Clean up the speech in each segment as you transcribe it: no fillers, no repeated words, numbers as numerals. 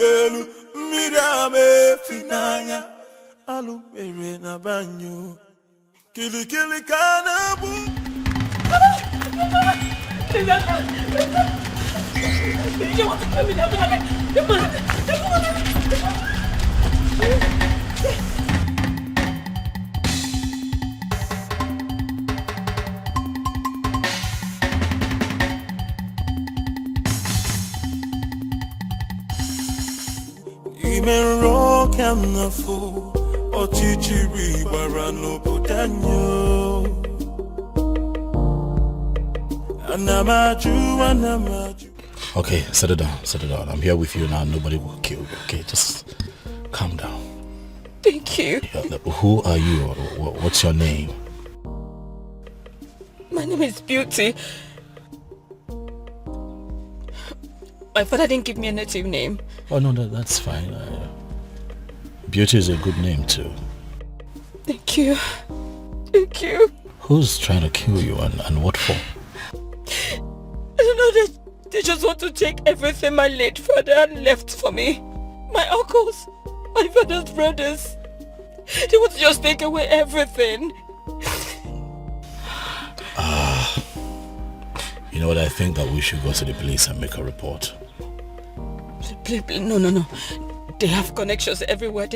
elu mirame finanya alu mere na banyo kili kanabu. You want to kill me now? Even rock and the fool, or chichiri barano putanyo. Anamaju. Okay, settle down. I'm here with you now. Nobody will kill you. Okay, just calm down. Thank you. Yeah, who are you? What's your name? My name is Beauty. My father didn't give me a native name. Oh no, that's fine. Beauty is a good name too. Thank you. Thank you. Who's trying to kill you and what for? I don't know, they just want to take everything my late father left for me. My uncles, my father's brothers. They want to just take away everything. You know what, I think that we should go to the police and make a report. No. They have connections everywhere.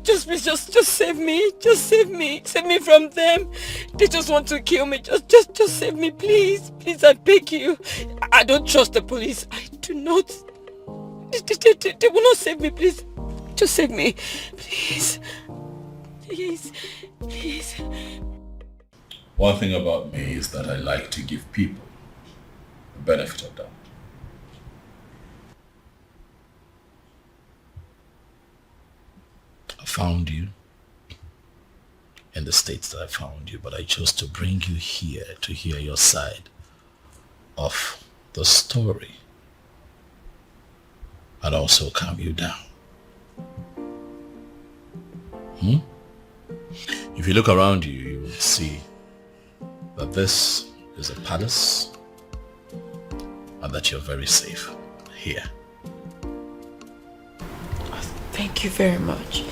Just please, just save me. Just save me. Save me from them. They just want to kill me. Just save me, please. Please, I beg you. I don't trust the police. I do not. They will not save me, please. Just save me. Please. Please. One thing about me is that I like to give people the benefit of doubt. I found you in the states that I found you, but I chose to bring you here to hear your side of the story and also calm you down. If you look around you, you will see that this is a palace and that you're very safe here. Thank you very much.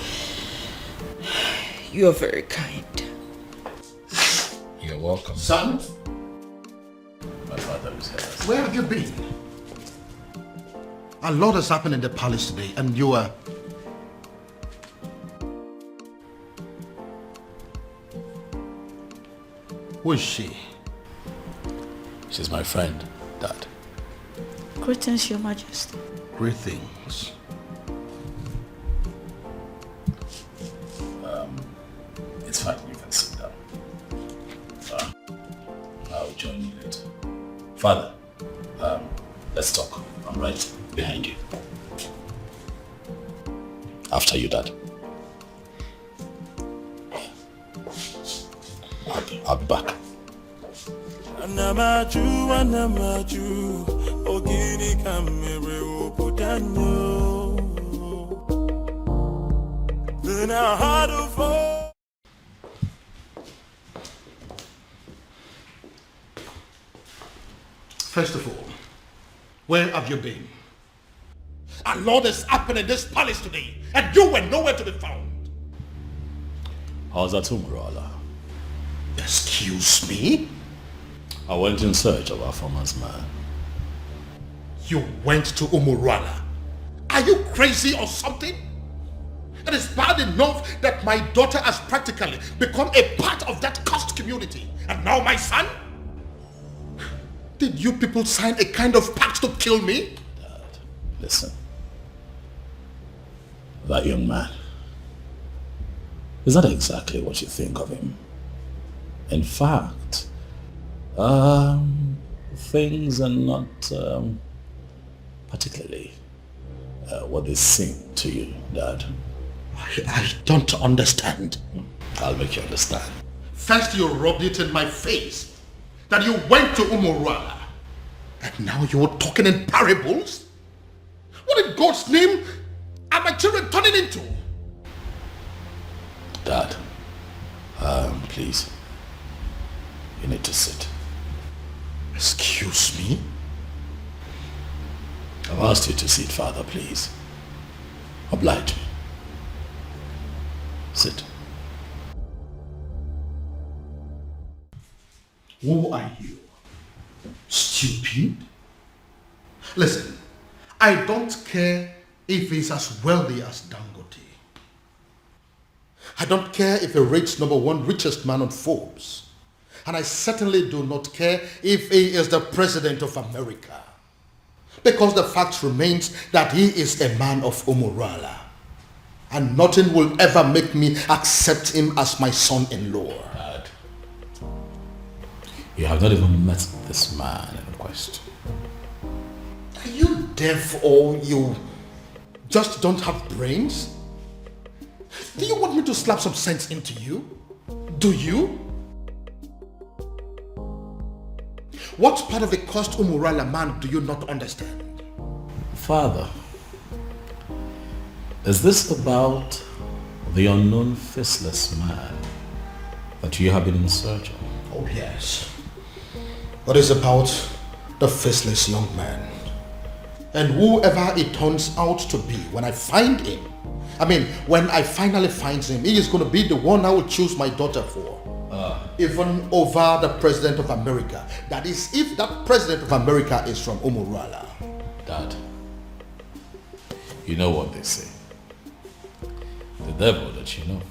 You are very kind. You're welcome. Son? My father is here. Where have you been? A lot has happened in the palace today, and you are... Who is she? She's my friend, Dad. Greetings, Your Majesty. Greetings. It's fine, you can sit down. I'll join you later. Father, let's talk. I'm right behind you. After you, Dad. I'll be back. Anamaju, ogini kamere oputanyo. Then I had to fall. First of all, where have you been? A lot has happened in this palace today, and you were nowhere to be found. How's that, Umbrella? Excuse me? I went in search of our farmer's man. You went to Umurala? Are you crazy or something? It is bad enough that my daughter has practically become a part of that cursed community. And now my son? Did you people sign a kind of pact to kill me? Dad, listen. That young man, is that exactly what you think of him? In fact, things are not particularly what they seem to you, Dad. I don't understand. I'll make you understand. First you rubbed it in my face that you went to Umurala, and now you're talking in parables? What in God's name are my children turning into? Dad, please, you need to sit. Excuse me? I've asked you to sit, Father, please. Oblige me. Sit. Who are you? Stupid? Listen, I don't care if he's as wealthy as Dangote. I don't care if he rates #1 richest man on Forbes. And I certainly do not care if he is the president of America. Because the fact remains that he is a man of Umurala. And nothing will ever make me accept him as my son-in-law. Dad, you have not even met this man in question. Are you deaf or you just don't have brains? Do you want me to slap some sense into you? Do you? What part of the cursed Umurala man do you not understand? Father, is this about the unknown faceless man that you have been in search of? Oh yes. What is about the faceless young man? And whoever it turns out to be, when I find him, when I finally find him, he is going to be the one I will choose my daughter for. Even over the President of America. That is, if that President of America is from Umurala. Dad, you know what they say. The devil that you know.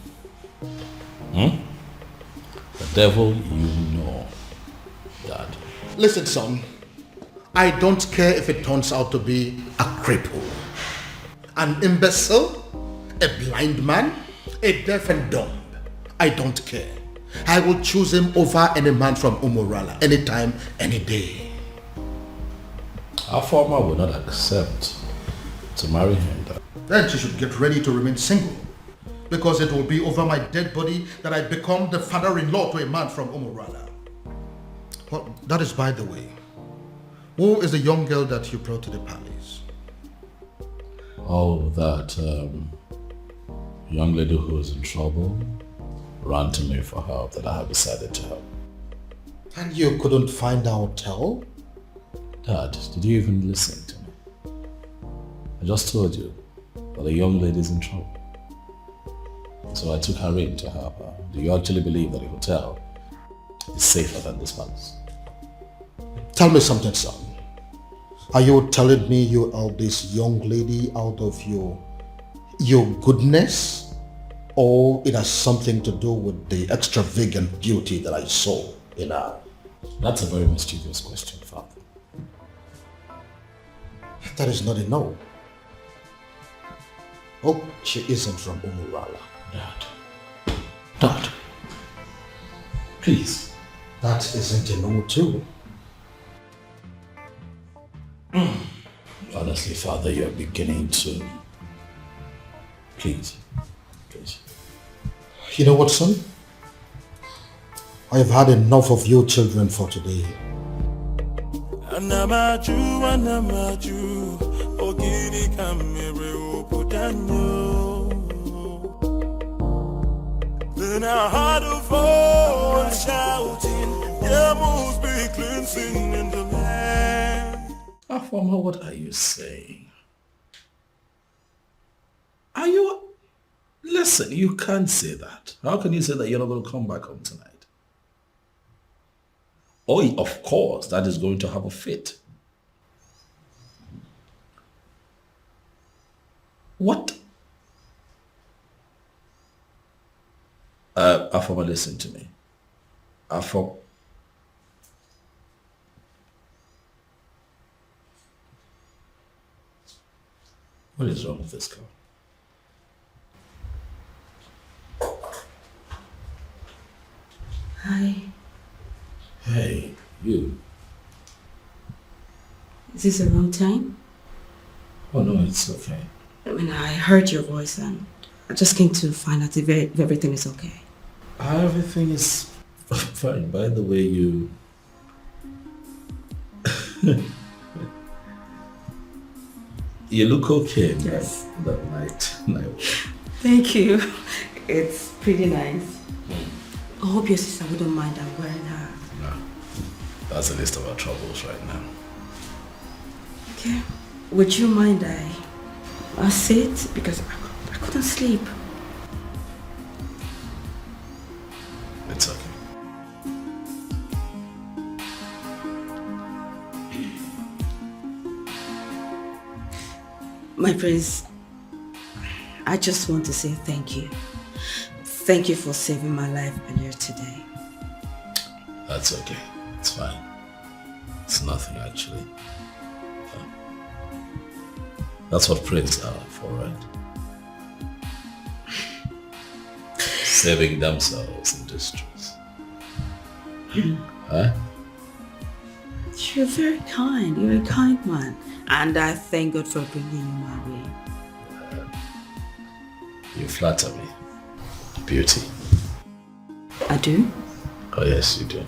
The devil you know, Dad. Listen, son. I don't care if it turns out to be a cripple, an imbecile, a blind man, a deaf and dumb. I don't care. I will choose him over any man from Umurala, anytime, any day. Our farmer will not accept to marry him. Dad. Then she should get ready to remain single, because it will be over my dead body that I become the father-in-law to a man from Umurala. Well, that is by the way. Who is the young girl that you brought to the palace? Oh, that young lady who is in trouble ran to me for help that I have decided to help. And you couldn't find our hotel? Dad, did you even listen to me? I just told you that the young lady is in trouble. So I took her in to help her. Do you actually believe that a hotel is safer than this palace? Tell me something, son. Are you telling me you helped this young lady out of your goodness? Or it has something to do with the extravagant beauty that I saw in her? That's a very mischievous question, Father. That is not a no. Oh, she isn't from Umurala. Dad, please. That isn't a no too. Honestly, Father, you're beginning to... Please. You know what, son? I have had enough of you children for today. Anamaju, ogiri kamere opudanyo. Then I heard a voice shouting, there must be cleansing in the land. Afama, what are you saying? Are you... Listen, you can't say that. How can you say that you're not going to come back home tonight? Oh, of course, that is going to have a fit. What? Afama, listen to me. Afama. What is wrong with this girl? Hi. Hey, you. Is this the wrong time? Oh no, it's okay. I heard your voice and I just came to find out if everything is okay. Everything is fine. By the way, you... you look okay. Yes. That night. Thank you. It's pretty nice. I hope your sister wouldn't mind I'm wearing her. No. That's the least of our troubles right now. Okay. Would you mind I sit? Because I couldn't sleep. It's okay. My prince, I just want to say thank you. Thank you for saving my life earlier today. That's okay. It's fine. It's nothing, actually. That's what princes are for, right? Saving themselves in distress. Huh? You're very kind. You're a kind man. And I thank God for bringing you my way. You flatter me. Beauty. I do? Oh yes, you do.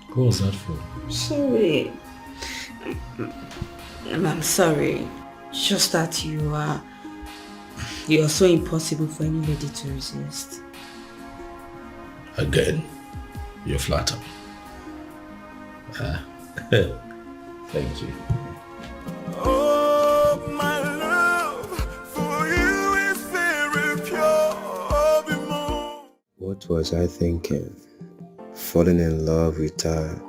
What was that for? Sorry. I'm sorry. Just that you are so impossible for any lady to resist. Again, you flatter me. Thank you. Oh, my love for you is very pure. What was I thinking? Falling in love with her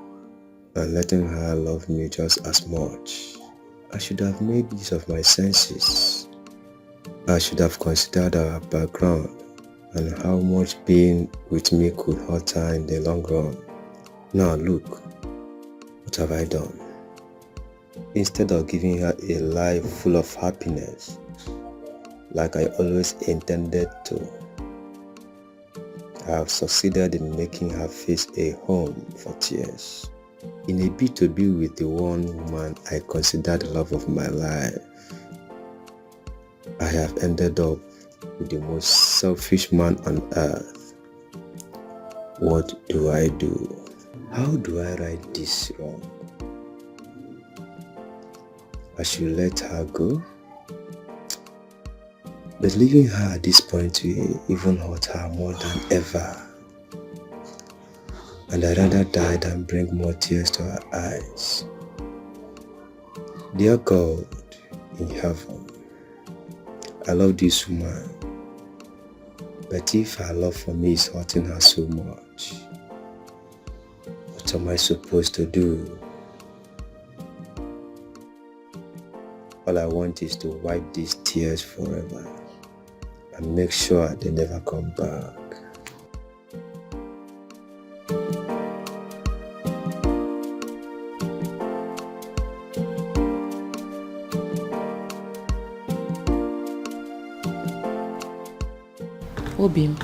and letting her love me just as much. I should have made use of my senses. I should have considered her background and how much being with me could hurt her in the long run. Now look, what have I done? Instead of giving her a life full of happiness, like I always intended to, I have succeeded in making her face a home for tears. In a bid to be with the one woman I considered the love of my life, I have ended up with the most selfish man on earth. What do I do? How do I right this wrong? I should let her go? But leaving her at this point will even hurt her more than ever. And I'd rather die than bring more tears to her eyes. Dear God in heaven, I love this woman. But if her love for me is hurting her so much, what am I supposed to do? All I want is to wipe these tears forever and make sure they never come back. Obim,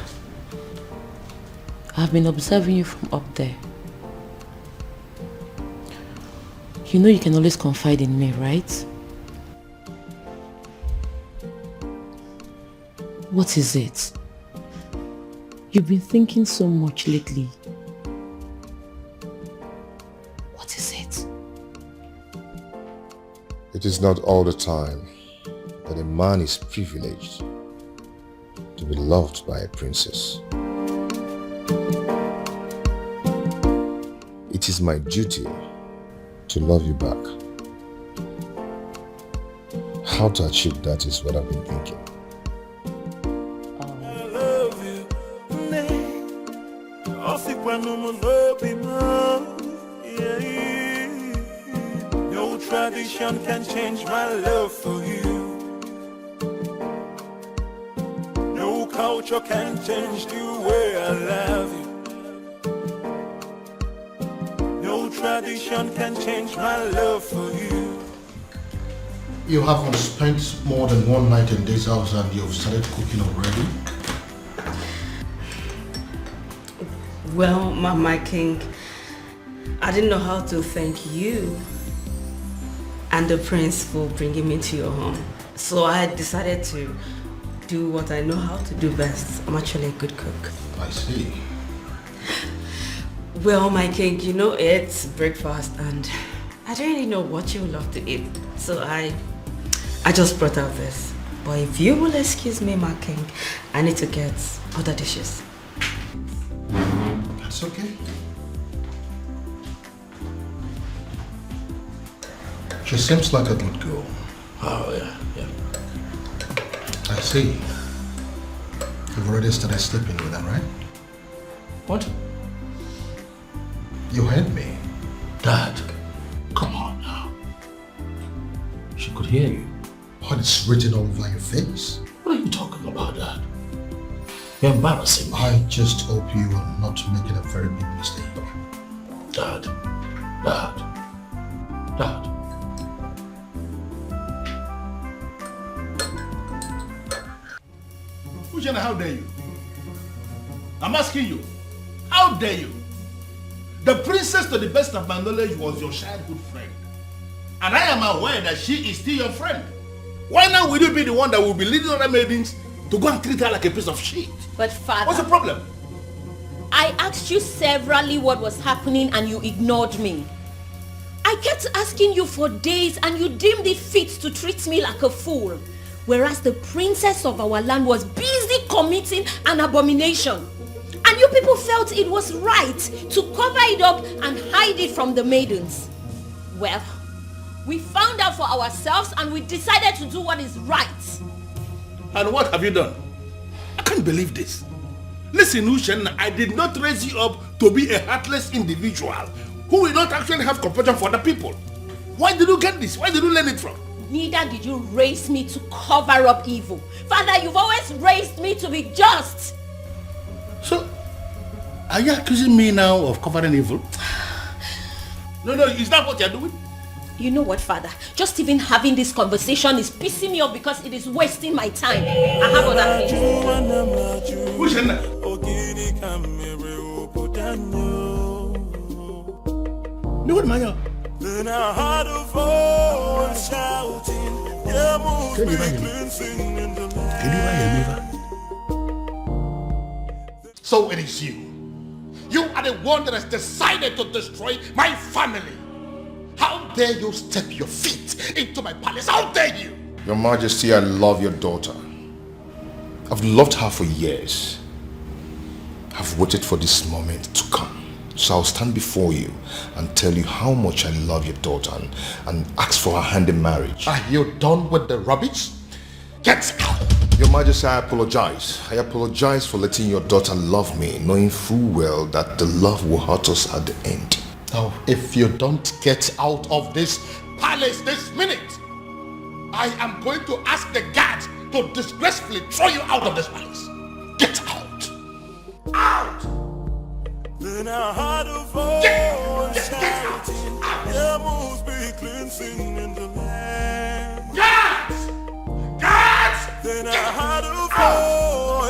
I've been observing you from up there. You know you can always confide in me, right? What is it? You've been thinking so much lately. What is it? It is not all the time that a man is privileged to be loved by a princess. It is my duty to love you back. How to achieve that is what I've been thinking. I love you. No tradition can change my love for you. No culture can change the way I love you. No tradition can change my love for you. You haven't spent more than one night in this house and you've started cooking already? Well, my king, I didn't know how to thank you and the prince for bringing me to your home. So I decided to do what I know how to do best. I'm actually a good cook. I see. Well, my king, you know it's breakfast and I don't really know what you would love to eat. So I just brought out this. But if you will excuse me, my king, I need to get other dishes. That's okay. She seems like a good girl. Oh, yeah. I see. You've already started sleeping with her, right? What? You heard me. Dad, come on now. She could hear you. What is written all over your face? What are you talking about, Dad? You're embarrassing me. I just hope you are not making a very big mistake. Dad. Ujana, how dare you? I'm asking you, how dare you? The princess, to the best of my knowledge, was your childhood friend. And I am aware that she is still your friend. Why now will you be the one that will be leading other maidens to go and treat her like a piece of shit? But father... What's the problem? I asked you severally what was happening and you ignored me. I kept asking you for days and you deemed it fit to treat me like a fool. Whereas the princess of our land was busy committing an abomination. And you people felt it was right to cover it up and hide it from the maidens. Well, we found out for ourselves and we decided to do what is right. And what have you done? I can't believe this. Listen, Ushen, I did not raise you up to be a heartless individual who will not actually have compassion for other people. Why did you get this? Where did you learn it from? Neither did you raise me to cover up evil. Father, you've always raised me to be just. So, are you accusing me now of covering evil? No, is that what you're doing? You know what, Father? Just even having this conversation is pissing me off because it is wasting my time. I have other things. Who's in there? No, what, Maya? Then I heard a voice shouting, "Yeah, move, Can you be hear me? cleansing in the Can you hear me? So it is you. You are the one that has decided to destroy my family. How dare you step your feet into my palace? How dare you? Your Majesty, I love your daughter. I've loved her for years. I've waited for this moment to come. So I'll stand before you and tell you how much I love your daughter and ask for her hand in marriage. Are you done with the rubbish? Get out! Your Majesty, I apologize. I apologize for letting your daughter love me, knowing full well that the love will hurt us at the end. Now, if you don't get out of this palace this minute, I am going to ask the guards to disgracefully throw you out of this palace. Get out! Out! Then I heard a voice shouting, "Yeah, move, be cleansing in the land." Guards! Guards! Then I heard a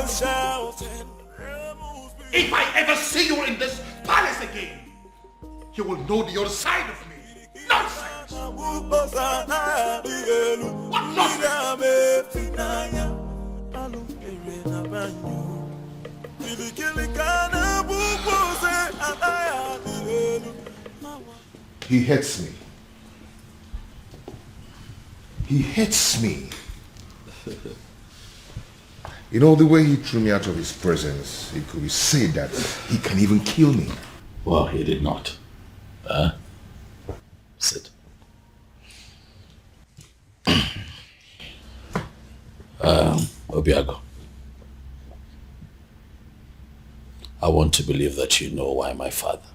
voice shouting, "Yeah, move, be..." If I ever see you in this palace again, you will know the other side of me. Nonsense! What He hates me. He hates me. You know, the way he threw me out of his presence, it could be said that he can even kill me. Well, he did not. Sit. Obiago, I want to believe that you know why my father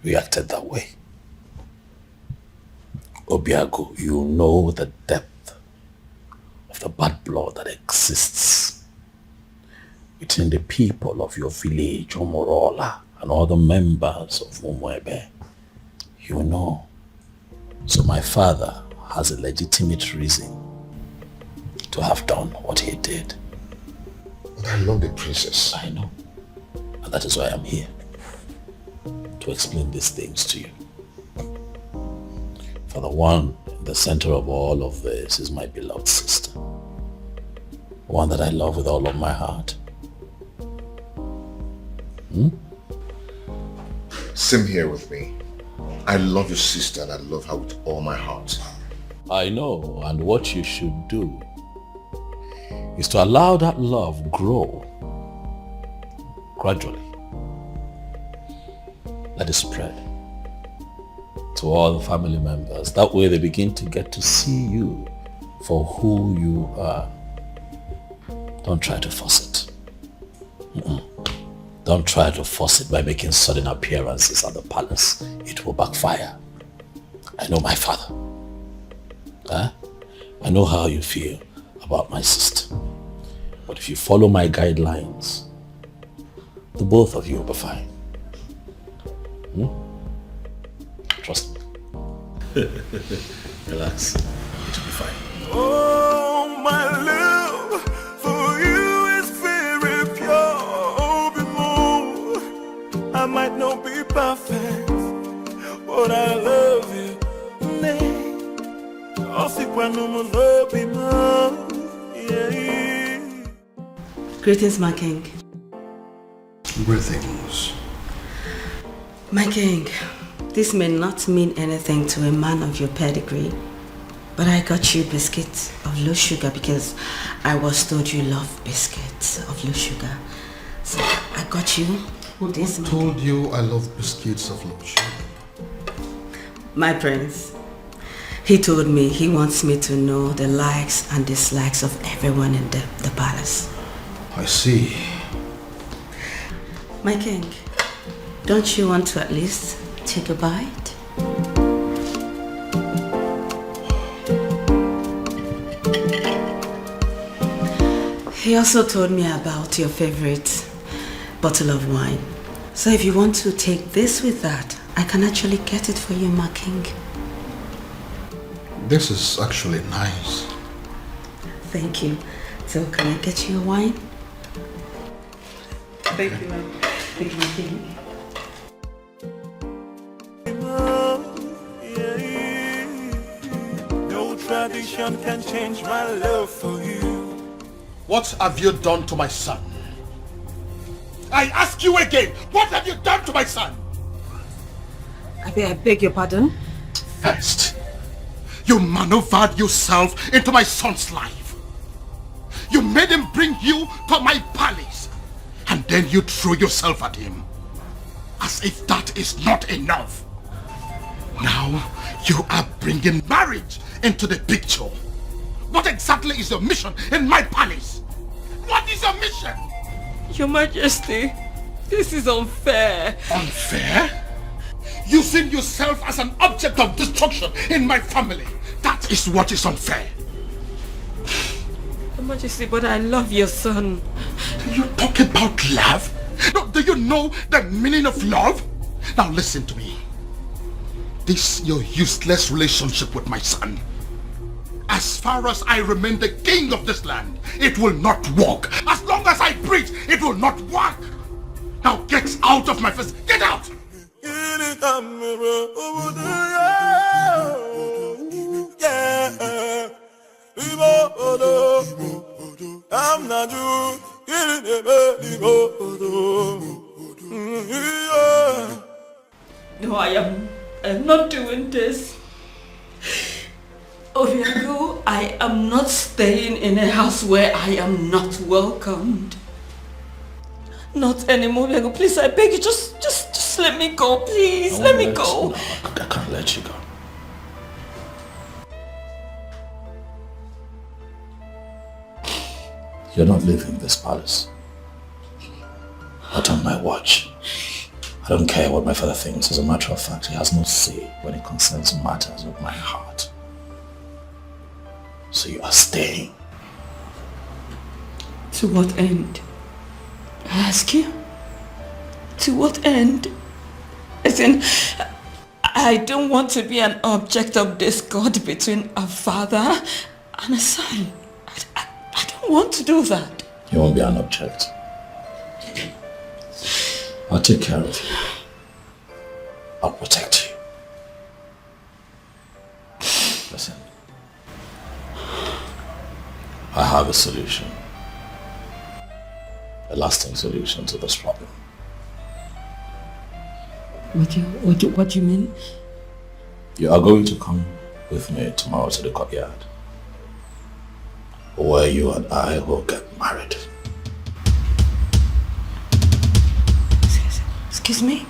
reacted that way. Obiago, you know the depth of the bad blood that exists between the people of your village, Omorola, and all the members of Mumwebe. You know. So my father has a legitimate reason to have done what he did. But I love the princess. I know. And that is why I'm here. To explain these things to you. For the one in the center of all of this is my beloved sister. One that I love with all of my heart. Same here with me. I love your sister and I love her with all my heart. I know, and what you should do is to allow that love grow gradually. Let it spread to all the family members. That way they begin to get to see you for who you are. Don't try to force it. Don't try to force it by making sudden appearances at the palace. It will backfire. I know my father. I know how you feel about my sister. But if you follow my guidelines, the both of you will be fine. Trust me. Relax. It will be fine. Oh, my love for you is very pure. I might not be perfect, but I love you. Greetings, my king. Greetings. My king, this may not mean anything to a man of your pedigree, but I got you biscuits of low sugar because I was told you love biscuits of low sugar. So I got you this. Who told you I love biscuits of low sugar? My prince. He told me he wants me to know the likes and dislikes of everyone in the palace. I see. My king, don't you want to at least take a bite? He also told me about your favorite bottle of wine. So if you want to take this with that, I can actually get it for you, my king. This is actually nice. Thank you. So can I get you a wine? Thank you, ma'am. Thank you, my king. No tradition can change my love for you. What have you done to my son? I ask you again, what have you done to my son? I beg your pardon? First, you maneuvered yourself into my son's life. You made him bring you to my palace. And then you threw yourself at him. As if that is not enough. Now, you are bringing marriage into the picture. What exactly is your mission in my palace? What is your mission? Your Majesty, this is unfair. Unfair? Using yourself as an object of destruction in my family. That is what is unfair. Your Majesty, but I love your son. You talk about love? No, do you know the meaning of love? Now listen to me. This your useless relationship with my son. As far as I remain the king of this land, it will not work. As long as I breathe, it will not work. Now get out of my face. Get out! I'm not you. No, I am not doing this. Obiago, I am not staying in a house where I am not welcomed. Not anymore, Obiago. Please, I beg you, just let me go, please. Let me go. No, I can't let you go. You're not leaving this palace. Not on my watch. I don't care what my father thinks. As a matter of fact, he has no say when it concerns matters of my heart. So you are staying. To what end? I ask you. To what end? As in, I don't want to be an object of discord between a father and a son. I don't want to do that. You won't be an object. I'll take care of you. I'll protect you. Listen. I have a solution. A lasting solution to this problem. What do you mean? You are going to come with me tomorrow to the courtyard, where you and I will get married. Excuse me?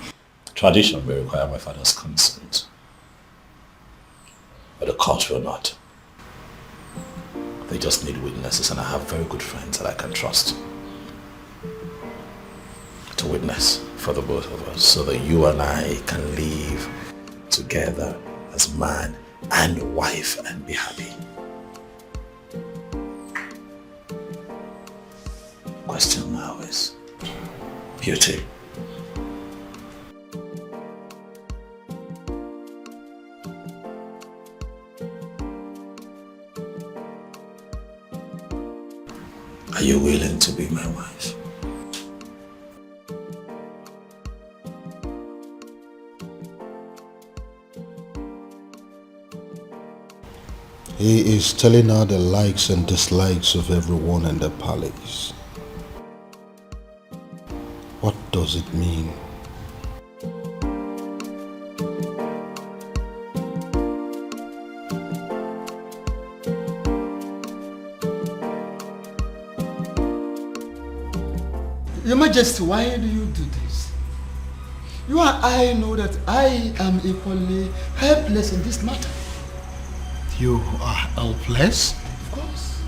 Tradition may require my father's consent, but the court will not. They just need witnesses, and I have very good friends that I can trust to witness for the both of us, so that you and I can live together as man and wife and be happy. Question now is beauty. Are you willing to be my wife? He is telling her the likes and dislikes of everyone in the palace. What does it mean? Your Majesty, why do you do this? You and I know that I am equally helpless in this matter. You are helpless? Of course.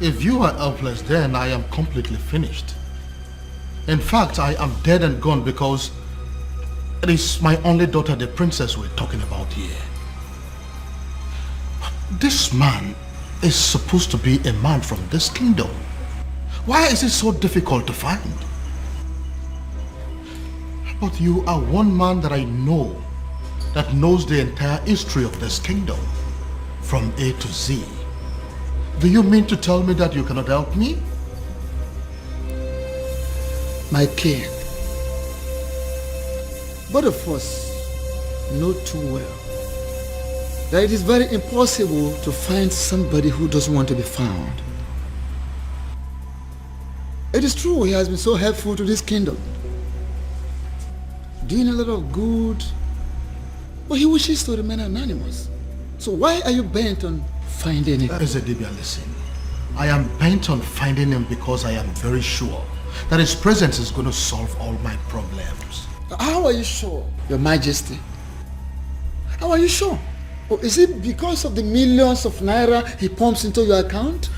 If you are helpless, then I am completely finished. In fact, I am dead and gone because it is my only daughter, the princess, we're talking about here. This man is supposed to be a man from this kingdom. Why is it so difficult to find? But you are one man that I know that knows the entire history of this kingdom from A to Z. Do you mean to tell me that you cannot help me? My king, both of us know too well that it is very impossible to find somebody who doesn't want to be found. It is true he has been so helpful to this kingdom, doing a lot of good, but he wishes to remain anonymous. So why are you bent on finding him? Ezedibia, listen. I am bent on finding him because I am very sure that his presence is going to solve all my problems. How are you sure, Your Majesty? How are you sure? Or is it because of the millions of naira he pumps into your account?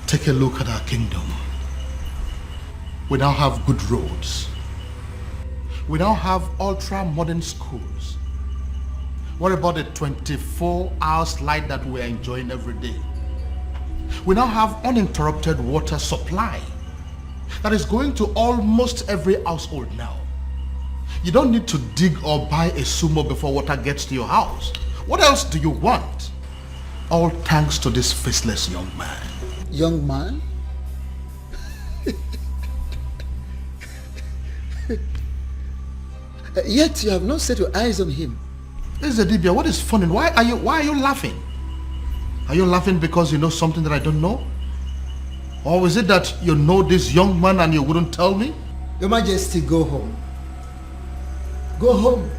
Take a look at our kingdom. We now have good roads. We now have ultra-modern schools. What about the 24-hour light that we are enjoying every day? We now have uninterrupted water supply that is going to almost every household now. You don't need to dig or buy a sumo before water gets to your house. What else do you want? All thanks to this faceless young man. Young man? Yet you have not set your eyes on him. Ezedibia, what is funny? Why are you laughing? Are you laughing because you know something that I don't know? Or is it that you know this young man and you wouldn't tell me? Your Majesty, go home. Go home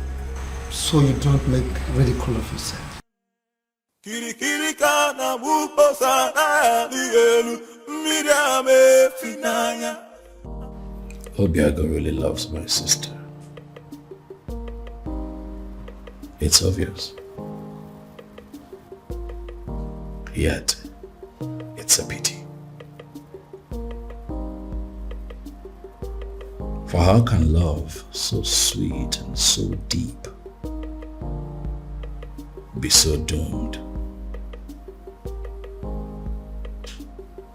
so you don't make ridicule of yourself. Obiago really loves my sister. It's obvious. Yet, it's a pity. For how can love so sweet and so deep be so doomed?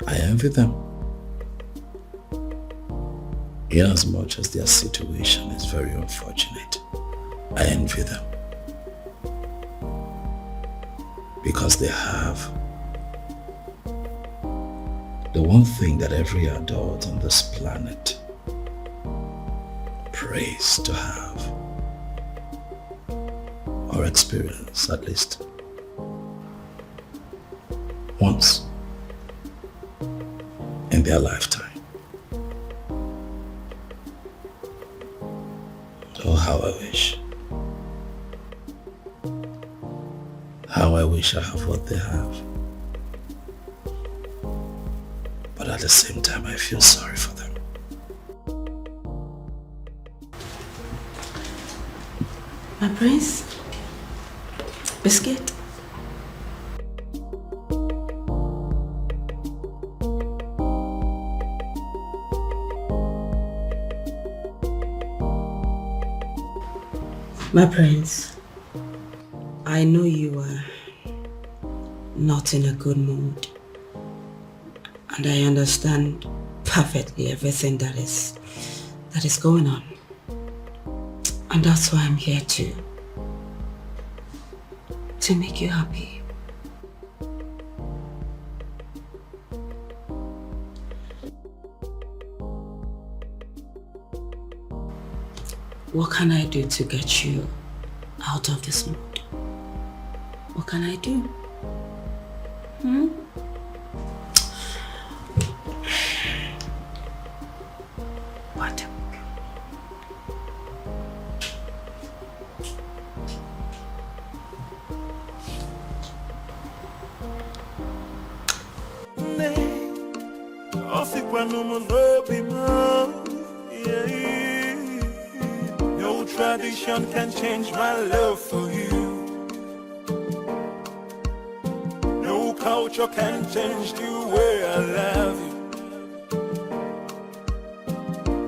I envy them, inasmuch as their situation is very unfortunate. I envy them because they have the one thing that every adult on this planet prays to have, or experience at least once in their lifetime. Oh, how I wish. How I wish I have what they have. But at the same time, I feel sorry for them. My prince? Biscuit? My prince, I know you are not in a good mood, and I understand perfectly everything that is going on, and that's why I'm here to make you happy. What can I do to get you out of this mood? What can I do? What? No tradition can change my love for you. No culture can change the way I love you.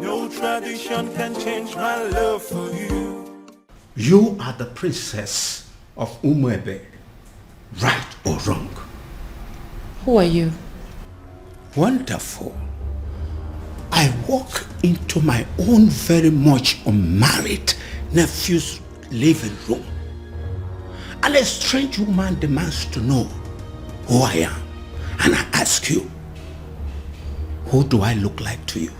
No tradition can change my love for you. You are the princess of Umuebe, right or wrong? Who are you? Wonderful. I walk into my own very much unmarried nephew's living room, and a strange woman demands to know who I am. And I ask you, who do I look like to you?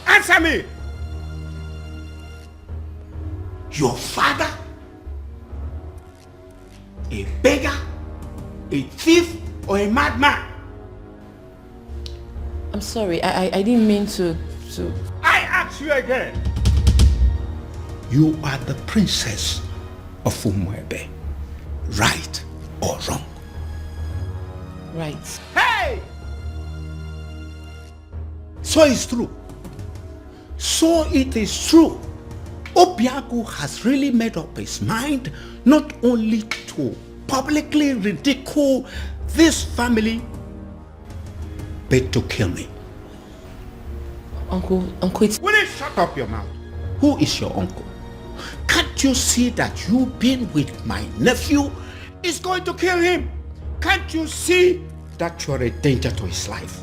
Answer me! Your father? A beggar? A thief? Or a madman? I'm sorry, I didn't mean to... I ask you again. You are the princess of Umuebe, right or wrong? Right. Hey! So it's true. So it is true. Obiagu has really made up his mind not only to publicly ridicule this family, but to kill me. Uncle, it's... Will you shut up your mouth? Who is your uncle? Can't you see that you being with my nephew is going to kill him? Can't you see that you're a danger to his life?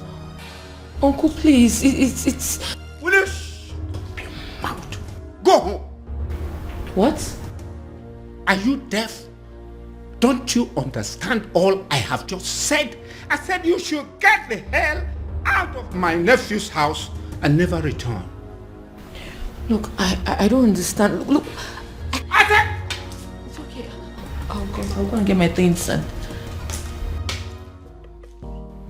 Uncle, please, it's... Will you shut up your mouth? Go home. What? Are you deaf? Don't you understand all I have just said? I said you should get the hell out of my nephew's house and never return. Look, I don't understand. Look, I said... It's okay. I'll go and get my things and...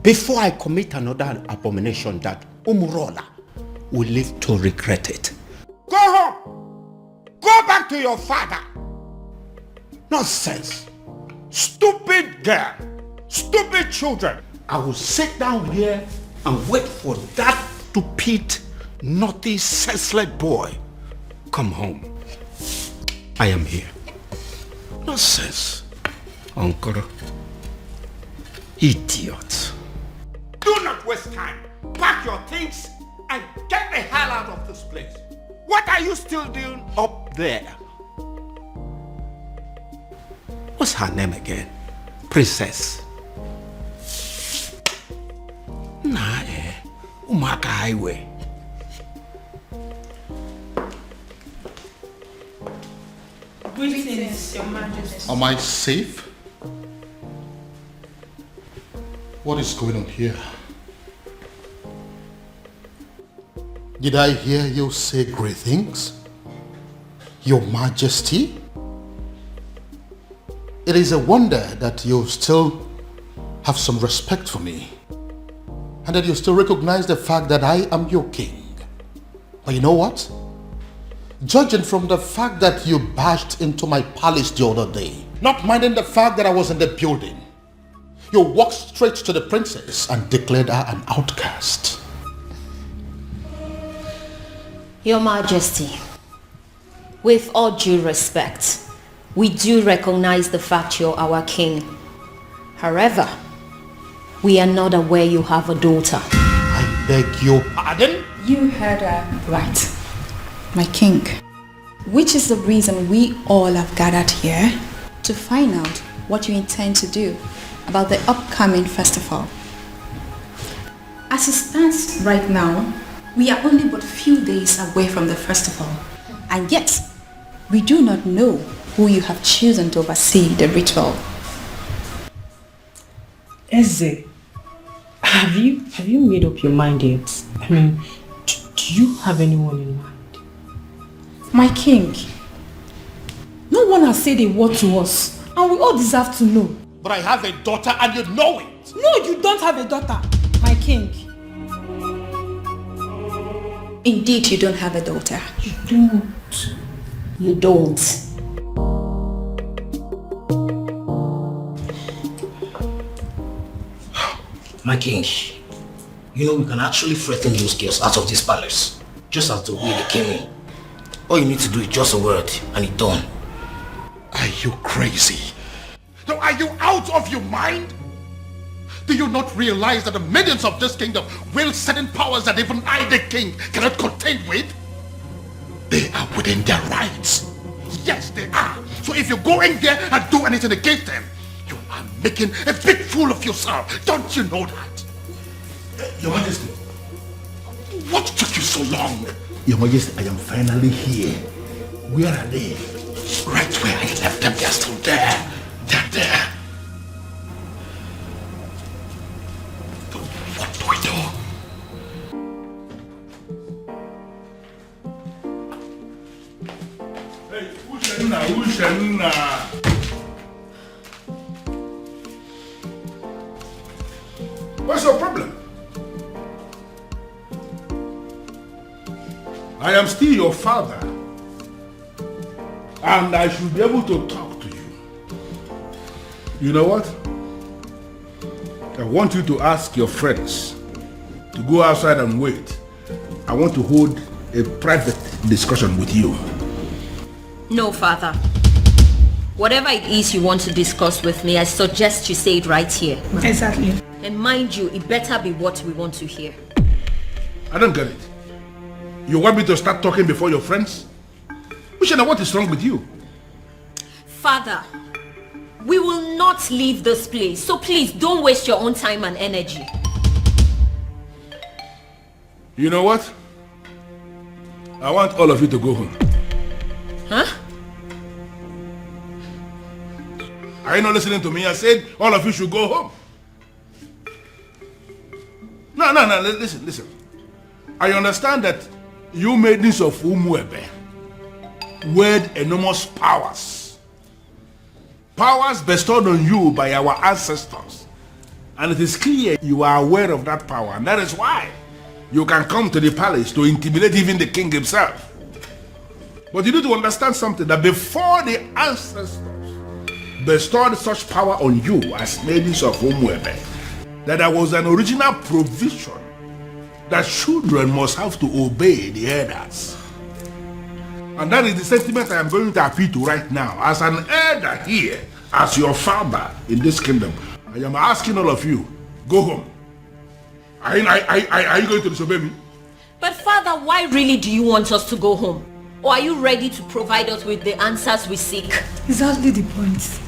Before I commit another abomination that Umurola will live to regret it. Go home! Go back to your father! Nonsense! Stupid girl! Stupid children! I will sit down here and wait for that stupid, naughty, senseless boy. Come home. I am here. Nonsense. Uncle. Idiot. Do not waste time. Pack your things and get the hell out of this place. What are you still doing up there? What's her name again? Princess. Nah, Umaka Highway. Greetings, Your Majesty. Am I safe? What is going on here? Did I hear you say great things? Your Majesty? It is a wonder that you still have some respect for me and that you still recognize the fact that I am your king. But you know what? Judging from the fact that you bashed into my palace the other day, not minding the fact that I was in the building. You walked straight to the princess and declared her an outcast. Your Majesty, with all due respect, we do recognize the fact you're our king. However, we are not aware you have a daughter. I beg your pardon? You heard her right, my king. Which is the reason we all have gathered here to find out what you intend to do about the upcoming festival. As it stands right now, we are only but a few days away from the festival, and yet we do not know who you have chosen to oversee the ritual. Eze, have you made up your mind yet? I mean, do you have anyone in mind? My king, no one has said a word to us, and we all deserve to know. But I have a daughter and you know it. No, you don't have a daughter, my king. Indeed, you don't have a daughter. You don't. You don't. My king, you know we can actually threaten those girls out of this palace, just as the way they came in. All you need to do is just a word, and it's done. Are you crazy? No, are you out of your mind? Do you not realize that the maidens of this kingdom wield certain powers that even I, the king, cannot contend with? They are within their rights. Yes, they are. So if you go in there and do anything against them, you are making a big fool of yourself. Don't you know that? Your Majesty. What took you so long? Your Majesty, I am finally here. Where are they? Right where I left them, they're still there. They're there. What do we do? Hey, Ushenna. What's your problem? I am still your father, and I should be able to talk to you. You know what? I want you to ask your friends to go outside and wait. I want to hold a private discussion with you. No, father. Whatever it is you want to discuss with me, I suggest you say it right here. Exactly. And mind you, it better be what we want to hear. I don't get it. You want me to start talking before your friends? Ushena, what is wrong with you? Father, we will not leave this place, so please don't waste your own time and energy. You know what? I want all of you to go home. Huh? Are you not listening to me? I said all of you should go home. No, listen. I understand that you maidens of Umuebe wield enormous powers. Powers bestowed on you by our ancestors. And it is clear you are aware of that power, and that is why you can come to the palace to intimidate even the king himself. But you need to understand something, that before the ancestors bestowed such power on you as maidens of Umuebe, that there was an original provision that children must have to obey the elders. And that is the sentiment I am going to appeal to right now. As an elder here, as your father in this kingdom, I am asking all of you, go home. Are you going to disobey me? But father, why really do you want us to go home? Or are you ready to provide us with the answers we seek? Exactly the point.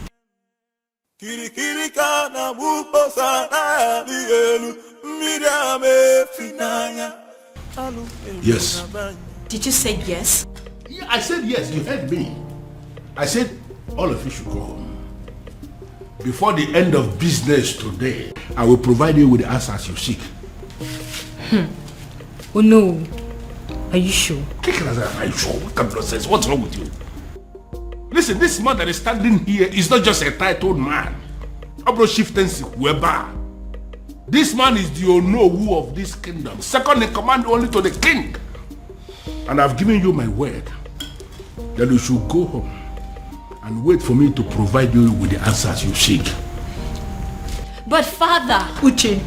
Yes. Did you say yes? Yeah, I said yes, you heard me. I said all of you should go home. Before the end of business today, I will provide you with the answers you seek. Oh no. Are you sure? Are you sure? What kind of nonsense? What's wrong with you? Listen, this man that is standing here is not just a titled man. This man is the Onowu of this kingdom, second in command only to the king. And I've given you my word that you should go home and wait for me to provide you with the answers you seek. But father... Uche,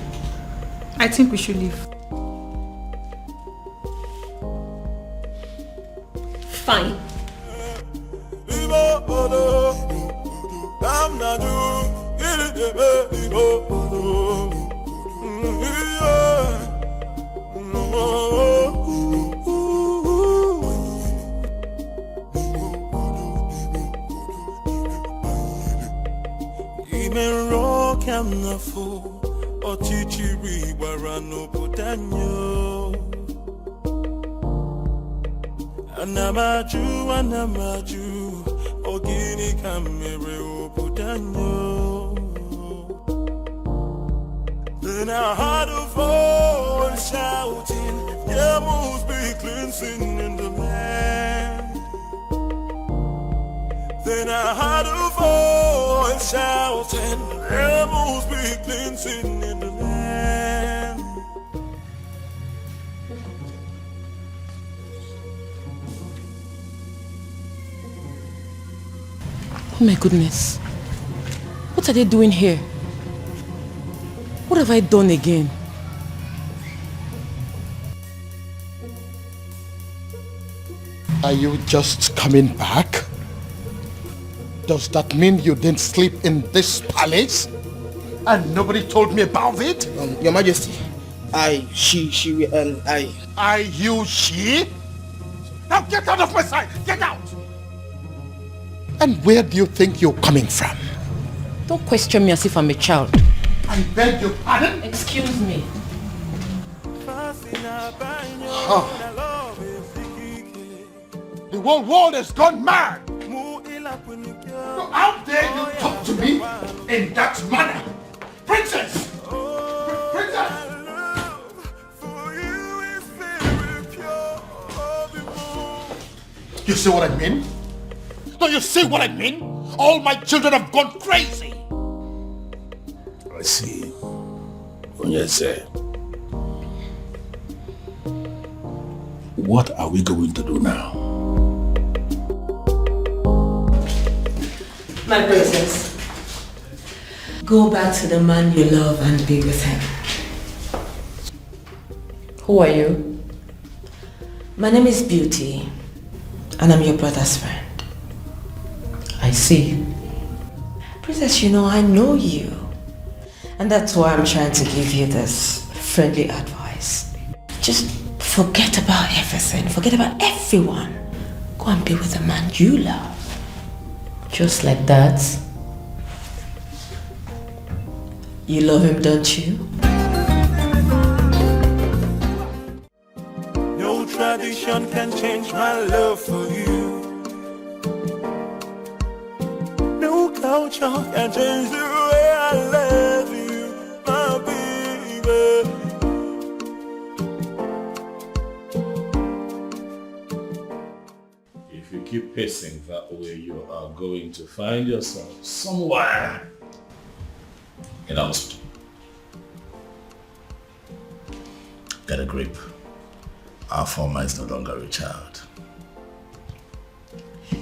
I think we should leave. Fine. Anamaju, ogini kamere obudanyo. Then I heard a voice shouting, there must be cleansing in the land. Then I heard a voice shouting, there must be cleansing in the land. Oh my goodness. What are they doing here? What have I done again? Are you just coming back? Does that mean you didn't sleep in this palace? And nobody told me about it? Your Majesty, she, she? Now get out of my sight! Get out! And where do you think you're coming from? Don't question me as if I'm a child. I beg your pardon? Excuse me. Huh. The whole world has gone mad! How dare you talk to me in that manner? Princess! Princess! You see what I mean? Don't you see what I mean? All my children have gone crazy. I see. Onyese, what are we going to do now? My princess, go back to the man you love and be with him. Who are you? My name is Beauty, and I'm your brother's friend. I see. Princess, you know I know you. And that's why I'm trying to give you this friendly advice. Just forget about everything. Forget about everyone. Go and be with the man you love. Just like that? You love him, don't you? No tradition can change my love for you. No culture can change the way I love you, my baby. If you keep pacing that way, you are going to find yourself somewhere in a hospital. Get a grip. Our former is no longer a child.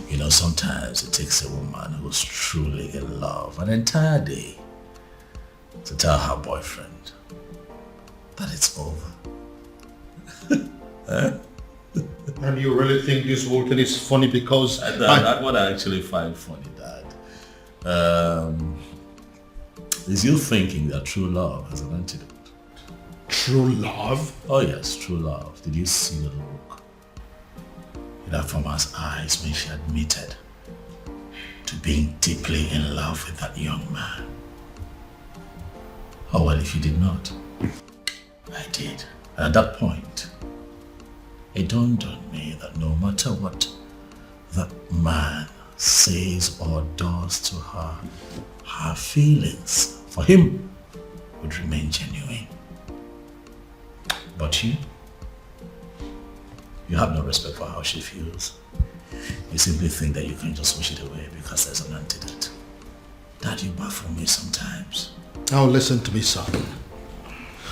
You know, sometimes it takes a woman who's truly in love an entire day to tell her boyfriend that it's over. And you really think this whole thing is funny because... That's what I actually find funny, Dad. Is you thinking that true love has an antidote. True love? Oh yes, true love. Did you see the look in that farmer's eyes when she admitted to being deeply in love with that young man? Oh well, if you did not, I did. And at that point, it dawned on me that no matter what that man says or does to her, her feelings for him would remain genuine. But you have no respect for how she feels. You simply think that you can just wish it away because there's an antidote. Dad, you baffle me sometimes. Now listen to me, son.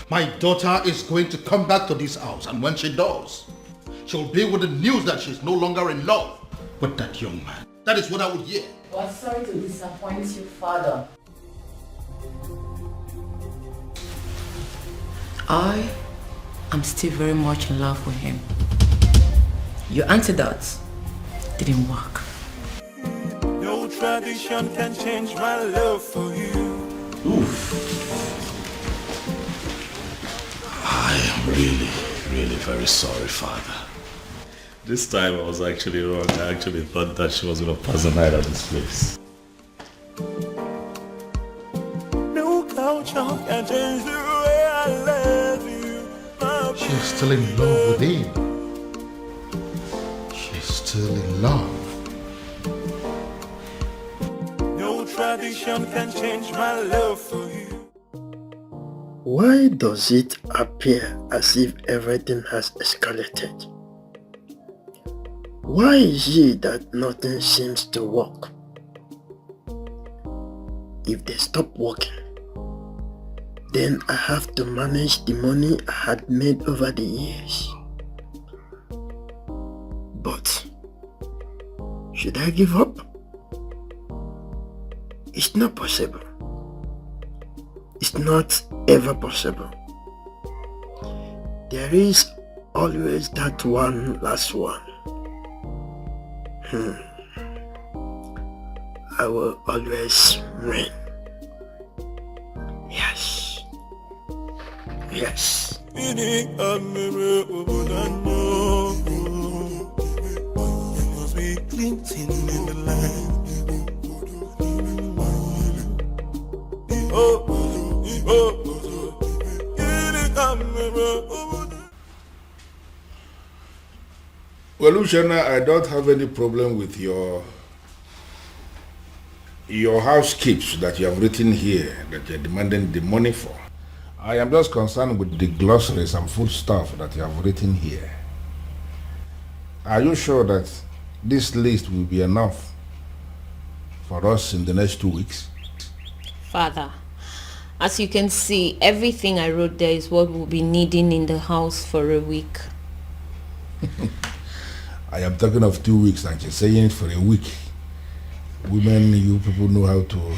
My daughter is going to come back to this house, and when she does, she'll be with the news that she's no longer in love with that young man. That is what I would hear. Well, sorry to disappoint you, Father. I am still very much in love with him. Your antidotes didn't work. No tradition can change my love for you. I am really, really very sorry, Father. This time I was actually wrong. I actually thought that she was going to pass the night at this place. No culture can change the way I love you. She's still in love with him. She's still in love. No tradition can change my love for you. Why does it appear as if everything has escalated? Why is it that nothing seems to work? If they stop working, then I have to manage the money I had made over the years. But should I give up? It's not possible. It's not ever possible. There is always that one last one. I will always win. Yes. Yes. Well, Luciana, I don't have any problem with your house keeps that you have written here that you're demanding the money for. I am just concerned with the glossaries and food stuff that you have written here. Are you sure that this list will be enough for us in the next 2 weeks? Father, as you can see, everything I wrote there is what we'll be needing in the house for a week. I am talking of 2 weeks and you're saying it for a week. Women, you people know how to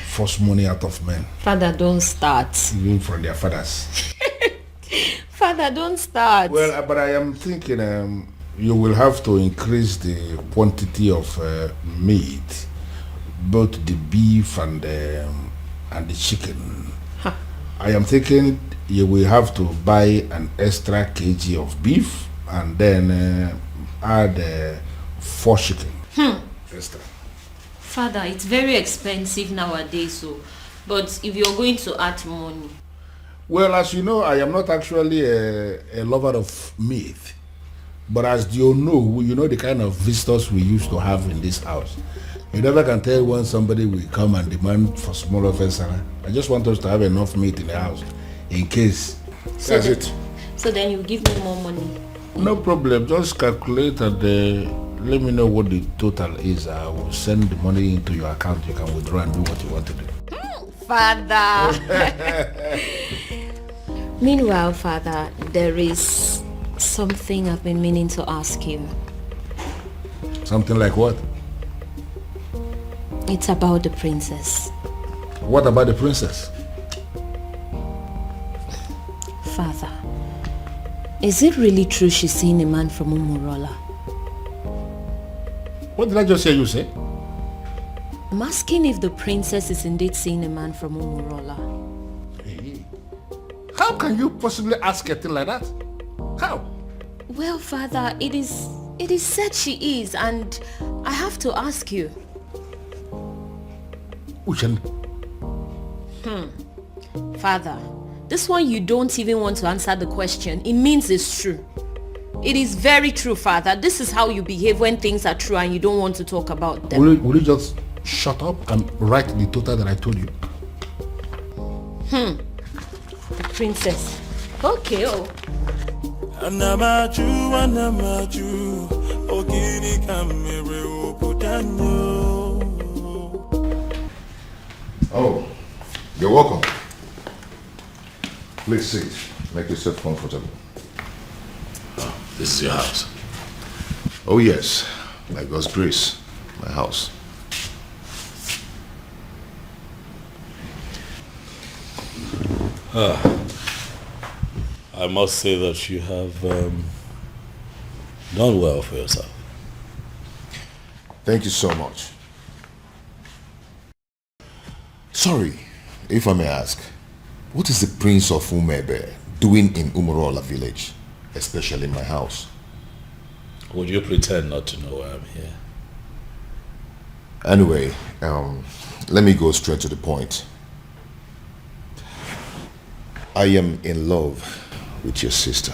force money out of men. Father, don't start. Even from their fathers. Father, don't start. Well, but I am thinking you will have to increase the quantity of meat, both the beef and the chicken. Huh. I am thinking you will have to buy an extra kg of beef and then add 4 chicken. Extra. Father, it's very expensive nowadays, but if you're going to add money. Well, as you know, I am not actually a lover of meat. But as you know the kind of visitors we used to have in this house. You never can tell when somebody will come and demand for smaller vessel. I just want us to have enough meat in the house in case. So That's it. So then you give me more money. No problem. Just calculate and let me know what the total is. I will send the money into your account. You can withdraw and do what you want to do. Father. Meanwhile, Father, there is something I've been meaning to ask you. Something like what? It's about the princess. What about the princess? Father, is it really true she's seeing a man from Umurola? What did I just hear you say? I'm asking if the princess is indeed seeing a man from Umurola. Hey, how can you possibly ask a thing like that? How? Well, Father, it is said she is, and I have to ask you. Uchan. Father, this one you don't even want to answer the question. It means it's true. It is very true, Father. This is how you behave when things are true and you don't want to talk about them. Will you just shut up and write the total that I told you? The princess. Okay, Oh, you're welcome. Please sit. Make yourself comfortable. This is your house. Oh yes, by God's grace, my house. I must say that you have done well for yourself. Thank you so much. Sorry, if I may ask, what is the Prince of Umebe doing in Umurola village, especially in my house? Would you pretend not to know why I'm here? Anyway, let me go straight to the point. I am in love with your sister.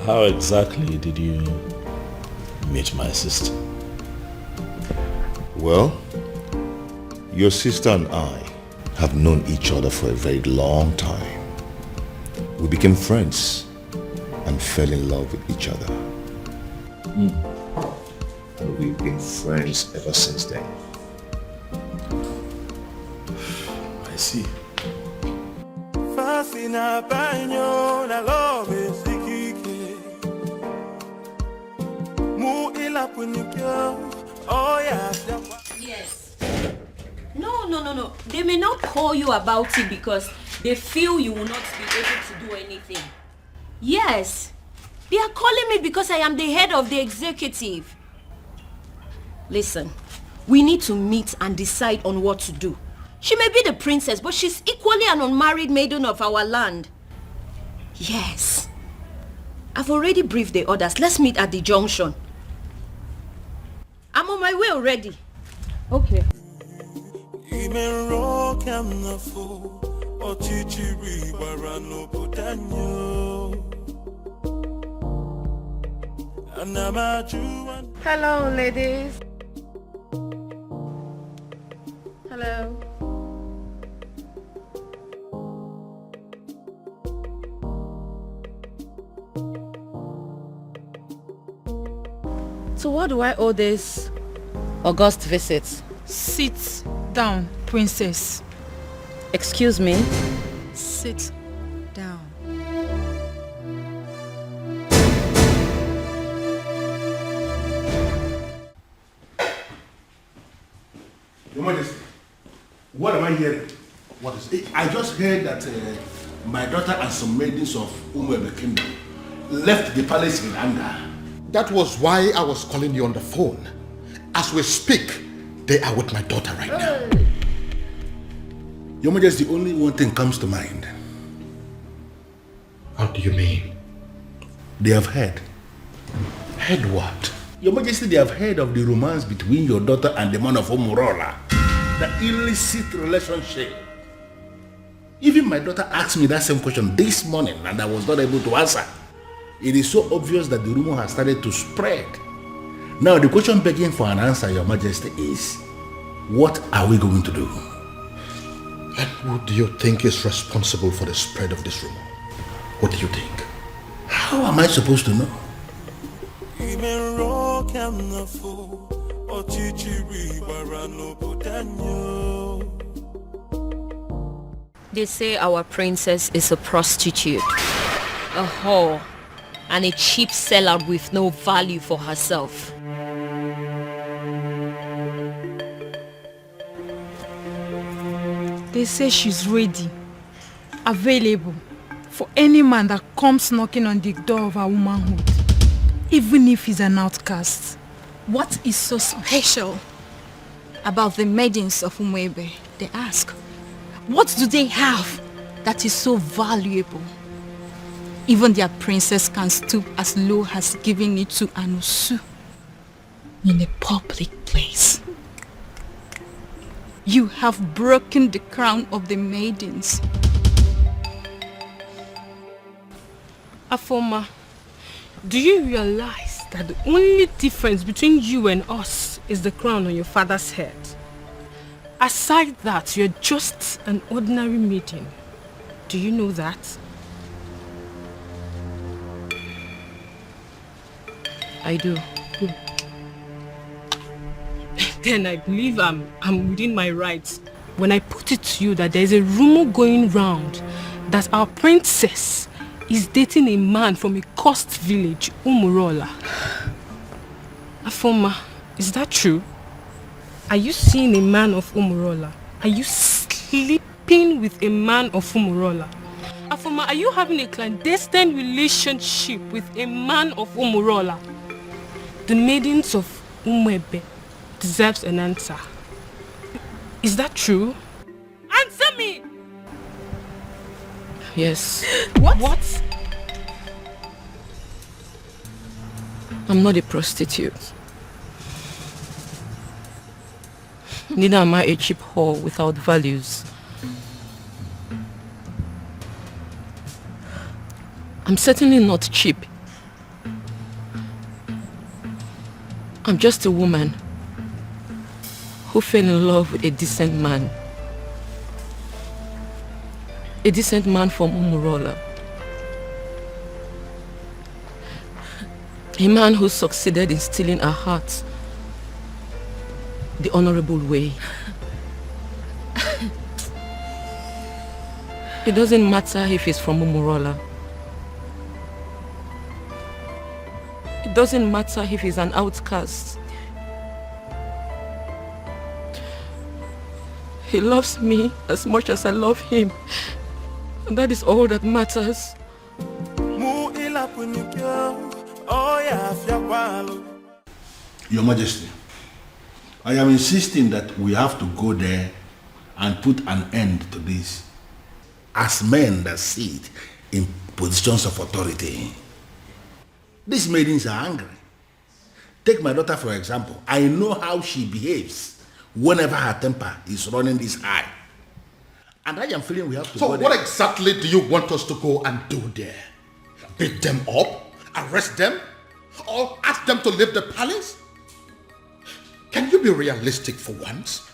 How exactly did you meet my sister? Well, your sister and I have known each other for a very long time. We became friends and fell in love with each other. And we've been friends ever since then. I see. Yes. No. They may not call you about it because they feel you will not be able to do anything. Yes. They are calling me because I am the head of the executive. Listen, we need to meet and decide on what to do. She may be the princess, but she's equally an unmarried maiden of our land. Yes. I've already briefed the others. Let's meet at the junction. I'm on my way already. Okay. Hello, ladies. Hello. So what do I owe this august visit? Sit down, princess. Excuse me? Sit down. Your Majesty, what am I hearing? What is it? I just heard that my daughter and some maidens of Umwebe Kingdom left the palace in anger. That was why I was calling you on the phone. As we speak, they are with my daughter right now. Your Majesty, only one thing comes to mind. How do you mean? They have heard. Heard what? Your Majesty, they have heard of the romance between your daughter and the man of Umurola. The illicit relationship. Even my daughter asked me that same question this morning and I was not able to answer. It is so obvious that the rumor has started to spread. Now the question begging for an answer, Your Majesty, is what are we going to do? And who do you think is responsible for the spread of this rumor? What do you think? How am I supposed to know? They say our princess is a prostitute, a whore, and a cheap sellout with no value for herself. They say she's ready, available for any man that comes knocking on the door of her womanhood, even if he's an outcast. What is so special about the maidens of Umwebe? They ask. What do they have that is so valuable? Even their princess can stoop as low as giving it to an usu in a public place. You have broken the crown of the maidens. Afoma, do you realize that the only difference between you and us is the crown on your father's head? Aside that, you're just an ordinary maiden. Do you know that? I do. Then I believe I'm within my rights when I put it to you that there's a rumor going round that our princess is dating a man from a coast village, Umurola. Afoma, is that true? Are you seeing a man of Umurola? Are you sleeping with a man of Umurola? Afoma, are you having a clandestine relationship with a man of Umurola? The maidens of Umwebe deserves an answer. Is that true? Answer me! Yes. What? I'm not a prostitute. Neither am I a cheap whore without values. I'm certainly not cheap. I'm just a woman who fell in love with a decent man. A decent man from Umurola. A man who succeeded in stealing her heart the honorable way. It doesn't matter if he's from Umurola. It doesn't matter if he's an outcast. He loves me as much as I love him. And that is all that matters. Your Majesty, I am insisting that we have to go there and put an end to this. As men that sit in positions of authority, these maidens are angry. Take my daughter for example. I know how she behaves whenever her temper is running this high. And I am feeling we have to go there. So what exactly do you want us to go and do there? Beat them up? Arrest them? Or ask them to leave the palace? Can you be realistic for once?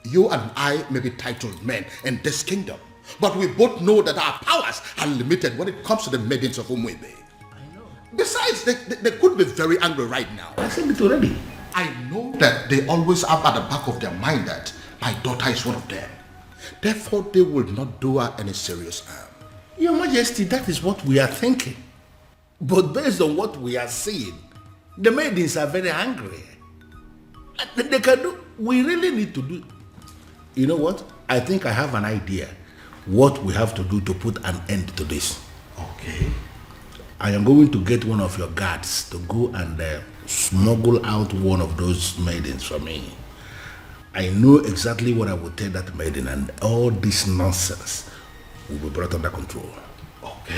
You and I may be titled men in this kingdom, but we both know that our powers are limited when it comes to the maidens of Umwebe. I know. Besides, they could be very angry right now. I said it already. I know that they always have at the back of their mind that my daughter is one of them. Therefore, they will not do her any serious harm. Your Majesty, that is what we are thinking. But based on what we are seeing, the maidens are very angry. They can do. We really need to do. You know what? I think I have an idea what we have to do to put an end to this. Okay. I am going to get one of your guards to go and smuggle out one of those maidens for me. I know exactly what I will tell that maiden, and all this nonsense will be brought under control. Okay.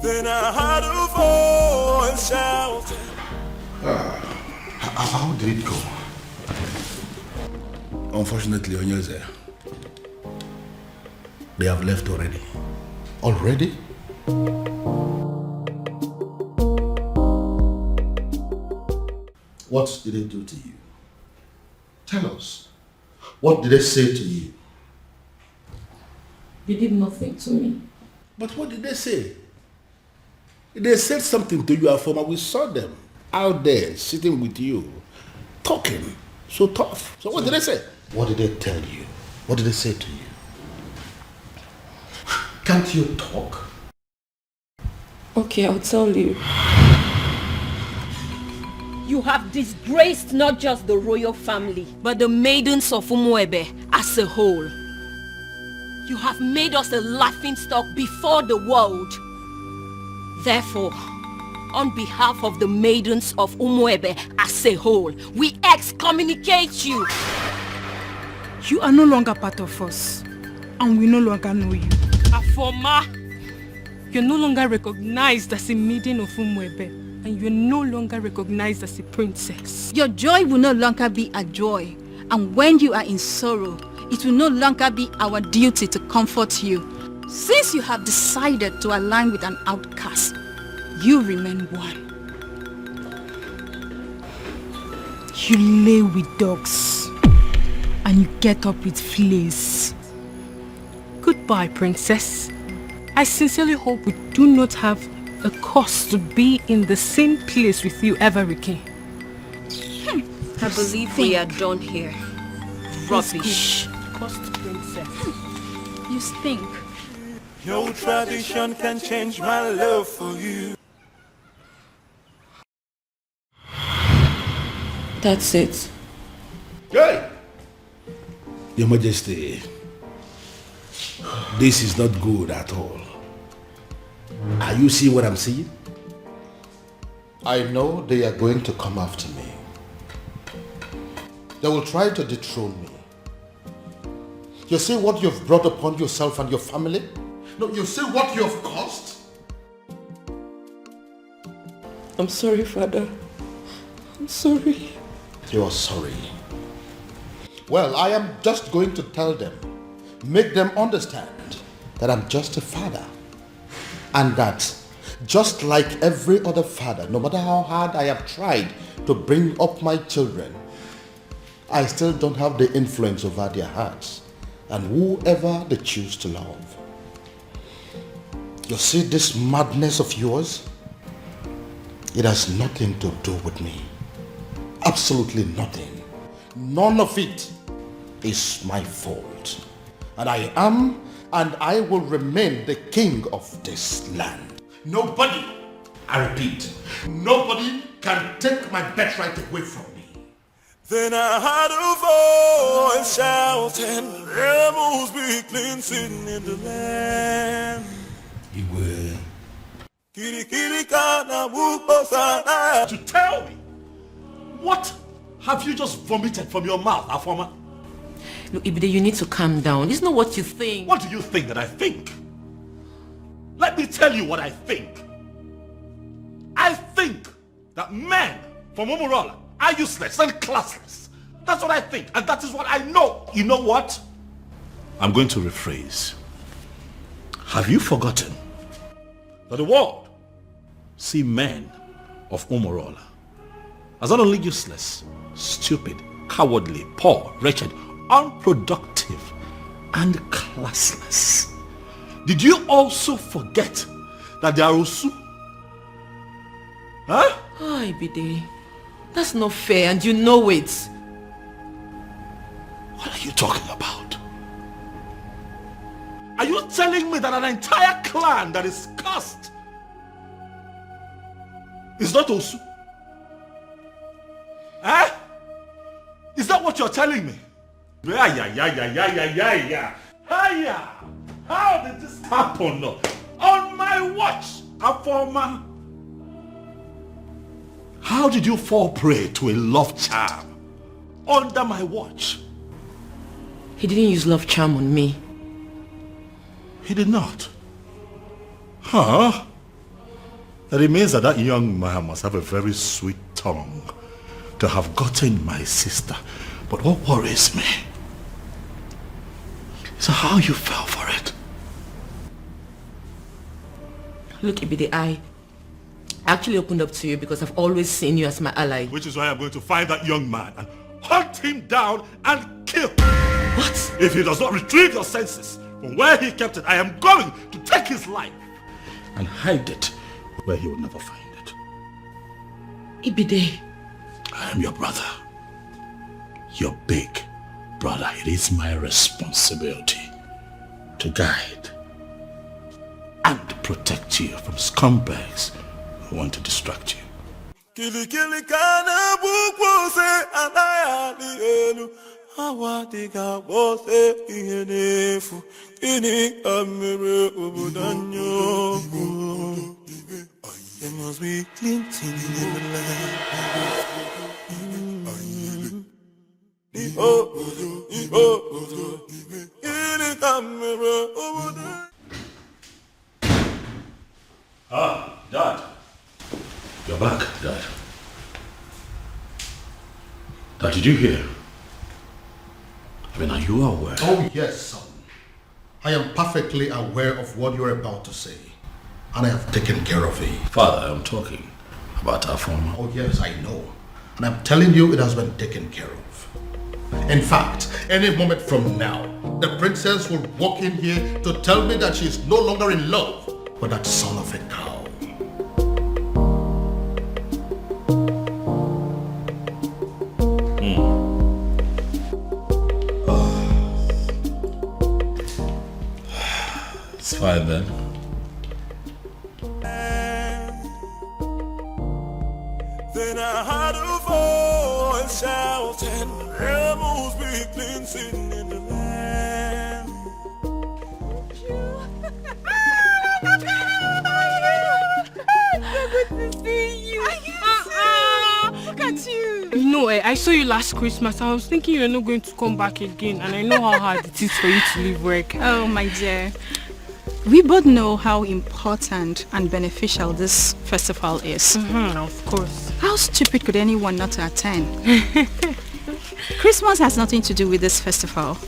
Then I heard a voice shouting. How did it go? Unfortunately, Onyeze, they have left already. Already? What did they do to you? Tell us. What did they say to you? They did nothing to me. But what did they say? They said something to you, Afoma. We saw them out there sitting with you, talking so tough. So what did they say? What did they tell you? What did they say to you? Can't you talk? Okay, I'll tell you. You have disgraced not just the royal family, but the maidens of Umwebe as a whole. You have made us a laughingstock before the world. Therefore, on behalf of the maidens of Umwebe as a whole, we excommunicate you. You are no longer part of us, and we no longer know you. Afoma, you're no longer recognized as a maiden of Umwebe, and you're no longer recognized as a princess. Your joy will no longer be a joy, and when you are in sorrow, it will no longer be our duty to comfort you. Since you have decided to align with an outcast, you remain one. You lay with dogs, and you get up with fleas. Goodbye, princess. I sincerely hope we do not have a cause to be in the same place with you ever again. I believe we are done here. Rubbish. Cost princess. You stink. No tradition can change my love for you. That's it. Hey! Your Majesty, this is not good at all. Are you seeing what I'm seeing? I know they are going to come after me. They will try to dethrone me. You see what you've brought upon yourself and your family? No, you see what you have caused? I'm sorry, Father. I'm sorry. You are sorry. Well, I am just going to tell them, make them understand that I'm just a father. And that, just like every other father, no matter how hard I have tried to bring up my children, I still don't have the influence over their hearts and whoever they choose to love. You see this madness of yours? It has nothing to do with me. Absolutely nothing. None of it is my fault. And I am and I will remain the king of this land. Nobody, I repeat, nobody can take my birthright away from me. Then I heard a voice shouting, rebels be cleansing in the land. He will. To tell me, what have you just vomited from your mouth, Afoma? Look, Ibide, you need to calm down. It's not what you think. What do you think that I think? Let me tell you what I think. I think that men from Umurola are useless and classless. That's what I think, and that is what I know. You know what? I'm going to rephrase. Have you forgotten that the world see men of Umurola as not only useless, stupid, cowardly, poor, wretched, unproductive, and classless? Did you also forget that they are Osu? Huh? Oh, Ibide, that's not fair and you know it. What are you talking about? Are you telling me that an entire clan that is cursed is not Osu? Eh? Is that what you're telling me? Yeah. How did this happen? On my watch, Afoma. How did you fall prey to a love charm under my watch? He didn't use love charm on me. He did not. Huh? That it means that that young man must have a very sweet tongue to have gotten my sister. But what worries me is how you fell for it. Look, Ibide, I actually opened up to you because I've always seen you as my ally. Which is why I'm going to find that young man and hunt him down and kill. What? If he does not retrieve your senses from where he kept it, I am going to take his life and hide it where he will never find it. Ibide. I am your brother. Your big brother. It is my responsibility to guide and protect you from scumbags who want to distract you. Kili kana bukwo se anayali elu awadiga wose ihenefu ini amere obudanyo. There must be glinting in the land. Ah, Dad. You're back, Dad. Dad, did you hear? I mean, are you aware? Oh yes, son. I am perfectly aware of what you're about to say. And I have taken care of it. Father, I'm talking about our former. Oh yes, I know. And I'm telling you it has been taken care of. In fact, any moment from now, the princess will walk in here to tell me that she is no longer in love with that son of a cow. fine then. Then I heard a voice shouting, rebels be cleansing in the land. So good to see you. Look at you. You know, I saw you last Christmas. I was thinking you're not going to come back again, and I know how hard it is for you to leave work. Oh, my dear. We both know how important and beneficial this festival is. Of course. How stupid could anyone not to attend? Christmas has nothing to do with this festival.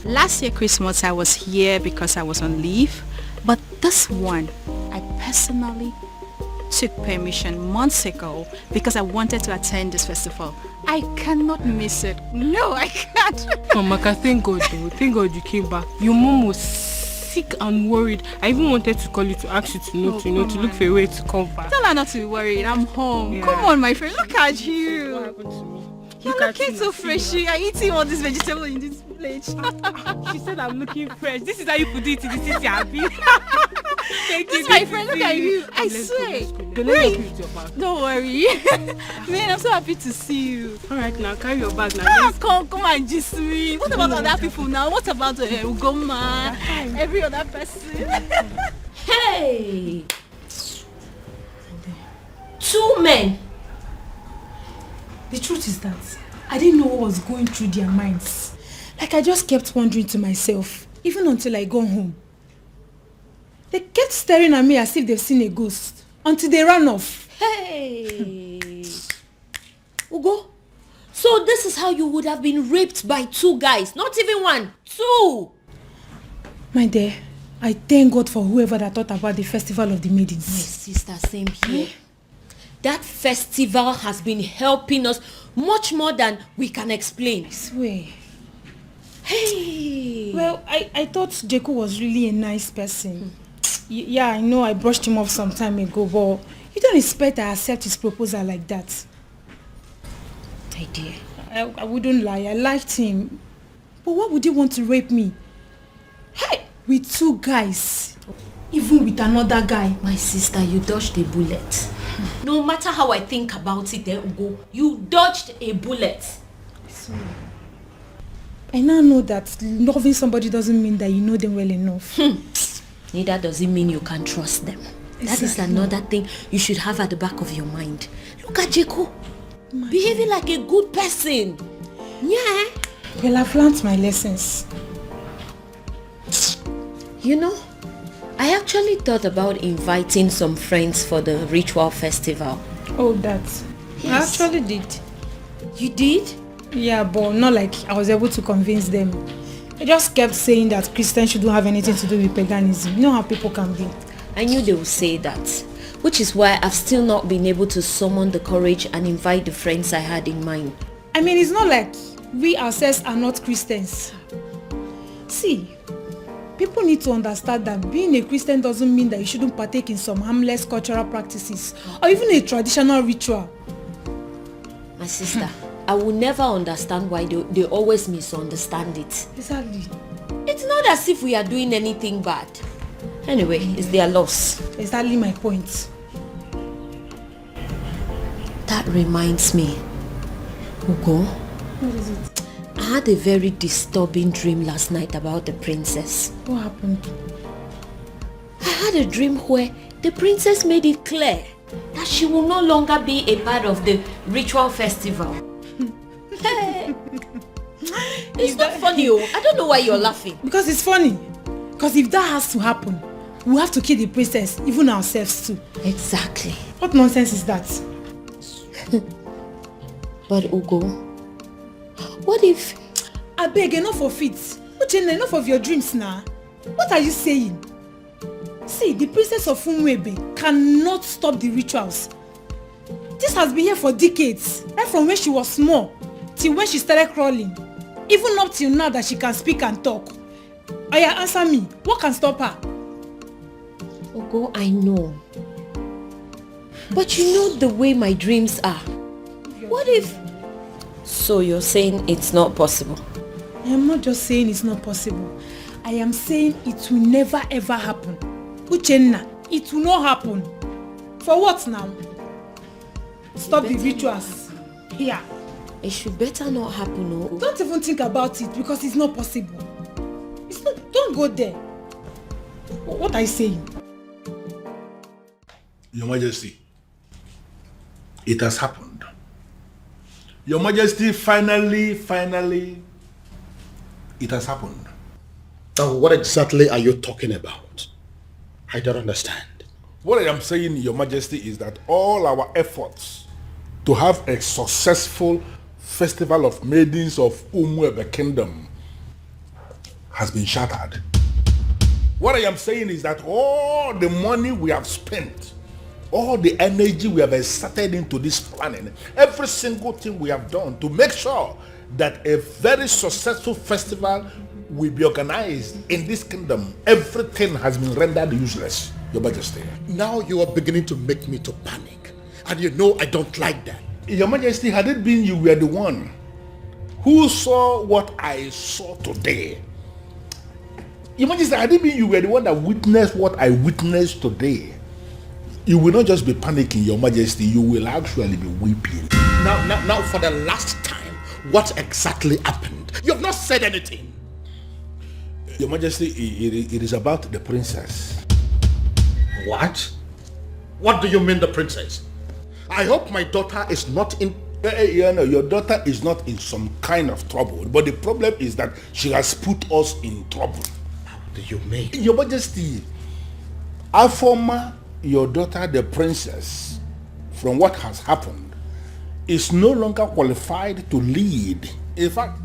Last year Christmas I was here because I was on leave, but this one I personally took permission months ago because I wanted to attend this festival. I cannot miss it. No, I can't. Maka, thank God though. Thank God you came back. Your mom was sick and worried. I even wanted to call you to ask you to look for a way to come back. Tell her not to be worried. I'm home. Yeah. Come on, my friend. Look at you. What happened to me? You're looking so fresh. You're eating all this vegetable in this plate. She said I'm looking fresh. This is how you put it in the city, Abby. Thank This you. is my friend. Look at you. I swear. Let me help you with your bag. Don't worry. Man, I'm so happy to see you. Alright, now carry your bag now. Come and just me. What about other people now? What about Ugoma? Every other person? Hey! 2 men. The truth is that I didn't know what was going through their minds. Like I just kept wondering to myself, even until I got home. They kept staring at me as if they've seen a ghost, until they ran off. Hey! Ugo, so this is how you would have been raped by 2 guys, not even 1, 2! My dear, I thank God for whoever that thought about the festival of the maidens. My sister, same here. That festival has been helping us much more than we can explain. I swear. Hey! Well, I thought Jeku was really a nice person. Yeah, I know I brushed him off some time ago, but you don't expect I accept his proposal like that. My dear. I wouldn't lie, I liked him. But why would he want to rape me? Hey! With 2 guys. Even with another guy. My sister, you dodged a bullet. No matter how I think about it, Ugo, you dodged a bullet. So, I now know that loving somebody doesn't mean that you know them well enough. Neither does it mean you can trust them. Exactly. That is another thing you should have at the back of your mind. Look at Jeku. Behaving like a good person. Yeah. Well, I've learned my lessons. You know, I actually thought about inviting some friends for the ritual festival. Oh, that. Yes. I actually did. You did? Yeah, but not like I was able to convince them. I just kept saying that Christians shouldn't have anything to do with paganism. You know how people can be. I knew they would say that, which is why I've still not been able to summon the courage and invite the friends I had in mind. I mean, it's not like we ourselves are not Christians. See, people need to understand that being a Christian doesn't mean that you shouldn't partake in some harmless cultural practices or even a traditional ritual. My sister, I will never understand why they always misunderstand it. Exactly. It's not as if we are doing anything bad. Anyway, it's their loss. Exactly my point. That reminds me, Ugo. What is it? I had a very disturbing dream last night about the princess. What happened? I had a dream where the princess made it clear that she will no longer be a part of the ritual festival. It's not funny, oh. I don't know why you're laughing. Because it's funny. Because if that has to happen, we have to kill the princess, even ourselves too. Exactly. What nonsense is that? But Ugo, what if... I beg, enough of it. Uchenna, enough of your dreams now. What are you saying? See, the princess of Umwebe cannot stop the rituals. This has been here for decades, right from when she was small till when she started crawling. Even up till now that she can speak and talk. Aya, answer me. What can stop her? Ugo, I know. But you know the way my dreams are. What if... So you're saying it's not possible? I am not just saying it's not possible. I am saying it will never ever happen. Uchenna, it will not happen. For what now? Stop the rituals. Here. It should better not happen, no? Don't even think about it because it's not possible. Don't go there. What are you saying? Your Majesty, it has happened. Your Majesty, finally, it has happened. Now, what exactly are you talking about? I don't understand. What I am saying, Your Majesty, is that all our efforts to have a successful festival of maidens of Umuebe Kingdom has been shattered. What I am saying is that all the money we have spent, all the energy we have exerted into this planning, every single thing we have done to make sure that a very successful festival will be organized in this kingdom, everything has been rendered useless, Your Majesty. Now you are beginning to make me to panic, and you know I don't like that. Your Majesty, had it been you were the one who saw what I saw today, Your Majesty, had it been you were the one that witnessed what I witnessed today, you will not just be panicking, Your Majesty, you will actually be weeping. Now, for the last time, what exactly happened? You have not said anything. Your Majesty, it is about the princess. What? What do you mean, the princess? I hope my daughter is not in... Your daughter is not in some kind of trouble, but the problem is that she has put us in trouble. How do you mean? Your Majesty, Afoma, your daughter, the princess, from what has happened, is no longer qualified to lead. In fact,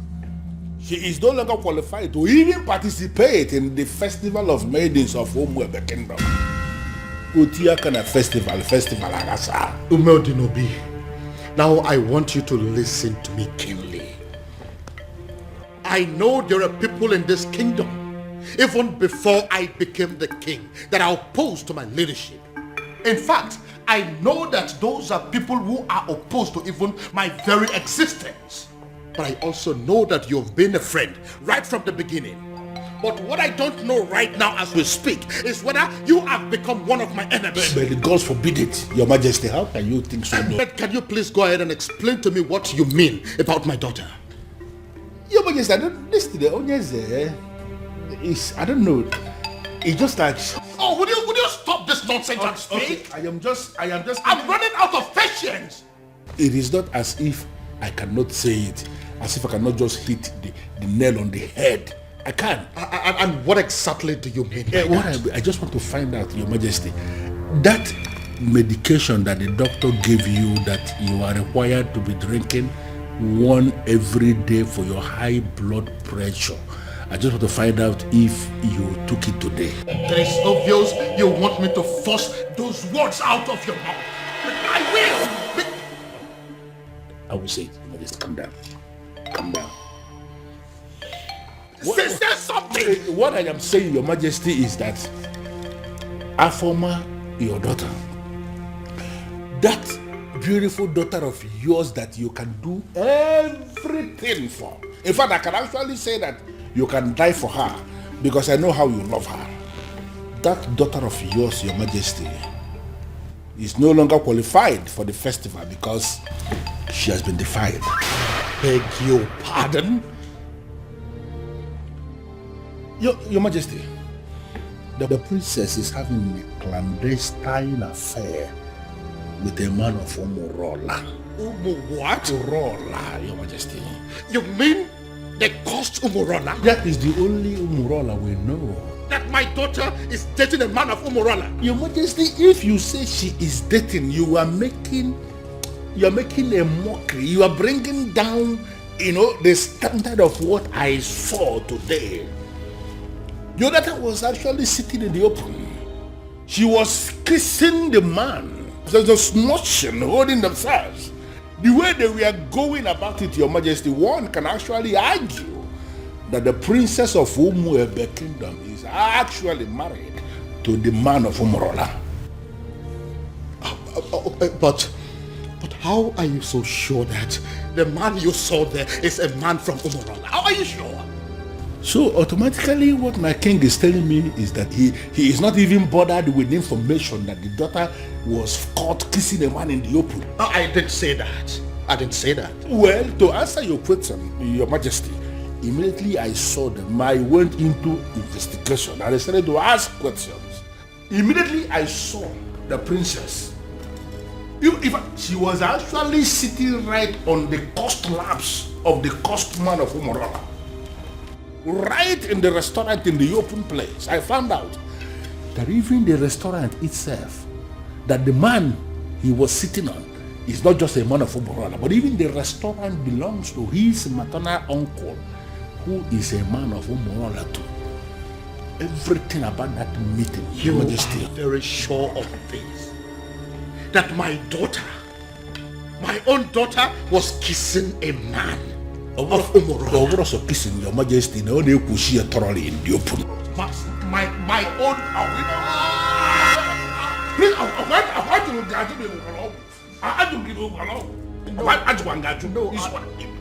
she is no longer qualified to even participate in the festival of maidens of Umuebe Kingdom. Utiakana festival Agasa. Umeodinobi, now I want you to listen to me keenly. I know there are people in this kingdom, even before I became the king, that are opposed to my leadership. In fact, I know that those are people who are opposed to even my very existence. But I also know that you've been a friend right from the beginning. But what I don't know right now as we speak is whether you have become one of my enemies. But the gods forbid it, Your Majesty. How can you think so? But can you please go ahead and explain to me what you mean about my daughter? Your Majesty, I don't listen to the I don't know. It's just like... Oh, would you stop this nonsense and speak? Okay. I'm running out of patience. It is not as if I cannot say it, as if I cannot just hit the nail on the head. I can. And what exactly do you mean? I just want to find out, Your Majesty, that medication that the doctor gave you that you are required to be drinking one every day for your high blood pressure. I just want to find out if you took it today. It is obvious you want me to force those words out of your mouth. I will. I will say it. Just calm down. Calm down. Say something. What I am saying, Your Majesty, is that Afoma, your daughter, that beautiful daughter of yours that you can do everything for. In fact, I can actually say that you can die for her because I know how you love her. That daughter of yours, Your Majesty, is no longer qualified for the festival because she has been defiled. Beg your pardon? Your Majesty, the princess is having a clandestine affair with a man of Umurola. What? Umurola, Your Majesty. You mean they caused Umurola? That is the only Umurola we know. That my daughter is dating a man of Umurola? Your Majesty, if you say she is dating, you are making a mockery. You are bringing down, the standard of what I saw today. Your daughter was actually sitting in the open. She was kissing the man. Just smooching, holding themselves. The way they were going about it, Your Majesty, one can actually argue that the princess of Umuebe Kingdom is actually married to the man of Umurola. But how are you so sure that the man you saw there is a man from Umurola? How are you sure? So automatically what my king is telling me is that he is not even bothered with the information that the daughter was caught kissing a man in the open. I didn't say that. I didn't say that. Well, to answer your question, Your Majesty, immediately I saw them, I went into investigation and I started to ask questions. Immediately I saw the princess. She was actually sitting right on the cost laps of the cost man of Umorola. Right in the restaurant in the open place. I found out that even the restaurant itself, that the man he was sitting on is not just a man of Umorola, but even the restaurant belongs to his maternal uncle, who is a man of Umorola too. Everything about that meeting, Your Majesty. Are very sure of this. That my daughter, my own daughter, was kissing a man of Umorola. Also kissing, Your Majesty, no they could see thoroughly in the open. My own. Please,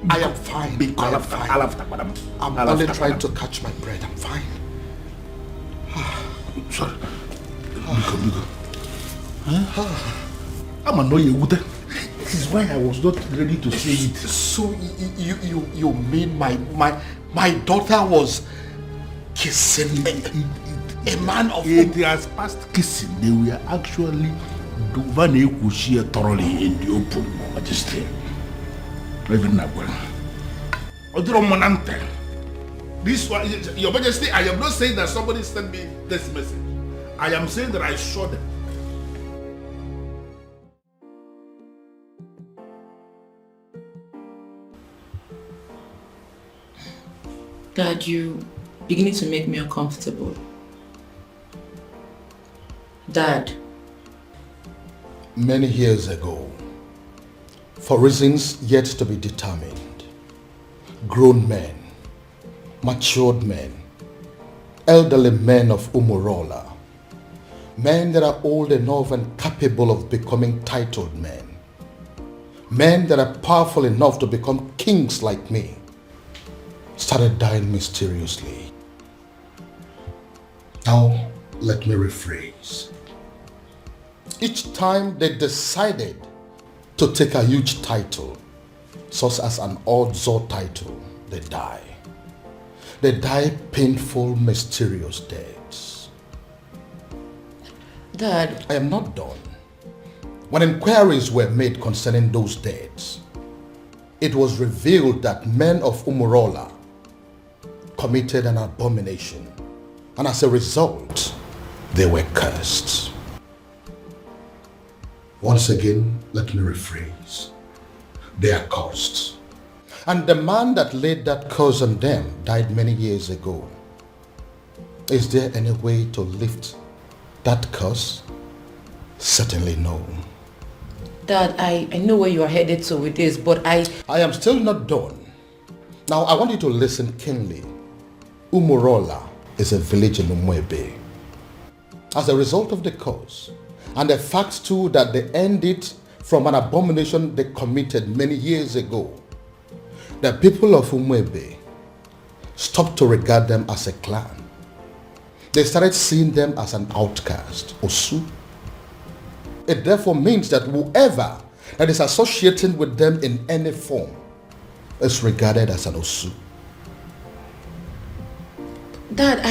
I am fine. I'm only trying to catch my breath. I'm fine. Sorry. Biko. I'm annoyed. This is why I was not ready to say it. So you mean my daughter was kissing a man of... It has passed kissing. They were actually doing thoroughly in the open, Majesty. Even now. This one, Your Majesty, I am not saying that somebody sent me this message. I am saying that I saw them. Dad, you beginning to make me uncomfortable. Dad. Many years ago, for reasons yet to be determined, grown men, matured men, elderly men of Umorola, men that are old enough and capable of becoming titled men that are powerful enough to become kings like me, started dying mysteriously. Now, let me rephrase. Each time they decided to take a huge title, such as an odd-zor title, they die. They die painful, mysterious deaths. Dad, I am not done. When inquiries were made concerning those deaths, it was revealed that men of Umorola committed an abomination, and as a result, they were cursed. Once again, let me rephrase. They are cursed. And the man that laid that curse on them died many years ago. Is there any way to lift that curse? Certainly no. Dad, I know where you are headed to with this, but I am still not done. Now, I want you to listen keenly. Umorola is a village in Umwebe. As a result of the curse, and the fact too that they ended from an abomination they committed many years ago, the people of Umwebe stopped to regard them as a clan. They started seeing them as an outcast, Osu. It therefore means that whoever that is associating with them in any form is regarded as an Osu. Dad,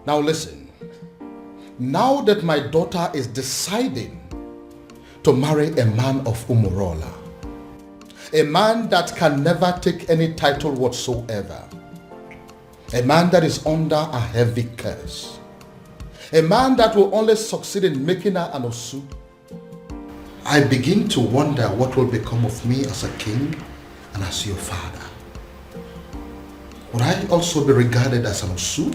Now listen. Now that my daughter is deciding to marry a man of Umorola, a man that can never take any title whatsoever, a man that is under a heavy curse, a man that will only succeed in making her an Osu, I begin to wonder what will become of me as a king and as your father. Would I also be regarded as an Osu?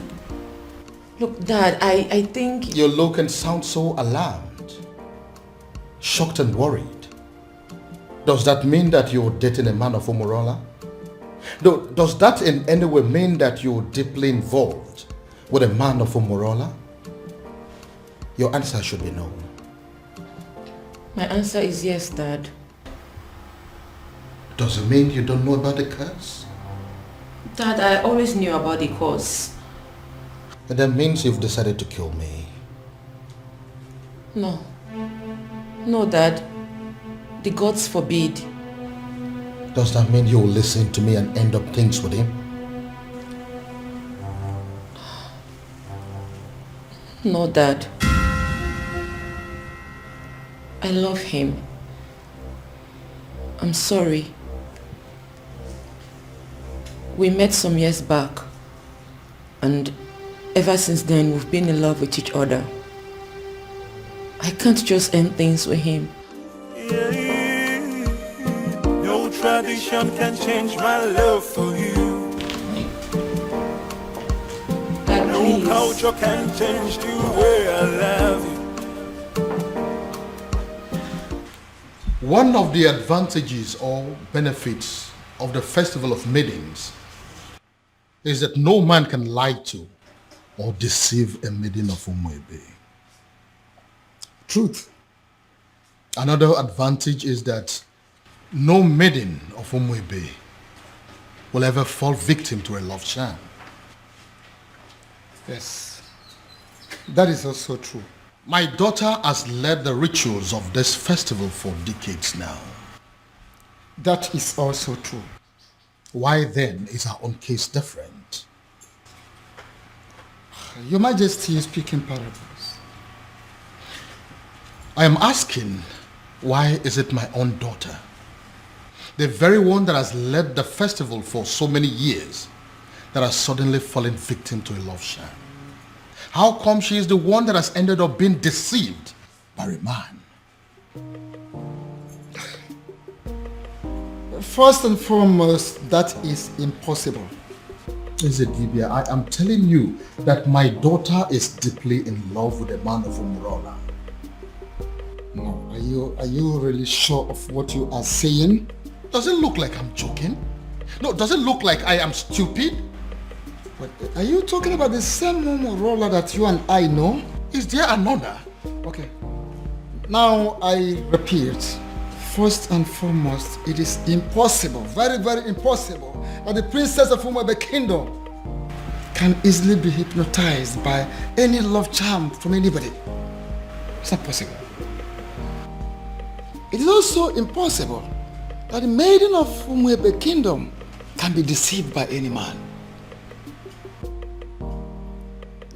Look, Dad, I think... You look and sound so alarmed, shocked and worried. Does that mean that you're dating a man of Umorola? Does that in any way mean that you're deeply involved with a man of Umorola? Your answer should be no. My answer is yes, Dad. Does it mean you don't know about the curse? Dad, I always knew about the cause. And that means you've decided to kill me. No. No, Dad. The gods forbid. Does that mean you'll listen to me and end up things with him? No, Dad. I love him. I'm sorry. We met some years back, and ever since then we've been in love with each other. I can't just end things with him. No tradition can change my love for you. Dad, no please. culture can change the way I love you. One of the advantages or benefits of the Festival of Maidens is that no man can lie to or deceive a maiden of Umuebe. Truth. Another advantage is that no maiden of Umuebe will ever fall victim to a love charm. Yes, that is also true. My daughter has led the rituals of this festival for decades now. That is also true. Why then is our own case different? Your Majesty is speaking parables. I am asking, why is it my own daughter, the very one that has led the festival for so many years, that has suddenly fallen victim to a love sham? How come she is the one that has ended up being deceived by a man? First and foremost, that is impossible. Ezedibia, I am telling you that my daughter is deeply in love with the man of Umurola. No, are you really sure of what you are saying? Does it look like I'm joking? No, does it look like I am stupid? But are you talking about the same Umurola that you and I know? Is there another? Okay. Now I repeat. First and foremost, it is impossible, very, very impossible, that the princess of Umuebe Kingdom can easily be hypnotized by any love charm from anybody. It's not possible. It is also impossible that the maiden of Umuebe Kingdom can be deceived by any man.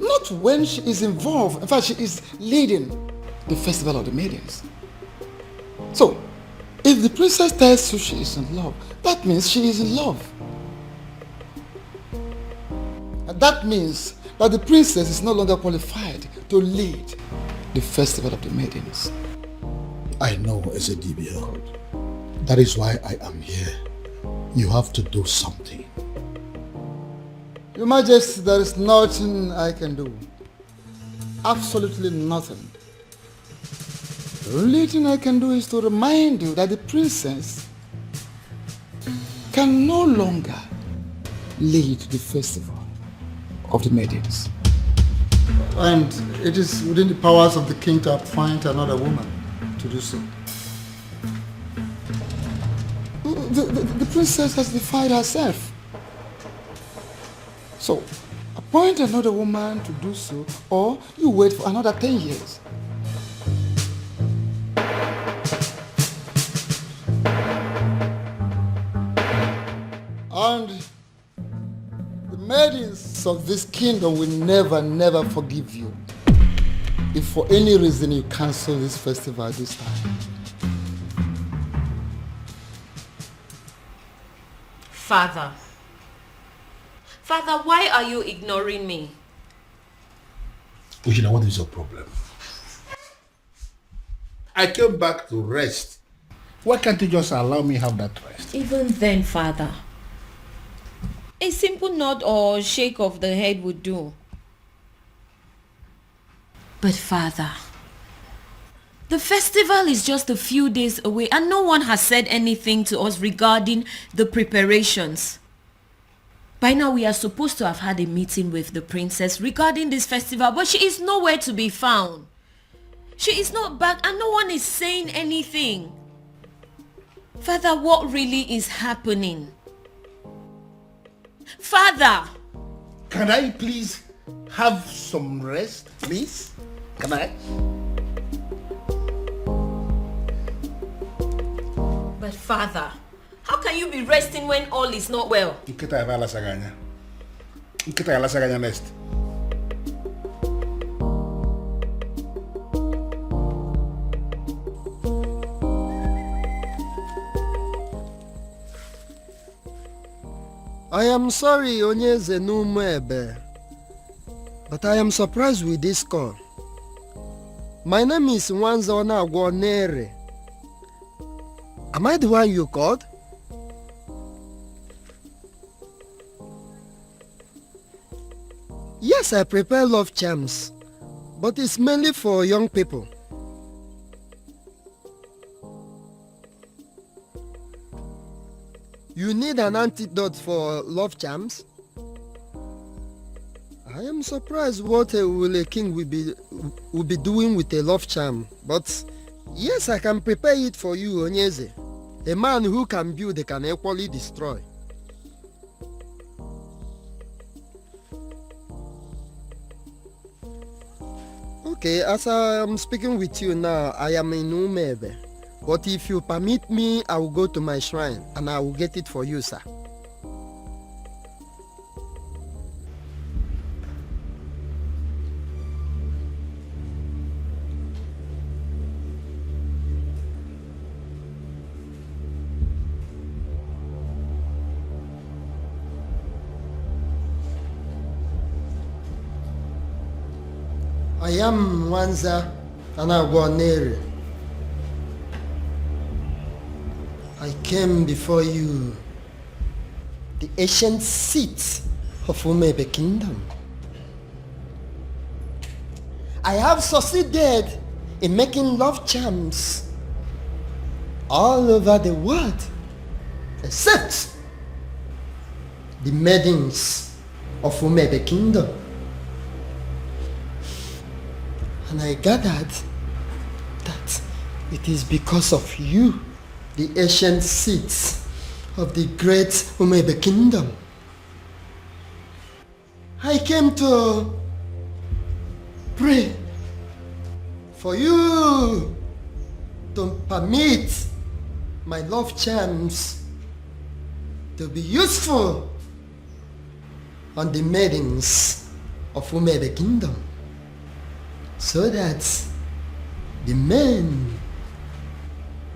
Not when she is involved. In fact, she is leading the festival of the maidens. So, if the princess tells you she is in love, that means she is in love. And that means that the princess is no longer qualified to lead the festival of the maidens. I know, Ezedibia. That is why I am here. You have to do something. Your Majesty, there is nothing I can do. Absolutely nothing. The only thing I can do is to remind you that the princess can no longer lead the festival of the maidens. And it is within the powers of the king to appoint another woman to do so. The princess has defied herself. So, appoint another woman to do so, or you wait for another 10 years. And the maidens of this kingdom will never, never forgive you if for any reason you cancel this festival this time. Father, why are you ignoring me? Ujina, what is your problem? I came back to rest. Why can't you just allow me have that rest? Even then, Father, a simple nod or shake of the head would do. But Father, the festival is just a few days away and no one has said anything to us regarding the preparations. By now we are supposed to have had a meeting with the princess regarding this festival, but she is nowhere to be found. She is not back and no one is saying anything. Father, what really is happening? Father! Can I please have some rest, please? Can I? But Father, how can you be resting when all is not well? Nkita ya lasaganya. Nkita ya lasaganya next. I am sorry, Onyeze Numebe, but I am surprised with this call. My name is Nwanzona Gwonere. Am I the one you called? Yes, I prepare love charms, but it's mainly for young people. You need an antidote for love charms? I am surprised what a king will be doing with a love charm, but yes, I can prepare it for you, Onyeze. A man who can build can equally destroy. Okay, as I am speaking with you now, I am in Umebe. But if you permit me, I will go to my shrine and I will get it for you, sir. I am Nwanza Anagwanere. I came before you, the ancient seat of Umebe Kingdom. I have succeeded in making love charms all over the world, except the maidens of Umebe Kingdom. And I gathered that it is because of you, the ancient seats of the great Umebe Kingdom. I came to pray for you to permit my love charms to be useful on the maidens of Umebe Kingdom, so that the men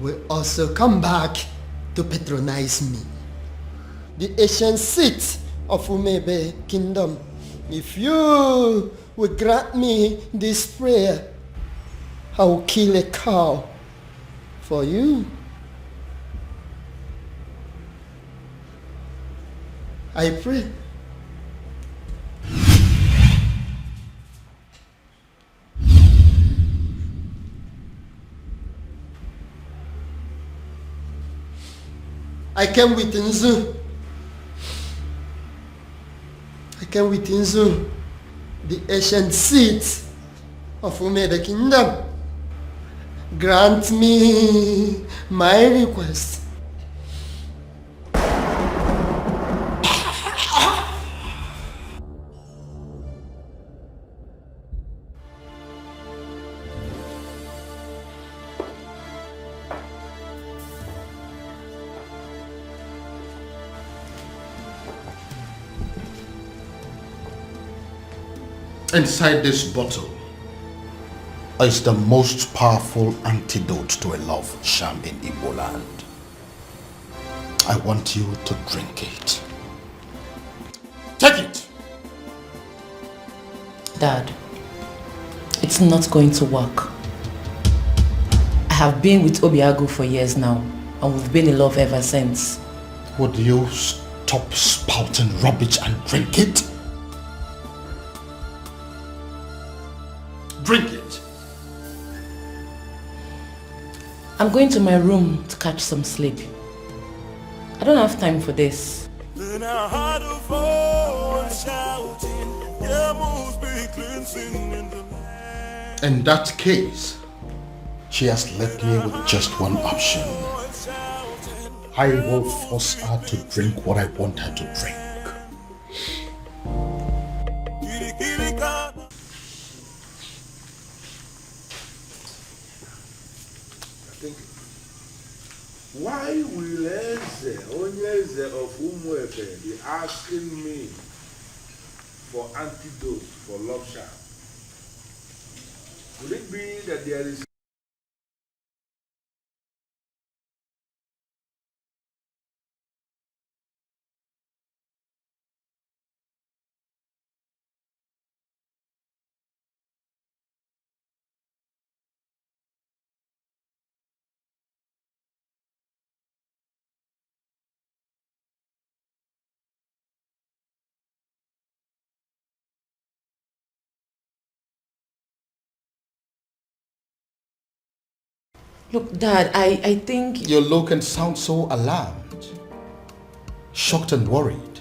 will also come back to patronize me. The ancient seat of Umebe Kingdom, if you will grant me this prayer, I will kill a cow for you. I pray. I came with Nzu. I came with Nzu, the ancient seat of Umebe Kingdom. Grant me my request. Inside this bottle is the most powerful antidote to a love charm in Igbo land. I want you to drink it. Take it! Dad, it's not going to work. I have been with Obiago for years now, and we've been in love ever since. Would you stop spouting rubbish and drink it? Drink it. I'm going to my room to catch some sleep. I don't have time for this. Then I heard a voice shouting, there must be cleansing in the land. In that case, she has left me with just one option. I will force her to drink what I want her to drink. thinking. Why will Eze of Umuefe be asking me for antidotes for love charm? Could it be that there is Look, Dad, I think... You look and sound so alarmed, shocked and worried.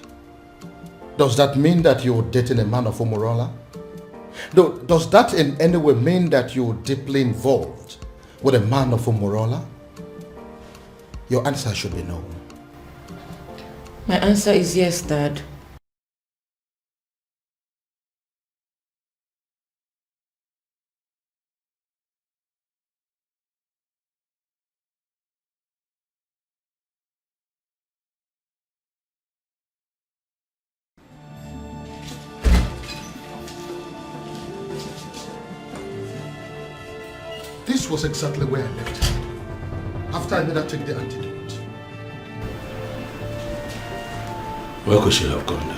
Does that mean that you're dating a man of Umurola? Does that in any way mean that you're deeply involved with a man of Umurola? Your answer should be no. My answer is yes, Dad. This was exactly where I left her after I made her take the antidote. Where could she have gone then?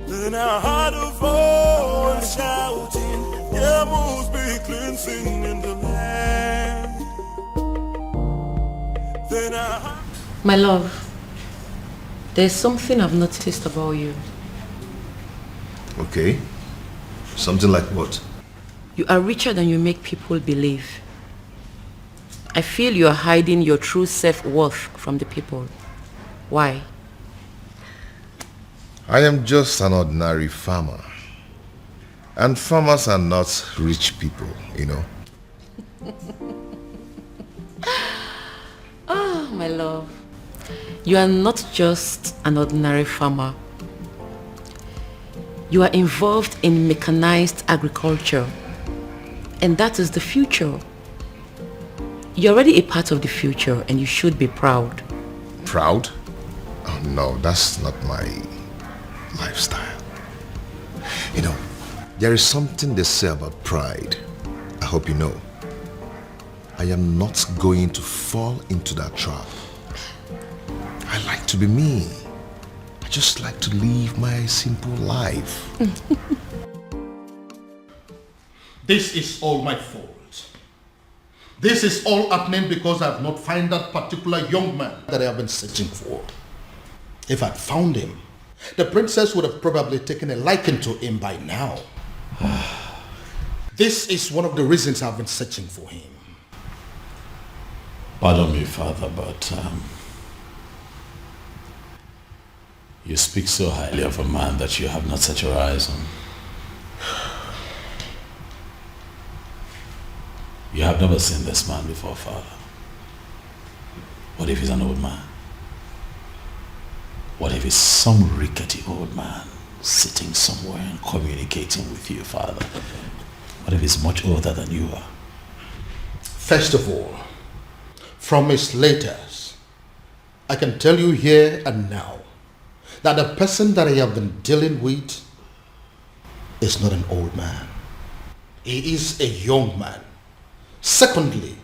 Then I heard a voice shouting, there must be cleansing in the land. Then I heard... My love, there's something I've noticed about you. Okay. Something like what? You are richer than you make people believe. I feel you are hiding your true self-worth from the people. Why? I am just an ordinary farmer. And farmers are not rich people, you know. Ah, my love. You are not just an ordinary farmer. You are involved in mechanized agriculture. And that is the future. You're already a part of the future and you should be proud. Proud? Oh no, that's not my lifestyle. You know, there is something they say about pride. I hope you know. I am not going to fall into that trap. I like to be me. I just like to live my simple life. This is all my fault. This is all happening because I have not found that particular young man that I have been searching for. If I'd found him, the princess would have probably taken a liking to him by now. This is one of the reasons I've been searching for him. Pardon me, Father, but you speak so highly of a man that you have not set your eyes on. You have never seen this man before, Father. What if he's an old man? What if he's some rickety old man sitting somewhere and communicating with you, Father? What if he's much older than you are? First of all, from his letters, I can tell you here and now that the person that I have been dealing with is not an old man. He is a young man. Secondly,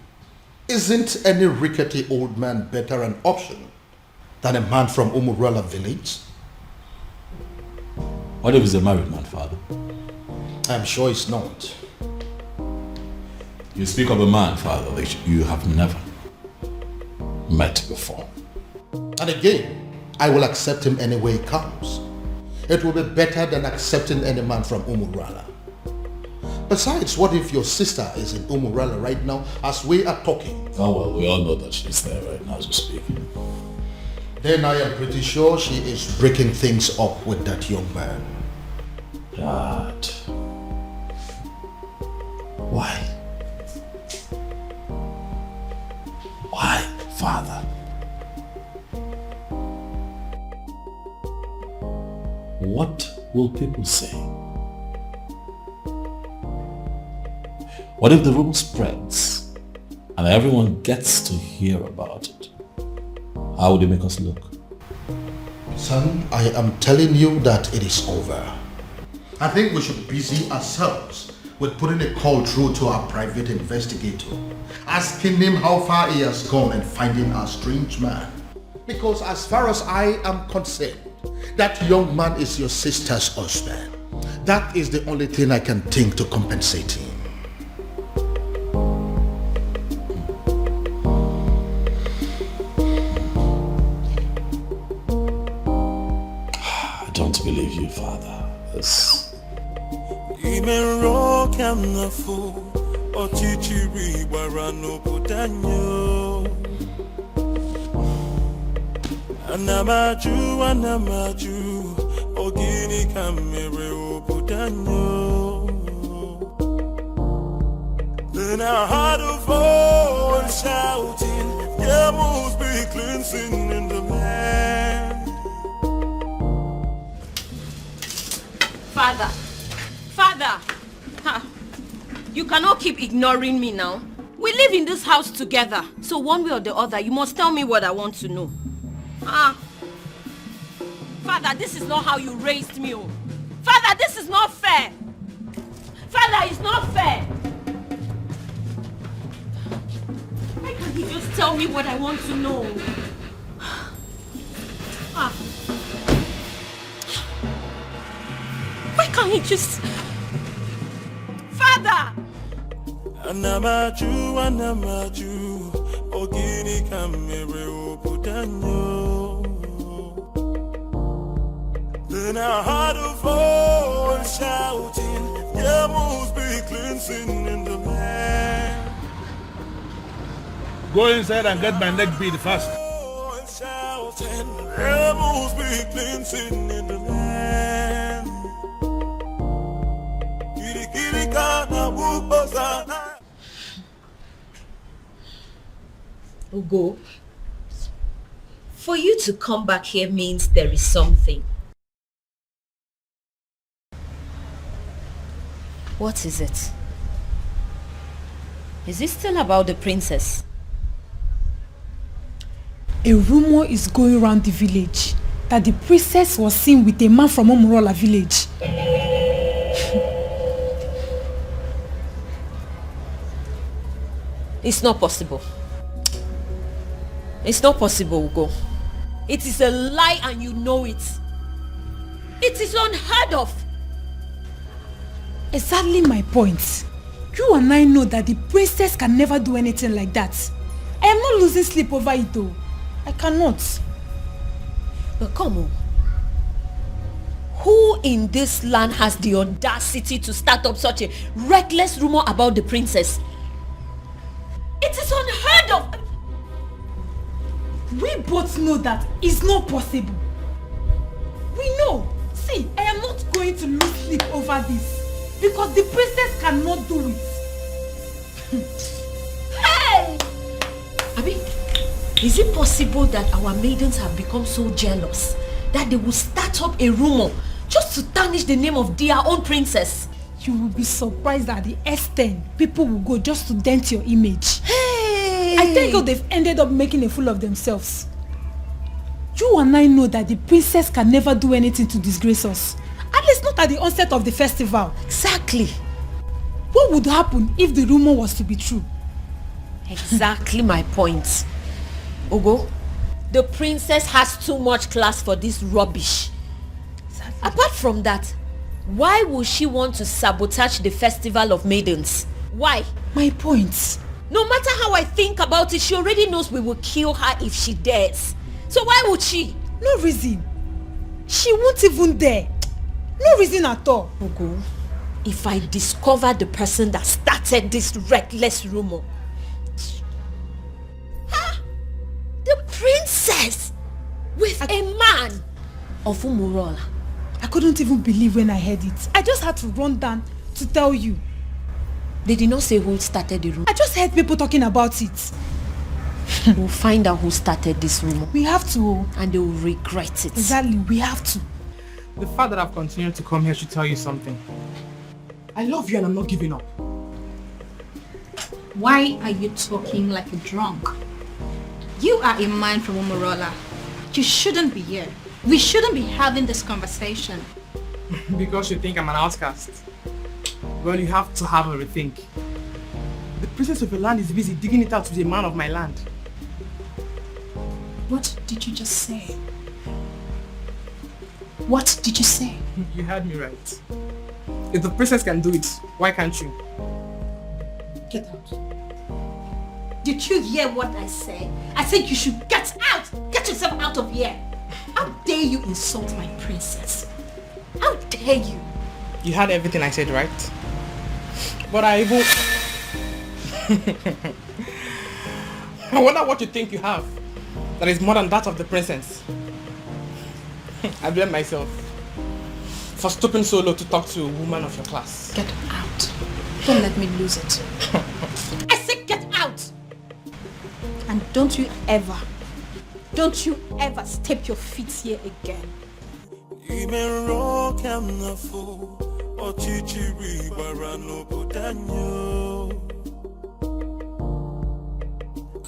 isn't any rickety old man better an option than a man from Umurala village? What if he's a married man, Father? I'm sure he's not. You speak of a man, Father, that you have never met before. And again, I will accept him any way he comes. It will be better than accepting any man from Umurala. Besides, what if your sister is in Umurala right now as we are talking? Oh well, we all know that she's there right now as we speak. Then I am pretty sure she is breaking things up with that young man. Dad. Why? will people say? What if the rumor spreads and everyone gets to hear about it? How would it make us look? Son, I am telling you that it is over. I think we should busy ourselves with putting a call through to our private investigator, asking him how far he has gone in finding our strange man. Because as far as I am concerned, that young man is your sister's husband. That is the only thing I can think to compensate him. I don't believe you, Father. This... Anamaju, ogini kamere obudanyo. Then I heard a voice shouting, there must be cleansing in the land. Father, you cannot keep ignoring me now. We live in this house together, so one way or the other, you must tell me what I want to know. Father, this is not how you raised me. Oh. Father, this is not fair. Father, it's not fair. Why can't you just tell me what I want to know? Why can't he just... Father! Anamaju, ogini kamere obudanyo. Then I heard a voice shouting, there must be cleansing in the land. Go inside and get my neck beat fast. Shouting, there must be cleansing in the land. Kiri kana bukosana. Ugo, for you to come back here means there is something. What is it? Is it still about the princess? A rumor is going around the village that the princess was seen with a man from Umurola village. It's not possible. It's not possible, Ugo. It is a lie and you know it. It is unheard of. Exactly my point. You and I know that the princess can never do anything like that. I am not losing sleep over it though. I cannot. But come on. Who in this land has the audacity to start up such a reckless rumor about the princess? It is unheard of. We both know that it's not possible. We know. See, I am not going to lose sleep over this. Because the princess cannot do it. Hey! Abi, is it possible that our maidens have become so jealous that they will start up a rumor just to tarnish the name of their own princess? You will be surprised at the extent people will go just to dent your image. Hey! I think they've ended up making a fool of themselves. You and I know that the princess can never do anything to disgrace us. At least not at the onset of the festival. Exactly. What would happen if the rumor was to be true? Exactly my point. Ugo, the princess has too much class for this rubbish. Exactly. Apart from that, why would she want to sabotage the festival of maidens? Why? My point. No matter how I think about it, she already knows we will kill her if she dares. So why would she? No reason. She won't even dare. No reason at all. Ugo, if I discover the person that started this reckless rumor. The princess with a man of Umurola. I couldn't even believe when I heard it. I just had to run down to tell you. They did not say who started the rumor. I just heard people talking about it. We'll find out who started this rumor. We have to. And they will regret it. Exactly, we have to. The fact that I've continued to come here should tell you something. I love you and I'm not giving up. Why are you talking like a drunk? You are a man from Umurola. You shouldn't be here. We shouldn't be having this conversation. Because you think I'm an outcast. Well, you have to have a rethink. The princess of your land is busy digging it out to be a man of my land. What did you just say? What did you say? You heard me right. If the princess can do it, why can't you? Get out. Did you hear what I said? I said you should get out! Get yourself out of here! How dare you insult my princess? How dare you? You heard everything I said, right? But I even... I wonder what you think you have that is more than that of the princess. I blame myself for stooping so low to talk to a woman of your class. Get out. Don't let me lose it. I said get out! And don't you ever step your feet here again. Even rock and the fool, or chichiri barano budanyo.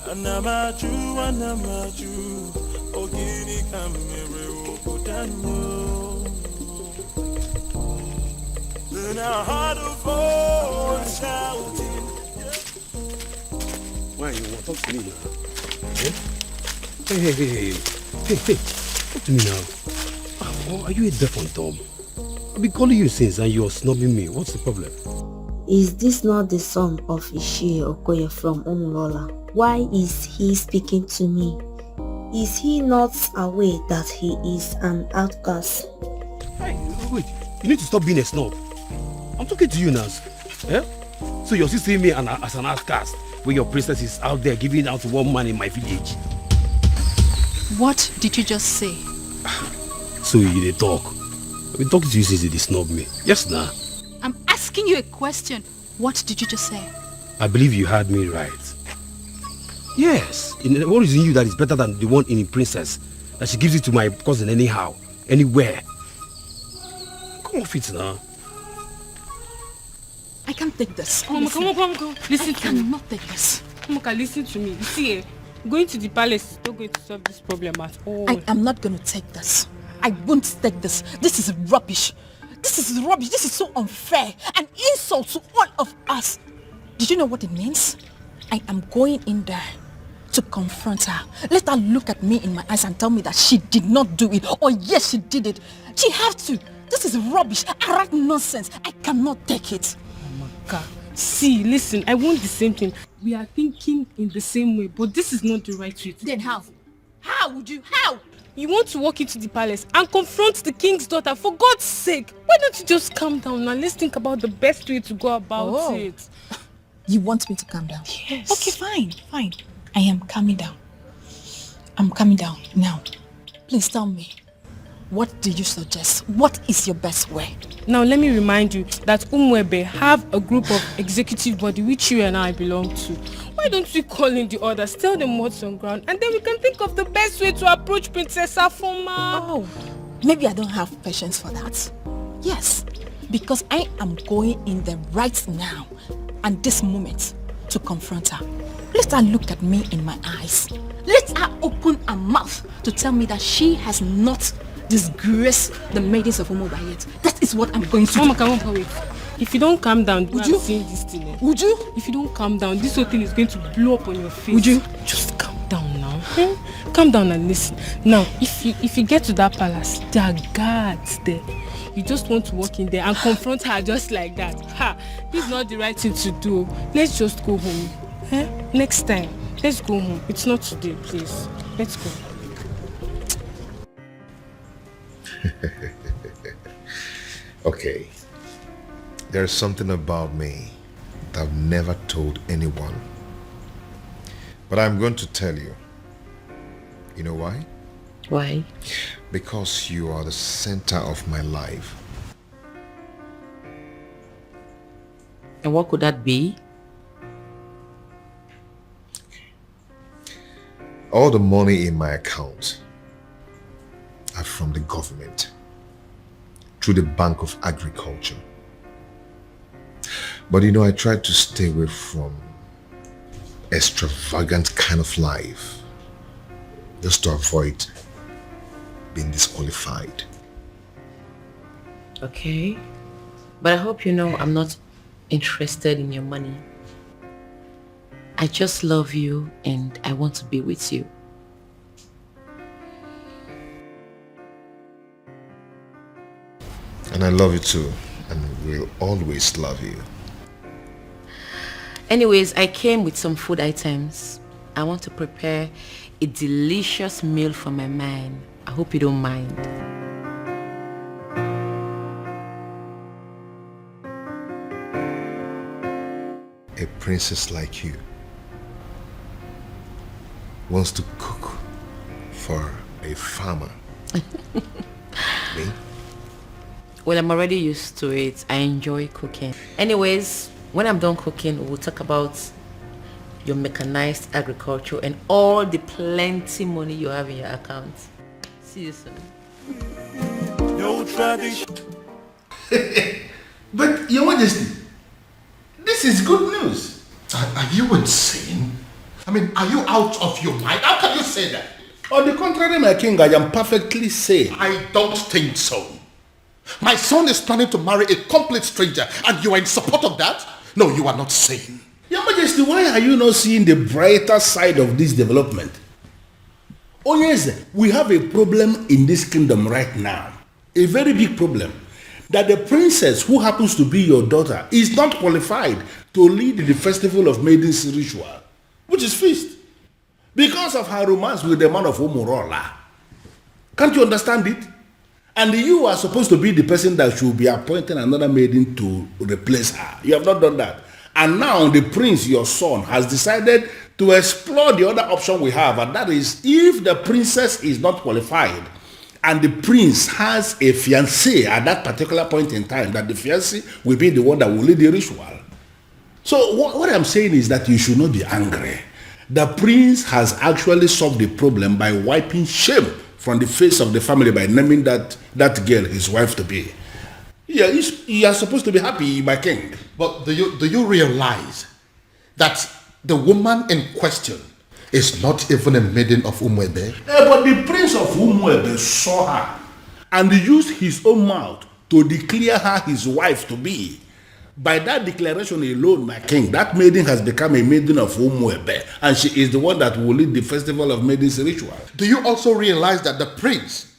Anamaju, ogini kamere budanyo. Then I heard a voice shouting. Why you want to talk to me now? Eh? Hey, talk to me now. Oh, are you a deaf and dumb? I've been calling you since and you're snubbing me. What's the problem? Is this not the son of Ishie Okoye from Umurola? Why is he speaking to me? Is he not aware that he is an outcast? Hey, wait, you need to stop being a snob. I'm talking to you now. Eh? So you're still seeing me as an outcast when your princess is out there giving out to one man in my village. What did you just say? So you dey talk. I've been talking to you since you snub me. Yes, nah. I'm asking you a question. What did you just say? I believe you heard me right. Yes. What is in you that is better than the one in the princess? That she gives it to my cousin anyhow, anywhere. Come off it now. I can't take this. Come on. Listen to me. I cannot take this. Come on, listen to me. You see, going to the palace is not going to solve this problem at all. I am not going to take this. I won't take this. This is rubbish. This is rubbish. This is so unfair. An insult to all of us. Did you know what it means? I am going in there to confront her. Let her look at me in my eyes and tell me that she did not do it. Or yes, she did it. She have to. This is rubbish. Arrant nonsense. I cannot take it. Amaka, see, listen, I want the same thing. We are thinking in the same way, but this is not the right way. Then how? How would you? How? You want to walk into the palace and confront the king's daughter, for God's sake. Why don't you just calm down and let's think about the best way to go about it. You want me to calm down? Yes. Okay, fine. I am calming down. I'm calming down now. Please tell me, what do you suggest? What is your best way? Now let me remind you that Umwebe have a group of executive body which you and I belong to. Why don't we call in the others, tell them what's on ground, and then we can think of the best way to approach Princess Afoma. Oh, maybe I don't have patience for that. Yes, because I am going in there right now and this moment to confront her. Let her look at me in my eyes. Let her open her mouth to tell me that she has not disgraced the maidens of Umuba yet. That is what I'm going to do. Come on, wait. If you don't calm down, would you see this thing? Would you? If you don't calm down, this whole thing is going to blow up on your face. Would you? Just calm down now. Calm down and listen. Now, if you get to that palace, there are guards there. You just want to walk in there and confront her just like that. This is not the right thing to do. Let's just go home. Next time, let's go home. It's not today, please. Let's go. Okay. There's something about me that I've never told anyone. But I'm going to tell you. You know why? Why? Because you are the center of my life. And what could that be? All the money in my account are from the government. through the Bank of Agriculture. But you know, I tried to stay away from extravagant kind of life just to avoid being disqualified. Okay. But I hope you know I'm not interested in your money. I just love you and I want to be with you. And I love you too, and will always love you. Anyways, I came with some food items. I want to prepare a delicious meal for my man. I hope you don't mind. A princess like you wants to cook for a farmer. Me? Well, I'm already used to it. I enjoy cooking. Anyways, when I'm done cooking, we'll talk about your mechanized agriculture and all the plenty money you have in your account. See you soon. No tradition. But, Your Majesty, this is good news. Are you insane? I mean, are you out of your mind? How can you say that? On the contrary, my king, I am perfectly sane. I don't think so. My son is planning to marry a complete stranger, and you are in support of that? No, you are not sane. Your Majesty, why are you not seeing the brighter side of this development? Oh yes, we have a problem in this kingdom right now. A very big problem. That the princess who happens to be your daughter is not qualified to lead the festival of maidens ritual, which is feast, because of her romance with the man of Umurola. Can't you understand it? And you are supposed to be the person that should be appointing another maiden to replace her. You have not done that. And now the prince, your son, has decided to explore the other option we have, and that is if the princess is not qualified and the prince has a fiancé at that particular point in time, that the fiancé will be the one that will lead the ritual. So what I'm saying is that you should not be angry. The prince has actually solved the problem by wiping shame from the face of the family by naming that girl his wife to be. Yeah, you are supposed to be happy, my king. But do you realize that the woman in question is not even a maiden of Umwebe? But the prince of Umwebe saw her and used his own mouth to declare her his wife to be. By that declaration alone, my king, that maiden has become a maiden of Umwebe, and she is the one that will lead the festival of maidens ritual. Do you also realize that the prince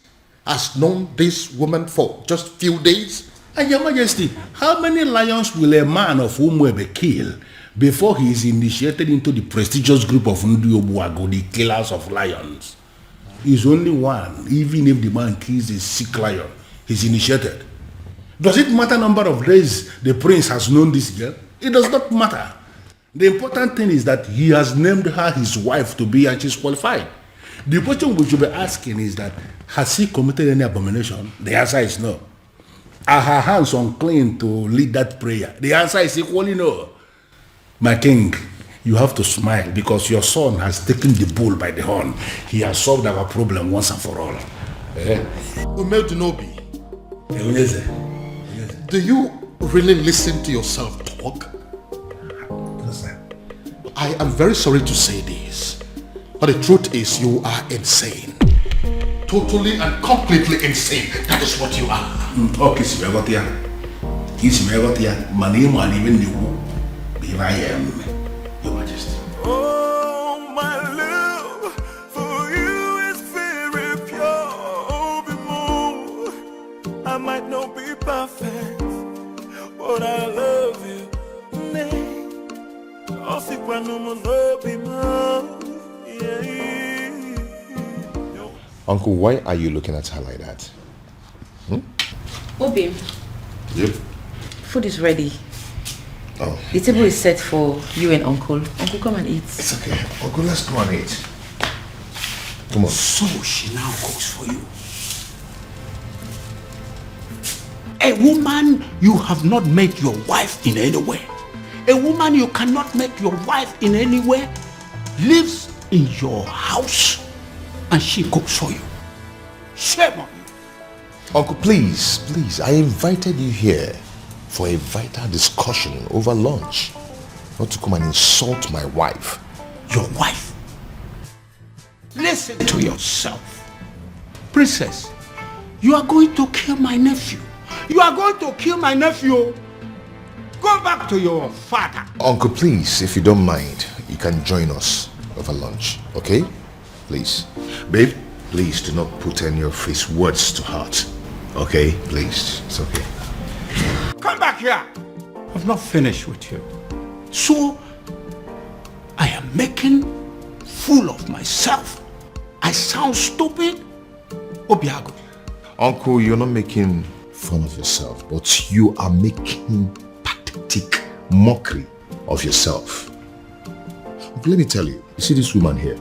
has known this woman for just few days? And Your Majesty, how many lions will a man of Umwebe kill before he is initiated into the prestigious group of Ndiobuago, the killers of lions? He's only one. Even if the man kills a sick lion, he's initiated. Does it matter number of days the prince has known this girl? It does not matter. The important thing is that he has named her his wife to be, and she's qualified. The question we should be asking is that, has he committed any abomination? The answer is no. Are her hands unclean to lead that prayer? The answer is equally no. My king, you have to smile because your son has taken the bull by the horn. He has solved our problem once and for all. Umedunobi, do you really listen to yourself talk? I am very sorry to say this, but the truth is you are insane. Totally and completely insane. That is what you are. Okay, Simegotia. Simegotia. Mani mani even here I am, Your Majesty. Oh, my love for you is very pure. Oh, be more. I might not be perfect, but I love you. Nay, I'll see when no be more. Yeah. Uncle, why are you looking at her like that? Obi. Yep. Food is ready. Oh. The table is set for you and Uncle. Uncle, come and eat. It's okay. Uncle, let's go and eat. Come on. So she now cooks for you. A woman you have not met your wife in any way. A woman you cannot make your wife in any way lives in your house and she cooks for you. Shame on you. Uncle, please, I invited you here for a vital discussion over lunch. Not to come and insult my wife. Your wife? Listen to yourself. Princess, you are going to kill my nephew. You are going to kill my nephew. Go back to your father. Uncle, please, if you don't mind, you can join us over lunch, okay? Please. Babe, please do not put any of his words to heart. Okay? Please. It's okay. Come back here. I've not finished with you. So, I am making fool of myself. I sound stupid? Obiago. Uncle, you're not making fun of yourself, but you are making pathetic mockery of yourself. Uncle, let me tell you, you see this woman here?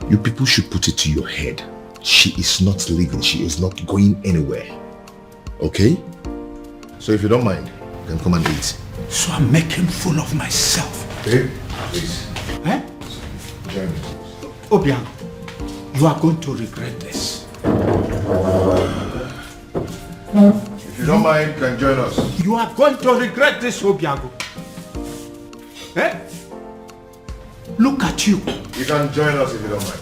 You people should put it to your head. She is not leaving. She is not going anywhere. Okay? So if you don't mind, you can come and eat. So I'm making fool of myself. Okay? Please. Eh? Join me. Obiang, you are going to regret this. If you don't mind, you can join us. You are going to regret this, Obiago. Eh? Look at you. You can join us if you don't mind.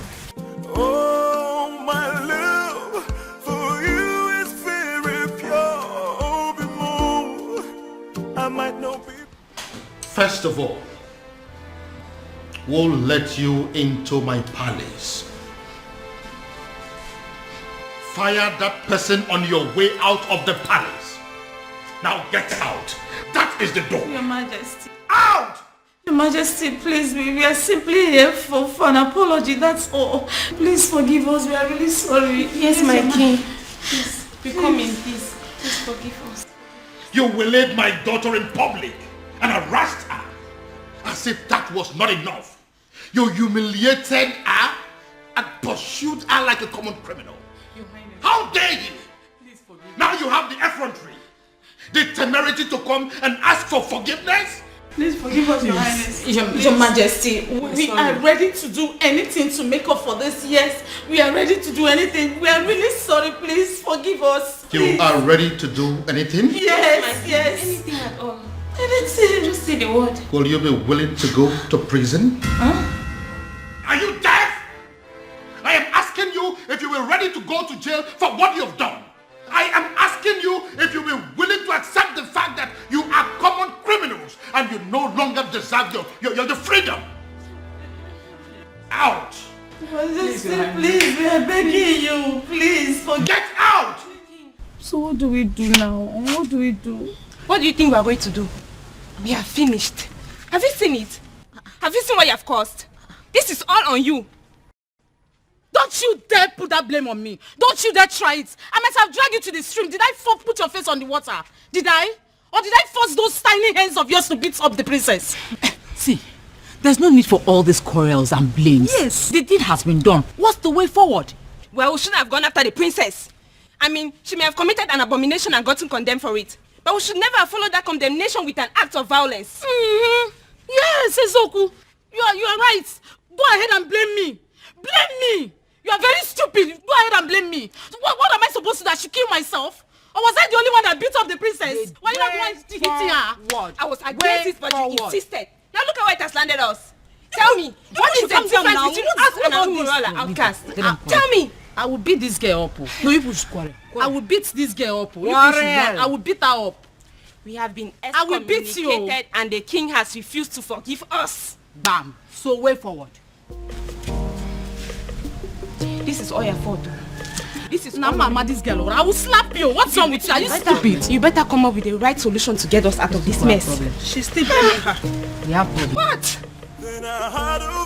Oh, my love for you is very pure. Be more. I might not be. First of all, we'll let you into my palace. Fire that person on your way out of the palace. Now get out. That is the door. Your Majesty. Out! Your Majesty, please, we are simply here for an apology, that's all. Please forgive us, we are really sorry. Yes, my king. Please, be coming, please. Please forgive us. You waylaid my daughter in public and harassed her. As if that was not enough. You humiliated her and pursued her like a common criminal. How dare you? Please forgive me. Now you have the effrontery, the temerity to come and ask for forgiveness? Please forgive us, Your Highness. Your Majesty, we are ready to do anything to make up for this. Yes, we are ready to do anything. We are really sorry. Please forgive us. Please. You are ready to do anything? Yes, yes. Anything at all. Anything. Just say the word. Will you be willing to go to prison? Huh? Are you deaf? I am asking you if you were ready to go to jail for what you have done. I am asking you if you were willing to accept the fact that you are common criminals and you no longer deserve your freedom. Out! Please, we are begging you. Please, get out! So what do we do now? What do we do? What do you think we are going to do? We are finished. Have you seen it? Have you seen what you have caused? This is all on you. Don't you dare put that blame on me. Don't you dare try it. I might have dragged you to the stream. Did I put your face on the water? Did I? Or did I force those tiny hands of yours to beat up the princess? See, there's no need for all these quarrels and blames. Yes. The deed has been done. What's the way forward? Well, we shouldn't have gone after the princess. I mean, she may have committed an abomination and gotten condemned for it. But we should never have followed that condemnation with an act of violence. Mm-hmm. Yes, Ezoku. You are right. Go ahead and blame me. Blame me. You are very stupid. Go ahead and blame me. What am I supposed to do? I should kill myself? Or was I the only one that beat up the princess? Why you not the one hitting her? I was against it, but you insisted. Now look at where it has landed us. Tell me, what is the difference between us and our moral outcast? Tell me. I will beat this girl up. No, you push quarrel. I will beat this girl up. I will beat her up. We have been I will beat you. excommunicated and the king has refused to forgive us. Bam. So way forward. This is all your fault. This is now, Mama, this girl. I will slap you. What's wrong with you? Are you stupid? You better come up with the right solution to get us out of this mess. She's still blaming her. We have problem. What? Then I heard a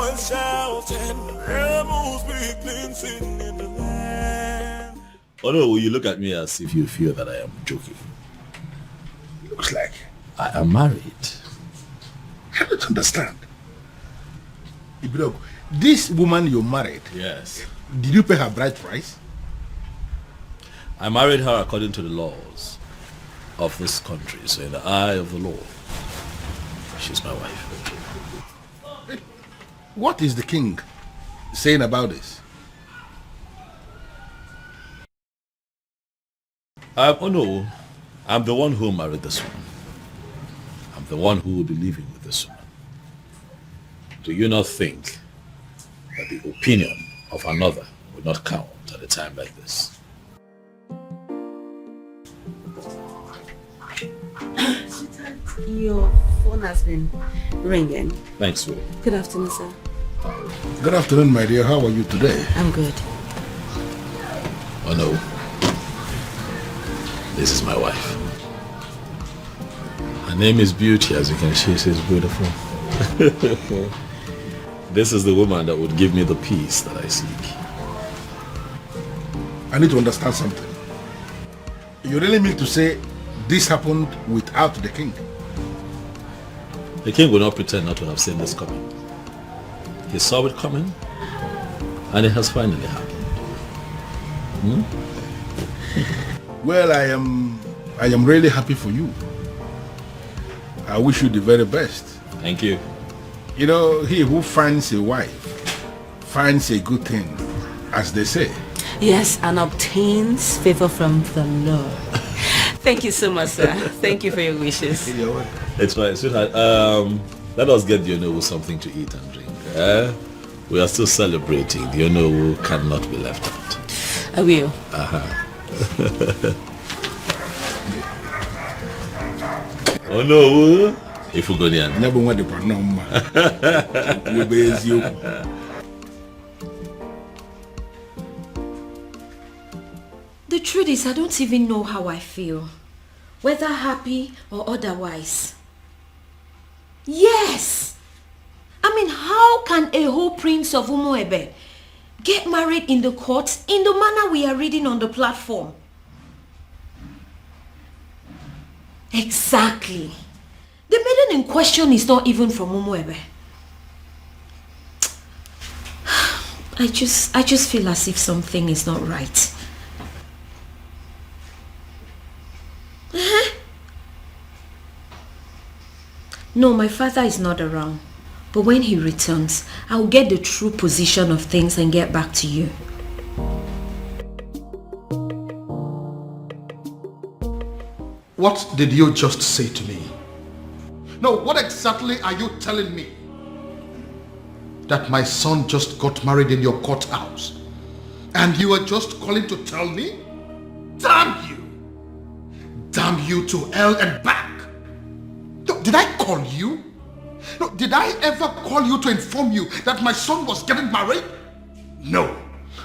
voice shouting, rebels begin singing in the land. Oh no, you look at me as if you feel that I am joking. Looks like I am married. I don't understand. Ibrogo, this woman you married, yes. Did you pay her bride price? I married her according to the laws of this country, so in the eye of the law, she's my wife. What is the king saying about this? Oh no, I'm the one who married this woman. I'm the one who will be living with this woman. Do you not think that the opinion of another would not count at a time like this? Your phone has been ringing. Thanks, sweetie. Good afternoon, sir. Good afternoon, my dear. How are you today? I'm good. Oh no. This is my wife. Her name is Beauty, as you can see, she's beautiful. This is the woman that would give me the peace that I seek. I need to understand something. You really mean to say this happened without the king? The king will not pretend not to have seen this coming. He saw it coming, and it has finally happened. Well, I am really happy for you. I wish you the very best. Thank you. You know, he who finds a wife finds a good thing, as they say. Yes, and obtains favor from the Lord. Thank you so much, sir. Thank you for your wishes. You're welcome. It's fine, sweetheart. Let us get the Onowu something to eat and drink. We are still celebrating. The Onowu cannot be left out. I will. Onowu, if you go there. Never want to pronounce. The truth is, I don't even know how I feel, whether happy or otherwise. Yes! I mean, how can a whole prince of Umuebe get married in the court in the manner we are reading on the platform? Exactly. The maiden in question is not even from Umuebe. I just feel as if something is not right. No, my father is not around. But when he returns, I'll get the true position of things and get back to you. What did you just say to me? No, what exactly are you telling me? That my son just got married in your courthouse, and you are just calling to tell me? Damn you! Damn you to hell and back! No, did I call you? No, did I ever call you to inform you that my son was getting married? No.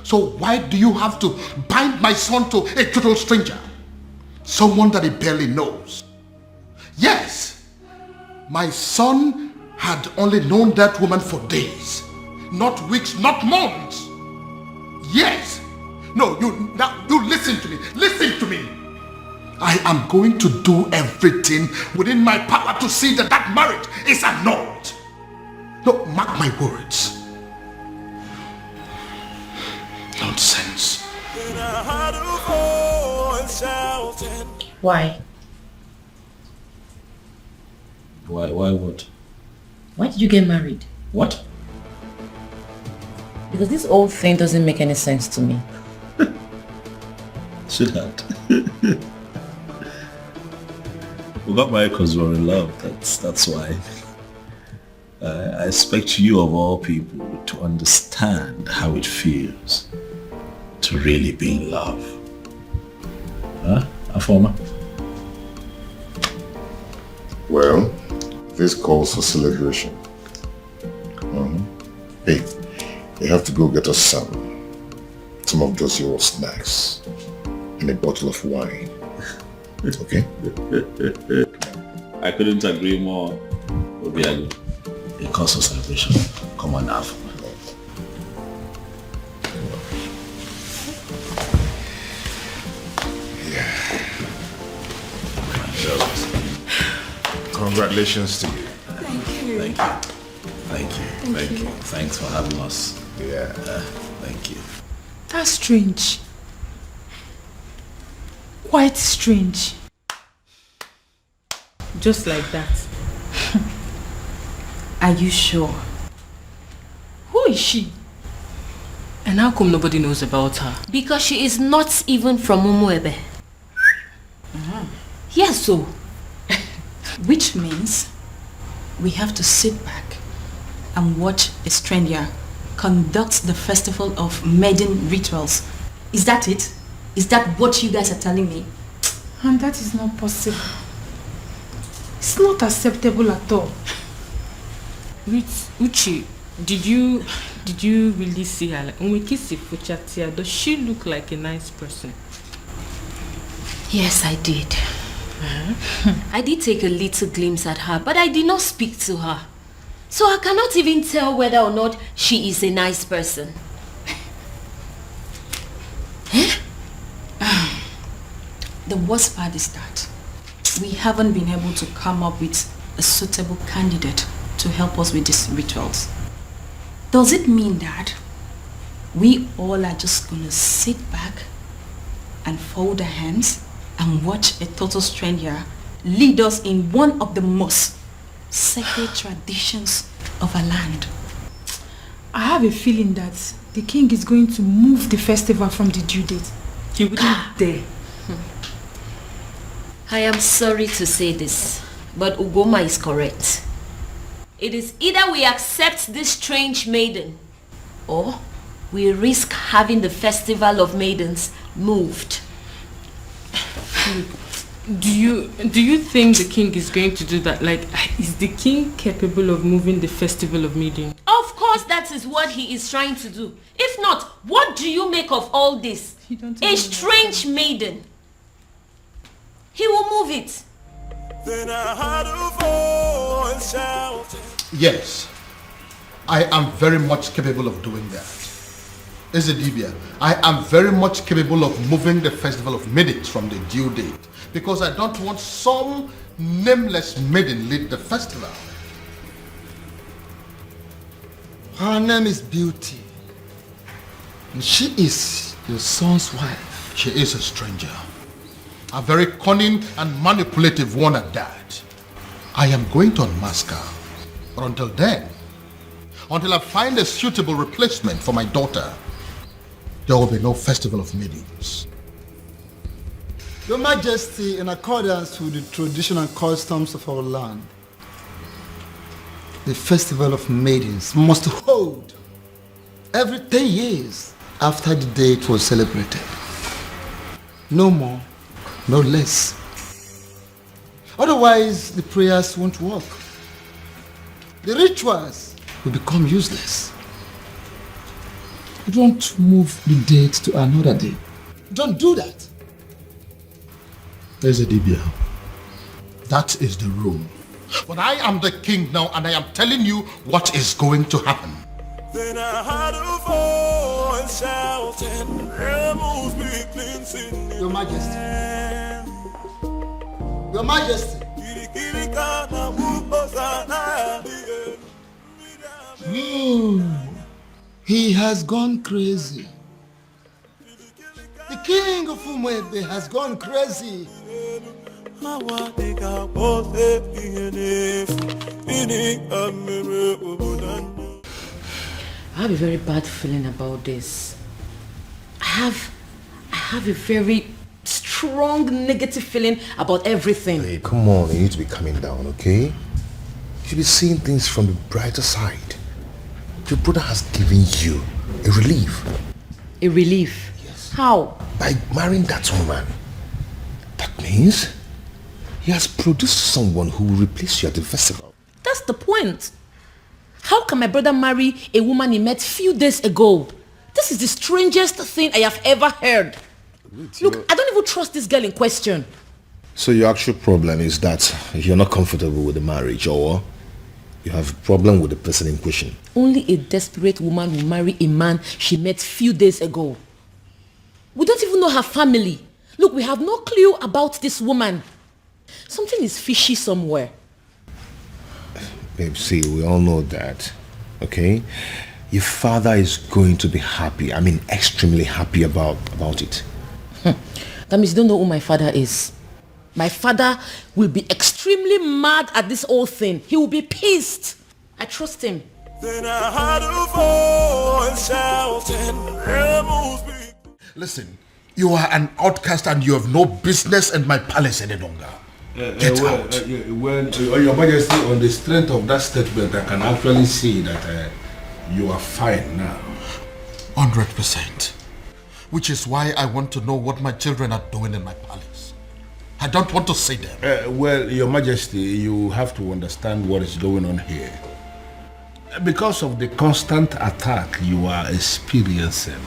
So why do you have to bind my son to a total stranger? Someone that he barely knows. Yes, my son had only known that woman for days, not weeks, not months. Yes. No, you listen to me. Listen to me. I am going to do everything within my power to see that that marriage is annulled. No, mark my words. Nonsense. Why? Why what? Why did you get married? What? Because this whole thing doesn't make any sense to me. Sweetheart. We got married because we were in love. That's why. I expect you of all people to understand how it feels to really be in love. Huh, Afoma? Well, this calls for celebration. Hey, you have to go get us some of those your snacks and a bottle of wine. Okay? I couldn't agree more. Obiago, a cause for celebration. Come on now. Congratulations to you. Thank you. Thank you. Thanks for having us. Yeah. Thank you. That's strange. Quite strange. Just like that. Are you sure? Who is she? And how come nobody knows about her? Because she is not even from Umuebe. Yes, so. Which means we have to sit back and watch a stranger conduct the festival of maiden rituals. Is that it? Is that what you guys are telling me? And that is not possible. It's not acceptable at all. Uchi, did you really see her? Like, when we kiss Fuchatia, does she look like a nice person? Yes, I did. I did take a little glimpse at her, but I did not speak to her. So I cannot even tell whether or not she is a nice person. The worst part is that we haven't been able to come up with a suitable candidate to help us with these rituals. Does it mean that we all are just going to sit back and fold our hands and watch a total stranger lead us in one of the most sacred traditions of our land? I have a feeling that the king is going to move the festival from the due date. He wouldn't dare. I am sorry to say this, but Ugoma is correct. It is either we accept this strange maiden, or we risk having the festival of maidens moved. Do you think the king is going to do that? Like, is the king capable of moving the festival of maiden? Of course that is what he is trying to do. If not, what do you make of all this? A strange maiden. He will move it. Then I heard a voice shouting. Yes, I am very much capable of doing that. Ezedibia, I am very much capable of moving the festival of maidens from the due date, because I don't want some nameless maiden lead the festival. Her name is Beauty, and she is your son's wife. She is a stranger, a very cunning and manipulative one at that. I am going to unmask her, but until then, until I find a suitable replacement for my daughter, there will be no festival of maidens. Your Majesty, in accordance with the tradition and customs of our land, the festival of maidens must hold every 10 years after the day it was celebrated. No more, no less. Otherwise, the prayers won't work. The rituals will become useless. Don't move the date to another day. Don't do that. Ezedibia, that is the rule. But I am the king now, and I am telling you what is going to happen. Then I heard a voice shouting, "Rebels be cleansing." Your Majesty. Your Majesty. He has gone crazy. The king of Umwebe has gone crazy. I have a very bad feeling about this. I have a very strong negative feeling about everything. Hey, come on, you need to be calming down, okay? You should be seeing things from the brighter side. Your brother has given you a relief. A relief? Yes. How? By marrying that woman. That means he has produced someone who will replace you at the festival. That's the point. How can my brother marry a woman he met few days ago? This is the strangest thing I have ever heard. Look, I don't even trust this girl in question. So your actual problem is that you're not comfortable with the marriage, or you have a problem with the person in question? Only a desperate woman will marry a man she met few days ago. We don't even know her family. Look, we have no clue about this woman. Something is fishy somewhere. Babe, see, we all know that, okay? Your father is going to be happy. I mean, extremely happy about it. That means you don't know who my father is. My father will be extremely mad at this whole thing. He will be pissed. I trust him. Then I heard a voice shouting, "Rebels be." Listen, You are an outcast and you have no business in my palace any longer. Get out. Your Majesty, on the strength of that statement, I can actually see that you are fine now. 100%. Which is why I want to know what my children are doing in my palace. I don't want to see them. Well, Your Majesty, you have to understand what is going on here. Because of the constant attack you are experiencing,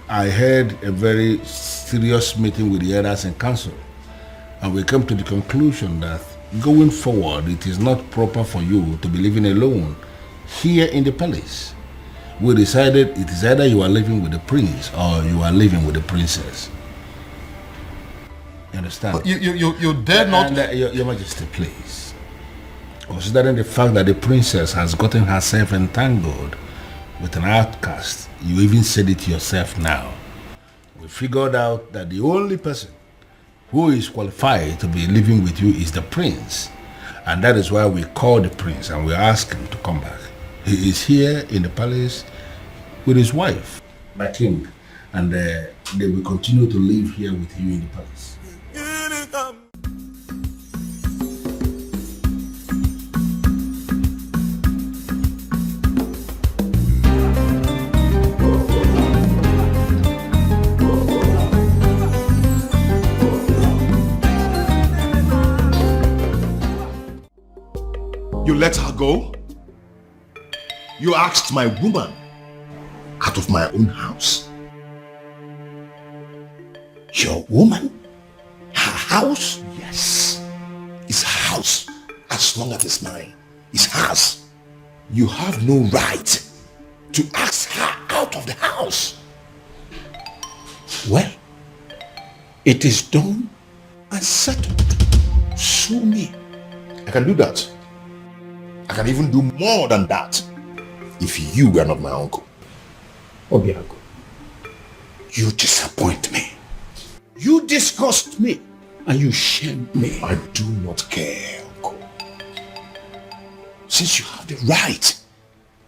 I had a very serious meeting with the elders in council, and we came to the conclusion that going forward, it is not proper for you to be living alone here in the palace. We decided it is either you are living with the prince or you are living with the princess. You understand? But you dare not... Your Majesty, please. Considering the fact that the princess has gotten herself entangled with an outcast, you even said it yourself now. We figured out that the only person who is qualified to be living with you is the prince. And that is why we called the prince and we asked him to come back. He is here in the palace with his wife, my king, and they will continue to live here with you in the palace. You let her go? You asked my woman out of my own house? Your woman? Her house? Yes. It's her house. As long as it's mine, it's hers. You have no right to ask her out of the house. Well, it is done and settled. Sue me. I can do that. I can even do more than that if you were not my uncle. Obiago, you disappoint me. You disgust me and you shame me. I do not care, uncle. Since you have the right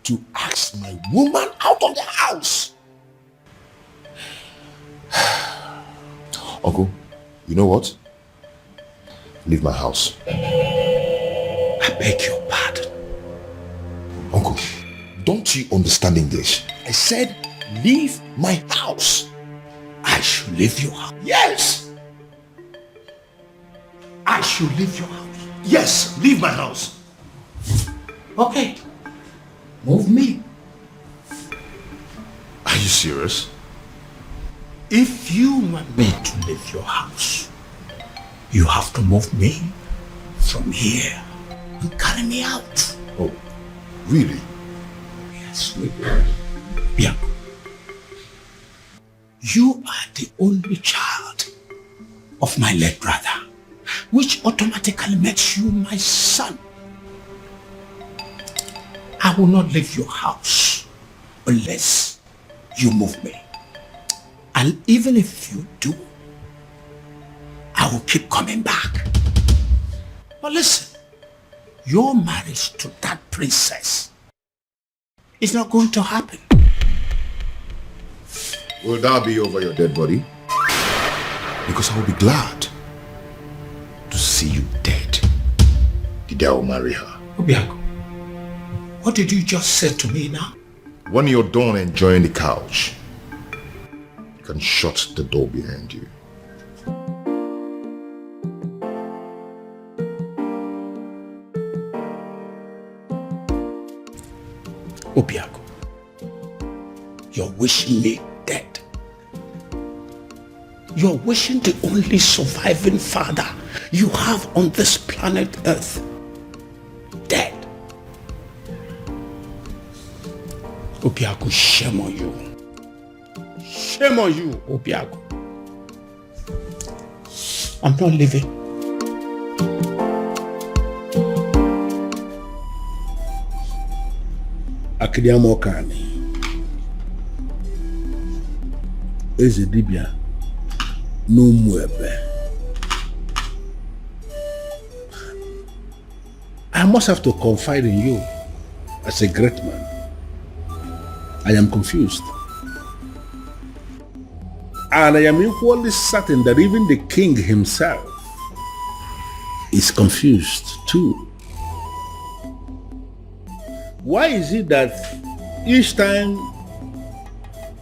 to ask my woman out of the house. Uncle, you know what? Leave my house. I beg your pardon. Uncle, don't you understand English? I said leave my house. I should leave your house. Yes! I should leave your house. Yes, leave my house. Okay. Move me. Are you serious? If you want me to leave your house, you have to move me from here and carry me out. Oh, really? Yes, we will. Yeah. You are the only child of my late brother, which automatically makes you my son. I will not leave your house unless you move me. And even if you do, I will keep coming back. But listen, your marriage to that princess is not going to happen. Will that be over your dead body? Because I will be glad to see you dead. The devil marry her. Obiago, what did you just say to me now? When you're done enjoying the couch, you can shut the door behind you. Obiago, you're wishing me dead. You're wishing the only surviving father you have on this planet Earth dead. Obiago, shame on you. Shame on you, Obiago. I'm not leaving. Akidiamokani. Eze dibia no muebe. I must have to confide in you as a great man. I am confused. And I am equally certain that even the king himself is confused too. Why is it that each time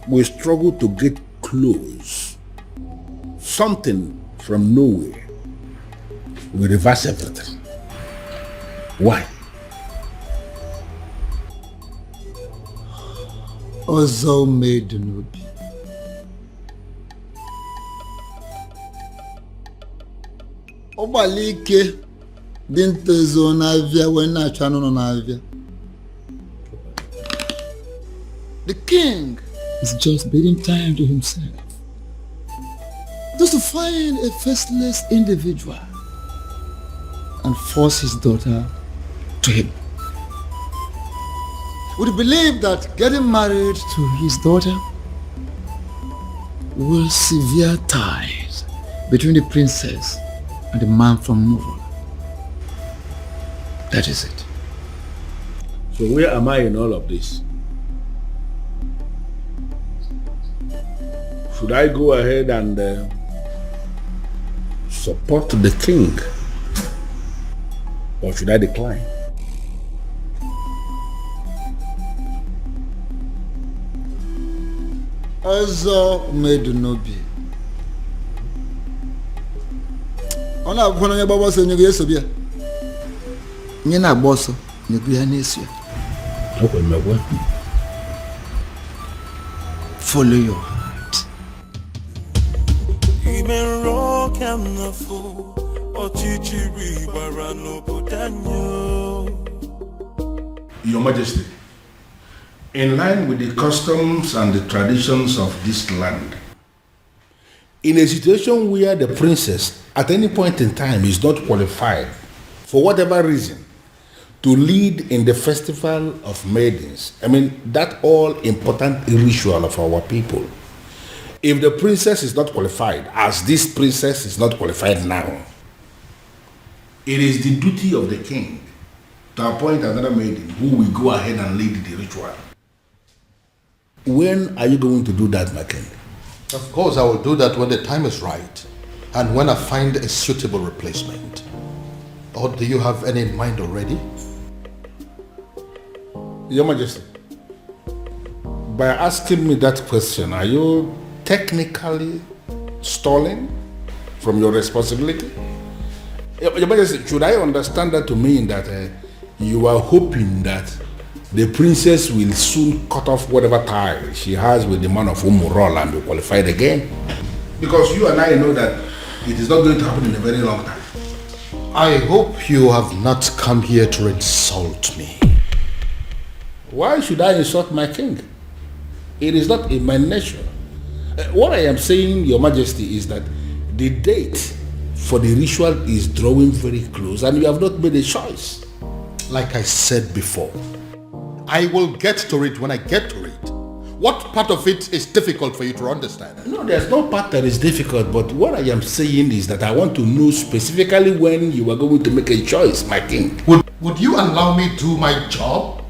we struggle to get close, something from nowhere will reverse everything? Why? Ọzọ maiden obi. Ọgbalị ike dị ntozo n'avịa wee na-achọ anụ nọ n'avịa. The king is just biding time to himself, just to find a faceless individual and force his daughter to him. Would you believe that getting married to his daughter will sever ties between the princess and the man from Murala? That is it. So where am I in all of this? Should I go ahead and support the king? Or should I decline? Ọzọ maiden obi. Ọ na-agwa onye gbagba ọsọ nyego eso bịa. Nye na-agba ọsọ nyego ya na-eso ya. Follow your heart. Your Majesty, in line with the customs and the traditions of this land, in a situation where the princess at any point in time is not qualified, for whatever reason, to lead in the festival of maidens, that all important ritual of our people, if the princess is not qualified, as this princess is not qualified now, it is the duty of the king to appoint another maiden who will go ahead and lead the ritual. When are you going to do that, my king? Of course, I will do that when the time is right and when I find a suitable replacement. Or do you have any in mind already? Your Majesty, by asking me that question, are you technically stalling from your responsibility? Your Majesty, should I understand that to mean that you are hoping that the princess will soon cut off whatever tie she has with the man of Murala and be qualified again? Because you and I know that it is not going to happen in a very long time. I hope you have not come here to insult me. Why should I insult my king? It is not in my nature. What I am saying, Your Majesty, is that the date for the ritual is drawing very close and you have not made a choice. Like I said before, I will get to it when I get to it. What part of it is difficult for you to understand? No, there's no part that is difficult, but what I am saying is that I want to know specifically when you are going to make a choice, my king. Would you allow me to do my job?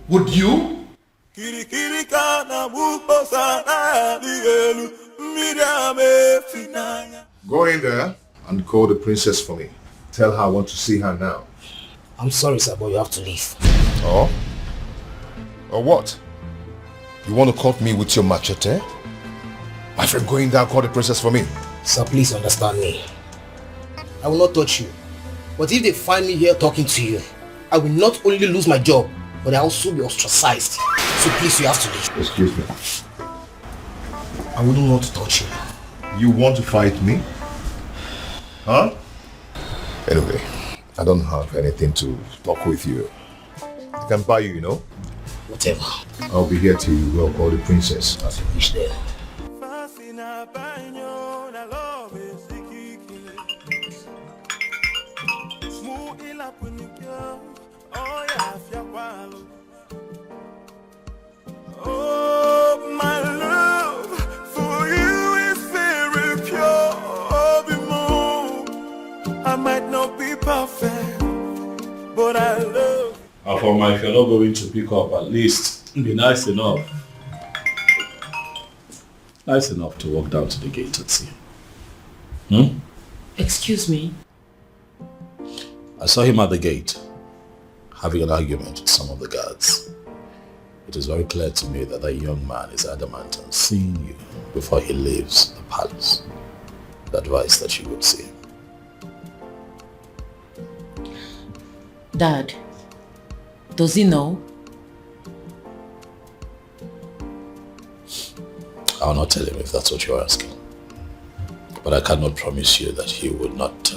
Would you? Go in there and call the princess for me. Tell her I want to see her now. I'm sorry, sir, but you have to leave. Oh? Or what? You want to cut me with your machete? My friend, go in there and call the princess for me. Sir, please understand me. I will not touch you. But if they find me here talking to you, I will not only lose my job, but I will also be ostracized. So please, you have to leave. Excuse me. I wouldn't want to touch you. You want to fight me? Huh? Anyway, I don't have anything to talk with you. I can buy you, you know? Whatever. I'll be here till you go call the princess. As you wish there. Oh, my love for you is very pure. I might not be perfect, but I love. Afoma, if you're not going to pick up, at least be nice enough. nice enough to walk down to the gate and see him? Excuse me? I saw him at the gate, having an argument with some of the guards. It is very clear to me that young man is adamant on seeing you before he leaves the palace. The advice that you would see him. Dad, does he know? I'll not tell him if that's what you're asking. But I cannot promise you that he would not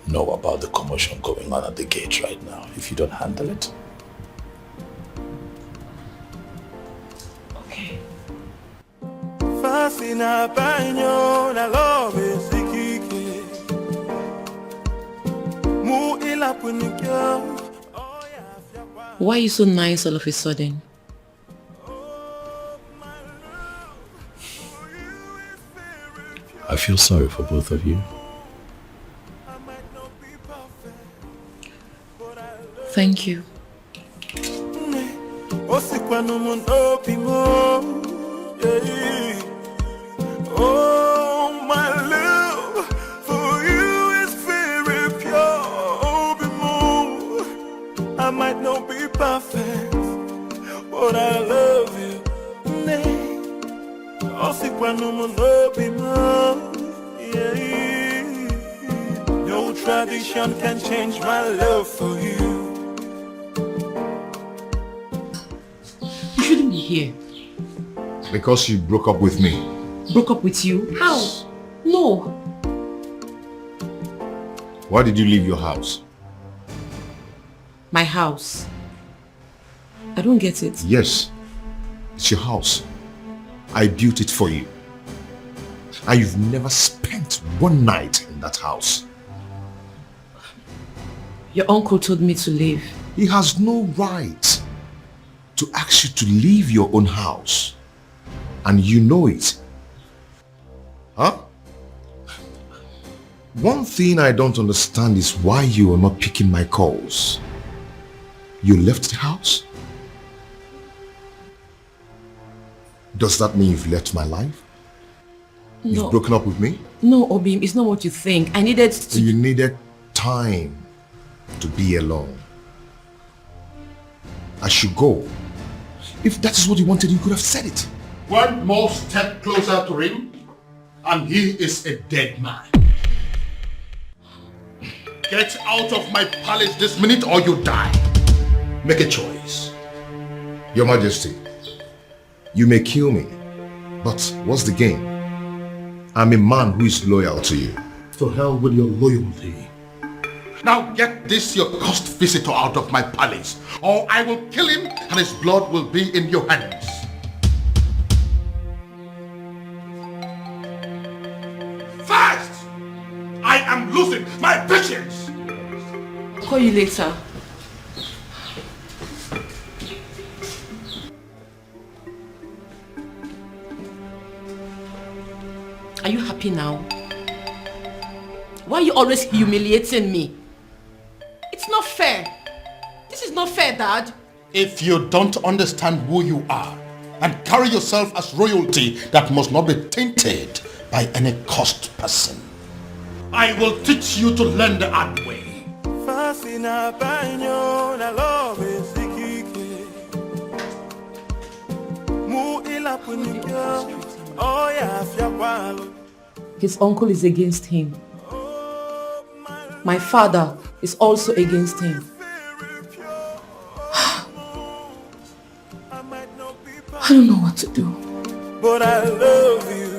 know about the commotion going on at the gate right now if you don't handle it. Okay. Why are you so nice all of a sudden? I feel sorry for both of you. Thank you. Oh, my love for you is very pure. I might not be perfect, but I love you. No tradition can change my love for you. You shouldn't be here. Because you broke up with me. Broke up with you? How? No. Why did you leave your house? My house? I don't get it. Yes, it's your house. I built it for you. And you've never spent one night in that house. Your uncle told me to leave. He has no right to ask you to leave your own house. And you know it. Huh? One thing I don't understand is why you are not picking my calls. You left the house? Does that mean you've left my life? No. You've broken up with me? No, Obim, it's not what you think. I needed to... You needed time to be alone. I should go. If that is what you wanted, you could have said it. One more step closer to him, and he is a dead man. Get out of my palace this minute or you die. Make a choice. Your Majesty, you may kill me, but what's the gain? I'm a man who is loyal to you. To hell with your loyalty. Now get this your cursed visitor out of my palace, or I will kill him and his blood will be in your hands. Fast! I am losing my patience! I'll call you later. Are you happy now? Why are you always humiliating me? It's not fair. This is not fair, Dad. If you don't understand who you are and carry yourself as royalty that must not be tainted by any cursed person, I will teach you to learn the hard way. His uncle is against him. My father is also against him. I don't know what to do. But I love you.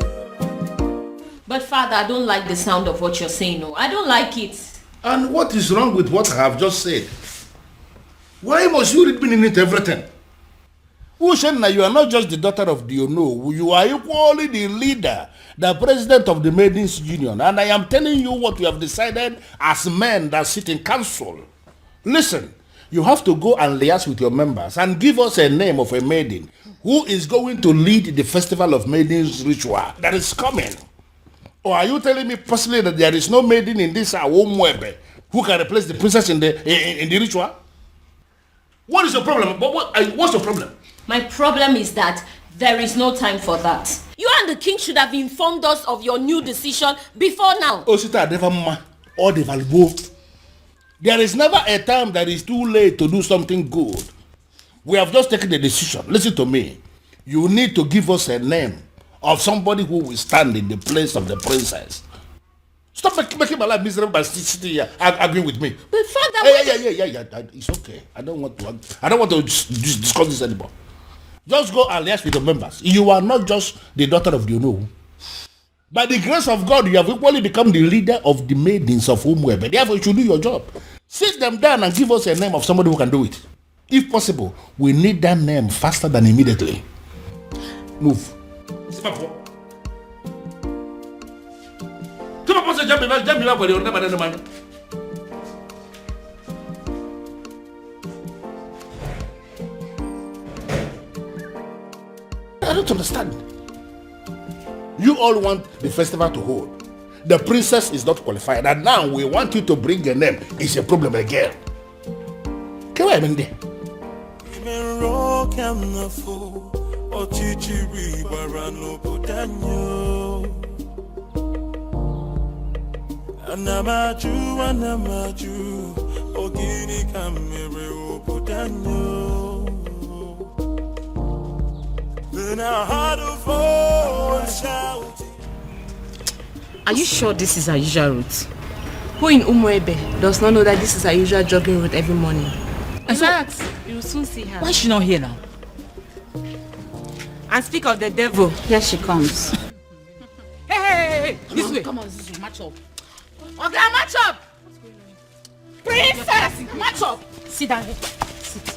But Father, I don't like the sound of what you're saying. No, I don't like it. And what is wrong with what I have just said? Why must you read meaning into everything? Ushenna, you are not just the daughter of the Ono. You are equally the leader, the president of the Maidens Union. And I am telling you what we have decided as men that sit in council. Listen, you have to go and liaise with your members and give us a name of a maiden who is going to lead the festival of maidens ritual that is coming. Or are you telling me personally that there is no maiden in this Awomwebe who can replace the princess in the ritual? What is your problem? What's your problem? My problem is that there is no time for that. You and the king should have informed us of your new decision before now. Osita Devama or the Valvo. There is never a time that is too late to do something good. We have just taken the decision. Listen to me. You need to give us a name of somebody who will stand in the place of the princess. Stop making my life miserable by sitting here arguing with me. But father, yeah. It's okay. I don't want to discuss this anymore. Just go and liaise with the members. You are not just the daughter of the Ono. By the grace of God, you have equally become the leader of the maidens of Umwebe. Therefore, you should do your job. Sit them down and give us a name of somebody who can do it. If possible, we need that name faster than immediately. Move. I don't understand. You all want the festival to hold. The princess is not qualified, and now we want you to bring a name. It's a problem again. Can I there? Anamaju, ogini kamere obudanyo. Then I had a voice shouting. Are you sure this is our usual route? Who in Umuebe does not know that this is our usual jogging route every morning? In fact, you will soon see her. Why is she not here now? And speak of the devil, here she comes. Hey, this way. Come on, this way, match up. Okay, match up! Princess, match up! Sit down here. Sit.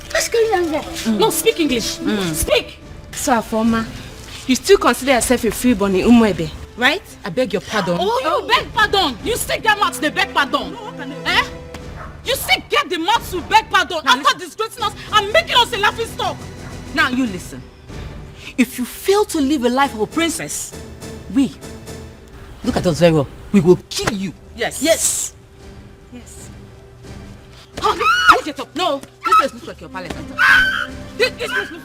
What's going on there? No, speak English. Speak! So, Afoma, you still consider yourself a freeborn in Umuebe, right? I beg your pardon. Oh, you beg pardon. You still get mouth to beg pardon. Eh? You still get the mouth to beg pardon after disgracing us and making us a laughing stock. Now you listen. If you fail to live a life of a princess, look at us very well. We will kill you. Yes. Yes. Yes. Oh, no. Can you get up? No. This place looks like your palace. This place looks like...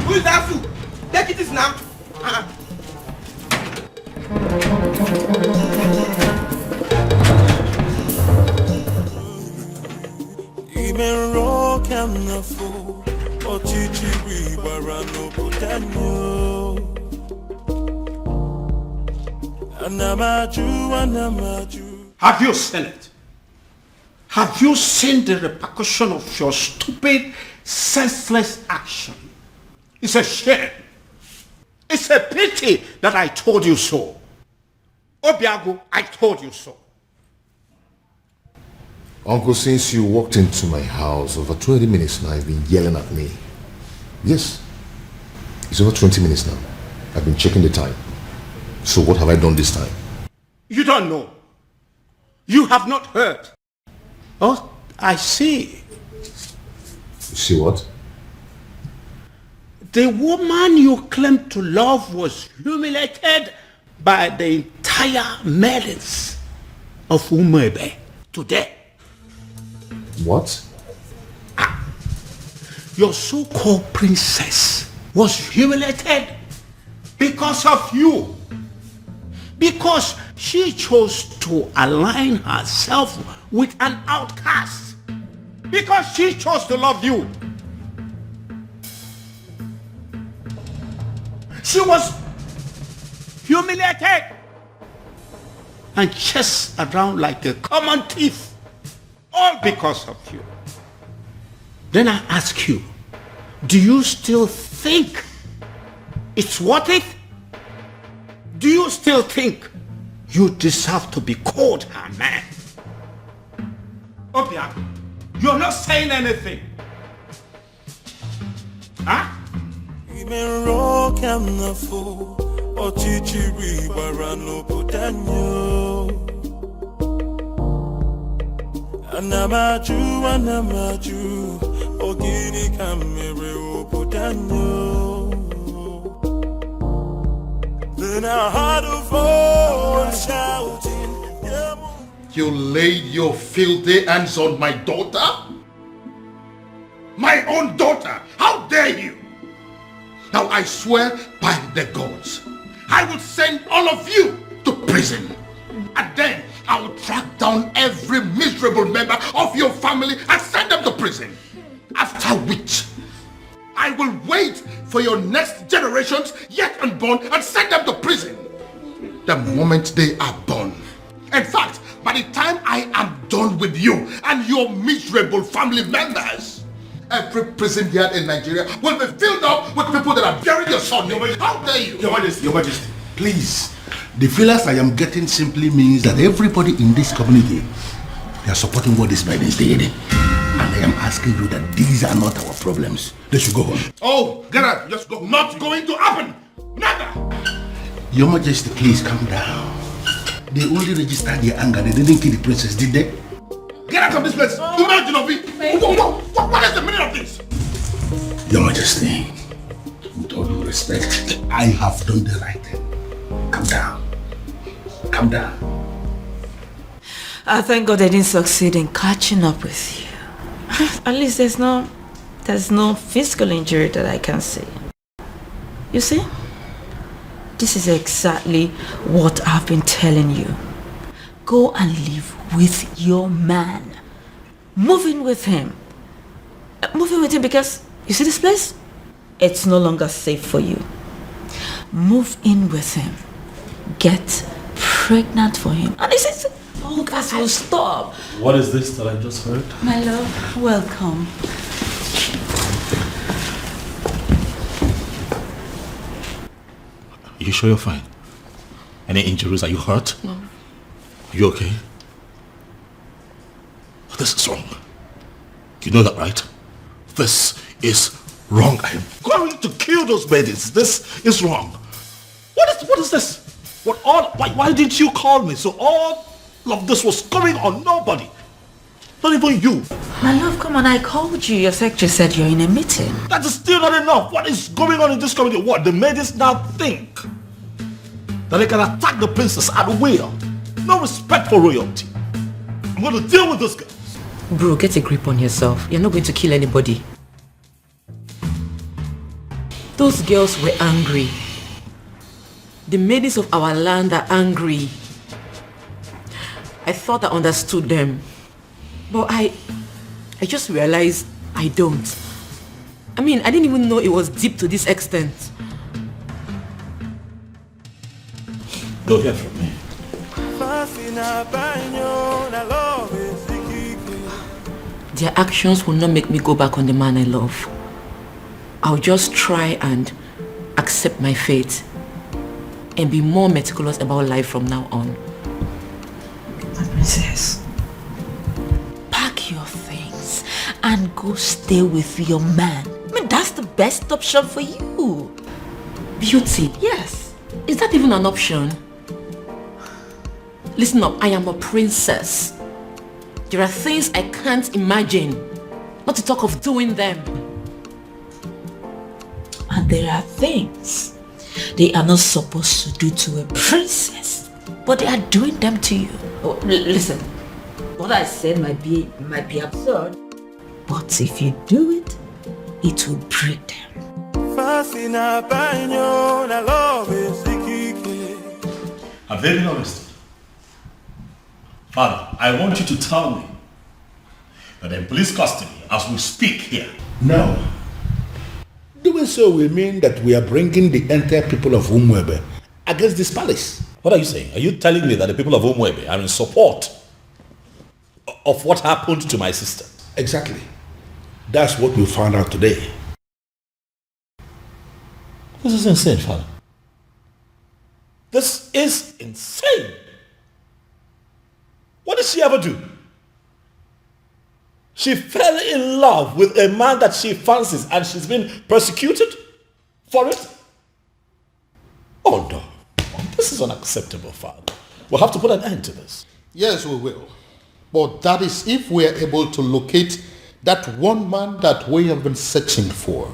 Who is that fool? Take it now. Have you seen it? Have you seen the repercussion of your stupid, senseless action? It's a shame. It's a pity that I told you so. Obiago, I told you so. Uncle, since you walked into my house over 20 minutes now, you've been yelling at me. Yes. It's over 20 minutes now. I've been checking the time. So what have I done this time? You don't know. You have not heard. Oh, I see. You see what? The woman you claim to love was humiliated by the entire maidens of Umebe today. What? Your so-called princess was humiliated because of you. Because she chose to align herself with an outcast. Because she chose to love you. She was humiliated and chased around like a common thief, all because of you. Then I ask you, do you still think it's worth it? Do you still think you deserve to be called her man? Obia, you're not saying anything. Huh? Anamaju, ogini kamere obudanyo. When our heart of all shouting, yeah, You laid your filthy hands on my daughter? My own daughter! How dare you! Now I swear by the gods, I will send all of you to prison. And then I will track down every miserable member of your family and send them to prison. After which, I will wait for your next generations yet unborn and send them to prison. The moment they are born. In fact, by the time I am done with you and your miserable family members, every prison yard in Nigeria will be filled up with people that are burying your son. How dare you? Your Majesty, please. The feelers I am getting simply means that everybody in this community, they are supporting what this man is doing. And I am asking you that these are not our problems. They should go home. Oh, get out. Just go. Not going to happen. Never. Your Majesty, please calm down. They only registered their anger. They didn't kill the princess, did they? Get out of this place. Imagine of it. What is the meaning of this? Your Majesty, with all due respect, I have done the right thing. Calm down. Calm down. I thank God I didn't succeed in catching up with you. At least there's no physical injury that I can see. You see? This is exactly what I've been telling you. Go and live with your man. Move in with him. Move in with him because, you see this place? It's no longer safe for you. Move in with him. Get pregnant for him. And this is... Oh, guys, will stop. What is this that I just heard? My love, welcome. Are you sure you're fine? Any injuries? Are you hurt? No. Are you okay? This is wrong. You know that, right? This is wrong. I am going to kill those maidens. This is wrong. What is this? Why didn't you call me? So all of this was going on nobody. Not even you. My love, come on, I called you. Your secretary said you're in a meeting. That is still not enough. What is going on in this community? What? The maidens now think that they can attack the princess at will. No respect for royalty. I'm going to deal with this guy. Bro, get a grip on yourself. You're not going to kill anybody. Those girls were angry. The maidens of our land are angry. I thought I understood them. But I just realized I don't. I mean, I didn't even know it was deep to this extent. Go hear from me. Their actions will not make me go back on the man I love. I'll just try and accept my fate and be more meticulous about life from now on. My princess, pack your things and go stay with your man. I mean, that's the best option for you. Beauty? Yes. Is that even an option? Listen up, I am a princess. There are things I can't imagine, not to talk of doing them. And there are things they are not supposed to do to a princess, but they are doing them to you. Oh, listen, what I said might be absurd, but if you do it, it will break them. Have they been arrested? Father, I want you to tell me that they're in police custody as we speak here. No. Doing so will mean that we are bringing the entire people of Umwebe against this palace. What are you saying? Are you telling me that the people of Umwebe are in support of what happened to my sister? Exactly. That's what we found out today. This is insane, Father. This is insane. What did she ever do? She fell in love with a man that she fancies and she's been persecuted for it? Oh no. This is unacceptable, Father. We'll have to put an end to this. Yes, we will. But that is if we are able to locate that one man that we have been searching for.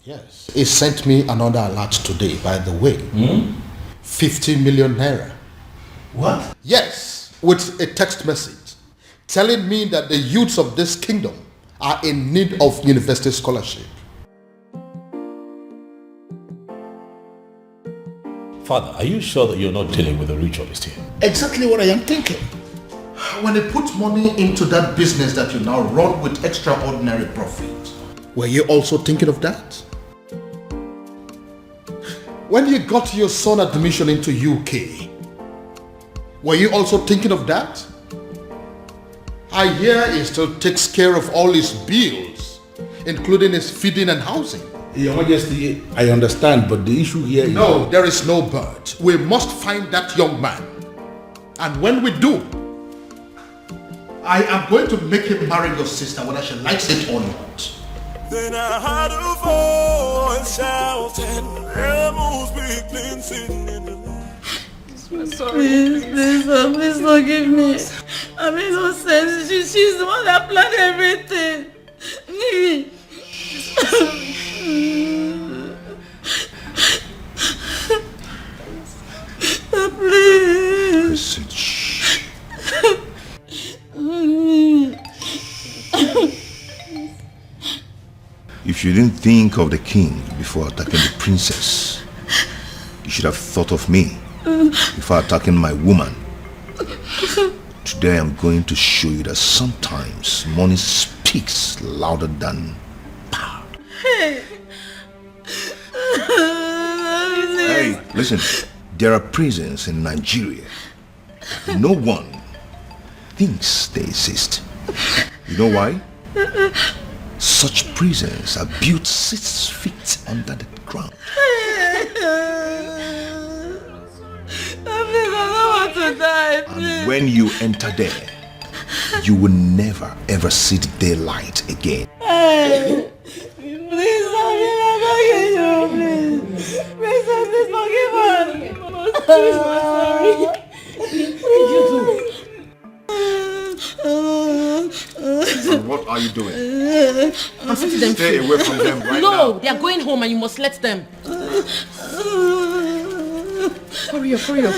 Yes. He sent me another alert today, by the way. 50 million naira. What? Yes, with a text message telling me that the youths of this kingdom are in need of university scholarship. Father, are you sure that you're not dealing with a ritualist here? Exactly what I am thinking. When they put money into that business that you now run with extraordinary profit, were you also thinking of that? When you got your son admission into UK, were you also thinking of that? I hear he still takes care of all his bills, including his feeding and housing. Your Majesty, I understand, but the issue here is... No, there is no but. We must find that young man. And when we do, I am going to make him marry your sister, whether she likes it or not. Then I heard a voice shouting, Amos weakling singing. Please, please forgive me. I made no sense. She's the one that planned everything. Please. If you didn't think of the king before attacking the princess, you should have thought of me before attacking my woman. Today I'm going to show you that sometimes money speaks louder than power. Hey. Hey, listen, there are prisons in Nigeria. No one thinks they exist. You know why? Such prisons are built 6 feet under the ground. Please, I don't want to die, please. And when you enter there, you will never ever see the daylight again. Hey, please, I'm begging you, please. Please forgive her. Please, I'm sorry. And what are you doing? I'm setting them Stay free. away from them right no, now. they are going home and you must let them. Hurry up, hurry up.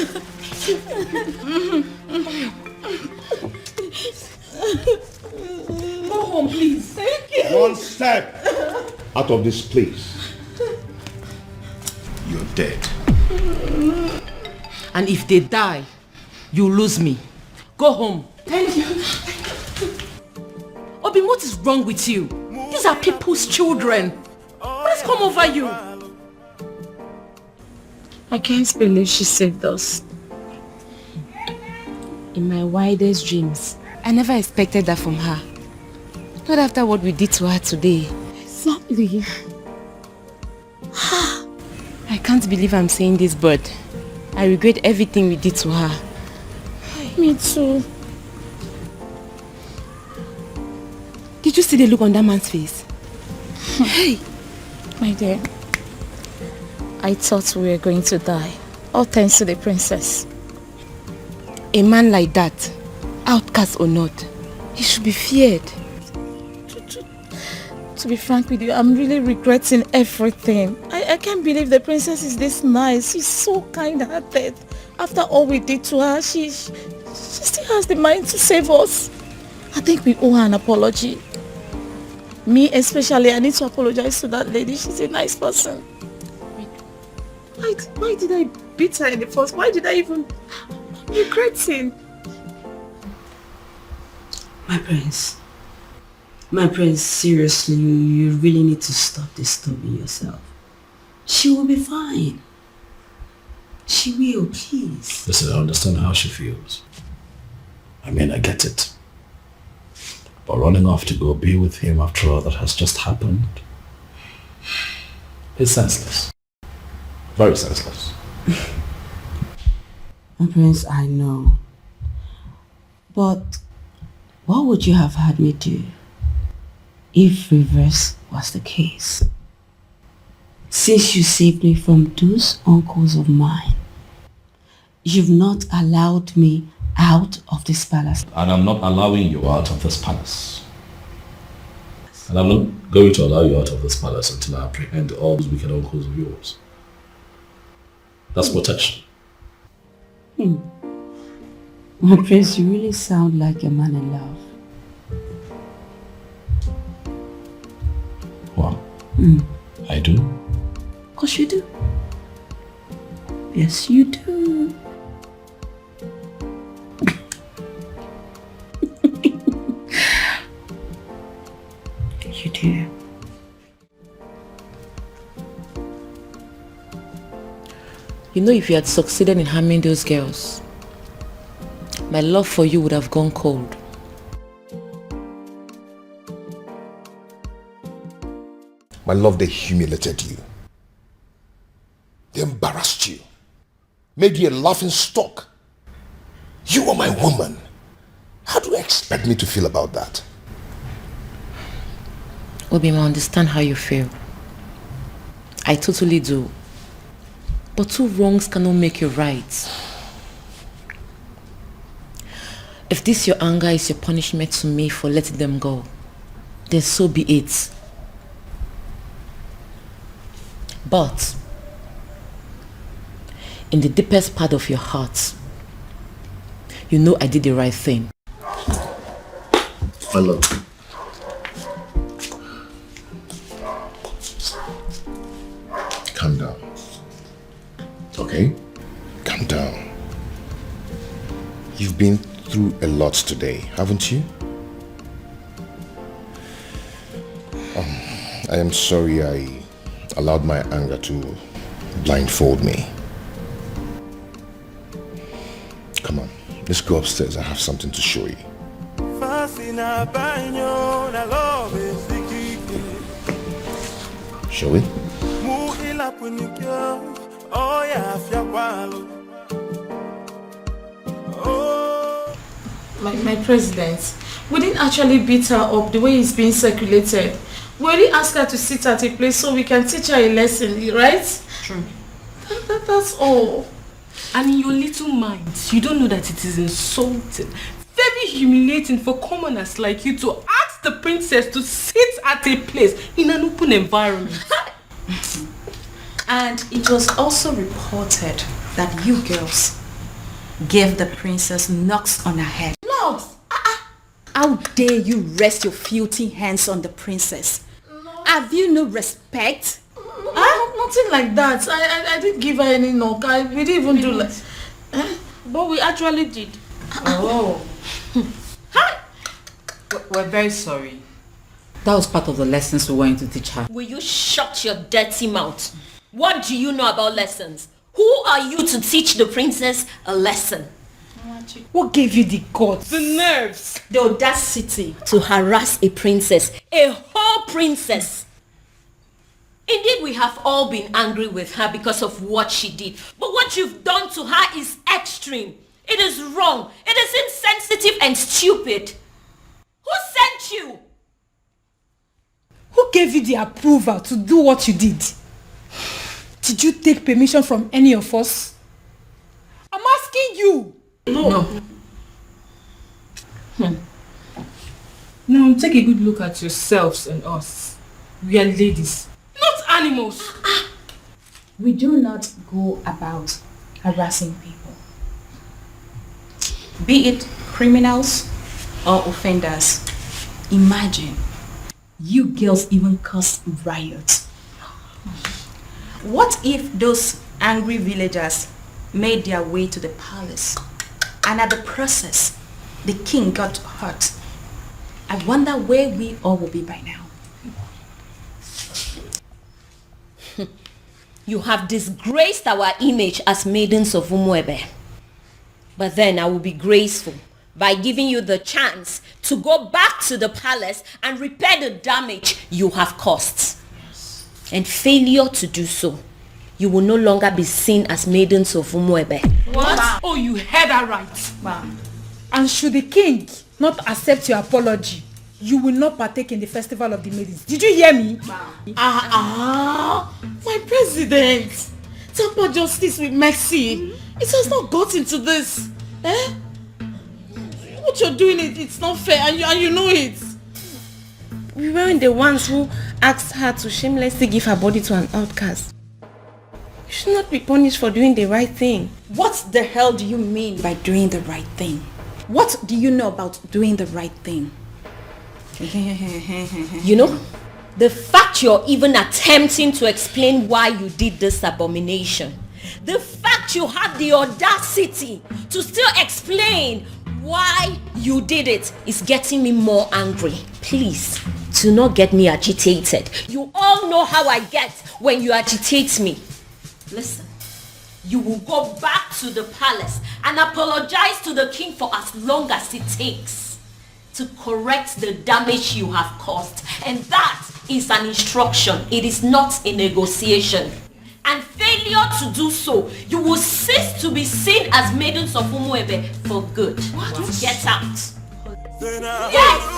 Go home, please. Thank you. One step out of this place, you're dead. And if they die, you lose me. Go home. Thank you. Obi, what is wrong with you? These are people's children. What has come over you? I can't believe she saved us. In my wildest dreams, I never expected that from her. Not after what we did to her today. Exactly. I can't believe I'm saying this, but I regret everything we did to her. Me too. Did you see the look on that man's face? Hey! My dear, I thought we were going to die. All thanks to the princess. A man like that, outcast or not, he should be feared. To be frank with you, I'm really regretting everything. I can't believe the princess is this nice. She's so kind-hearted. After all we did to her, she still has the mind to save us. I think we owe her an apology. Me especially, I need to apologize to that lady. She's a nice person. Why did I beat her in the first? Why did I even... I'm regretting. My prince, seriously, you really need to stop disturbing yourself. She will be fine. She will, please. Listen, I understand how she feels. I mean, I get it. But running off to go be with him after all that has just happened is senseless. Very senseless. My prince, I know. But what would you have had me do if reverse was the case? Since you saved me from those uncles of mine, you've not allowed me out of this palace. And I'm not allowing you out of this palace. And I'm not going to allow you out of this palace until I apprehend all those wicked uncles of yours. That's protection. My prince, you really sound like a man in love. Wow. I do? Of course you do. Yes, you do. You do. You know, if you had succeeded in harming those girls, my love for you would have gone cold. My love, they humiliated you. They embarrassed you. Made you a laughing stock. You are my woman. How do you expect me to feel about that? Obima, I understand how you feel. I totally do. But two wrongs cannot make you right. If this your anger is your punishment to me for letting them go, then so be it. But in the deepest part of your heart, you know I did the right thing. Hello. Calm down. Okay? Calm down. You've been through a lot today, haven't you? I am sorry I allowed my anger to blindfold me. Come on, let's go upstairs. I have something to show you. Shall we? My president, we didn't actually beat her up the way it's being circulated. We already asked her to sit at a place so we can teach her a lesson, right? True. That's all. And in your little minds, you don't know that it is insulting, very humiliating for commoners like you to ask the princess to sit at a place in an open environment. And it was also reported that you girls gave the princess knocks on her head. Knocks? How dare you rest your filthy hands on the princess? Have you no respect? Nothing like that. I didn't give her any knock. We didn't even do like... But we actually did. Oh. We're very sorry. That was part of the lessons we were going to teach her. Will you shut your dirty mouth? What do you know about lessons? Who are you to teach the princess a lesson? What gave you the guts? The nerves. The audacity to harass a princess. A whole princess. Indeed, we have all been angry with her because of what she did. But what you've done to her is extreme. It is wrong. It is insensitive and stupid. Who sent you? Who gave you the approval to do what you did? Did you take permission from any of us? I'm asking you. No. Now take a good look at yourselves and us. We are ladies, not animals. We do not go about harassing people, be it criminals or offenders. Imagine, you girls even caused riots. What if those angry villagers made their way to the palace and at the process the king got hurt? I wonder where we all will be by now. You have disgraced our image as maidens of Umuebe. But then I will be graceful by giving you the chance to go back to the palace and repair the damage you have caused. And failure to do so, you will no longer be seen as maidens of Umuebe. What? Wow. Oh, you heard her right. Wow. And should the king not accept your apology, you will not partake in the festival of the maidens. Did you hear me? Wow. My president. Temper justice with mercy. It has not gotten to this. What you're doing, it's not fair, and you know it. We weren't the ones who asked her to shamelessly give her body to an outcast. You should not be punished for doing the right thing. What the hell do you mean by doing the right thing? What do you know about doing the right thing? You know, the fact you're even attempting to explain why you did this abomination, the fact you had the audacity to still explain why you did it is getting me more angry. Please, do not get me agitated. You all know how I get when you agitate me. Listen, you will go back to the palace and apologize to the king for as long as it takes to correct the damage you have caused. And that is an instruction. It is not a negotiation. And failure to do so, you will cease to be seen as maidens of Umuebe for good. What? Get out. Yes!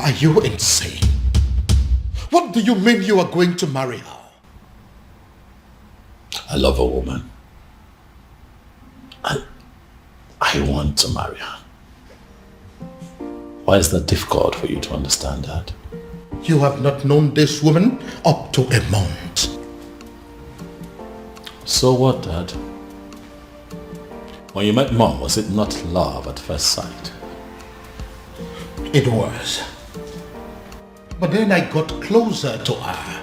Are you insane? What do you mean you are going to marry her? I love a woman. I want to marry her. Why is that difficult for you to understand, Dad? You have not known this woman up to a month. So what, Dad? When you met Mom, was it not love at first sight? It was. But then I got closer to her.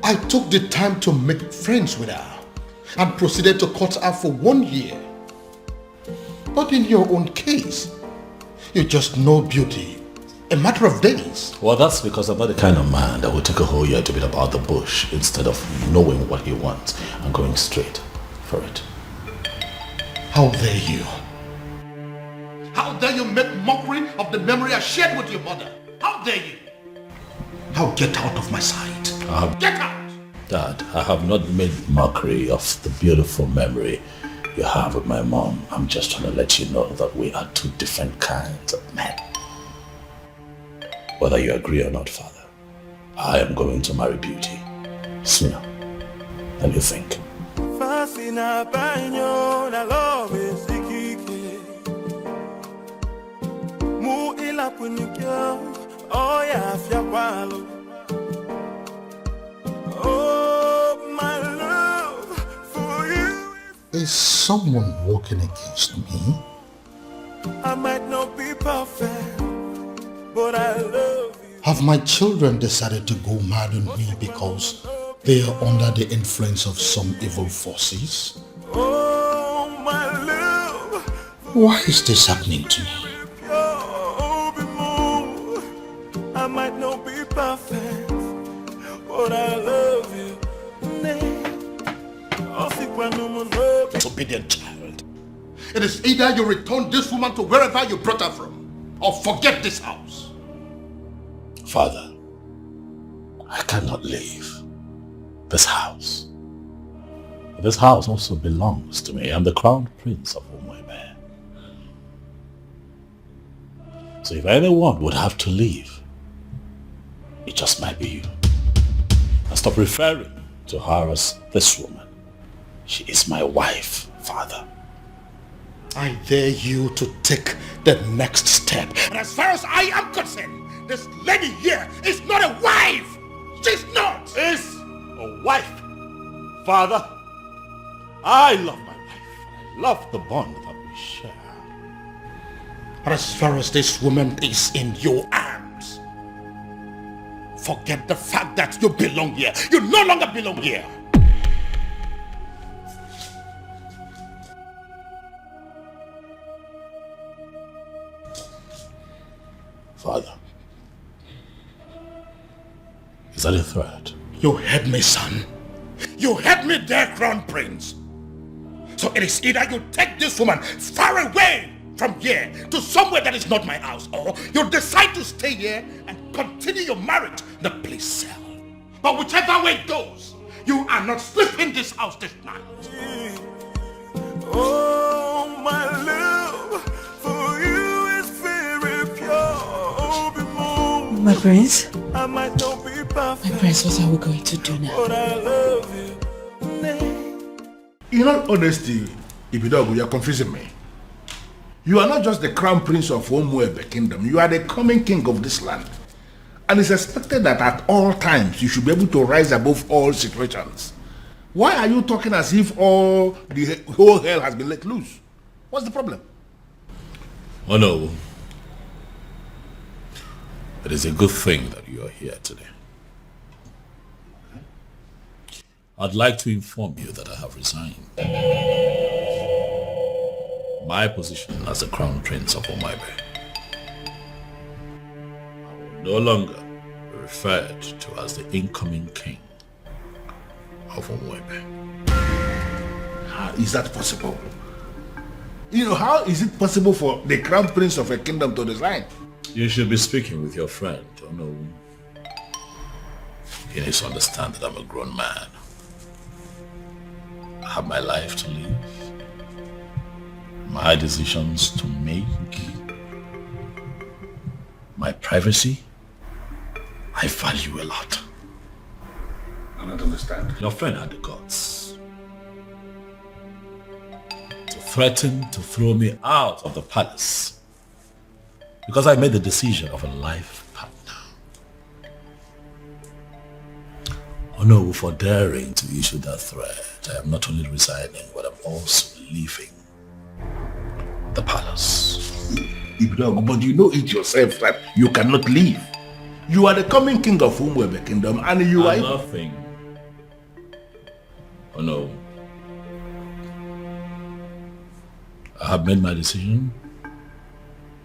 I took the time to make friends with her and proceeded to court her for 1 year. But in your own case, you just know beauty. A matter of days. Well, that's because I'm not the kind of man that will take a whole year to beat about the bush instead of knowing what he wants and going straight for it. How dare you? How dare you make mockery of the memory I shared with your mother? How dare you? Now get out of my sight. Get out! Dad, I have not made mockery of the beautiful memory you have with my mom. I'm just trying to let you know that we are two different kinds of men. Whether you agree or not, Father, I am going to marry Beauty sooner than you think. My love for you. Is someone working against me? I might not be perfect, but I love you. Have my children decided to go mad on me because they are under the influence of some evil forces? Oh, my love. Why is this happening to me? I might not be perfect, but I love you. Disobedient child. It is either you return this woman to wherever you brought her from, or forget this house. Father, I cannot leave this house. This house also belongs to me. I'm the crown prince of Umuebe. So if anyone would have to leave, it just might be you. And stop referring to her as this woman. She is my wife, Father. I dare you to take the next step. And as far as I am concerned, this lady here is not a wife. She's not. Is a wife. Father, I love my wife. I love the bond that we share. And as far as this woman is in your arms, forget the fact that you belong here. You no longer belong here. Father, is that a threat? You heard me, son. You heard me there, Crown Prince. So it is either you take this woman far away from here to somewhere that is not my house, or you decide to stay here and continue your marriage in the police cell. But whichever way it goes, you are not sleeping in this house this night. Oh, my love for you is very pure. My prince? I might not be perfect, My prince, what are we going to do now? but I love you. In all honesty, Ibidogu, you're confusing me. You are not just the crown prince of Umuebe kingdom, you are the coming king of this land. And it's expected that at all times you should be able to rise above all situations. Why are you talking as if the whole hell has been let loose? What's the problem? Oh no. It is a good thing that you are here today. I'd like to inform you that I have resigned my position as the Crown Prince of Umuebe. I will no longer be referred to as the incoming king of Umuebe. How is that possible? How is it possible for the Crown Prince of a kingdom to resign? You should be speaking with your friend, no. He needs to understand that I'm a grown man. I have my life to live, my decisions to make, my privacy. I value a lot. I don't understand. Your friend had the guts to threaten to throw me out of the palace because I made the decision of a life partner. Oh no, for daring to issue that threat, I am not only resigning, but I'm also leaving the palace. But you know it yourself that you cannot leave. You are the coming king of Umuebe kingdom and you are... nothing. Oh no. I have made my decision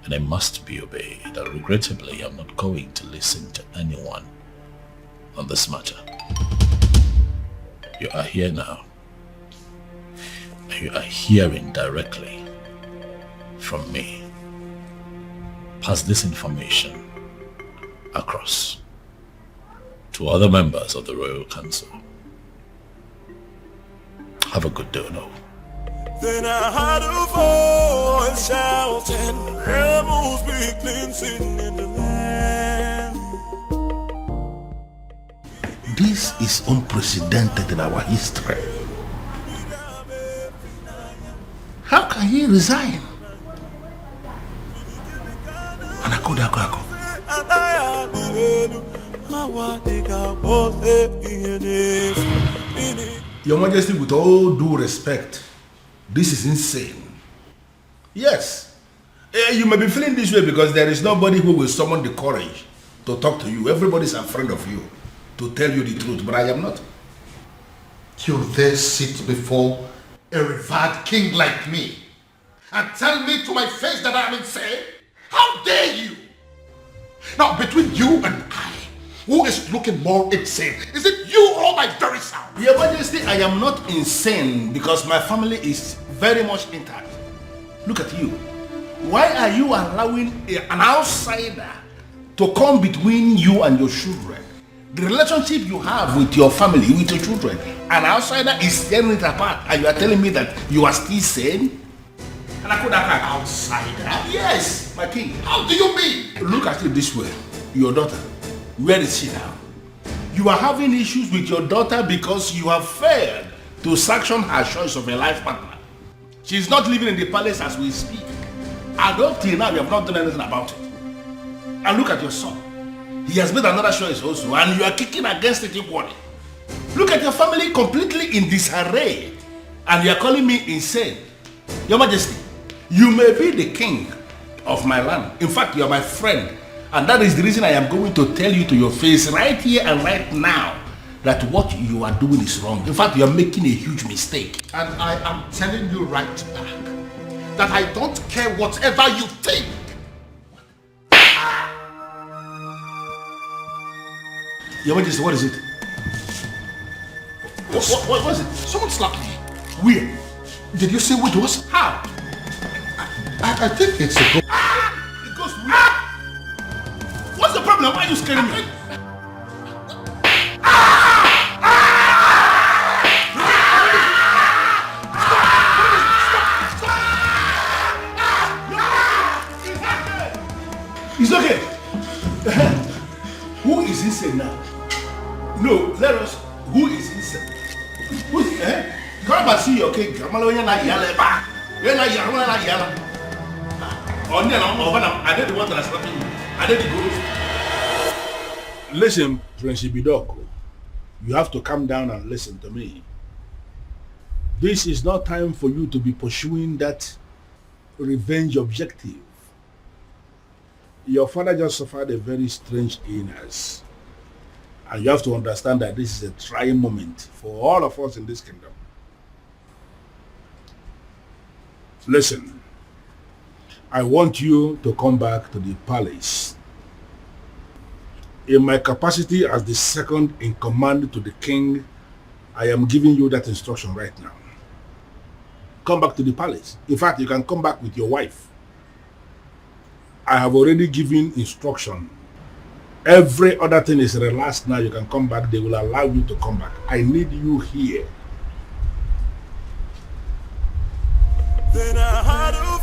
and I must be obeyed. And regrettably, I'm not going to listen to anyone on this matter. You are here now. And you are hearing directly from me. Pass this information across to other members of the Royal Council. Have a good day, no. Then I heard a voice shouting, rebels be cleansing in the land. This is unprecedented in our history. How can he resign? Your Majesty, with all due respect, this is insane. Yes. You may be feeling this way because there is nobody who will summon the courage to talk to you. Everybody's a friend of you to tell you the truth, but I am not. You dare sit before a revered king like me and tell me to my face that I am insane? How dare you? Now, between you and I, who is looking more insane? Is it you or my very self? Your Majesty, I am not insane because my family is very much intact. Look at you. Why are you allowing an outsider to come between you and your children? The relationship you have with your family, with your children, an outsider is tearing it apart and you are telling me that you are still sane? And I could have an outsider? Yes, my king. How do you mean? Look at it this way. Your daughter, where is she now? You are having issues with your daughter because you have failed to sanction her choice of a life partner. She is not living in the palace as we speak. And up till now, you have not done anything about it. And look at your son. He has made another choice also, and you are kicking against it equally. Look at your family completely in disarray, and you are calling me insane. Your Majesty, you may be the king of my land. In fact, you are my friend. And that is the reason I am going to tell you to your face right here and right now that what you are doing is wrong. In fact, you are making a huge mistake. And I am telling you right back that I don't care whatever you think. Your Majesty, what is it? What was it? Someone slapped me. Where? Did you say what it was? How? I think it's a ghost. It goes where? What's the problem? Why are you scaring me? It's okay. Who is insane now? No, let us. Who is insane? Who's come and see your king. I did the one that is slapping you. I did the ghost. Listen, Prince Ibidoko, you have to calm down and listen to me. This is not time for you to be pursuing that revenge objective. Your father just suffered a very strange illness. And you have to understand that this is a trying moment for all of us in this kingdom. Listen, I want you to come back to the palace. In my capacity as the second in command to the king, I am giving you that instruction right now. Come back to the palace. In fact, you can come back with your wife. I have already given instruction. Every other thing is relaxed now. You can come back. They will allow you to come back. I need you here. Then I heard a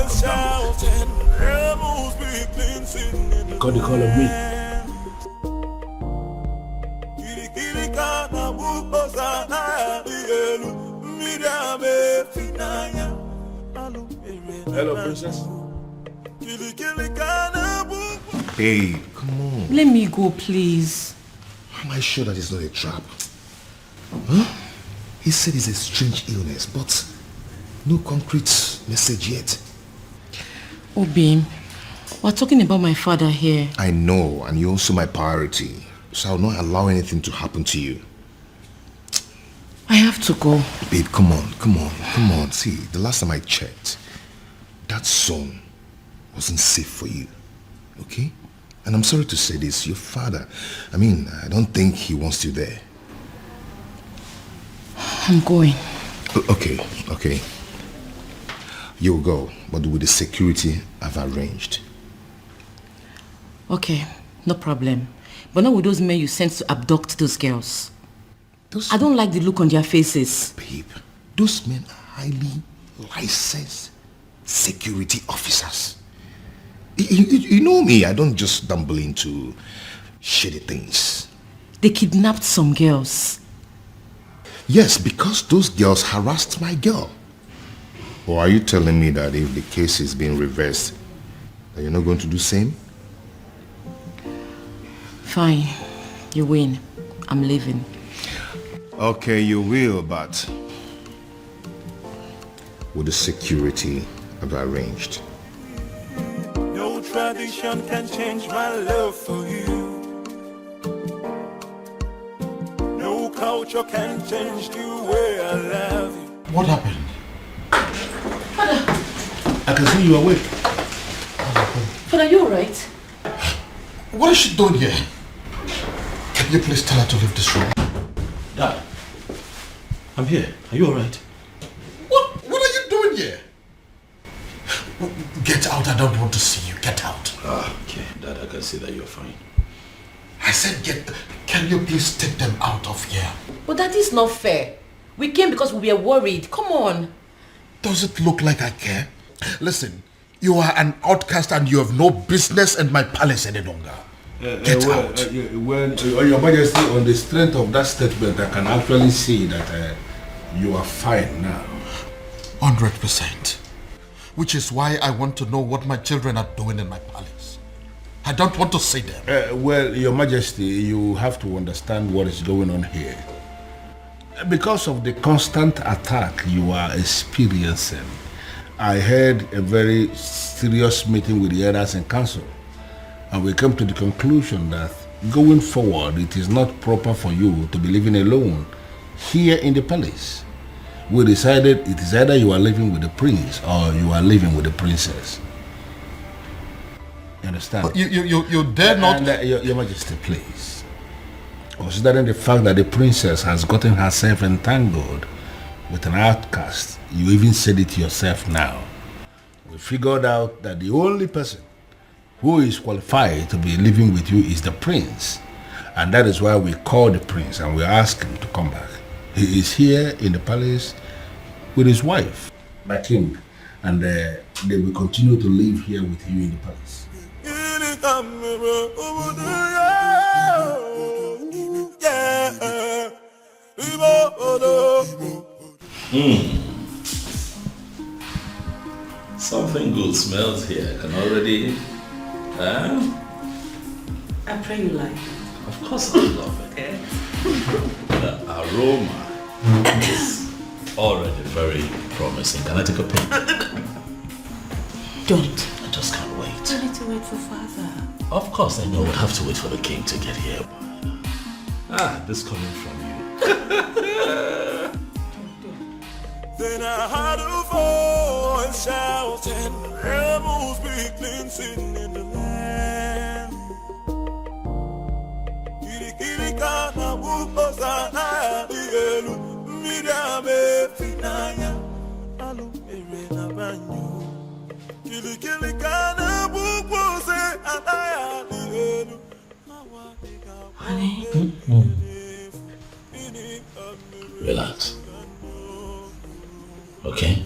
voice shouting, rebels begin singing. You got the call of me. Hello, princess. Babe, come on. Let me go, please. Am I sure that it's not a trap? Huh? He said it's a strange illness, but no concrete message yet. Obi, we're talking about my father here. I know, and you're also my priority, so I'll not allow anything to happen to you. I have to go. Babe, come on. See, the last time I checked, that zone wasn't safe for you, okay? And I'm sorry to say this, your father, I don't think he wants you there. I'm going. Okay. You'll go, but with the security I've arranged. Okay, no problem. But not with those men you sent to abduct those girls. I don't like the look on their faces. Babe, those men are highly licensed security officers. You know me, I don't just stumble into shitty things. They kidnapped some girls. Yes, because those girls harassed my girl. Or are you telling me that if the case is being reversed, that you're not going to do the same? Fine, you win. I'm leaving. Okay, you will, but with the security I've arranged. No tradition can change my love for you. No culture can change the way I love you. What happened? Father! I can see you awake. Father, you alright? What is she doing here? Can you please tell her to leave this room? Dad, I'm here. Are you alright? What are you doing here? Get out, I don't want to see you. Get out. Okay, Dad, I can see that you're fine. I said can you please take them out of here? But that is not fair. We came because we were worried. Come on. Does it look like I care? Listen, you are an outcast and you have no business in my palace any longer. Get out. Your Majesty, on the strength of that statement, I can actually see that you are fine now. 100%. Which is why I want to know what my children are doing in my palace. I don't want to see them. Well, Your Majesty, you have to understand what is going on here. Because of the constant attack you are experiencing, I had a very serious meeting with the elders in council, and we came to the conclusion that going forward, it is not proper for you to be living alone here in the palace. We decided it is either you are living with the prince or you are living with the princess. You understand? You dare not... Your Majesty, please. Considering the fact that the princess has gotten herself entangled with an outcast, you even said it yourself now. We figured out that the only person who is qualified to be living with you is the prince. And that is why we called the prince and we asked him to come back. He is here in the palace with his wife, my king, and they will continue to live here with you in the palace. Something good smells here. I can already... I pray you like it. Of course I love it. Okay. The aroma is already very promising. Can I take a peek? Don't. I just can't wait. I need to wait for father. Of course I know we'll have to wait for the king to get here. This coming from you. Then I heard a voice shouting, rebels be cleansing in the land. Kirikirikana wukosana dielu, midame finaya, alu erena banyu. Kirikirikana wukose anaya dielu. Honey? Relax. Okay?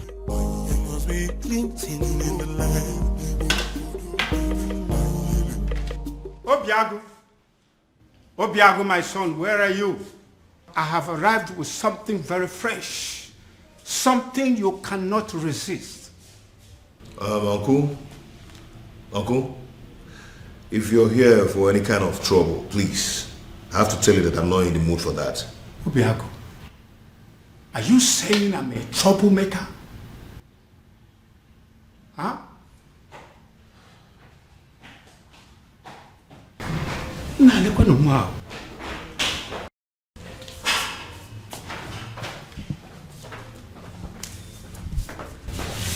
Obiago, my son, where are you? I have arrived with something very fresh. Something you cannot resist. Uncle, if you're here for any kind of trouble, please, I have to tell you that I'm not in the mood for that. Obiago, are you saying I'm a troublemaker? Huh?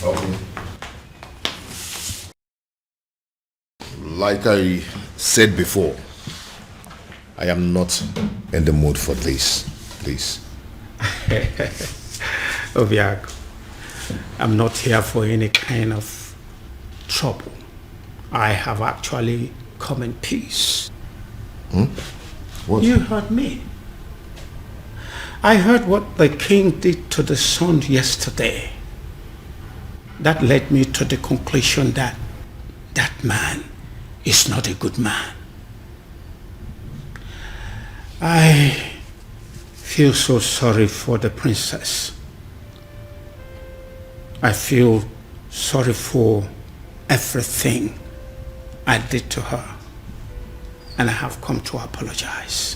Okay. Like I said before, I am not in the mood for this, please. Obiago, I'm not here for any kind of trouble. I have actually come in peace. What? You heard me. I heard what the king did to the son yesterday. That led me to the conclusion that that man is not a good man. I feel so sorry for the princess. I feel sorry for everything I did to her. And I have come to apologize.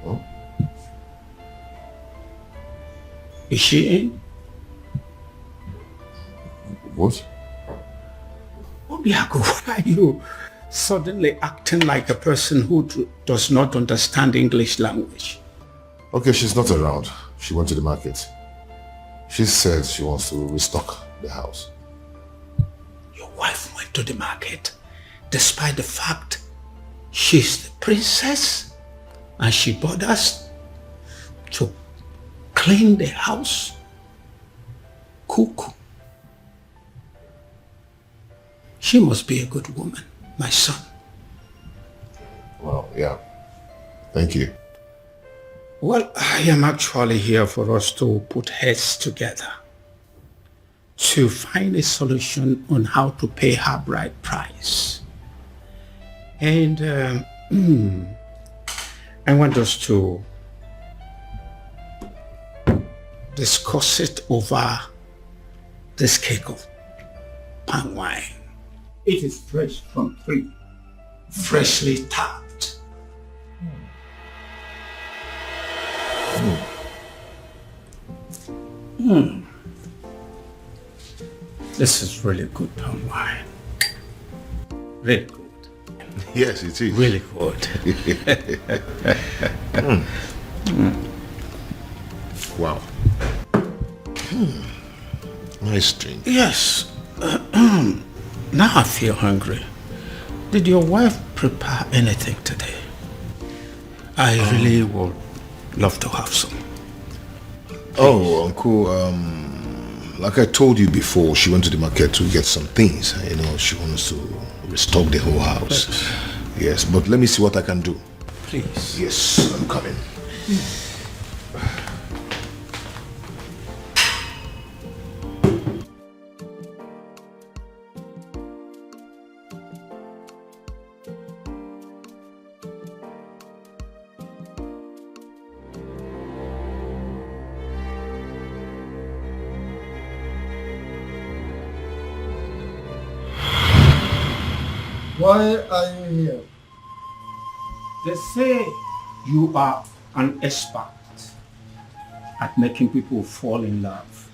Oh? Is she in? What? Obiago, why are you suddenly acting like a person who does not understand English language? Okay, she's not around. She went to the market. She said she wants to restock the house. Your wife went to the market despite the fact she's the princess and she bought us to clean the house, cook. She must be a good woman, my son. Well, yeah. Thank you. Well, I am actually here for us to put heads together to find a solution on how to pay her bride price. And I want us to discuss it over this cake of palm wine. It is fresh from tree, freshly tapped. This is really good palm wine. Really good. Yes, it is. Really good. Wow. Nice drink. Yes. Now I feel hungry. Did your wife prepare anything today? I really would love to have some. Oh, Uncle, like I told you before, she went to the market to get some things. You know, she wants to restock the whole house. Yes, but let me see what I can do. Please. Yes, I'm coming. Why are you here? They say you are an expert at making people fall in love.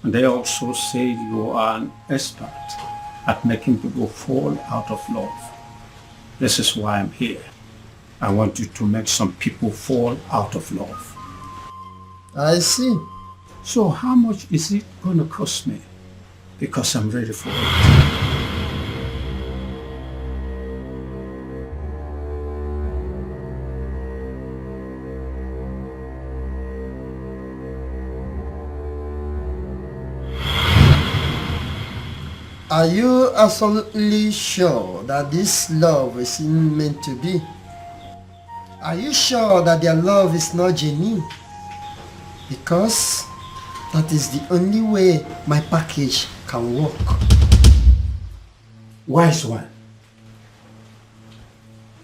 And they also say you are an expert at making people fall out of love. This is why I'm here. I want you to make some people fall out of love. I see. So how much is it going to cost me? Because I'm ready for it. Are you absolutely sure that this love is meant to be? Are you sure that their love is not genuine? Because that is the only way my package can work. Wise one.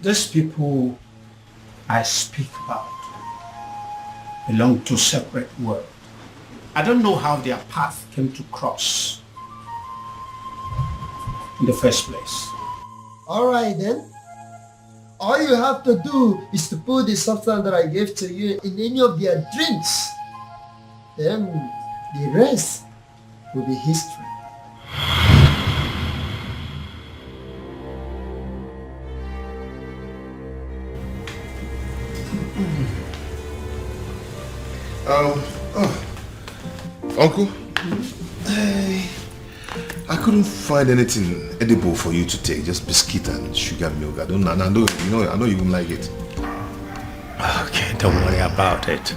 These people I speak about belong to separate worlds. I don't know how their path came to cross in the first place. Alright then. All you have to do is to put the substance that I gave to you in any of their drinks. Then the rest will be history. Uncle, I couldn't find anything edible for you to take, just biscuit and sugar milk. I know you wouldn't like it. Okay, don't worry about it.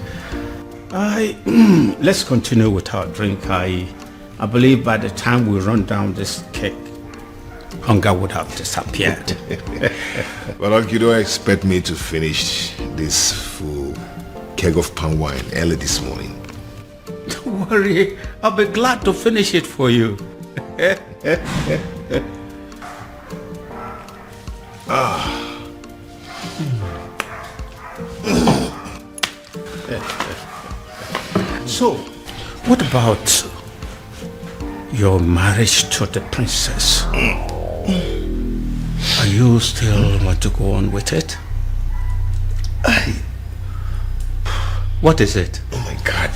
Let's continue with our drink. I believe by the time we run down this cake, hunger would have disappeared. But Uncle, you don't expect me to finish this full keg of palm wine early this morning. Don't worry, I'll be glad to finish it for you. So, what about your marriage to the princess? Are you still want to go on with it? What is it? Oh my God.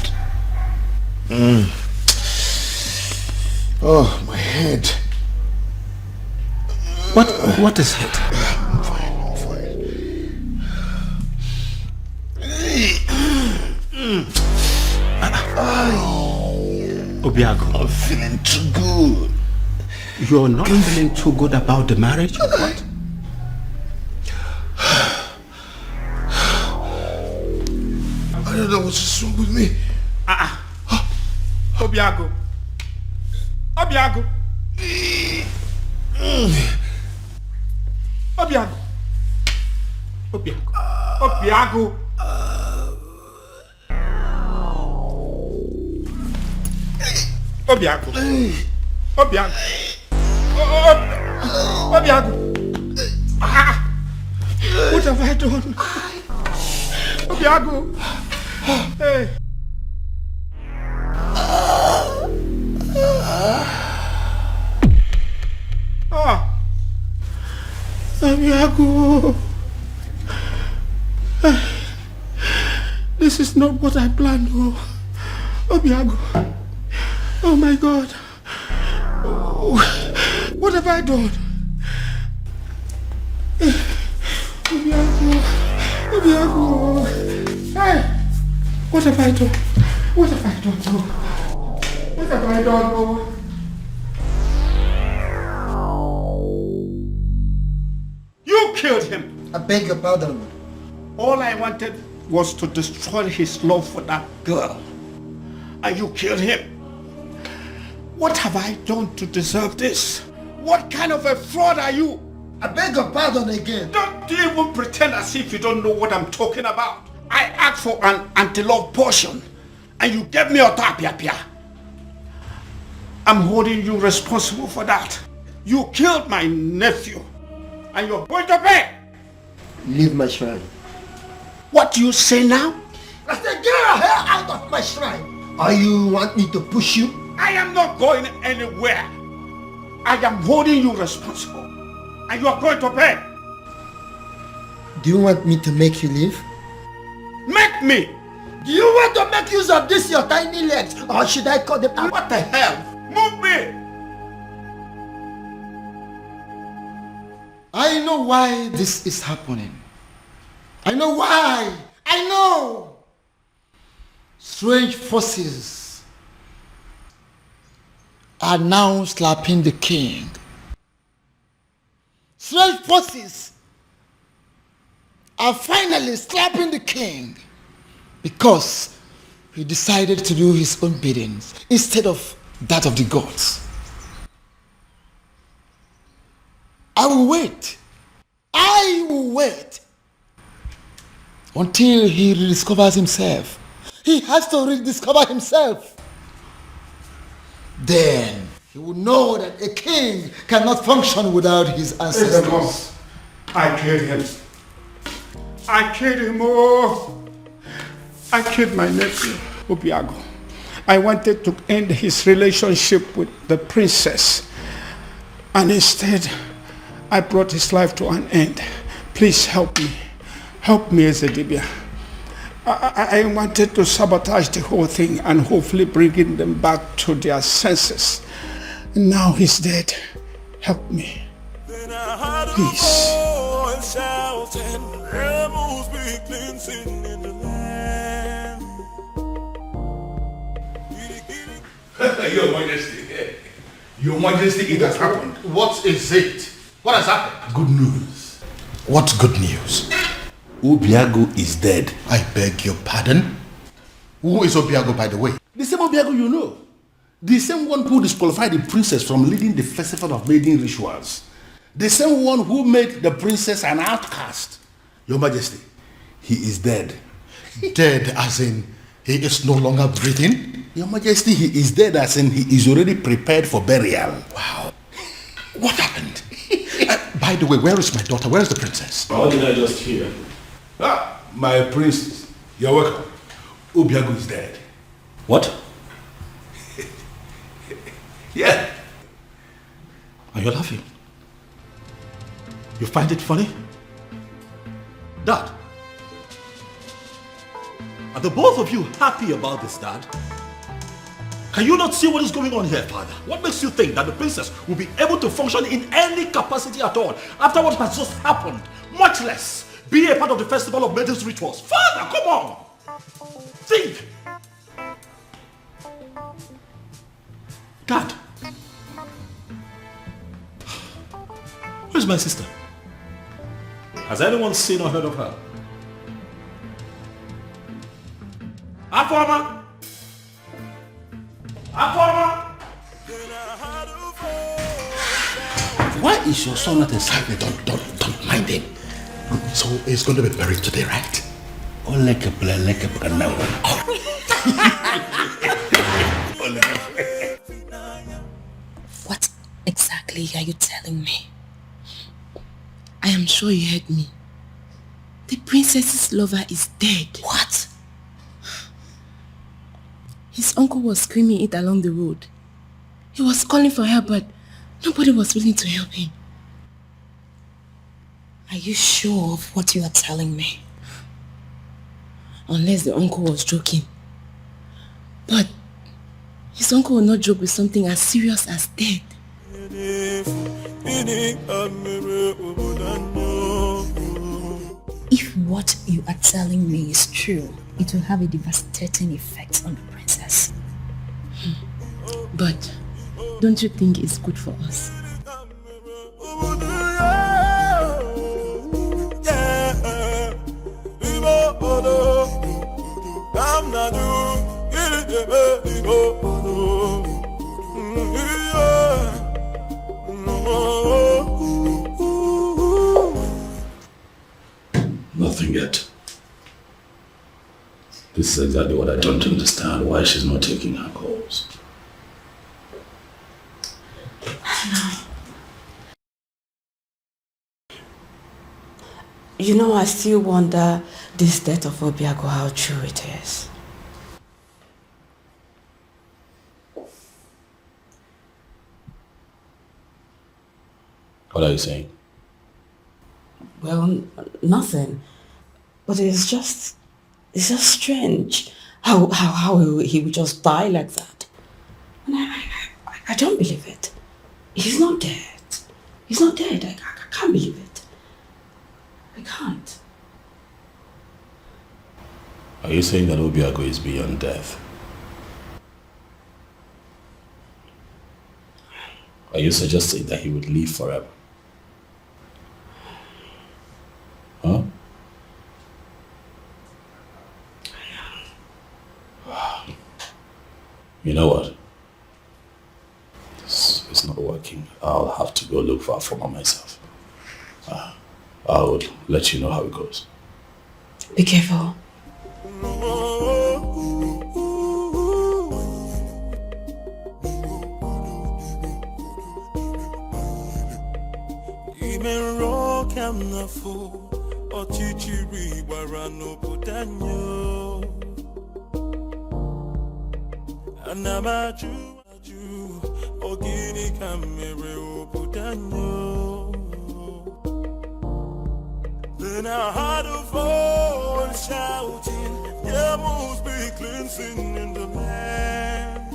Oh, my head. What is it? I'm fine. Obiago, I'm feeling too good. You're not feeling too good about the marriage? What? I don't know what's wrong with me. Obiago. Obiago. Obiago. Obiago. Obiago. Obiago. Obiago. Obiago. What have I done? Obiago. Hey. Obiago. This is not what I planned. Obiago. Oh my God. What have I done? Obiago. Hey. What have I done? What have I done? What have I done? You killed him. I beg your pardon. All I wanted was to destroy his love for that girl. And you killed him. What have I done to deserve this? What kind of a fraud are you? I beg your pardon again. Don't even pretend as if you don't know what I'm talking about. I asked for an anti-love potion and you gave me a tapia. I'm holding you responsible for that. You killed my nephew and you're going to pay. Leave my shrine. What do you say now? I said get your hair out of my shrine. Or you want me to push you? I am not going anywhere. I am holding you responsible. And you are going to pay. Do you want me to make you leave? Make me! Do you want to make use of this your tiny legs, or should I cut them out? What the hell? Move me! I know why this is happening. I know why. I know. Strange forces are now slapping the king. Strange forces are finally slapping the king because he decided to do his own biddings instead of that of the gods. I will wait until he rediscovers himself. He has to rediscover himself. Then he will know that a king cannot function without his ancestors. I killed him. I killed him. Oh, I killed my nephew, Obiago. I wanted to end his relationship with the princess. And instead, I brought his life to an end. Please help me. Help me, Ezedibia. I wanted to sabotage the whole thing and hopefully bringing them back to their senses. Now he's dead. Help me. Please. Your Majesty. Your Majesty, it has happened. What is it? What has happened? Good news. What good news? Obiago is dead. I beg your pardon? Who is Obiago, by the way? The same Obiago you know. The same one who disqualified the princess from leading the festival of maiden rituals. The same one who made the princess an outcast. Your Majesty, he is dead. Dead as in he is no longer breathing? Your Majesty, he is dead as in he is already prepared for burial. Wow. What happened? By the way, where is my daughter? Where is the princess? How did I just hear? Ah, my princess. You're welcome. Obiago is dead. What? Yeah. Are you laughing? You find it funny? Dad, are the both of you happy about this, Dad? Can you not see what is going on here, Father? What makes you think that the princess will be able to function in any capacity at all after what has just happened? Much less be a part of the festival of maiden's rituals. Father, come on! Think! Dad. Where's my sister? Has anyone seen or heard of her? Afoma! Afoma! Why is your son not inside? Don't mind him. So he's going to be buried today, right? What exactly are you telling me? I am sure you heard me. The princess's lover is dead. What? His uncle was screaming it along the road. He was calling for help, but nobody was willing to help him. Are you sure of what you are telling me? Unless the uncle was joking. But his uncle will not joke with something as serious as death. If what you are telling me is true, it will have a devastating effect on the princess. But don't you think it's good for us? Nothing yet. This is exactly what I don't understand, why she's not taking her calls. You know, I still wonder this death of Obiago, how true it is. What are you saying? Well, nothing. But it's just strange how he would just die like that. And I don't believe it. He's not dead. He's not dead. I can't believe it. I can't. Are you saying that Obiago is beyond death? Are you suggesting that he would live forever? Huh? You know what? This is not working. I'll have to go look for Afoma myself. I would let you know how it goes. Be careful. Then I had a voice shouting, there must be cleansing in the land.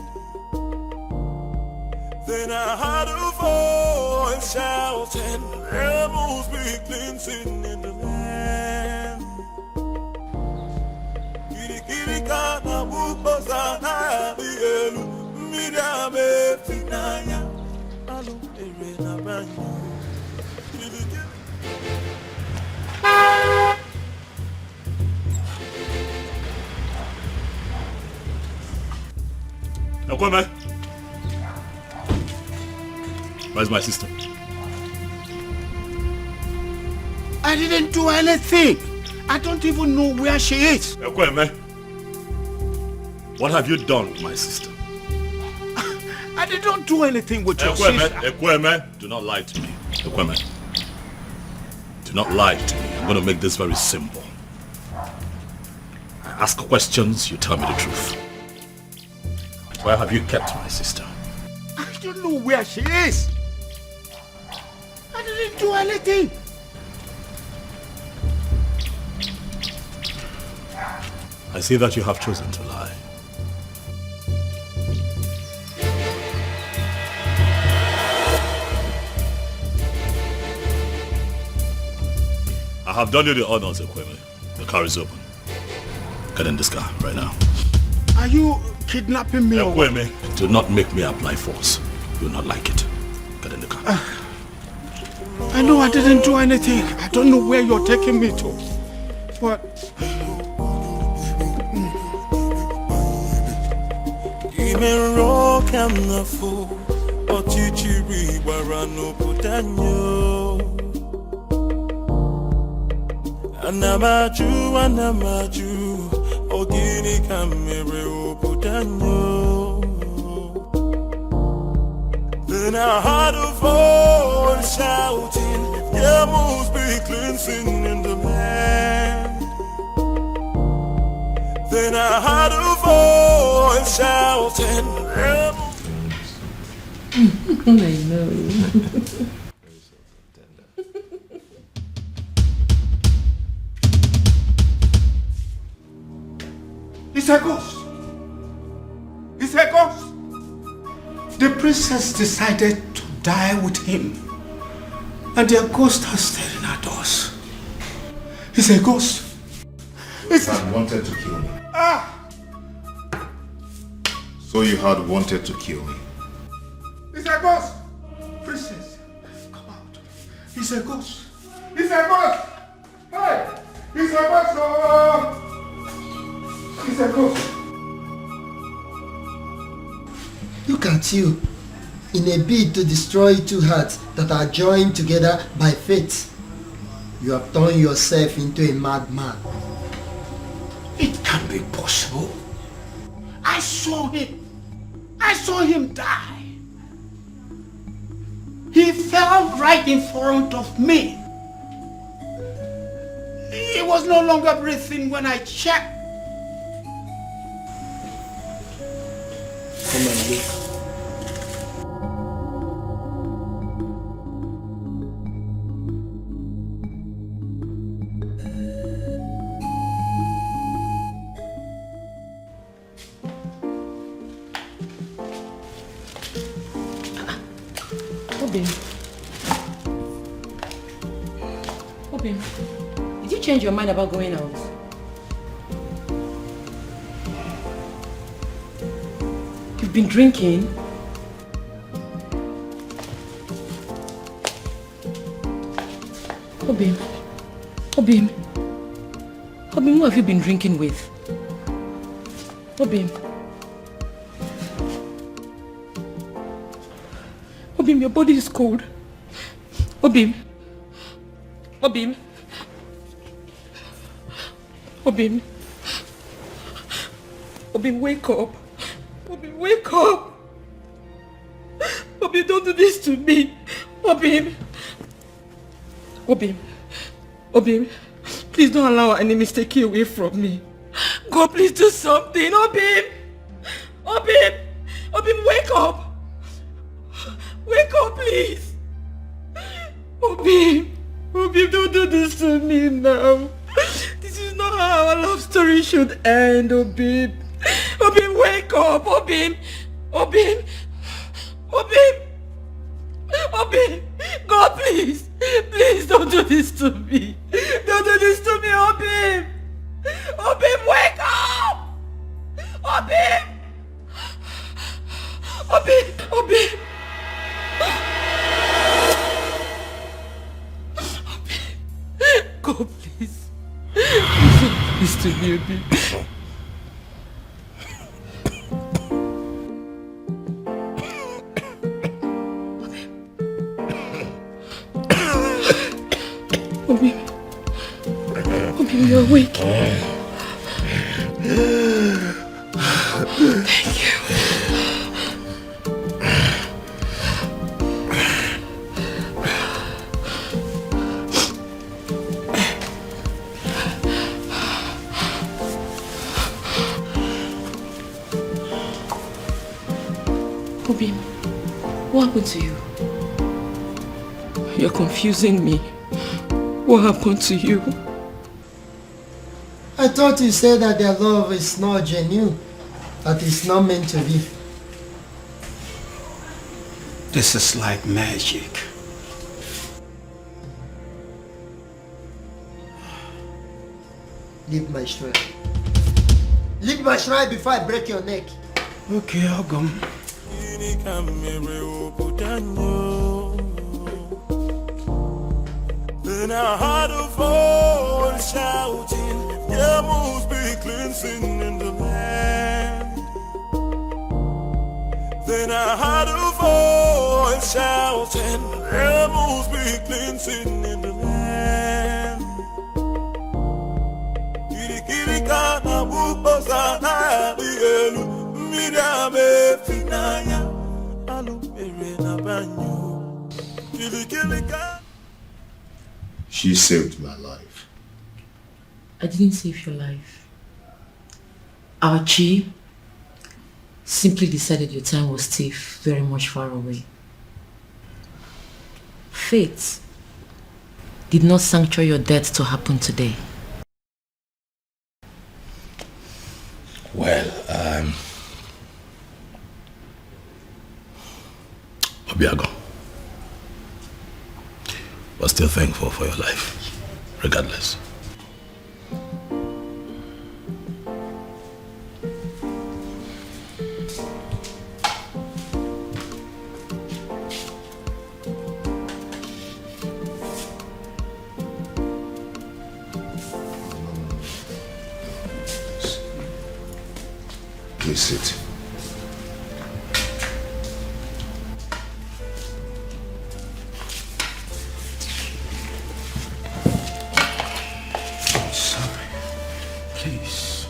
Then I had a voice shouting, there must be cleansing in the land. Kirikirikana bukosana bielu midame finaya alu erena banyo. Ekweme, where's my sister? I didn't do anything. I don't even know where she is. Ekweme, what have you done with my sister? I didn't do anything with your sister. Ekweme, do not lie to me. Ekweme, do not lie to me. I'm going to make this very simple. I ask questions, you tell me the truth. Where have you kept my sister? I don't know where she is. I didn't do anything. I see that you have chosen to lie. I have done you the honors, Ekweme. The car is open. Get in this car right now. Are you kidnapping me? Ekweme, do not make me apply force. You will not like it. Get in the car. I know I didn't do anything. I don't know where you're taking me to. But... Anamaju, ogini kamere obudanyo. Then I heard a voice shouting, there must be cleansing in the land. Then I heard a voice shouting, there must I know. It's a ghost. It's a ghost. The princess decided to die with him. And their ghost are staring at us. It's a ghost. It's had wanted to kill me. So you had wanted to kill me. It's a ghost. Princess, come out. It's a ghost. It's a ghost. Hey, it's a ghost. Oh. It's a ghost. Look at you, in a bid to destroy two hearts that are joined together by fate. You have turned yourself into a madman. It can't be possible. I saw him. I saw him die. He fell right in front of me. He was no longer breathing when I checked. Come and look. Obim. Obim, did you change your mind about going out? You've been drinking? Obim. Obim. Obim, who have you been drinking with? Obim. Obim, your body is cold. Obim. Obim. Obim. Obim, wake up. Obim, wake up. Obim, don't do this to me. Obim. Obim. Obim. Please don't allow our enemies to take you away from me. God, please do something. Obim. Obim. Obim, wake up. Wake up, please. Obim. Obim, don't do this to me now. This is not how our love story should end, Obim. Obim, wake up, Obim. Obim. Obim. Obim. God, please. Please don't do this to me. Don't do this to me, Obim. Obim, wake up. Obim. Obim. Obim. God, please. Please don't do this to me, Obim. Obim. Obim, you're awake. Thank you. Obim, what happened to you? You're confusing me. What happened to you? I thought you said that their love is not genuine, that it's not meant to be. This is like magic. Leave my shrine. Leave my shrine before I break your neck. Okay, I'll go. Then I heard a voice shouting, there must be cleansing in the land. Then I heard a voice shouting, there must be cleansing in the land. Kirikirikana bukosana dielu midame finaya alupere na banyo. Kirikirikana. She saved my life. I didn't save your life. Our Chi simply decided your time was still very much far away. Fate did not sanctuary your death to happen today. Well, Obiago, but still thankful for your life, regardless. Please sit. Please.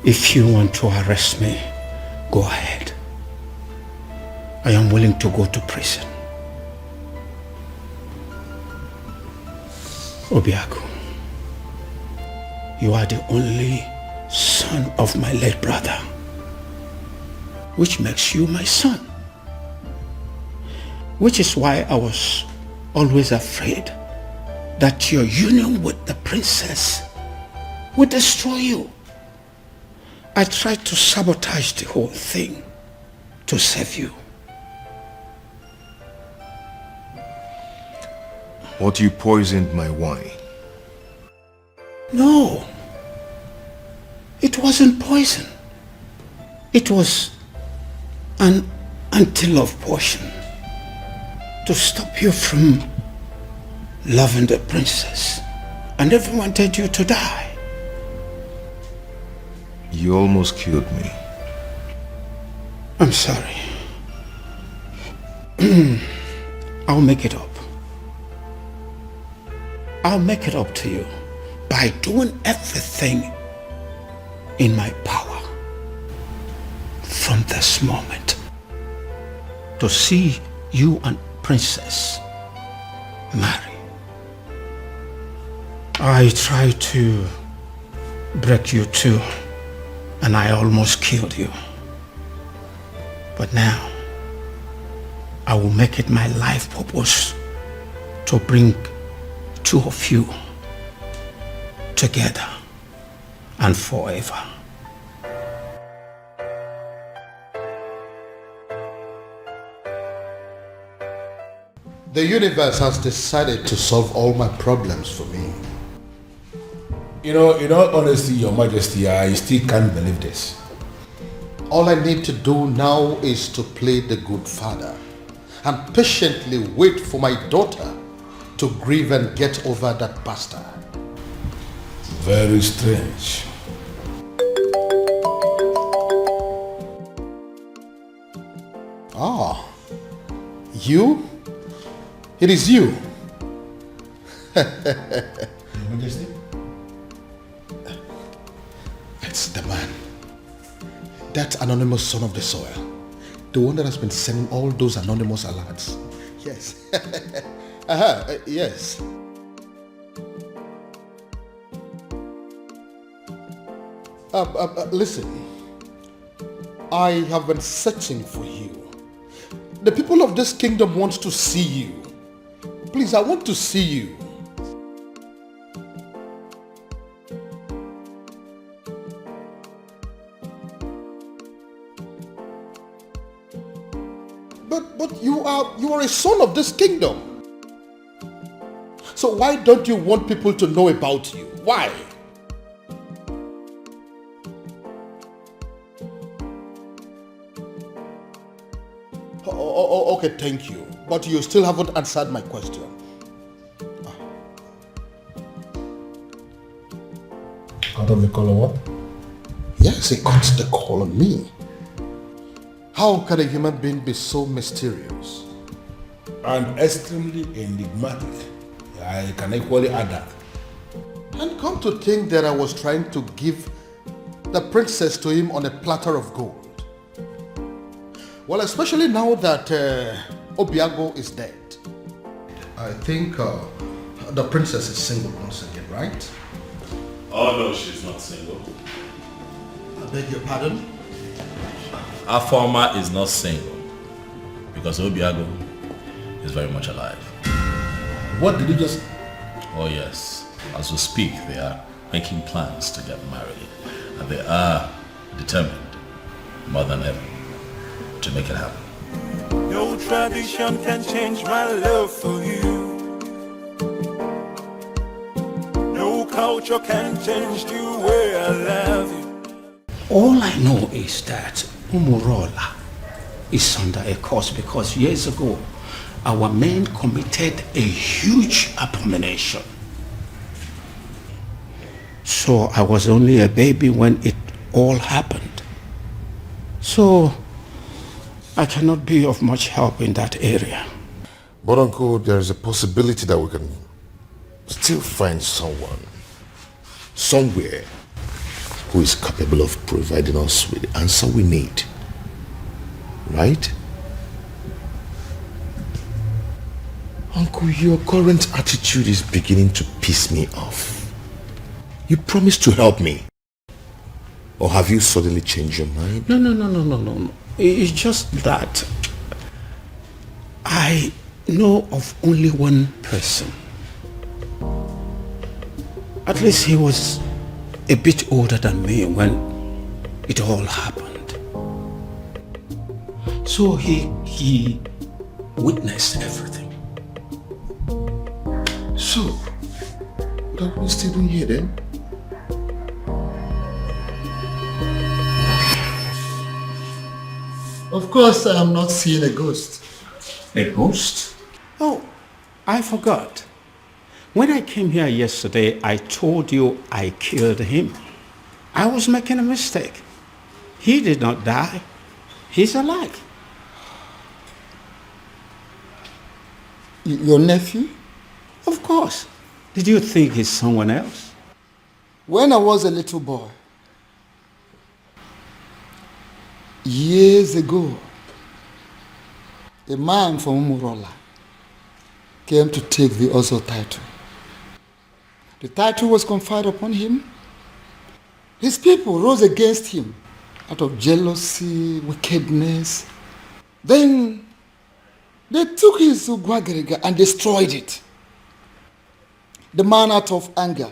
If you want to arrest me, go ahead. I am willing to go to prison. Obiaku, you are the only son of my late brother, which makes you my son. Which is why I was always afraid that your union with the princess would destroy you. I tried to sabotage the whole thing to save you. But you poisoned my wine. No. It wasn't poison. It was an anti-love potion to stop you from loving the princess. I never wanted you to die. You almost killed me. I'm sorry. I'll make it up. I'll make it up to you by doing everything in my power from this moment to see you and Princess marry. I tried to break you too, and I almost killed you. But now, I will make it my life purpose to bring two of you together and forever. The universe has decided to solve all my problems for me. In all honesty, Your Majesty, I still can't believe this. All I need to do now is to play the good father and patiently wait for my daughter to grieve and get over that bastard. Very strange. Ah, you? It is you. Your Majesty? It's the man. That anonymous son of the soil. The one that has been sending all those anonymous alerts. Yes. Yes. Listen. I have been searching for you. The people of this kingdom want to see you. Please, I want to see you. But you are a son of this kingdom. So why don't you want people to know about you? Why? Okay, thank you. But you still haven't answered my question. Cut off the call or what? Yes, he cut the call on me. How can a human being be so mysterious? And extremely enigmatic. I can equally add that. And come to think that I was trying to give the princess to him on a platter of gold. Well, especially now that Obiago is dead. I think the princess is single once again, right? Oh no, she's not single. I beg your pardon? Our former is not single because Obiago is very much alive. What did you just... Oh yes, as we speak, they are making plans to get married, and they are determined more than ever to make it happen. No tradition can change my love for you. No culture can change the way I love you. All I know is that Umurola is under a curse because years ago our men committed a huge abomination. So I was only a baby when it all happened. So I cannot be of much help in that area. But Uncle, there is a possibility that we can still find someone, somewhere, who is capable of providing us with the answer we need. Right? Uncle, your current attitude is beginning to piss me off. You promised to help me. Or have you suddenly changed your mind? No. It's just that I know of only one person. At least he was a bit older than me when it all happened. So he witnessed everything. So, what are we still doing here then? Of course, I am not seeing a ghost. A ghost? Oh, I forgot. When I came here yesterday, I told you I killed him. I was making a mistake. He did not die. He's alive. Your nephew? Of course. Did you think he's someone else? When I was a little boy, years ago, a man from Umurola came to take the Ozo title. The title was conferred upon him. His people rose against him out of jealousy, wickedness. Then they took his Ugwagerega and destroyed it. The man, out of anger,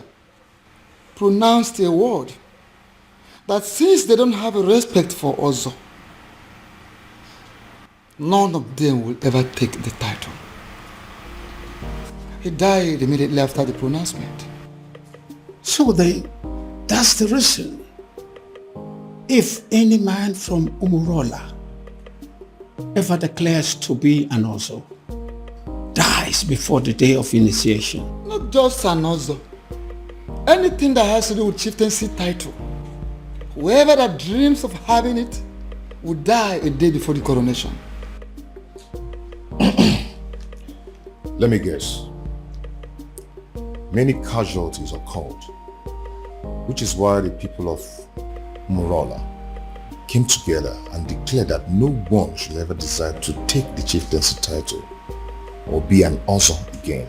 pronounced a word that since they don't have a respect for Ozo, none of them will ever take the title. He died immediately after the pronouncement. So that's the reason. If any man from Umurola ever declares to be an Ozo, dies before the day of initiation. Not just an Ozo. Anything that has to do with chieftaincy title. Whoever that dreams of having it will die a day before the coronation. Let me guess. Many casualties occurred, which is why the people of Umurola came together and declared that no one should ever decide to take the chieftaincy title or be an Ozo again.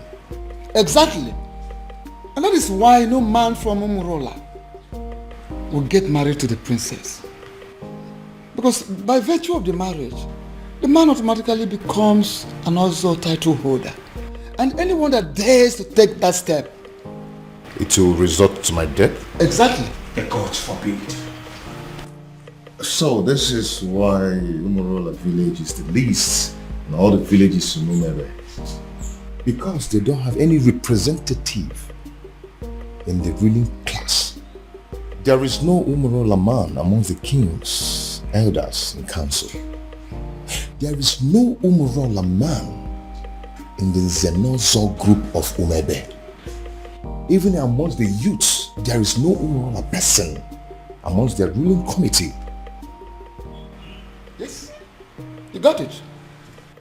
Exactly. And that is why no man from Umurola will get married to the princess. Because by virtue of the marriage, the man automatically becomes an Ozo title holder. And anyone that dares to take that step, it will result to my death? Exactly. The gods forbid. So this is why Umurola village is the least in all the villages in Umere. Because they don't have any representative in the ruling class. There is no Umurola man among the kings, elders, and council. There is no Umurola man in the Zenozo group of Umebe. Even amongst the youths, there is no Umurola person amongst the ruling committee. Yes, you got it.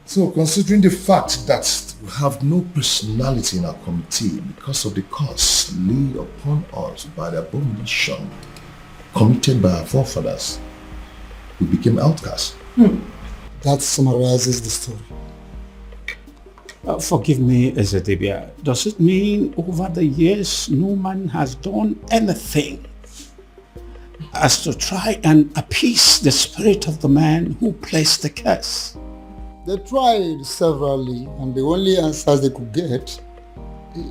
So considering the fact that we have no personality in our committee because of the curse laid upon us by the abomination committed by our forefathers, we became outcasts. That summarizes the story. Forgive me, Ezedibia. Does it mean over the years no man has done anything as to try and appease the spirit of the man who placed the curse? They tried severally, and the only answers they could get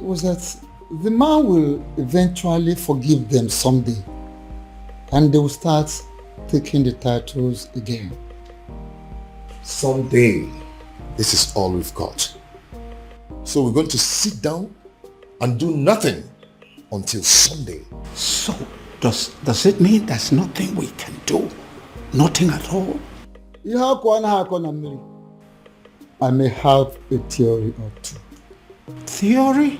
was that the man will eventually forgive them someday, and they will start taking the titles again. Someday, this is all we've got. So we're going to sit down and do nothing until Sunday. So, does it mean there's nothing we can do? Nothing at all? I may have a theory or two. Theory?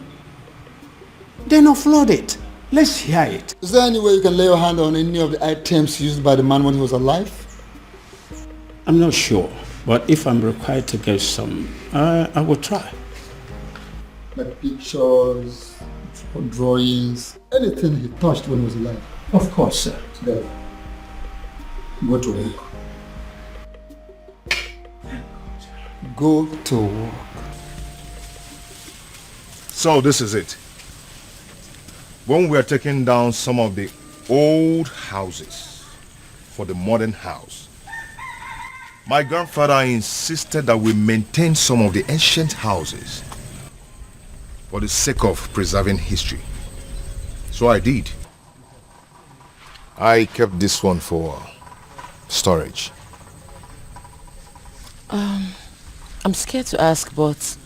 Then offload it. Let's hear it. Is there any way you can lay your hand on any of the items used by the man when he was alive? I'm not sure, but if I'm required to get some, I will try. Like pictures, drawings, anything he touched when he was alive. Of course, sir. There. Go to work. Go to work. So this is it. When we are taking down some of the old houses for the modern house, my grandfather insisted that we maintain some of the ancient houses for the sake of preserving history. So I did. I kept this one for storage. I'm scared to ask, but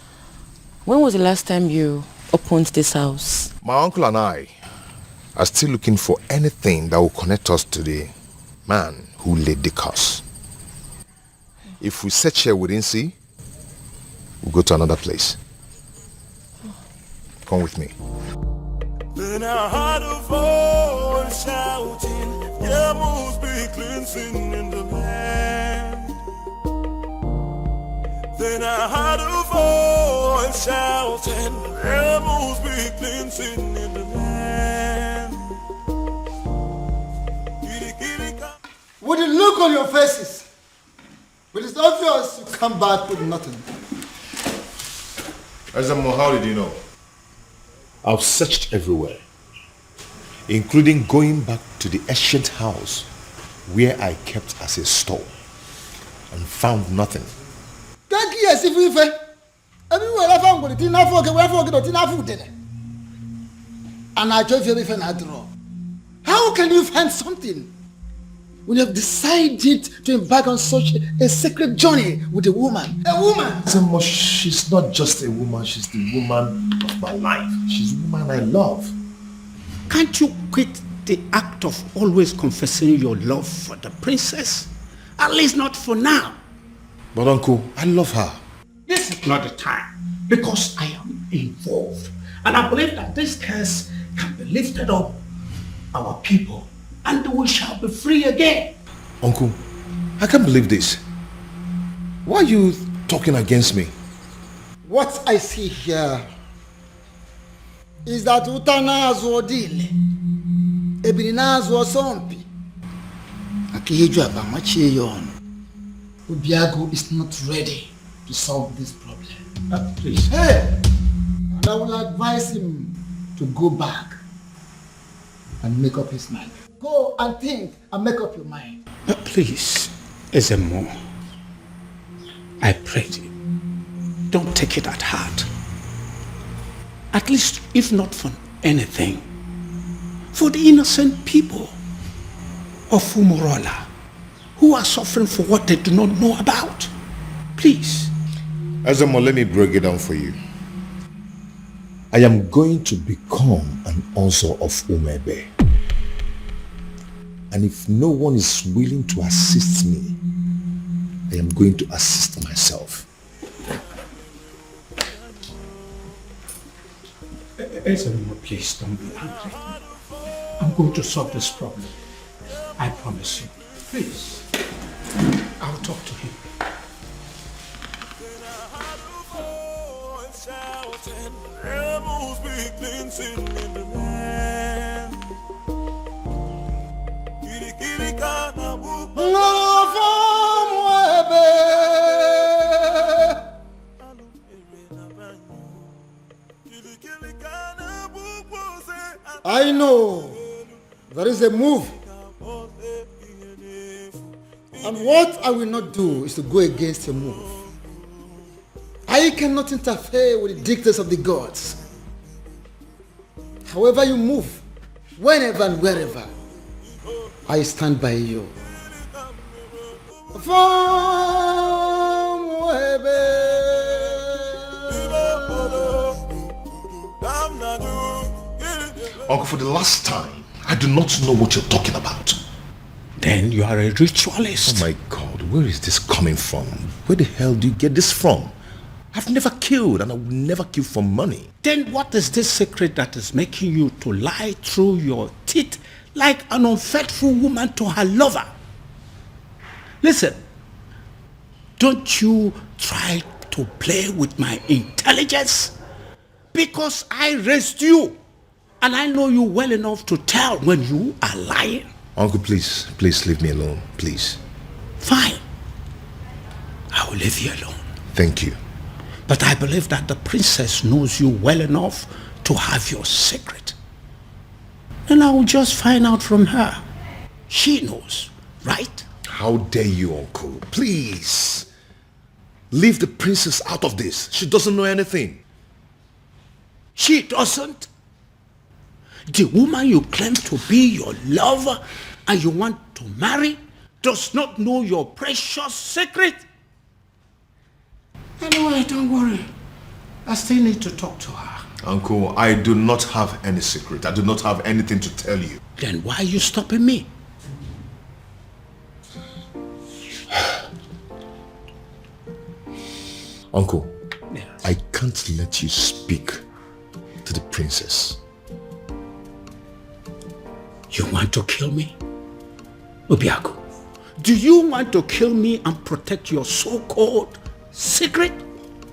when was the last time you opened this house. My uncle and I are still looking for anything that will connect us to the man who laid the curse. If we search here we didn't see, we'll go to another place. Come with me. Then I heard a voice shouting, there must be cleansing in the land. Then I heard a voice shouting, there must be cleansing in the land. With the look on your faces, but it's obvious you come back with nothing. Azamo, how did you know? I've searched everywhere, including going back to the ancient house where I kept as a store and found nothing. Thank you, as if we everywhere I found good, and I told you if I draw. How can you find something when you have decided to embark on such a sacred journey with a woman? A woman! Azamo, she's not just a woman, she's the woman of my life. She's the woman I love. Can't you quit the act of always confessing your love for the princess? At least not for now. But uncle, I love her. This is not the time, because I am involved. And I believe that this curse can be lifted up, our people, and we shall be free again. Uncle, I can't believe this. Why are you talking against me? What I see here is that Utanazo Dile, Ebinazo Sompi, Akijo Abamachiyon, Ubiago is not ready to solve this problem. Please. Hey! And I will advise him to go back and make up his mind. Go and think and make up your mind. Please, Ezemo, I pray you, don't take it at heart. At least, if not for anything, for the innocent people of Umorola who are suffering for what they do not know about. Please. Azamo, let me break it down for you. I am going to become an Ozo of Umebe. And if no one is willing to assist me, I am going to assist myself. Ezemo, please don't be angry. I'm going to solve this problem. I promise you. Please. I'll talk to him. There must be cleansing in the land. I know there is a move, and what I will not do is to go against a move. I cannot interfere with the dictates of the gods. However you move, whenever and wherever, I stand by you. Uncle, for the last time, I do not know what you're talking about. Then you are a ritualist. Oh my God, where is this coming from? Where the hell do you get this from? I've never killed and I will never kill for money. Then what is this secret that is making you to lie through your teeth like an unfaithful woman to her lover? Listen, don't you try to play with my intelligence, because I raised you and I know you well enough to tell when you are lying. Uncle, please leave me alone, please. Fine. I will leave you alone. Thank you. But I believe that the princess knows you well enough to have your secret. And I will just find out from her. She knows, right? How dare you, Uncle? Please. Leave the princess out of this. She doesn't know anything. She doesn't? The woman you claim to be your lover and you want to marry does not know your precious secret? Anyway, don't worry. I still need to talk to her. Uncle, I do not have any secret. I do not have anything to tell you. Then why are you stopping me? Uncle, I can't let you speak to the princess. You want to kill me? Obiago, do you want to kill me and protect your so-called secret?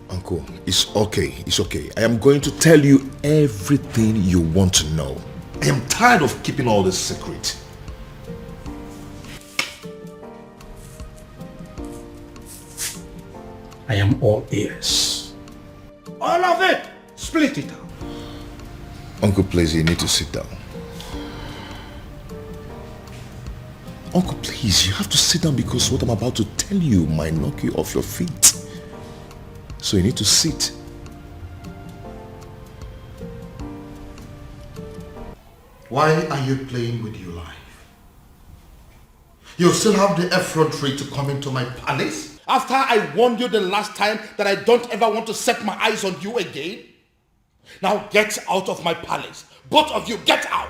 Uncle, it's okay. It's okay. I am going to tell you everything you want to know. I am tired of keeping all this secret. I am all ears. All of it! Split it out. Uncle, please, you need to sit down. Uncle, please, you have to sit down because what I'm about to tell you might knock you off your feet. So you need to sit. Why are you playing with your life? You still have the effrontery to come into my palace? After I warned you the last time that I don't ever want to set my eyes on you again? Now get out of my palace. Both of you, get out!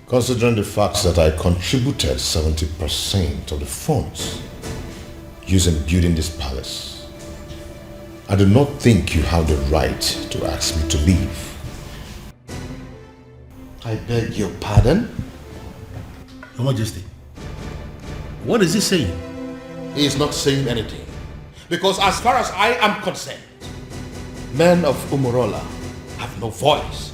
Considering the fact that I contributed 70% of the funds used in building this palace, I do not think you have the right to ask me to leave. I beg your pardon? Your Majesty, what is he saying? He is not saying anything. Because as far as I am concerned, men of Umurola have no voice.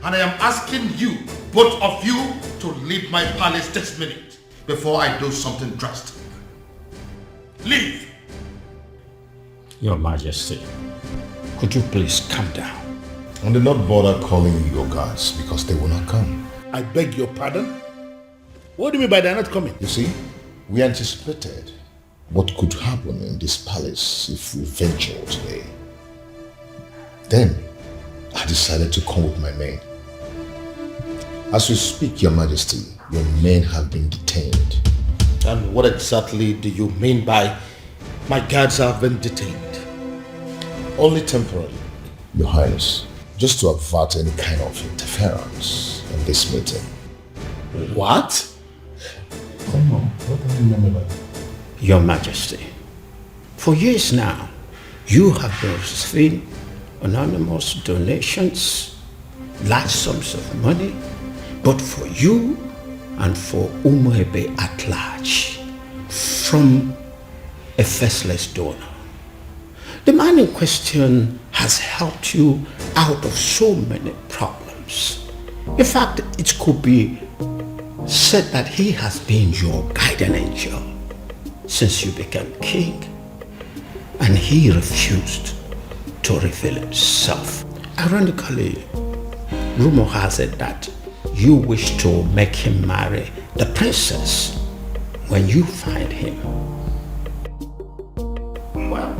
And I am asking you, both of you, to leave my palace this minute before I do something drastic. Leave! Your Majesty, could you please calm down? And do not bother calling your guards because they will not come. I beg your pardon? What do you mean by they're not coming? You see, we anticipated what could happen in this palace if we ventured today. Then, I decided to come with my men. As we speak, Your Majesty, your men have been detained. And what exactly do you mean by my guards have been detained? Only temporarily, Your Highness, just to avert any kind of interference in this meeting. What? Come on, what do you remember? Your Majesty, for years now, you have been receiving anonymous donations, large sums of money, but for you and for Umuebe at large, from a faceless donor. The man in question has helped you out of so many problems. In fact, it could be said that he has been your guardian angel since you became king, and he refused to reveal himself. Ironically, rumor has it that you wish to make him marry the princess when you find him. Well,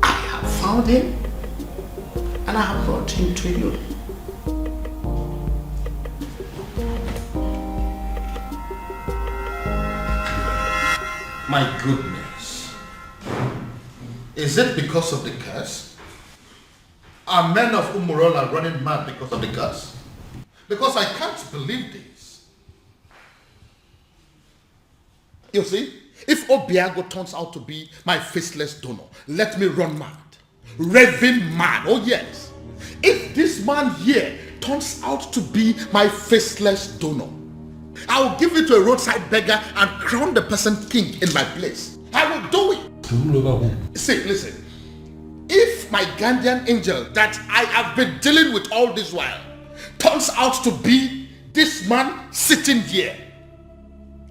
I have found him and I have brought him to you. My goodness. Is it because of the curse? Are men of Umurola running mad because of the curse? Because I can't believe this. You see, if Obiago turns out to be my faceless donor, let me run mad. Raving mad, oh yes. If this man here turns out to be my faceless donor, I will give it to a roadside beggar and crown the person king in my place. I will do it. See, listen. If my guardian angel that I have been dealing with all this while turns out to be this man sitting here,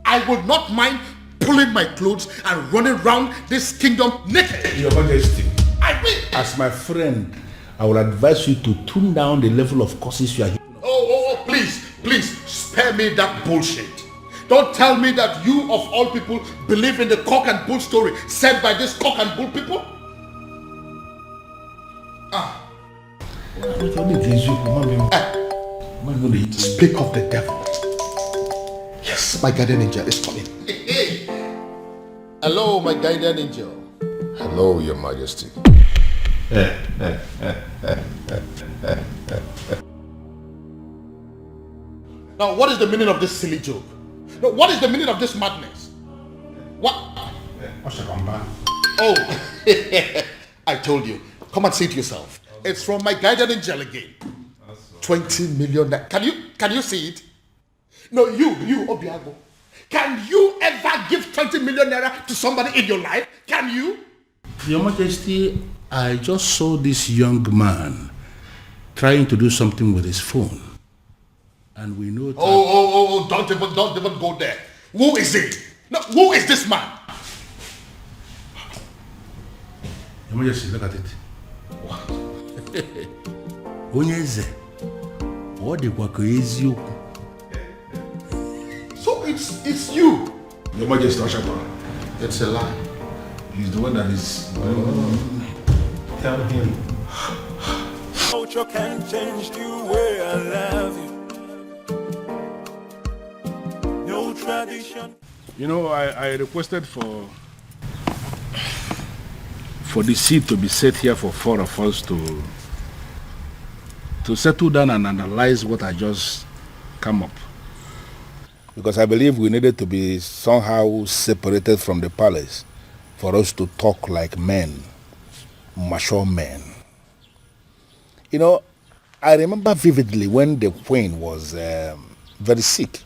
I will not mind pulling my clothes and running around this kingdom naked. Your Majesty, I will. as my friend, I will advise you to tune down the level of curses you are hearing. Oh, please, spare me that bullshit. Don't tell me that you of all people believe in the cock and bull story said by these cock and bull people. Speak of the devil. Yes, my guardian angel is coming. Hello, my guardian angel. Hello, Your Majesty. Now, what is the meaning of this silly joke? No, what is the meaning of this madness? What? Oh, I told you. Come and see it yourself. It's from my guardian angel again. 20 million. Can you see it? No, you, Obiago. Can you ever give 20 million naira to somebody in your life? Can you? Your Majesty, I just saw this young man trying to do something with his phone. And we know that... Oh, don't even go there. Who is it? No, who is this man? Your Majesty, look at it. What? Onyeze. What the eziokwu? So it's you. Your Majesty, it's a lie. He's the one that is... Tell him. Culture can change the way I love you. No tradition. You know, I requested for the seat to be set here for four of us to settle down and analyze what I just come up. Because I believe we needed to be somehow separated from the palace for us to talk like men, mature men. You know, I remember vividly when the queen was very sick.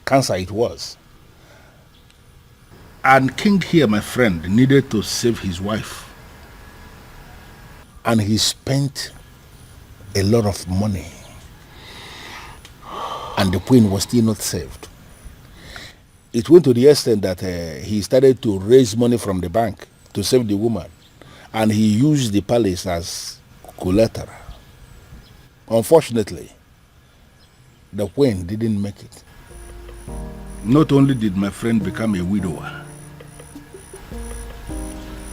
Cancer it was. And King here, my friend, needed to save his wife. And he spent a lot of money. And the queen was still not saved. It went to the extent that he started to raise money from the bank to save the woman. And he used the palace as collateral. Unfortunately, the queen didn't make it. Not only did my friend become a widower,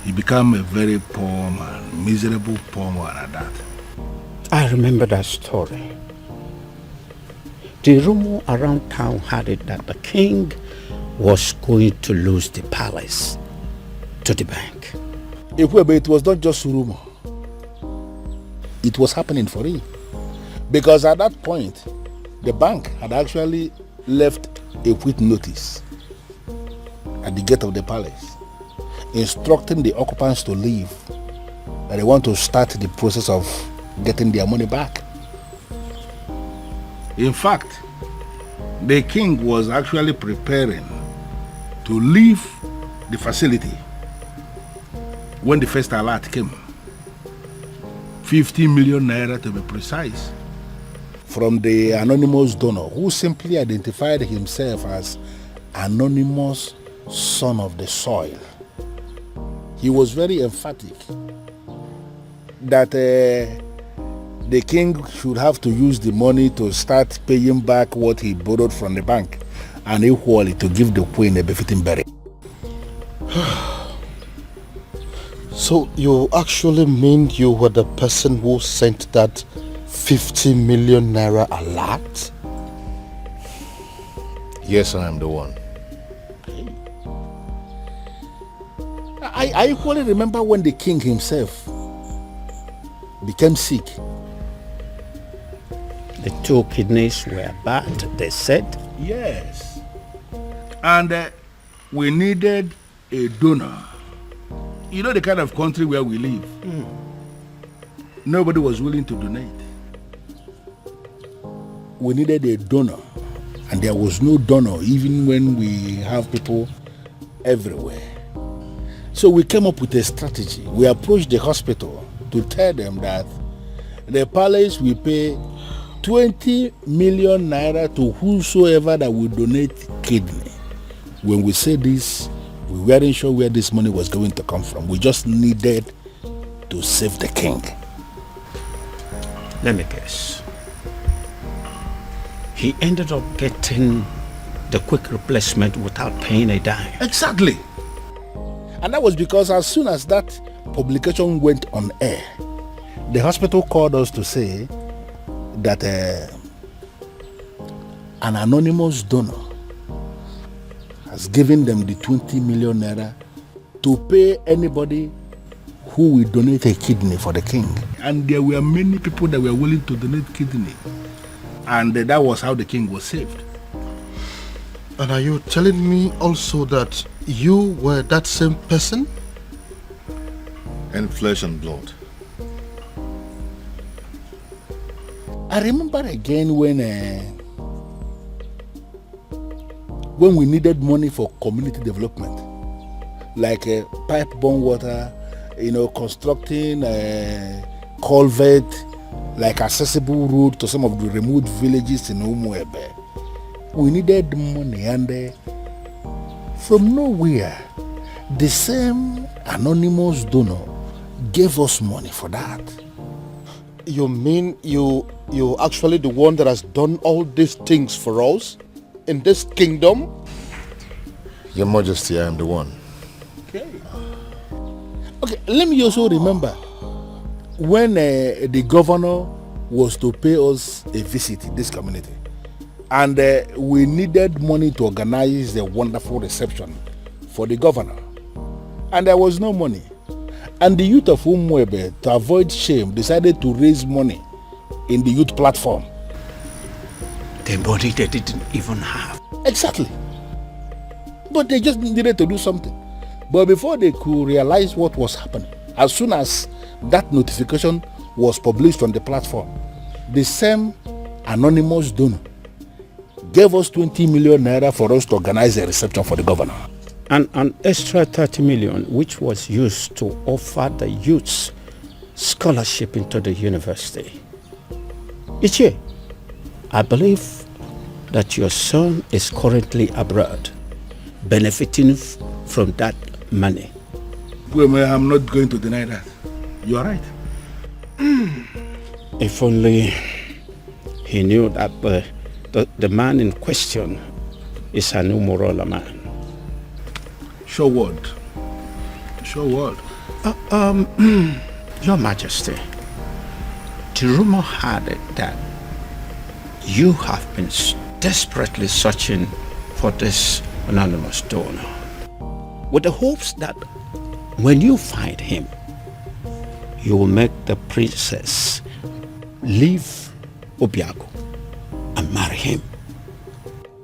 he became a very poor man, miserable poor man at that. I remember that story. The rumor around town had it that the king was going to lose the palace to the bank. It was not just rumor. It was happening for real. Because at that point, the bank had actually left a quit notice at the gate of the palace, instructing the occupants to leave, that they want to start the process of getting their money back. In fact, the king was actually preparing to leave the facility when the first alert came. 50 million naira to be precise. From the anonymous donor who simply identified himself as anonymous son of the soil. He was very emphatic that the king should have to use the money to start paying back what he borrowed from the bank and equally to give the queen a befitting burial. So you actually mean you were the person who sent that 50 million naira alert? Yes, I am the one. I equally remember when the king himself became sick. The 2 kidneys were bad, they said. Yes. And we needed a donor. You know the kind of country where we live. Nobody was willing to donate. We needed a donor. And there was no donor even when we have people everywhere. So we came up with a strategy. We approached the hospital to tell them that the palace will pay 20 million naira to whosoever that will donate kidney. When we said this, we weren't sure where this money was going to come from. We just needed to save the king. Let me guess. He ended up getting the quick replacement without paying a dime. Exactly. And that was because as soon as that publication went on air, the hospital called us to say that an anonymous donor has given them the 20 million naira to pay anybody who will donate a kidney for the king. And there were many people that were willing to donate kidney. And that was how the king was saved. And are you telling me also that you were that same person? In flesh and blood. I remember again when we needed money for community development, like pipe-borne water, constructing a culvert, like accessible road to some of the remote villages in Umuebe. We needed money, and from nowhere, the same anonymous donor gave us money for that. You mean you're actually the one that has done all these things for us in this kingdom? Your Majesty, I am the one. Okay, let me also remember when the governor was to pay us a visit in this community, and we needed money to organize the wonderful reception for the governor, and there was no money. And the youth of Umuebe, to avoid shame, decided to raise money in the youth platform. The money they didn't even have. Exactly. But they just needed to do something. But before they could realize what was happening, as soon as that notification was published on the platform, the same anonymous donor gave us 20 million naira for us to organize a reception for the governor. And an extra 30 million, which was used to offer the youths scholarship into the university. Ichie, I believe that your son is currently abroad, benefiting from that money. Well, I'm not going to deny that. You are right. If only he knew that the man in question is an Umorola man. Sure word. Sure word. Your Majesty, the rumor had it that you have been desperately searching for this anonymous donor, with the hopes that when you find him, you will make the princess leave Obiago and marry him.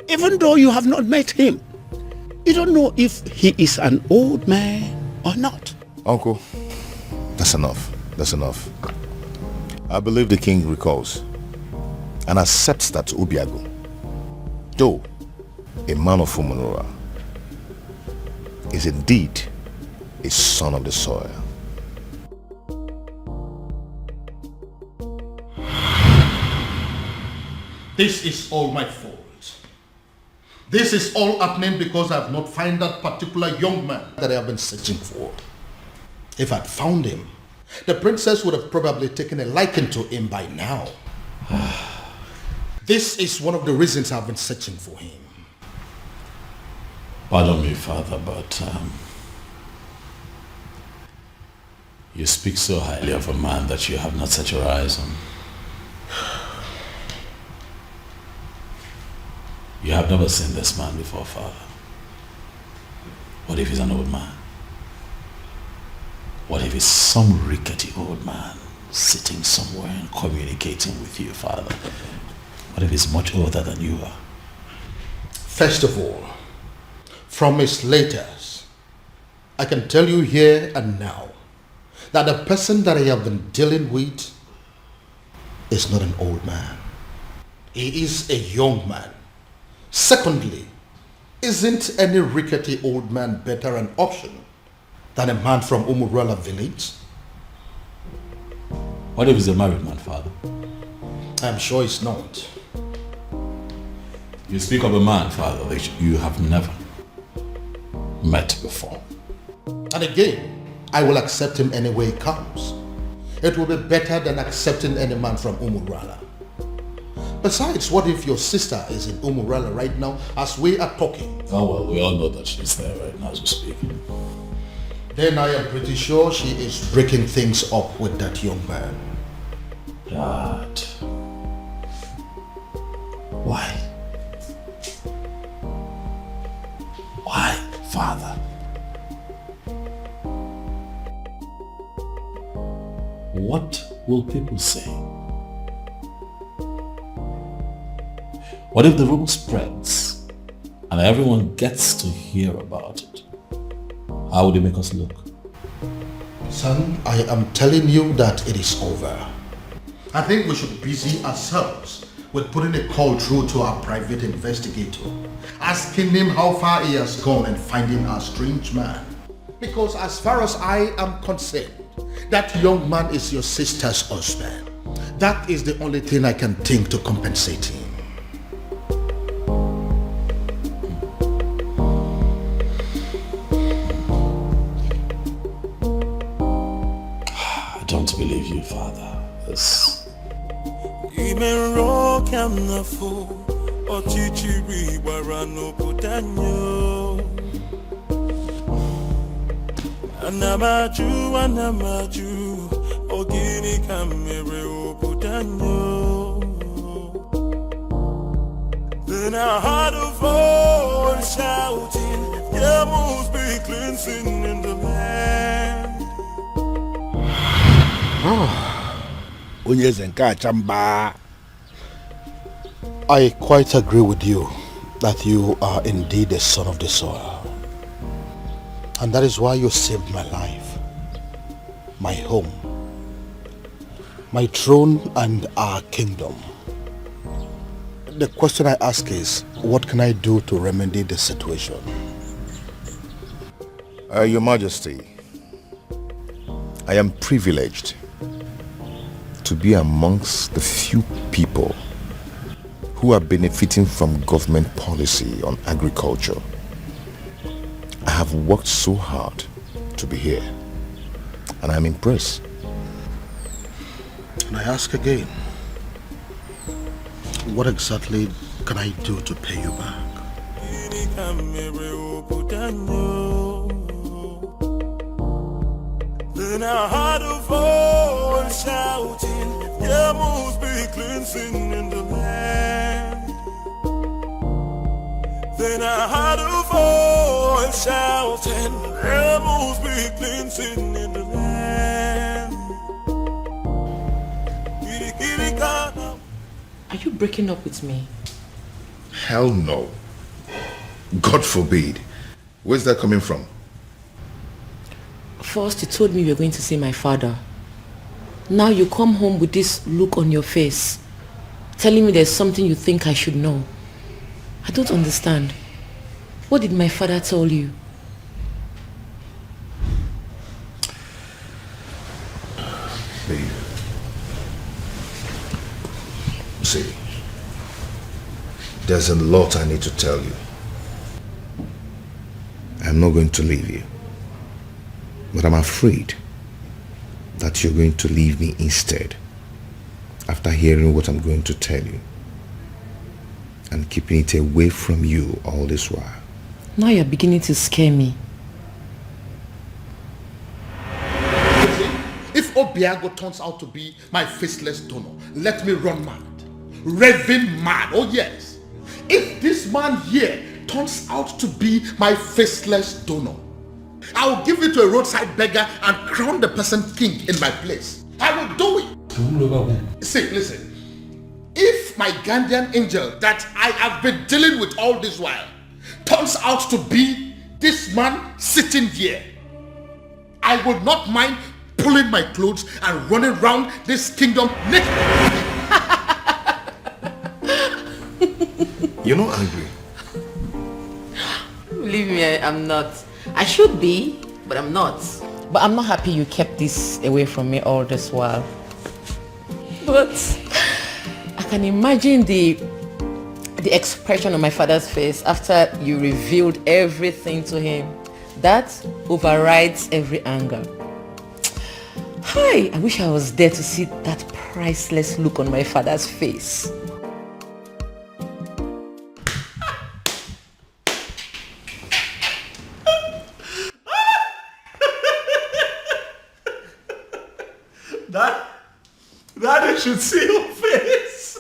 Even though you have not met him, you don't know if he is an old man or not. Uncle, that's enough. That's enough. I believe the king recalls and accepts that Obiago, though a man of Umunora, is indeed a son of the soil. This is all my fault. This is all happening because I have not found that particular young man that I have been searching for. If I'd found him, the princess would have probably taken a liking to him by now. This is one of the reasons I've been searching for him. Pardon me, Father, but you speak so highly of a man that you have not set your eyes on. You have never seen this man before, Father. What if he's an old man? What if he's some rickety old man sitting somewhere and communicating with you, Father? What if he's much older than you are? First of all, from his letters, I can tell you here and now that the person that I have been dealing with is not an old man. He is a young man. Secondly, isn't any rickety old man better an option than a man from Umurala village? What if he's a married man, Father? I'm sure it's not. You speak of a man, Father, that you have never met before. And again, I will accept him any way he comes. It will be better than accepting any man from Umurala. Besides, what if your sister is in Umurala right now as we are talking? Oh well, we all know that she's there right now as we speak. Then I am pretty sure she is breaking things up with that young man. Dad. Why? Why, Father? what will people say? What if the rumor spreads and everyone gets to hear about it? How would it make us look? Son, I am telling you that it is over. I think we should busy ourselves with putting a call through to our private investigator, asking him how far he has gone and finding our strange man. Because as far as I am concerned, that young man is your sister's husband. That is the only thing I can think to compensate him. I don't believe you, Father. This... Anamaju, ogini kamere obudanyo. Then I heard a voice shouting, there must be cleansing in the land. I quite agree with you that you are indeed a son of the soil. And that is why you saved my life, my home, my throne and our kingdom. The question I ask is, what can I do to remedy the situation? Your Majesty, I am privileged to be amongst the few people who are benefiting from government policy on agriculture. I have worked so hard to be here, and I'm impressed. And I ask again, what exactly can I do to pay you back? Then I heard a voice shouting, there must be cleansing in the land. Then I heard a voice shouting, there must be cleansing in the land. Are you breaking up with me? Hell no. God forbid. Where's that coming from? First, you told me you were going to see my father. Now you come home with this look on your face, telling me there's something you think I should know. I don't understand. What did my father tell you? Babe. See, there's a lot I need to tell you. I'm not going to leave you. But I'm afraid that you're going to leave me instead after hearing what I'm going to tell you and keeping it away from you all this while. Now you're beginning to scare me. If Obiago turns out to be my faceless donor, let me run mad. Raving mad, oh yes. If this man here turns out to be my faceless donor, I'll give it to a roadside beggar and crown the person king in my place. I will do it. See, listen. If my guardian angel that I have been dealing with all this while turns out to be this man sitting here, I would not mind pulling my clothes and running around this kingdom naked. You're not angry? Believe me, I'm not. I should be, but I'm not. But I'm not happy you kept this away from me all this while. But I can imagine the expression on my father's face after you revealed everything to him. That overrides every anger. Hi, I wish I was there to see that priceless look on my father's face. Daddy should see your face.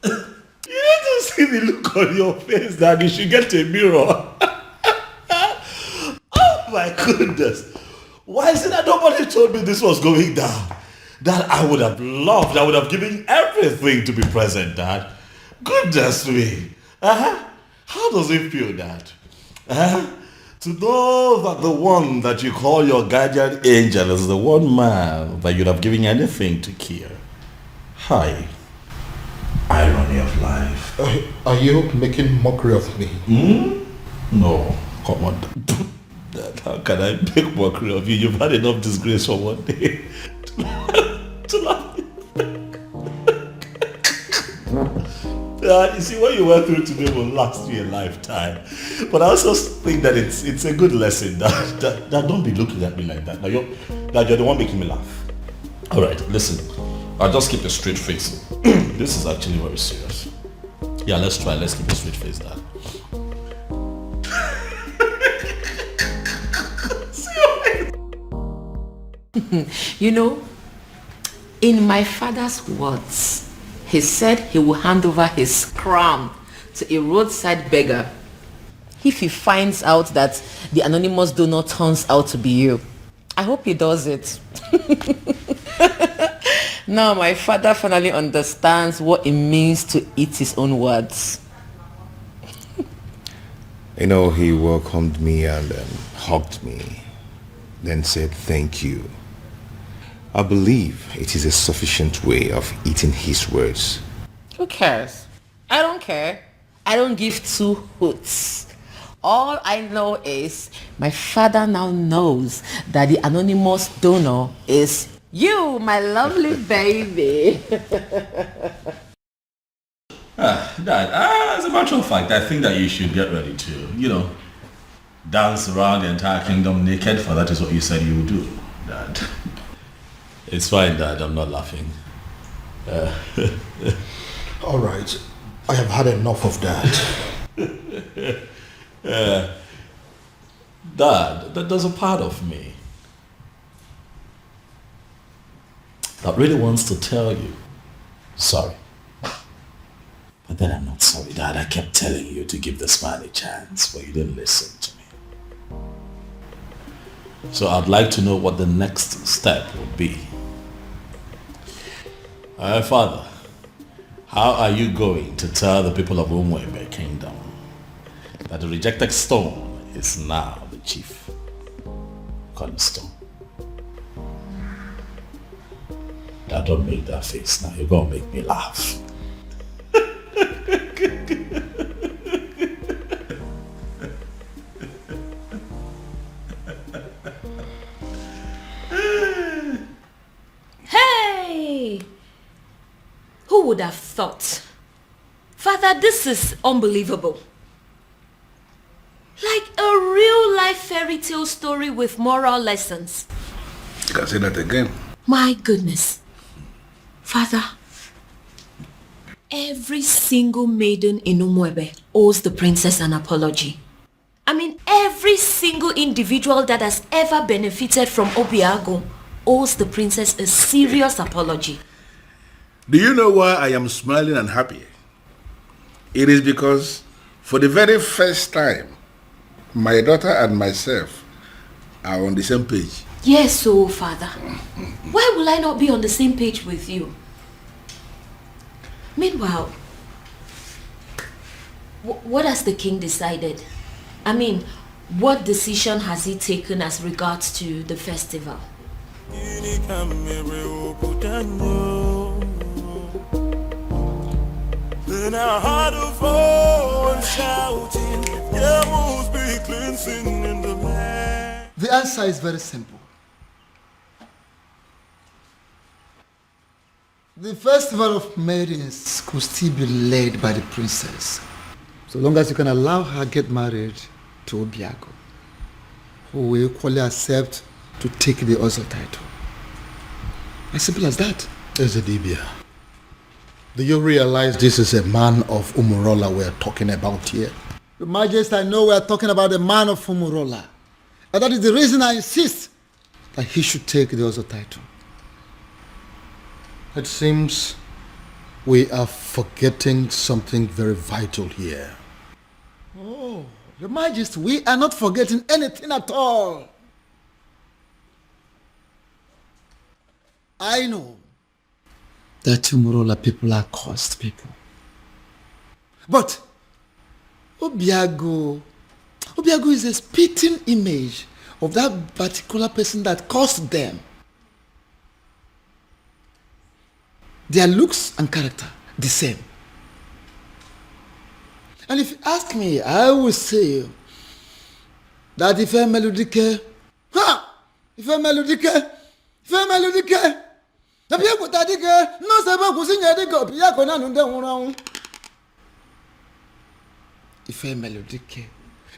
You need to see the look on your face, Daddy. You should get a mirror. Oh. My goodness. Why is it that nobody told me this was going down? That I would have loved, I would have given everything to be present, Dad. Goodness me. How does it feel, Dad? To know that the one that you call your guardian angel is the one man that you'd have given anything to kill. Hi. Irony of life. Are you making mockery of me? No, come on. Dad, how can I make mockery of you? You've had enough disgrace for one day to laugh. You see, what you went through today will last you a lifetime. But I also think that it's a good lesson that don't be looking at me like that. Now you're the one making me laugh. All right, listen. I'll just keep a straight face. This is actually very serious. Yeah, let's try. Let's keep a straight face, Dad. You know, in my father's words, he said he will hand over his crown to a roadside beggar if he finds out that the anonymous donor turns out to be you. I hope he does it. Now my father finally understands what it means to eat his own words. You know, he welcomed me and hugged me, then said thank you. I believe it is a sufficient way of eating his words. Who cares? I don't care. I don't give two hoots. All I know is my father now knows that the anonymous donor is you, my lovely baby. Dad, as a matter of fact, I think that you should get ready to, dance around the entire kingdom naked, for that is what you said you would do, Dad. It's fine, Dad. I'm not laughing. All right. I have had enough of that. Dad, there's a part of me that really wants to tell you sorry. But then I'm not sorry, Dad. I kept telling you to give this man a chance, but you didn't listen to me. So I'd like to know what the next step would be. Father, how are you going to tell the people of Umwebe Kingdom that the rejected stone is now the chief cornerstone? Now don't make that face now. You're going to make me laugh. Hey! Who would have thought? Father, this is unbelievable. Like a real life fairy tale story with moral lessons. You can say that again. My goodness. Father, every single maiden in Umwebe owes the princess an apology. I mean, every single individual that has ever benefited from Obiago owes the princess a serious apology. Do you know why I am smiling and happy? It is because for the very first time, my daughter and myself are on the same page. Yes, so Father, why will I not be on the same page with you? Meanwhile, what has the king decided? I mean, what decision has he taken as regards to the festival? Then I heard a voice shouting, there must be cleansing in the land. The answer is very simple. The festival of maidens could still be led by the princess, so long as you can allow her get married to Obiago, who will equally accept to take the other title. As simple as that. Ezedibia, do you realize this is a man of Umurola we're talking about here? Your Majesty, I know we are talking about the man of Umurola, and that is the reason I insist that he should take the other title. It seems we are forgetting something very vital here. Oh, Your Majesty, we are not forgetting anything at all. I know that Umurola people are cursed people. But Obiago is a spitting image of that particular person that caused them. Their looks and character, the same. And if you ask me, I will say that if a melodique,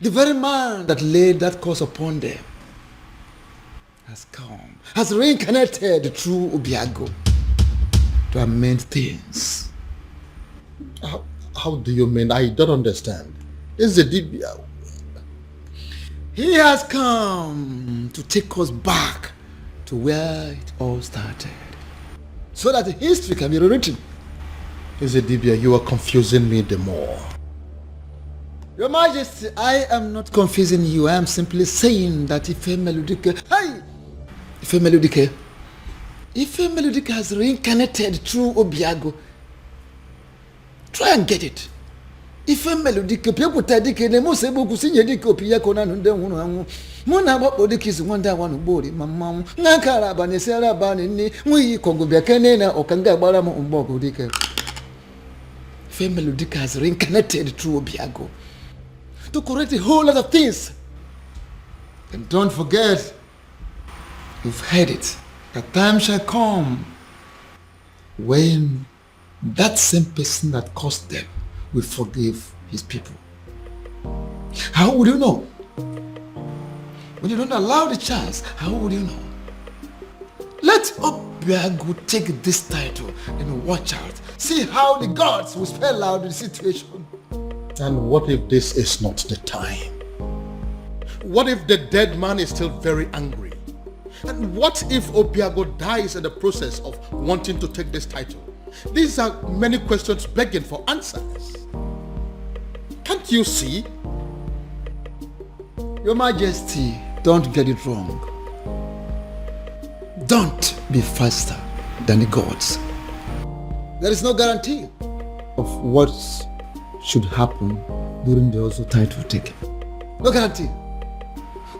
the very man that laid that curse upon them has come, has reincarnated through Obiago to amend things. How do you mean? I don't understand. Is it He has come to take us back to where it all started, so that history can be rewritten. Dibia, you are confusing me the more. Your Majesty, I am not confusing you. I am simply saying that Ife Melodique has reincarnated through Obiago. Try and get it. Ife Melodique, people tadike ne mo sebo kusinye dike Obiago na nunde hunu. Muna bo dike wanda wanu bori mama. Ngakara ba ne sera ba ni mwi kongo bia kene na okanga gbara mo mbogo dike. Ife Melodique has reincarnated through Obiago to correct a whole lot of things. And don't forget, you've heard it, a time shall come when that same person that caused them will forgive his people. How would you know? When you don't allow the chance, how would you know? Let Obiago take this title and watch out. See how the gods will spell out the situation. And what if this is not the time? What if the dead man is still very angry? And what if Obiago dies in the process of wanting to take this title? These are many questions begging for answers. Can't you see? Your Majesty, don't get it wrong. Don't be faster than the gods. There is no guarantee of what should happen during the also title taking. No guarantee.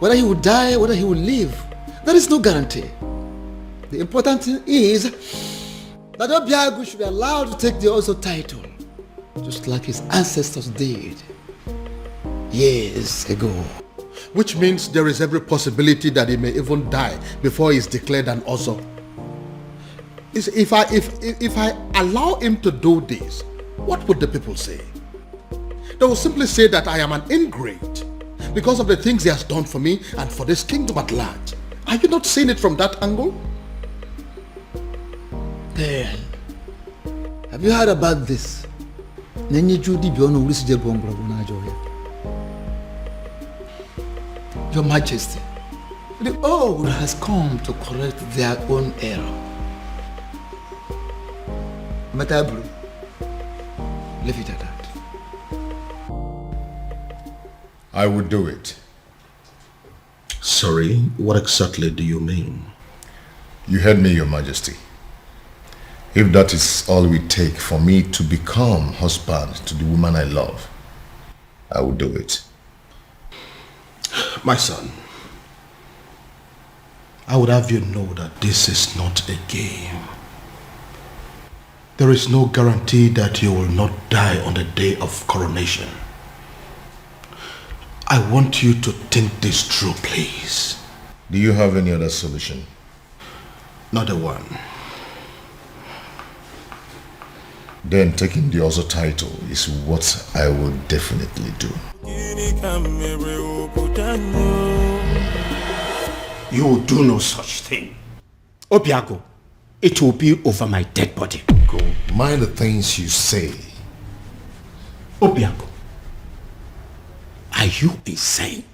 Whether he will die, whether he will live, there is no guarantee. The important thing is that Obiago should be allowed to take the also title, just like his ancestors did years ago. Which means there is every possibility that he may even die before he is declared an Ozo. If I allow him to do this, what would the people say? They will simply say that I am an ingrate because of the things he has done for me and for this kingdom at large. Are you not seeing it from that angle? Then, have you heard about this? Your Majesty, the old has come to correct their own error. Matabru, leave it at that. I would do it. Sorry, what exactly do you mean? You heard me, Your Majesty. If that is all we take for me to become husband to the woman I love, I will do it. My son, I would have you know that this is not a game. There is no guarantee that you will not die on the day of coronation. I want you to think this through, please. Do you have any other solution? Not a one. Then taking the other title is what I will definitely do. You will do no such thing. Obiago, it will be over my dead body. Go. Mind the things you say. Obiago, are you insane?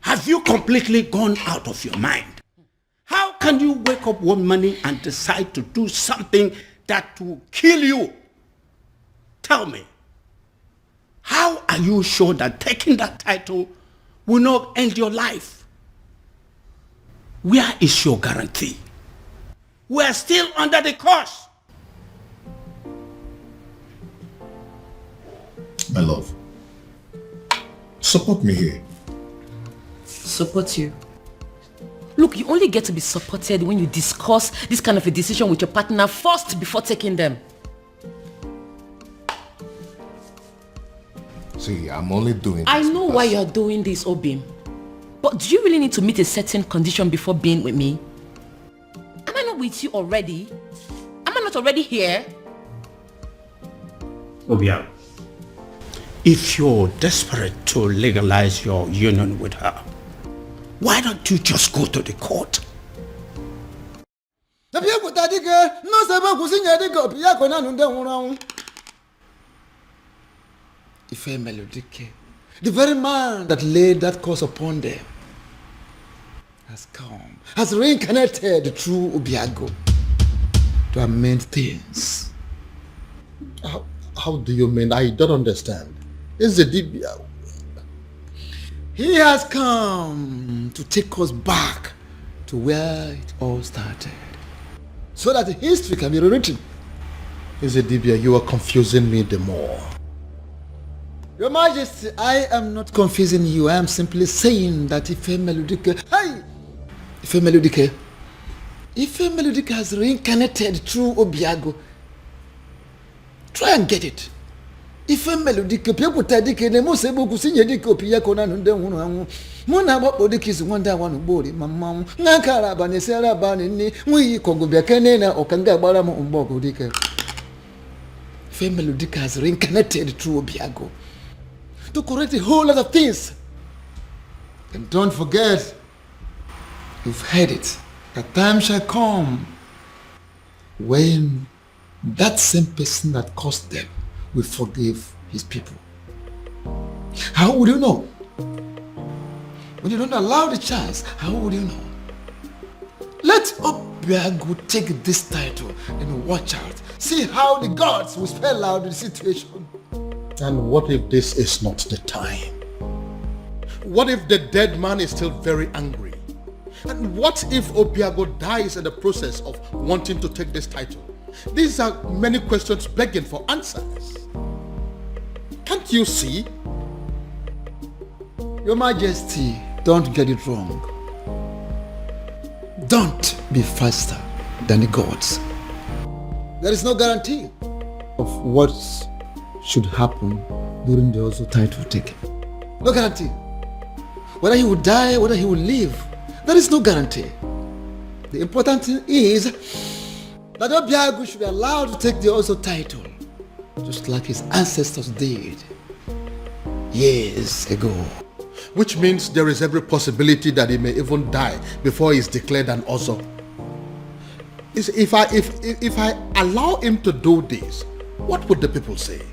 Have you completely gone out of your mind? How can you wake up one morning and decide to do something that will kill you? Tell me, How are you sure that taking that title will not end your life? Where is your guarantee? We are still under the curse. My love, support me here. Support you? Look, you only get to be supported when you discuss this kind of a decision with your partner first before taking them. See, I'm only doing this. I know why you're doing this, Obim. But do you really need to meet a certain condition before being with me? Am I not with you already? Am I not already here? Obia, if you're desperate to legalize your union with her, why don't you just go to the court? Ife Melodike, the very man that laid that curse upon them, has come, has reincarnated through Obiago to amend things. How do you mean? I don't understand. It's the Dibia. He has come to take us back to where it all started, so that history can be rewritten. Is it Dibia? You are confusing me the more. Your Majesty, I am not confusing you. I am simply saying that Ife Melodike, Ife Melodike has reincarnated through Obiago. Try and get it. Ife Melodike, people tadike ne mo sebo kusinye dike Obiago na nunde hunu hangu. Muna wapo dike is wanda wanu bori mamamu. Ngankara bane sera bane ni mwi kongo biakene na okanga bara mo umbogo dike. Ife Melodike has reincarnated through Obiago to correct a whole lot of things. And don't forget, you've heard it, that time shall come when that same person that caused them will forgive his people. How would you know? When you don't allow the chance, how would you know? Let Obiago take this title and watch out. See how the gods will spell out the situation. And what if this is not the time? What if the dead man is still very angry? And what if Obiago dies in the process of wanting to take this title? These are many questions begging for answers. Can't you see? Your Majesty, don't get it wrong. Don't be faster than the gods. There is no guarantee of what should happen during the also title taking. No guarantee. Whether he will die, whether he will live, there is no guarantee. The important thing is that Obiago should be allowed to take the also title, just like his ancestors did years ago. Which means there is every possibility that he may even die before he is declared an Ozo. If I allow him to do this, what would the people say?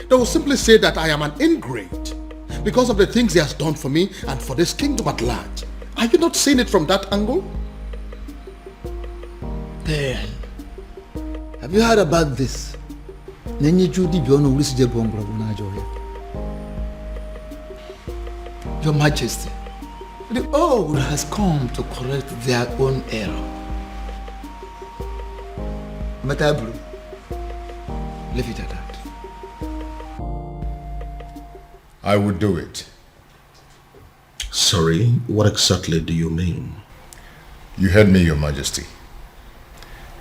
They will simply say that I am an ingrate because of the things he has done for me and for this kingdom at large. Are you not seeing it from that angle? Then, have you heard about this? Your Majesty, the old has come to correct their own error. Matabru, leave it at that. I would do it. Sorry, what exactly do you mean? You heard me, Your Majesty.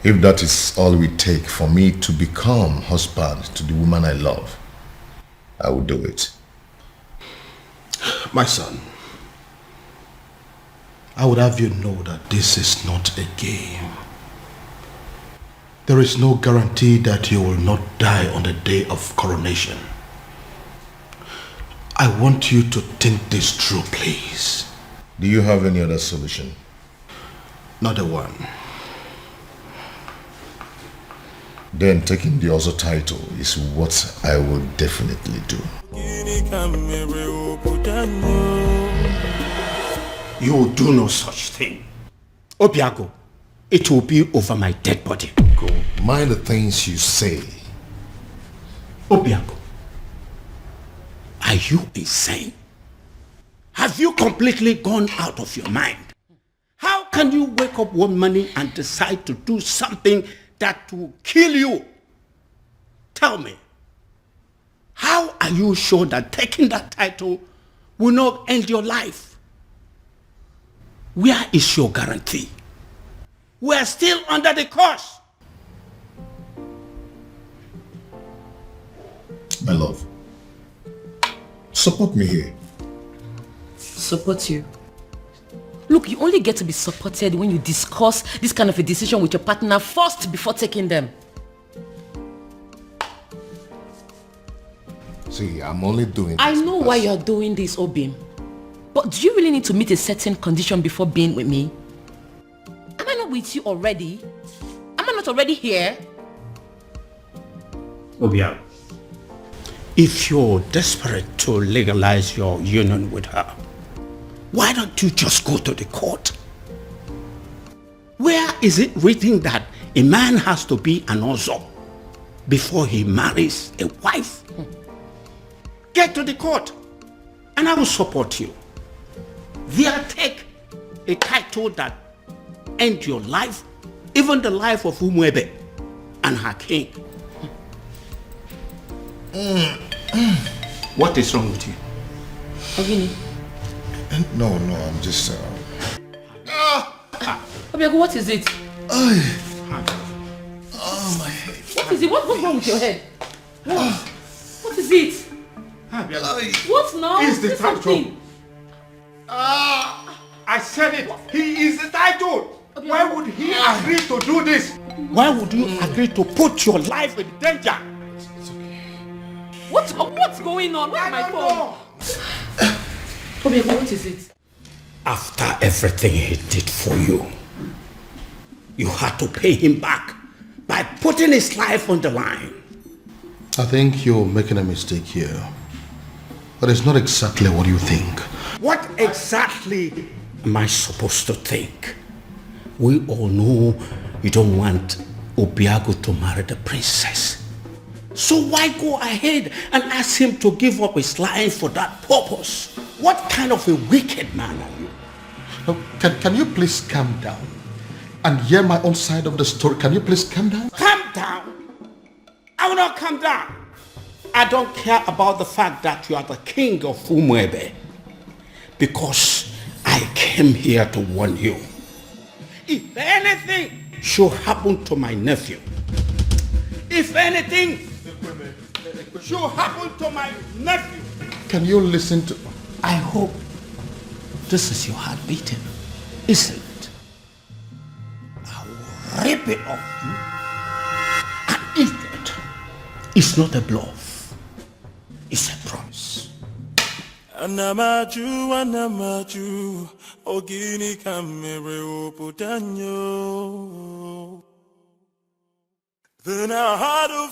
If that is all we take for me to become husband to the woman I love, I will do it. My son, I would have you know that this is not a game. There is no guarantee that you will not die on the day of coronation. I want you to think this through, please. Do you have any other solution? Not a one. Then taking the other title is what I will definitely do. You will do no such thing. Obiago, it will be over my dead body. Go. Mind the things you say. Obiago, Are you insane? Have you completely gone out of your mind? How can you wake up one morning and decide to do something that will kill you? Tell me, how are you sure that taking that title will not end your life? Where is your guarantee? We are still under the curse. My love, support me here. Support you? Look, you only get to be supported when you discuss this kind of a decision with your partner first before taking them. See, I'm only doing this. I know why you're doing this, Obim. But do you really need to meet a certain condition before being with me? Am I not with you already? Am I not already here? Obia, if you're desperate to legalize your union with her, why don't you just go to the court? Where is it written that a man has to be an ozo before he marries a wife? Get to the court and I will support you. There, take a title that ends your life, even the life of Umwebe and her king. What is wrong with you? Ogini? No, I'm just... Obiago, what is it? Oh, my head. What is it? What's wrong with your head? What is it? What now? He's the Say title. something. I said it. He is the title. Why would he agree to do this? Why would you agree to put your life in danger? What's going on? Where's my phone? Obiago, what is it? After everything he did for you, you had to pay him back by putting his life on the line. I think you're making a mistake here. But it's not exactly what you think. What exactly am I supposed to think? We all know you don't want Obiago to marry the princess. So why go ahead and ask him to give up his life for that purpose? What kind of a wicked man are you? Now, can you please calm down and hear my own side of the story? Can you please calm down? Calm down? I will not calm down. I don't care about the fact that you are the king of Umwebe, because I came here to warn you. If anything should happen to my nephew, if anything should happen to my nephew, can you listen to... I hope this is your heart beating, isn't it? I will rip it off you and eat it. It's not a bluff. It's a promise. Anamaju, ogini kamere oputanyo. Then I heard a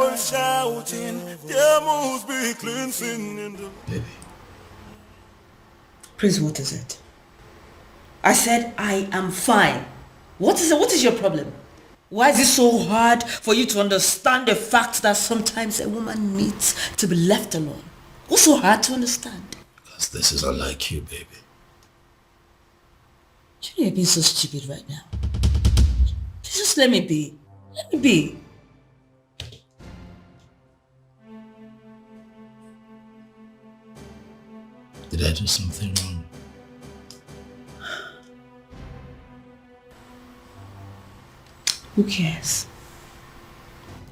voice shouting, there must be cleansing in the... Baby. Prince, what is it? I said I am fine. What is it? What is your problem? Why is it so hard for you to understand the fact that sometimes a woman needs to be left alone? What's so hard to understand? Because this is unlike you, baby. You're being so stupid right now. Just let me be. Let me be. Did I do something wrong? Who cares?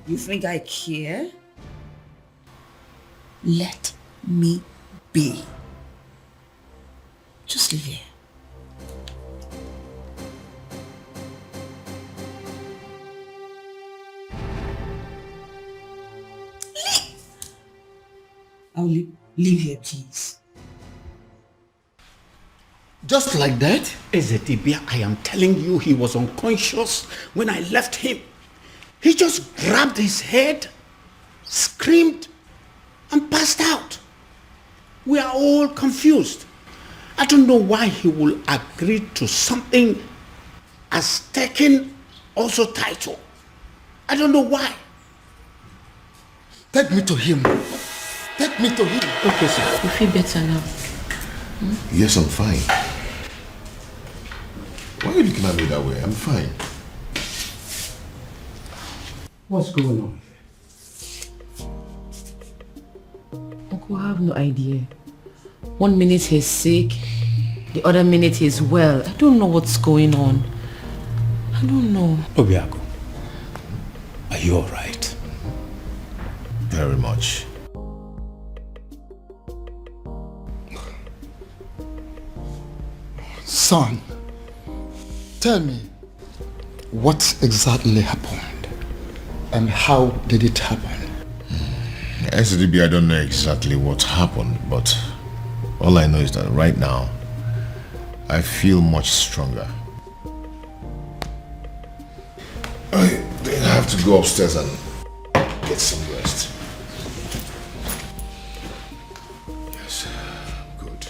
You think I care? Let me be. Just live here. I'll leave here, please. Just like that? Ezedibia, I am telling you, he was unconscious when I left him. He just grabbed his head, screamed, and passed out. We are all confused. I don't know why he will agree to something as taking also title. I don't know why. Take me to him. Take me to him. Okay, sir. You feel better now? Yes, I'm fine. Why are you looking at me that way? I'm fine. What's going on? Uncle, I have no idea. 1 minute he's sick, the other minute he's well. I don't know what's going on. I don't know. Obiago, are you alright? Very much. Son, tell me, what exactly happened and how did it happen? SDB, I don't know exactly what happened, but all I know is that right now, I feel much stronger. I think I have to go upstairs and get some rest. Yes, good.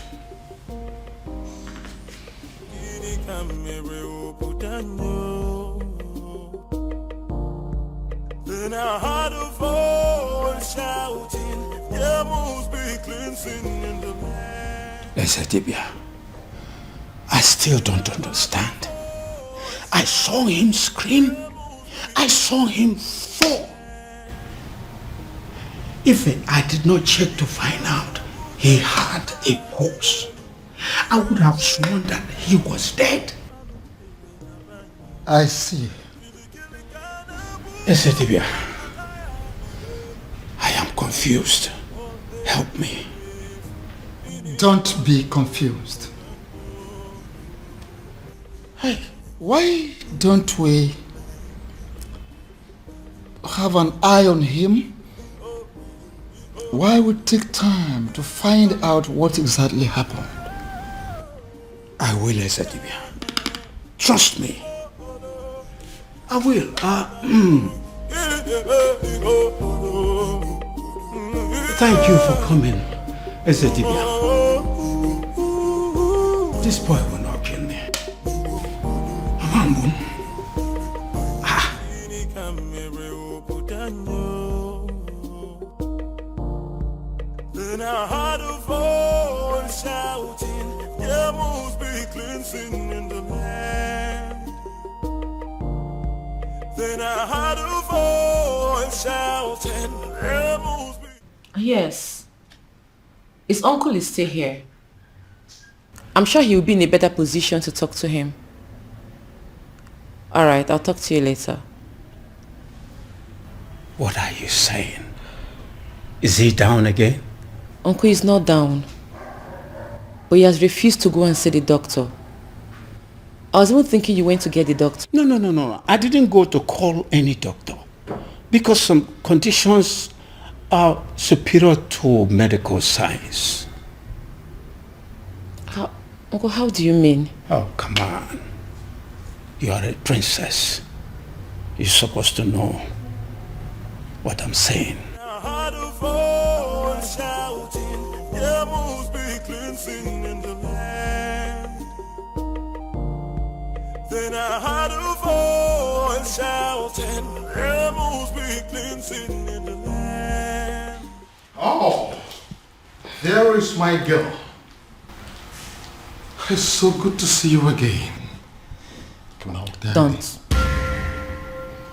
Then I heard a voice shouting, there must be cleansing in the land. Ezedibia, I still don't understand. I saw him scream. I saw him fall. Even I did not check to find out he had a pulse. I would have sworn that he was dead. I see. Ezedibia, I am confused. Help me. Don't be confused. Hey, why don't we have an eye on him? Why would take time to find out what exactly happened? I will, Ezedibia. Trust me. I will. Thank you for coming, Ezedibia. This boy will not kill me. Amambun. Then I heard a voice shouting, there must be cleansing in the land. Then I heard a voice shouting, there must be... Yes. His uncle is still here. I'm sure he will be in a better position to talk to him. Alright, I'll talk to you later. What are you saying? Is he down again? Uncle is not down. But he has refused to go and see the doctor. I was even thinking you went to get the doctor. No. I didn't go to call any doctor. Because some conditions are superior to medical science. Uncle, how do you mean? Oh, come on. You are a princess. You're supposed to know what I'm saying. I heard a voice shouting, there must be cleansing in the land. Then I heard a voice shouting, there must be cleansing in the land. Oh, there is my girl. It's so good to see you again. Come on, Daddy. Don't.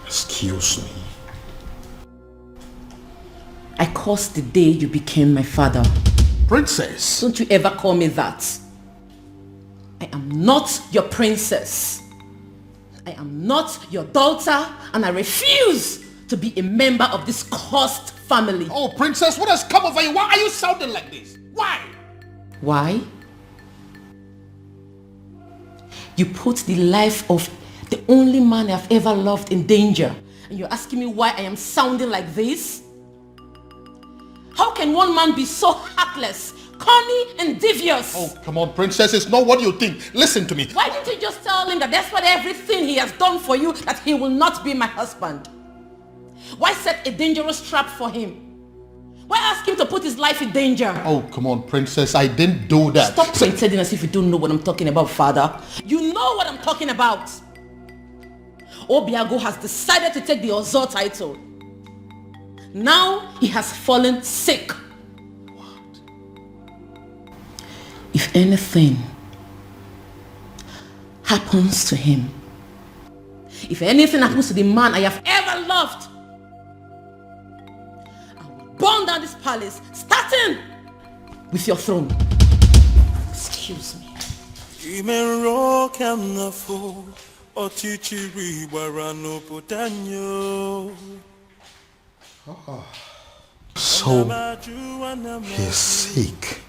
Excuse me. I cursed the day you became my father. Princess. Don't you ever call me that. I am not your princess. I am not your daughter, and I refuse to be a member of this cursed family. Oh, princess, what has come over you? Why are you sounding like this? Why? Why? You put the life of the only man I've ever loved in danger, and you're asking me why I am sounding like this? How can one man be so heartless, corny, and devious? Oh, come on, princess, it's not what you think. Listen to me. Why didn't you just tell him that despite everything he has done for you, that he will not be my husband? Why set a dangerous trap for him? Why ask him to put his life in danger? Oh, come on, princess, I didn't do that. Stop pretending as if you don't know what I'm talking about, father. You know what I'm talking about. Obiago has decided to take the Ozo title. Now he has fallen sick. if anything happens to him, if anything happens to the man I have ever loved, I will burn down this palace, starting with your throne. Excuse me. So, he's sick.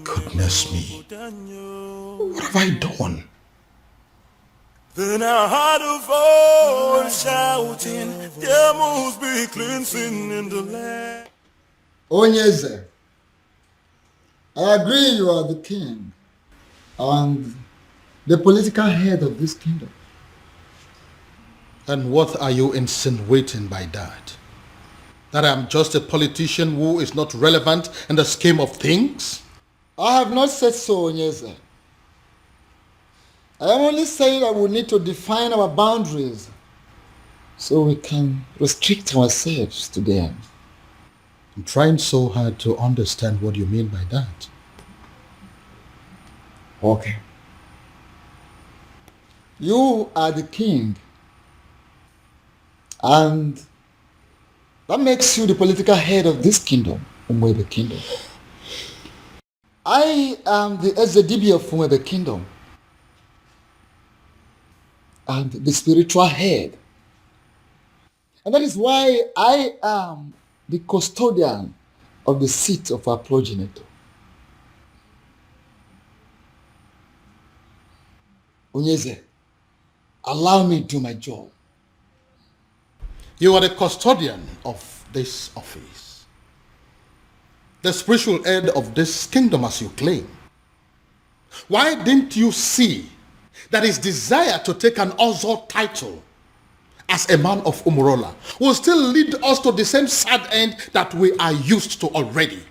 Goodness me. What have I done? Then I heard a voice shouting, there must be cleansing in the land. Onyeze, I agree you are the king and the political head of this kingdom. And what are you insinuating by that? That I'm just a politician who is not relevant in the scheme of things? I have not said so, Onyeze. I am only saying that we need to define our boundaries so we can restrict ourselves to them. I'm trying so hard to understand what you mean by that. Okay. You are the king, and that makes you the political head of this kingdom, Umwebe Kingdom. I am the Ezedibi of Umwebe Kingdom, and the spiritual head. And that is why I am the custodian of the seat of our progenitor. Onyeze, allow me to do my job. You are the custodian of this office, the spiritual head of this kingdom as you claim. Why didn't you see that his desire to take an Ozo title as a man of Umurola will still lead us to the same sad end that we are used to already?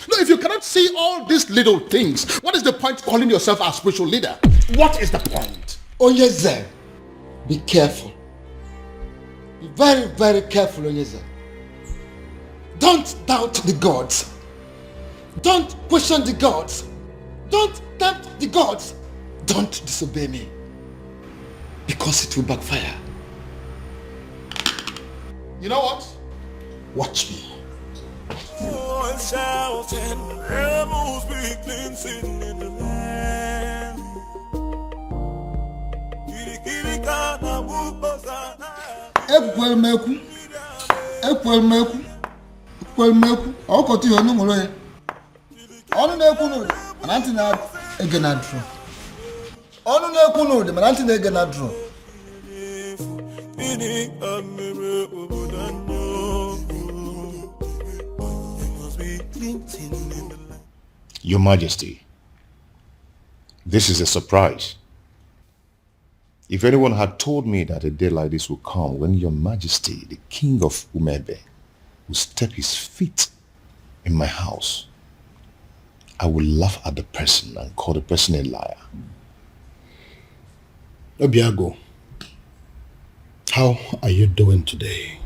No, if you cannot see all these little things, what is the point calling yourself a spiritual leader? What is the point? Onyeze, be careful. Be very, very careful, Onyeze. Don't doubt the gods. Don't question the gods. Don't tempt the gods. Don't disobey me, because it will backfire. You know what? Watch me. Ekwelmeku, ọkọtụ ihe ọnụ nwere ya. Ọnụ na-ekwu n'ụdị, mana ntị na-ege na drum. Ọnụ na-ekwu n'ụdị, mana ntị na-ege na drum. Your Majesty, this is a surprise. If anyone had told me that a day like this would come when Your Majesty, the King of Umebe, would step his feet in my house, I would laugh at the person and call the person a liar. Obiago, how are you doing today?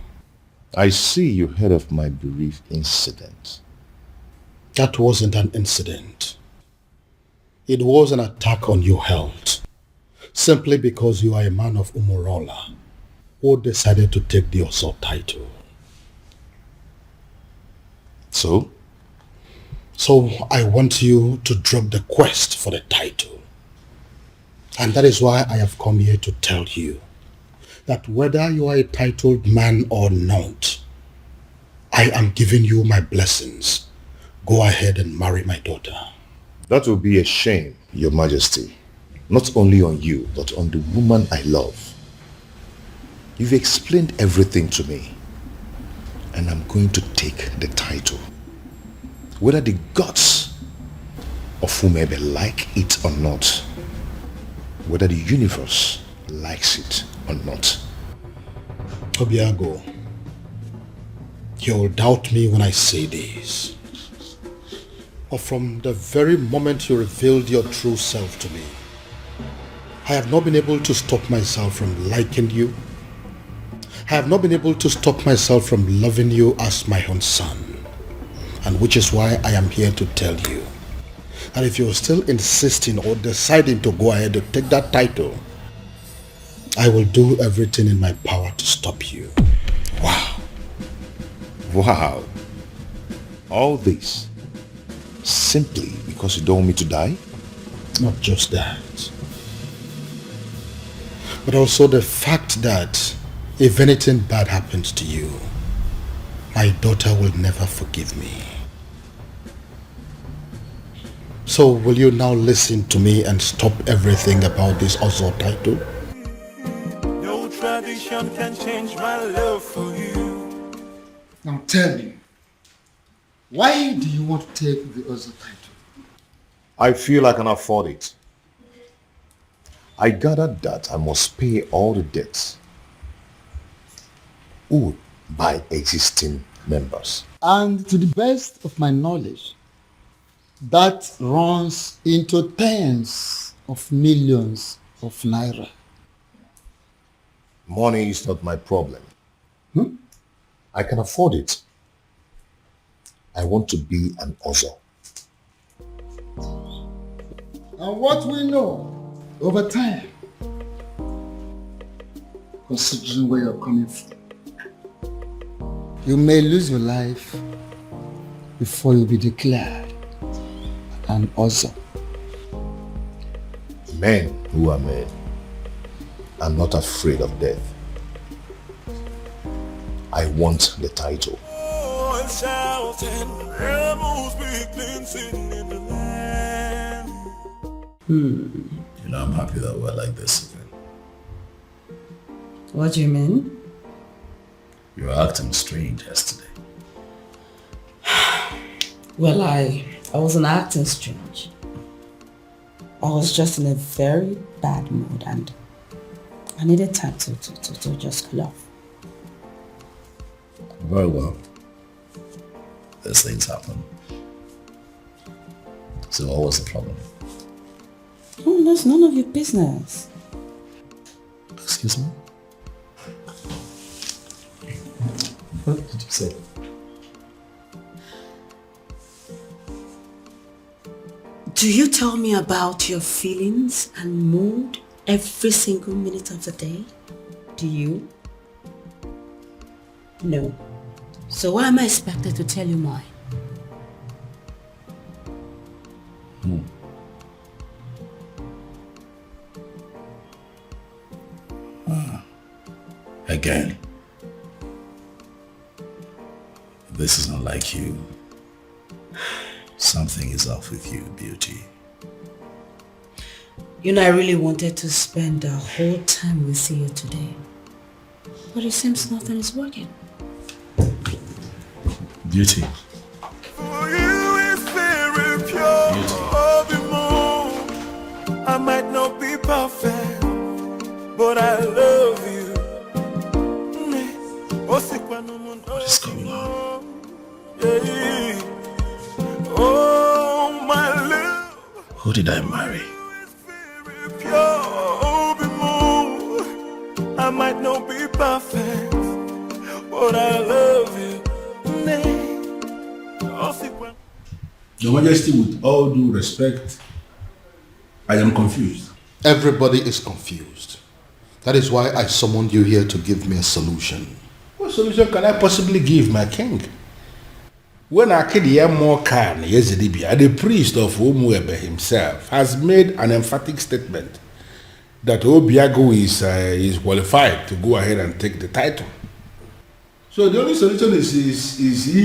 I see you heard of my bereaved incident. That wasn't an incident. It was an attack on your health, simply because you are a man of Umurola who decided to take the Oso title. So? So I want you to drop the quest for the title. And that is why I have come here to tell you that whether you are a titled man or not, I am giving you my blessings. Go ahead and marry my daughter. That will be a shame, Your Majesty. Not only on you, but on the woman I love. You've explained everything to me, and I'm going to take the title. Whether the gods of whomever like it or not, whether the universe likes it or not. Obiago, you'll doubt me when I say this. But from the very moment you revealed your true self to me, I have not been able to stop myself from liking you. I have not been able to stop myself from loving you as my own son. And which is why I am here to tell you And if you're still insisting or deciding to go ahead to take that title, I will do everything in my power to stop you. Wow. Wow. All this simply because you don't want me to die? Not just that, but also the fact that if anything bad happens to you, my daughter will never forgive me. So will you now listen to me and stop everything about this Ozo title? No tradition can change my love for you. Now tell me, why do you want to take the Ozo title? I feel I can afford it. I gathered that I must pay all the debts owed by existing members. And to the best of my knowledge, that runs into tens of millions of naira. Money is not my problem. I can afford it. I want to be an Ozo. And what we know over time, considering where you're coming from, you may lose your life before you be declared an Ozo. Men who are men are not afraid of death. I want the title. You know, I'm happy that we're like this again. What do you mean? You were acting strange yesterday. Well, I wasn't acting strange. I was just in a very bad mood and I needed time to just cool off. Very well. These things happen. So what was the problem? Oh, that's none of your business. Excuse me? What did you say? Do you tell me about your feelings and mood every single minute of the day? Do you? No. So why am I expected to tell you mine? Again. This is not like you. Something is off with you, beauty. You know, I really wanted to spend the whole time with you today. But it seems nothing is working. Beauty. For you is very pure. I might not be perfect, but I love you. What is going on? Oh, my love. Who did I marry? I might not be perfect, but I love you. Your Majesty, with all due respect, I am confused. Everybody is confused. That is why I summoned you here to give me a solution. What solution can I possibly give, my king? When Akidiyamo-Khan Yezidibia, the priest of Umuebe himself, has made an emphatic statement that Obiago is qualified to go ahead and take the title. So the only solution is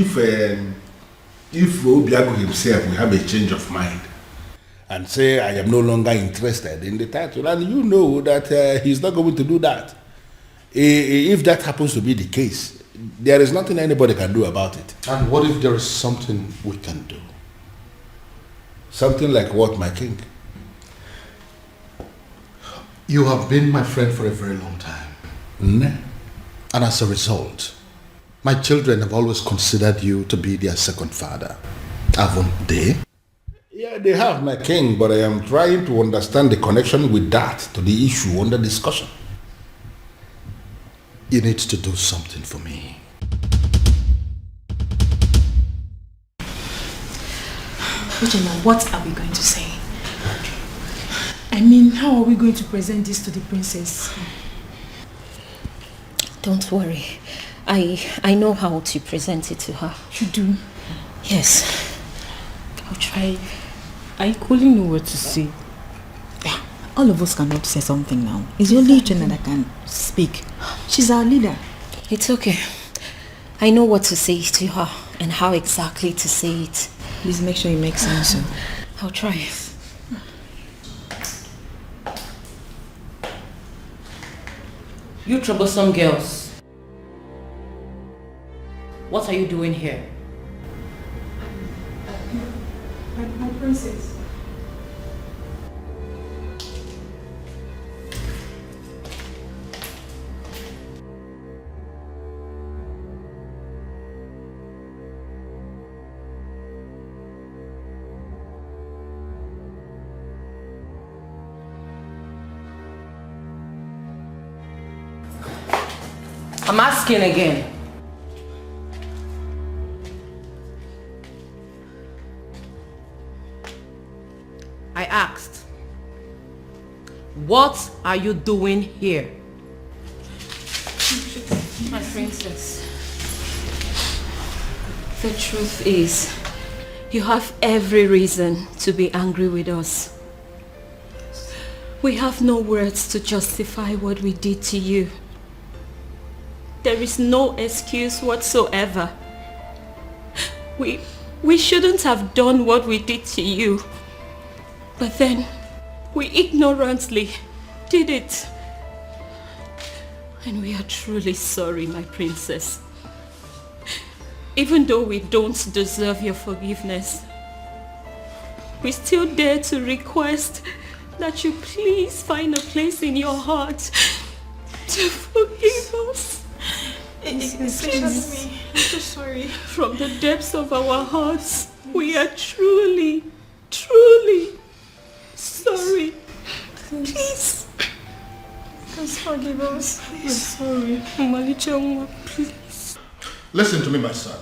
if Obiago himself will have a change of mind and say, I am no longer interested in the title. And you know that he's not going to do that. If that happens to be the case, there is nothing anybody can do about it. And what if there is something we can do? Something like what, my king? You have been my friend for a very long time. And as a result, my children have always considered you to be their second father. Haven't they? Yeah, they have, my king, but I am trying to understand the connection with that to the issue under discussion. You need to do something for me. Uchenna, what are we going to say? I mean, how are we going to present this to the princess? Don't worry. I know how to present it to her. You do? Yes. I'll try. I equally know what to say. Yeah, all of us cannot say something now. It's only Uchenna that can speak. She's our leader. It's okay. I know what to say to her and how exactly to say it. Please make sure it makes sense. I'll try. You troublesome girls. What are you doing here? My princess. I'm asking again. I asked, what are you doing here? My princess, the truth is, you have every reason to be angry with us. We have no words to justify what we did to you. There is no excuse whatsoever. We shouldn't have done what we did to you. But then, we ignorantly did it. And we are truly sorry, my princess. Even though we don't deserve your forgiveness, we still dare to request that you please find a place in your heart to forgive us. Especially me. I'm so sorry. From the depths of our hearts, we are truly, truly sorry. Please. Please forgive us. We're sorry. Malichangwa, please. Listen to me, my son.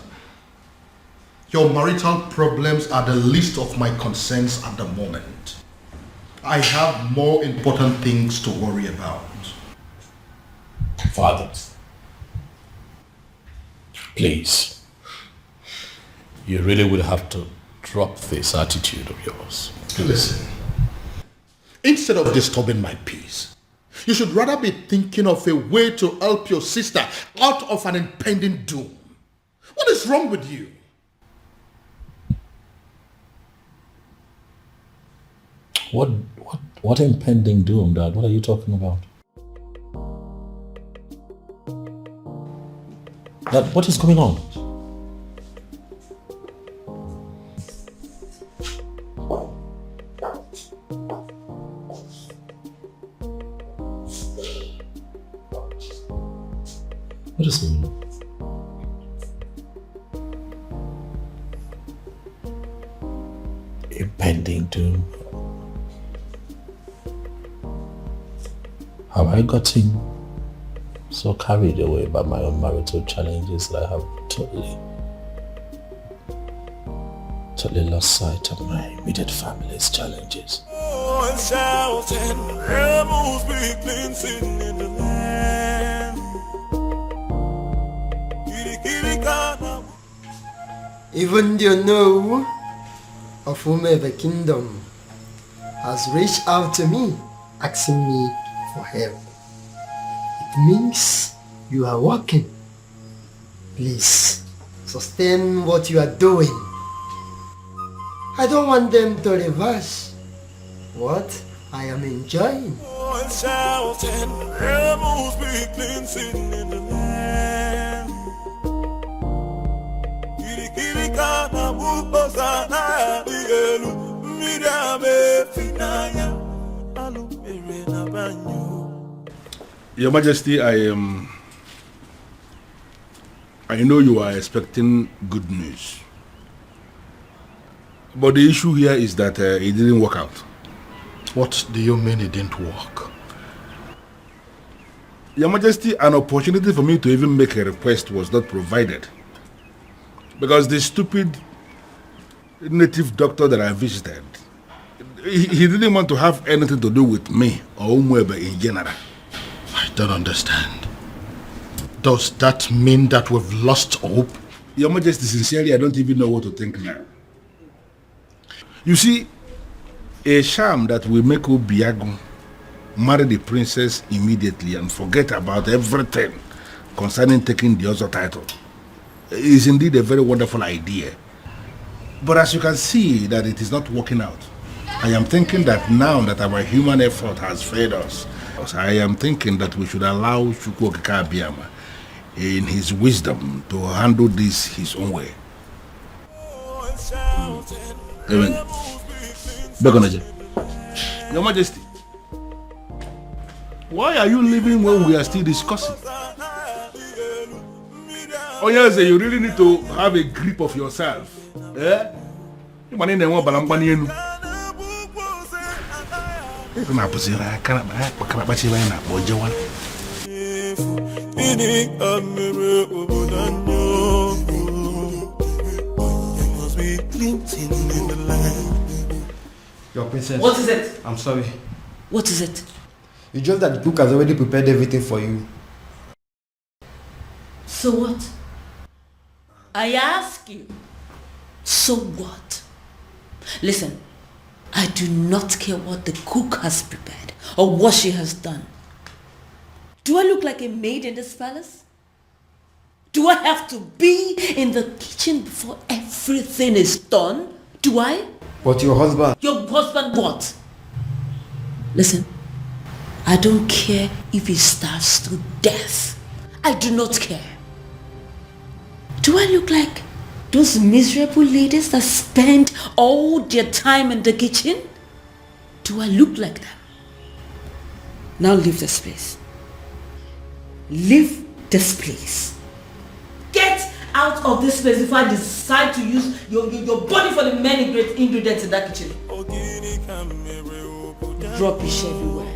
Your marital problems are the least of my concerns at the moment. I have more important things to worry about. Father, please, you really will have to drop this attitude of yours. Listen, instead of disturbing my peace, you should rather be thinking of a way to help your sister out of an impending doom. What is wrong with you? What impending doom, Dad? What are you talking about? Dad, what is going on? What is going on? Impending doom. Have I gotten so carried away by my own marital challenges that I have totally lost sight of my immediate family's challenges? And shouting, rebels be cleansing in the land. Even the know of whomever kingdom has reached out to me, asking me for help. It means you are working. Please, sustain what you are doing. I don't want them to reverse what I am enjoying. And shouting, rebels be cleansing in the land. Your Majesty, I know you are expecting good news. But the issue here is that it didn't work out. What do you mean it didn't work? Your Majesty, an opportunity for me to even make a request was not provided. Because the stupid native doctor that I visited, he didn't want to have anything to do with me or Umwebe in general. I don't understand. Does that mean that we've lost hope? Your Majesty, sincerely, I don't even know what to think now. You see, a sham that will make Obiago marry the princess immediately and forget about everything concerning taking the other title is indeed a very wonderful idea. But as you can see that it is not working out, I am thinking that now that our human effort has failed us, I am thinking that we should allow Chukwu Okike Abiyama in his wisdom to handle this his own way. Amen. Your Majesty, why are you leaving when we are still discussing? Oh yes, you really need to have a grip of yourself. Eh? You want to balambani. Your princess. What is it? I'm sorry. What is it? You just that the cook has already prepared everything for you. So what? I ask you. So what? Listen, I do not care what the cook has prepared or what she has done. Do I look like a maid in this palace? Do I have to be in the kitchen before everything is done? Do I? But your husband... Your husband what? Listen, I don't care if he starves to death. I do not care. Do I look like those miserable ladies that spend all their time in the kitchen? Do I look like them? Now leave this place. Leave this place. Get out of this place before I decide to use your body for the many great ingredients in that kitchen. Rubbish everywhere.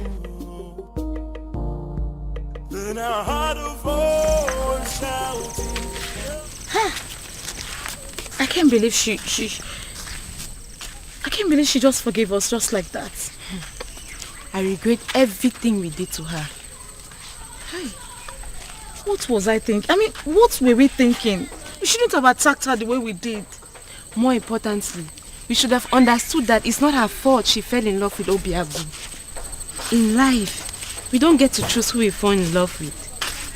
I can't believe she just forgave us just like that. I regret everything we did to her. Hey, what was I thinking? I mean, what were we thinking? We shouldn't have attacked her the way we did. More importantly, we should have understood that it's not her fault she fell in love with Obiagu. In life, we don't get to choose who we fall in love with.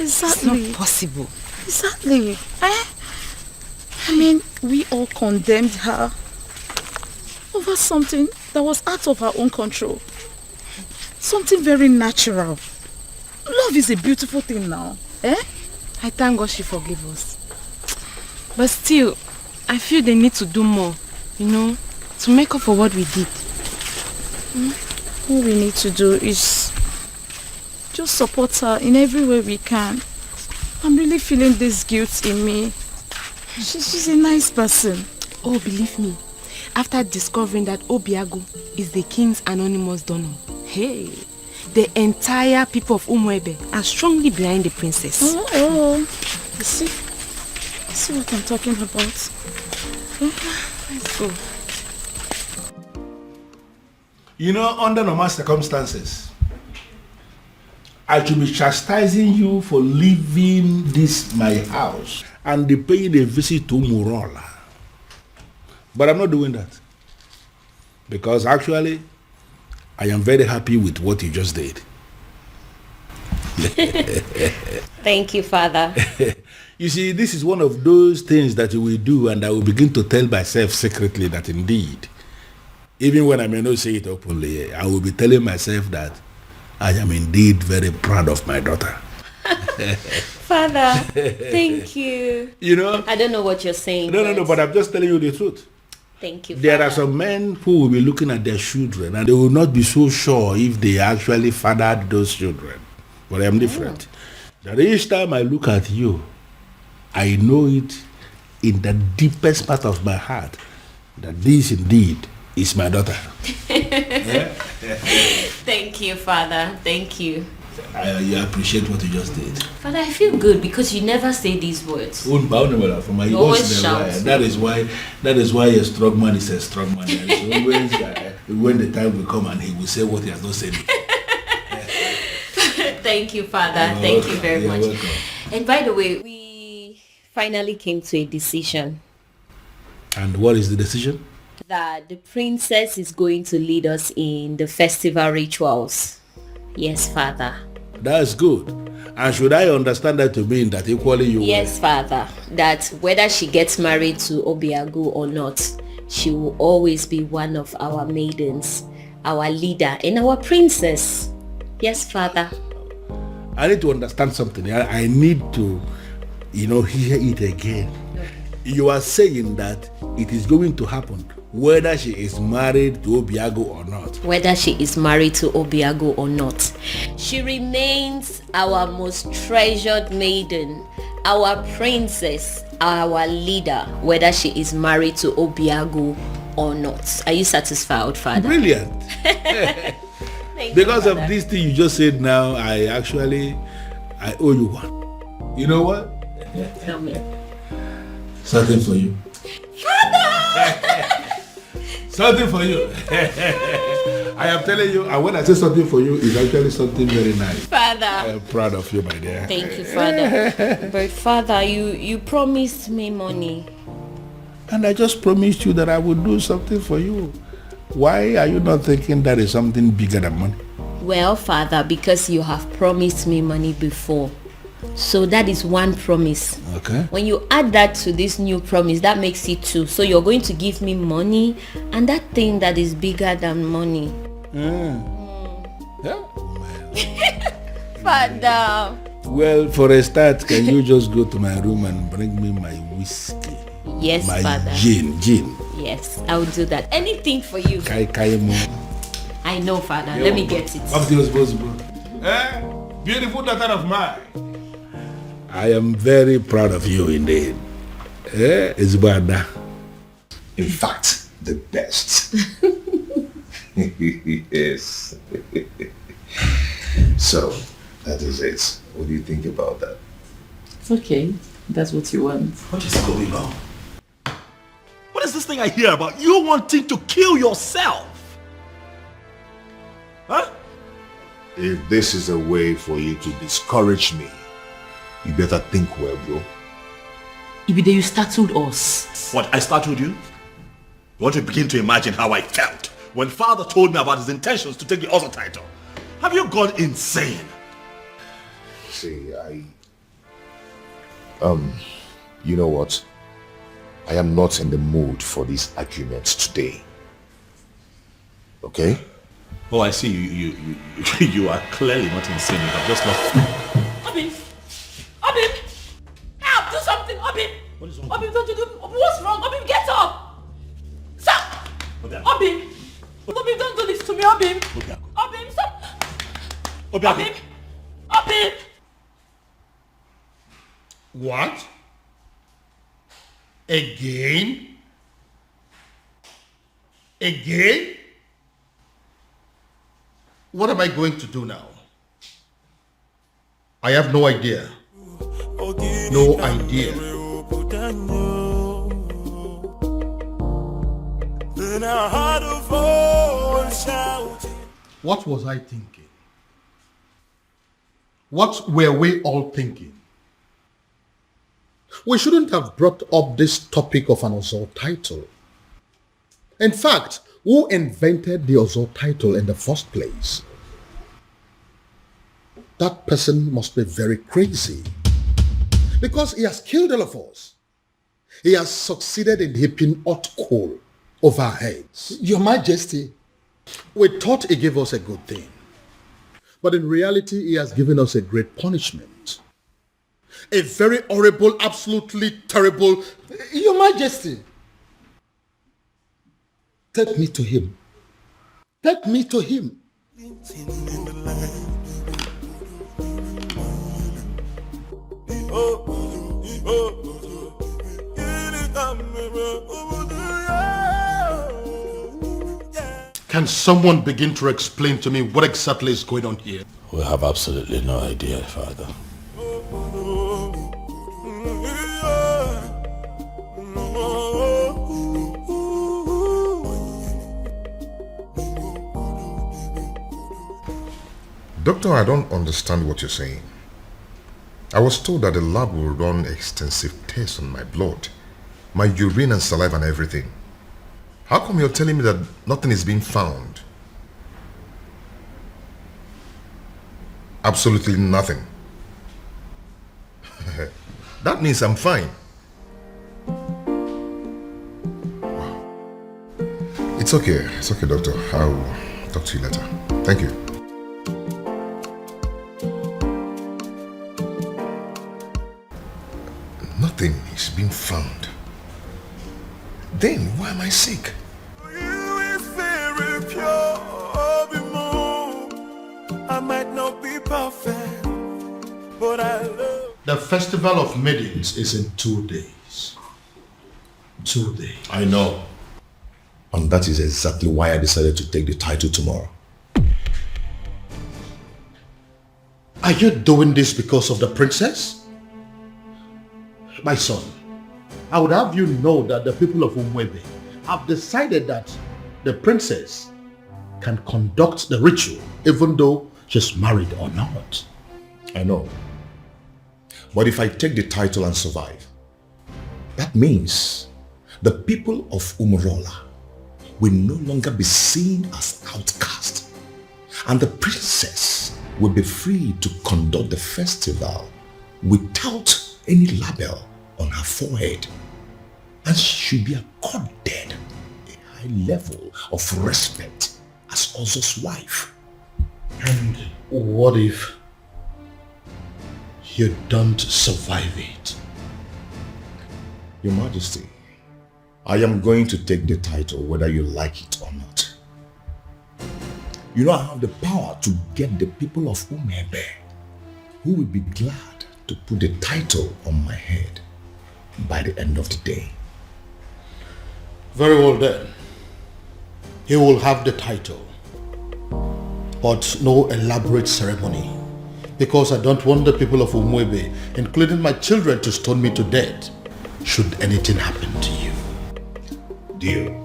Exactly. It's not possible. Exactly. I mean, we all condemned her over something that was out of her own control. Something very natural. Love is a beautiful thing now. I thank God she forgave us. But still, I feel they need to do more, to make up for what we did. All we need to do is just support her in every way we can. I'm really feeling this guilt in me. She's a nice person. Oh, believe me, after discovering that Obiagu is the king's anonymous donor, hey, the entire people of Umwebe are strongly behind the princess. Oh, you see what I'm talking about? Let's go. Under normal circumstances, I should be chastising you for leaving this my house and paying a visit to Murola. But I'm not doing that. Because actually, I am very happy with what you just did. Thank you, Father. You see, this is one of those things that you will do, and I will begin to tell myself secretly that indeed, even when I may not say it openly, I will be telling myself that I am indeed very proud of my daughter. Father, thank you. I don't know what you're saying. No, but I'm just telling you the truth. Thank you, There Father. are some men who will be looking at their children and they will not be so sure if they actually fathered those children. But I am different. That each time I look at you, I know it in the deepest part of my heart that this indeed is my daughter. Thank you, Father. Thank you. I appreciate what you just did. Father, I feel good because you never say these words. You always shout. That is why a strong man is a strong man. Always, when the time will come and he will say what he has not said. Thank you, Father. Thank you very much. Welcome. And by the way, we finally came to a decision. And what is the decision? That the princess is going to lead us in the festival rituals. Yes, Father. That's good. And should I understand that to mean that equally you Yes, Father. That whether she gets married to Obiagu or not, she will always be one of our maidens, our leader, and our princess. Yes, Father. I need to understand something. I need to, hear it again. You are saying that it is going to happen whether she is married to Obiago or not. Whether she is married to Obiago or not, she remains our most treasured maiden, our princess, our leader, whether she is married to Obiago or not. Are you satisfied, Father? Brilliant. Because of this thing you just said now, I owe you one. You know what? Tell me. Something for you. Father! Something for you. I am telling you, and when I say something for you, it's actually something very nice. Father. I am proud of you, my dear. Thank you, Father. But Father, you promised me money. And I just promised you that I would do something for you. Why are you not thinking that is something bigger than money? Well, Father, because you have promised me money before. So that is one promise. Okay. When you add that to this new promise, that makes it two. So you're going to give me money and that thing that is bigger than money. Yeah. Father. Well, for a start, can you just go to my room and bring me my whiskey? Yes, my Father. Gin. Yes, I will do that. Anything for you. I know, Father. Let me get it. Beautiful daughter of mine. I am very proud of you indeed. Isbada. In fact, the best. Yes. So, that is it. What do you think about that? It's okay. That's what you want. What is going on? What is this thing I hear about you wanting to kill yourself? Huh? If this is a way for you to discourage me, you better think well, bro. Ibide, you startled us. What, I startled you? You want to begin to imagine how I felt when Father told me about his intentions to take the other title. Have you gone insane? See, you know what? I am not in the mood for these arguments today. Okay? Oh, I see. You are clearly not insane. You have just lost. Obin! Help! Do something, Obin! What is wrong? Obin, don't you do... What's wrong? Obin, get up! Stop! Obin! Obin, don't do this to me, Obin! Obin, stop! Obin! What? Again? What am I going to do now? I have no idea. No idea. What was I thinking? What were we all thinking? We shouldn't have brought up this topic of an Ozol title. In fact, who invented the Ozol title in the first place? That person must be very crazy. Because he has killed all of us. He has succeeded in heaping hot coal over our heads. Your Majesty, we thought he gave us a good thing. But in reality, he has given us a great punishment. A very horrible, absolutely terrible... Your Majesty, take me to him. Take me to him. Can someone begin to explain to me what exactly is going on here? We have absolutely no idea, Father. Doctor, I don't understand what you're saying. I was told that the lab will run extensive tests on my blood, my urine and saliva and everything. How come you're telling me that nothing is being found? Absolutely nothing. That means I'm fine. Wow. It's okay, doctor. I'll talk to you later. Thank you. Nothing is being found. Then why am I sick? I might not be perfect, but I love. The festival of maidens is in 2 days. 2 days. I know. And that is exactly why I decided to take the title tomorrow. Are you doing this because of the princess? My son, I would have you know that the people of Umwebe have decided that the princess can conduct the ritual even though she's married or not. I know. But if I take the title and survive, that means the people of Umurola will no longer be seen as outcasts, and the princess will be free to conduct the festival without any label on her forehead, and she should be accorded a high level of respect as Ozo's wife. And what if you don't survive it? Your Majesty, I am going to take the title whether you like it or not. You know I have the power to get the people of Umebe who will be glad to put the title on my head by the end of the day. Very well then. He will have the title, but no elaborate ceremony, because I don't want the people of Umwebe, including my children, to stone me to death should anything happen to you. Deal.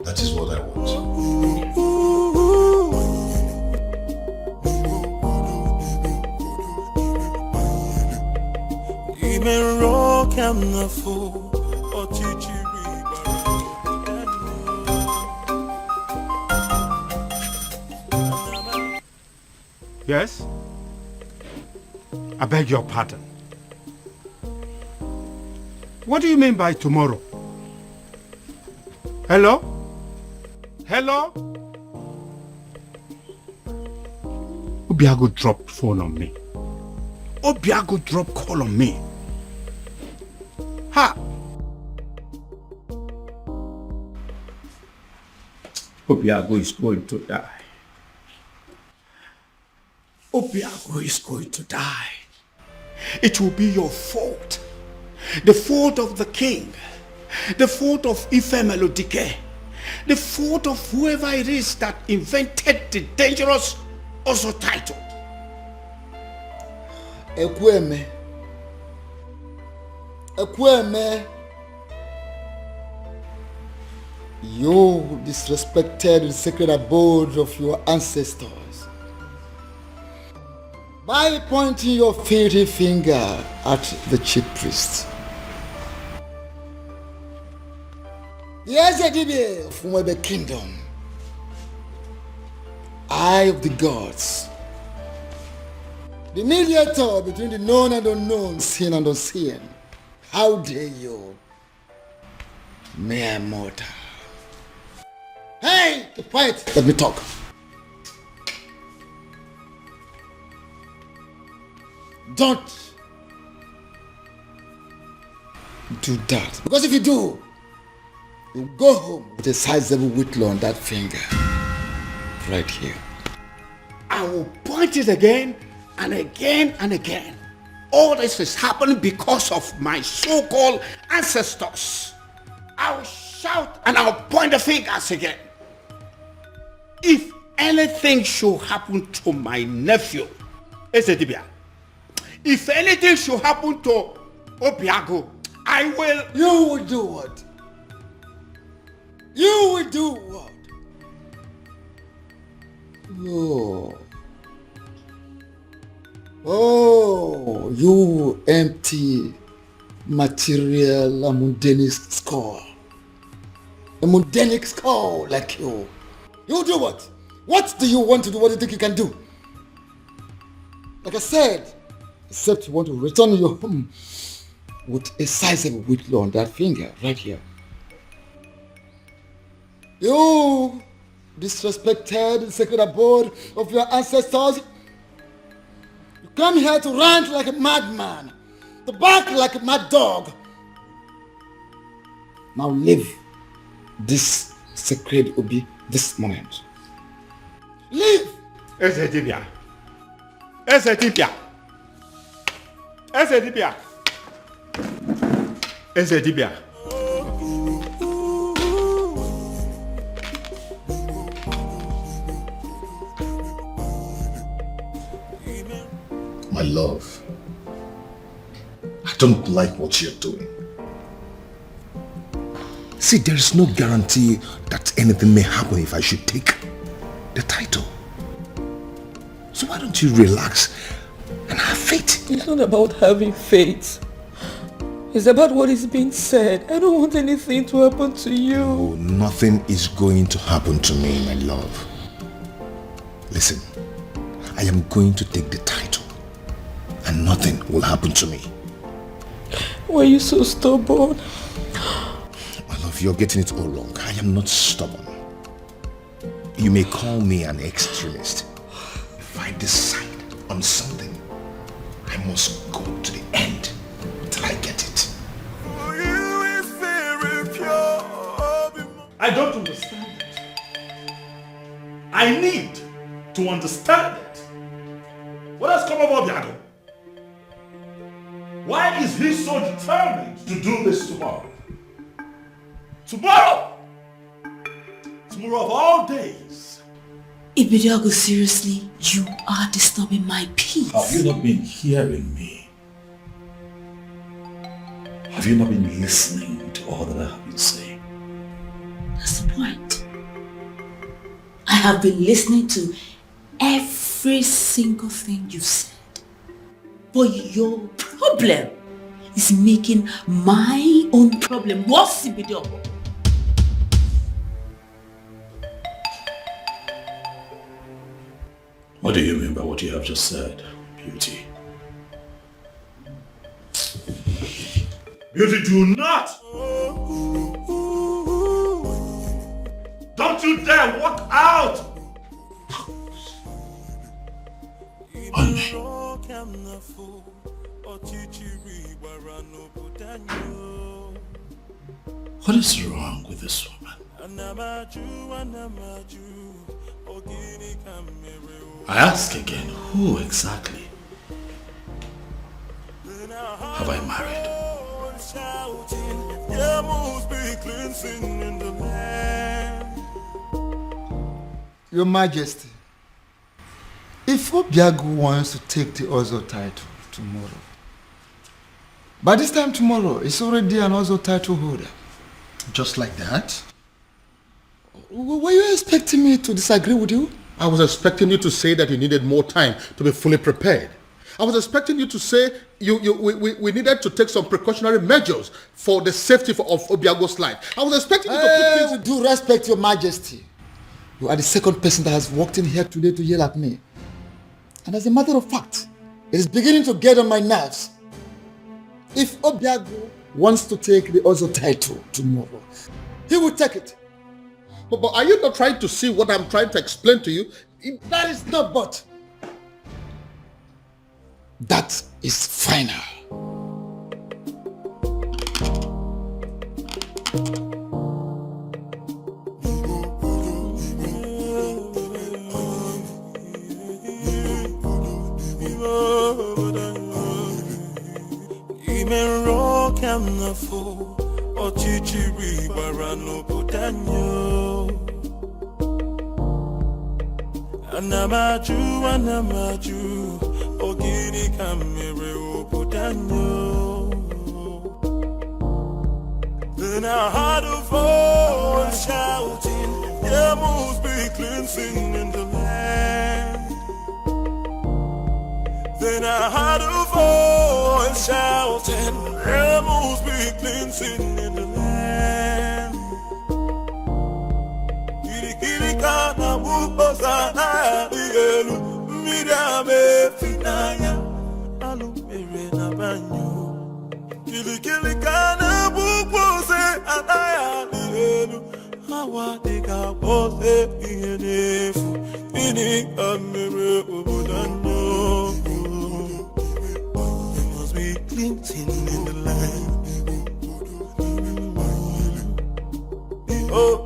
That is what I want. Even rock and the fool, or teach you. Yes? I beg your pardon. What do you mean by tomorrow? Hello? Hello? Obiago dropped phone on me. Obiago dropped call on me. Ha! Obiago is going to die. Obiago is going to die. It will be your fault. The fault of the king. The fault of Ife Melodike. The fault of whoever it is that invented the dangerous Ozo title. Ekweme. Ekweme. You disrespected the sacred abode of your ancestors by pointing your filthy finger at the chief priest. The Ezedibe of Umwebe Kingdom, eye of the gods, the mediator between the known and unknown, seen and unseen. How dare you, mere mortal? Hey, keep quiet. Let me talk. Don't do that. Because if you do, you'll go home with a sizable whitlow on that finger. Right here. I will point it again and again and again. All this is happening because of my so-called ancestors. I'll shout and I'll point the fingers again. if anything should happen to my nephew, Esedibia, if anything should happen to Obiago, I will... You will do what? You will do what? Oh, you empty material, a mundane skull. A mundane skull like you. You do what? What do you want to do? What do you think you can do? Like I said, except you want to return your home with a sizable whitlow on that finger right here. You disrespected the sacred abode of your ancestors. You come here to rant like a madman, to bark like a mad dog. Now leave this sacred Obi this moment. Leave! Esedibia. Esedibia. Esedibia. Esedibia. My love, I don't like what you're doing. See, there is no guarantee that anything may happen if I should take the title. So why don't you relax and have faith? It's not about having faith. It's about what is being said. I don't want anything to happen to you. Oh, nothing is going to happen to me, my love. Listen, I am going to take the title and nothing will happen to me. Why are you so stubborn? My love, you're getting it all wrong. I am not stubborn. You may call me an extremist. If I decide on something, I must go to the end till I get it. I don't understand it. I need to understand it. What has come over Obiago? Why is he so determined to do this tomorrow? Tomorrow! Tomorrow of all days. Ibidiago, seriously, you are disturbing my peace. Have you not been hearing me? Have you not been listening to all that I have been saying? That's the point. I have been listening to every single thing you've said. But your problem is making my own problem worse, Ibidiago. What do you mean by what you have just said, Beauty? Beauty, do not! Don't you dare walk out! On me. What is wrong with this woman? I ask again, who exactly have I married? Your Majesty, if Obiago wants to take the Ozo title tomorrow, by this time tomorrow, it's already an Ozo title holder. Just like that? Were you expecting me to disagree with you? I was expecting you to say that you needed more time to be fully prepared. I was expecting you to say we needed to take some precautionary measures for the safety of Obiago's life. I was expecting you to put things... With due respect, Your Majesty, you are the second person that has walked in here today to yell at me. And as a matter of fact, it is beginning to get on my nerves. If Obiago wants to take the Ozo title tomorrow, he will take it. But are you not trying to see what I'm trying to explain to you? That is not but. That is final. Anamaju, Ogini kamere obudanyo. Then I heard a voice shouting, there must be cleansing in the land. Then I heard a voice shouting, there must be cleansing in the land. Kirikana mukosana yelu mirame finaya alumere na banyo. Kirikana mukose anaya yelu hawa deka pose iyenefu ini kamere obudanyo. There must be cleansing in the land. Oh.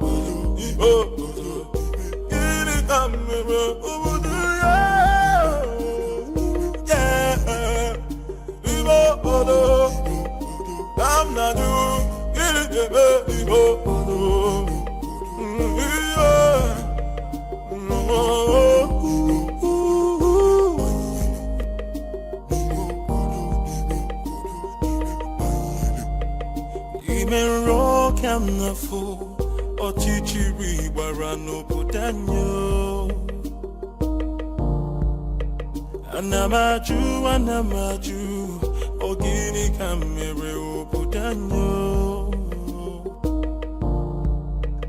Ochichiri barano putanyo. Anamaju, Ogini kamere putanyo.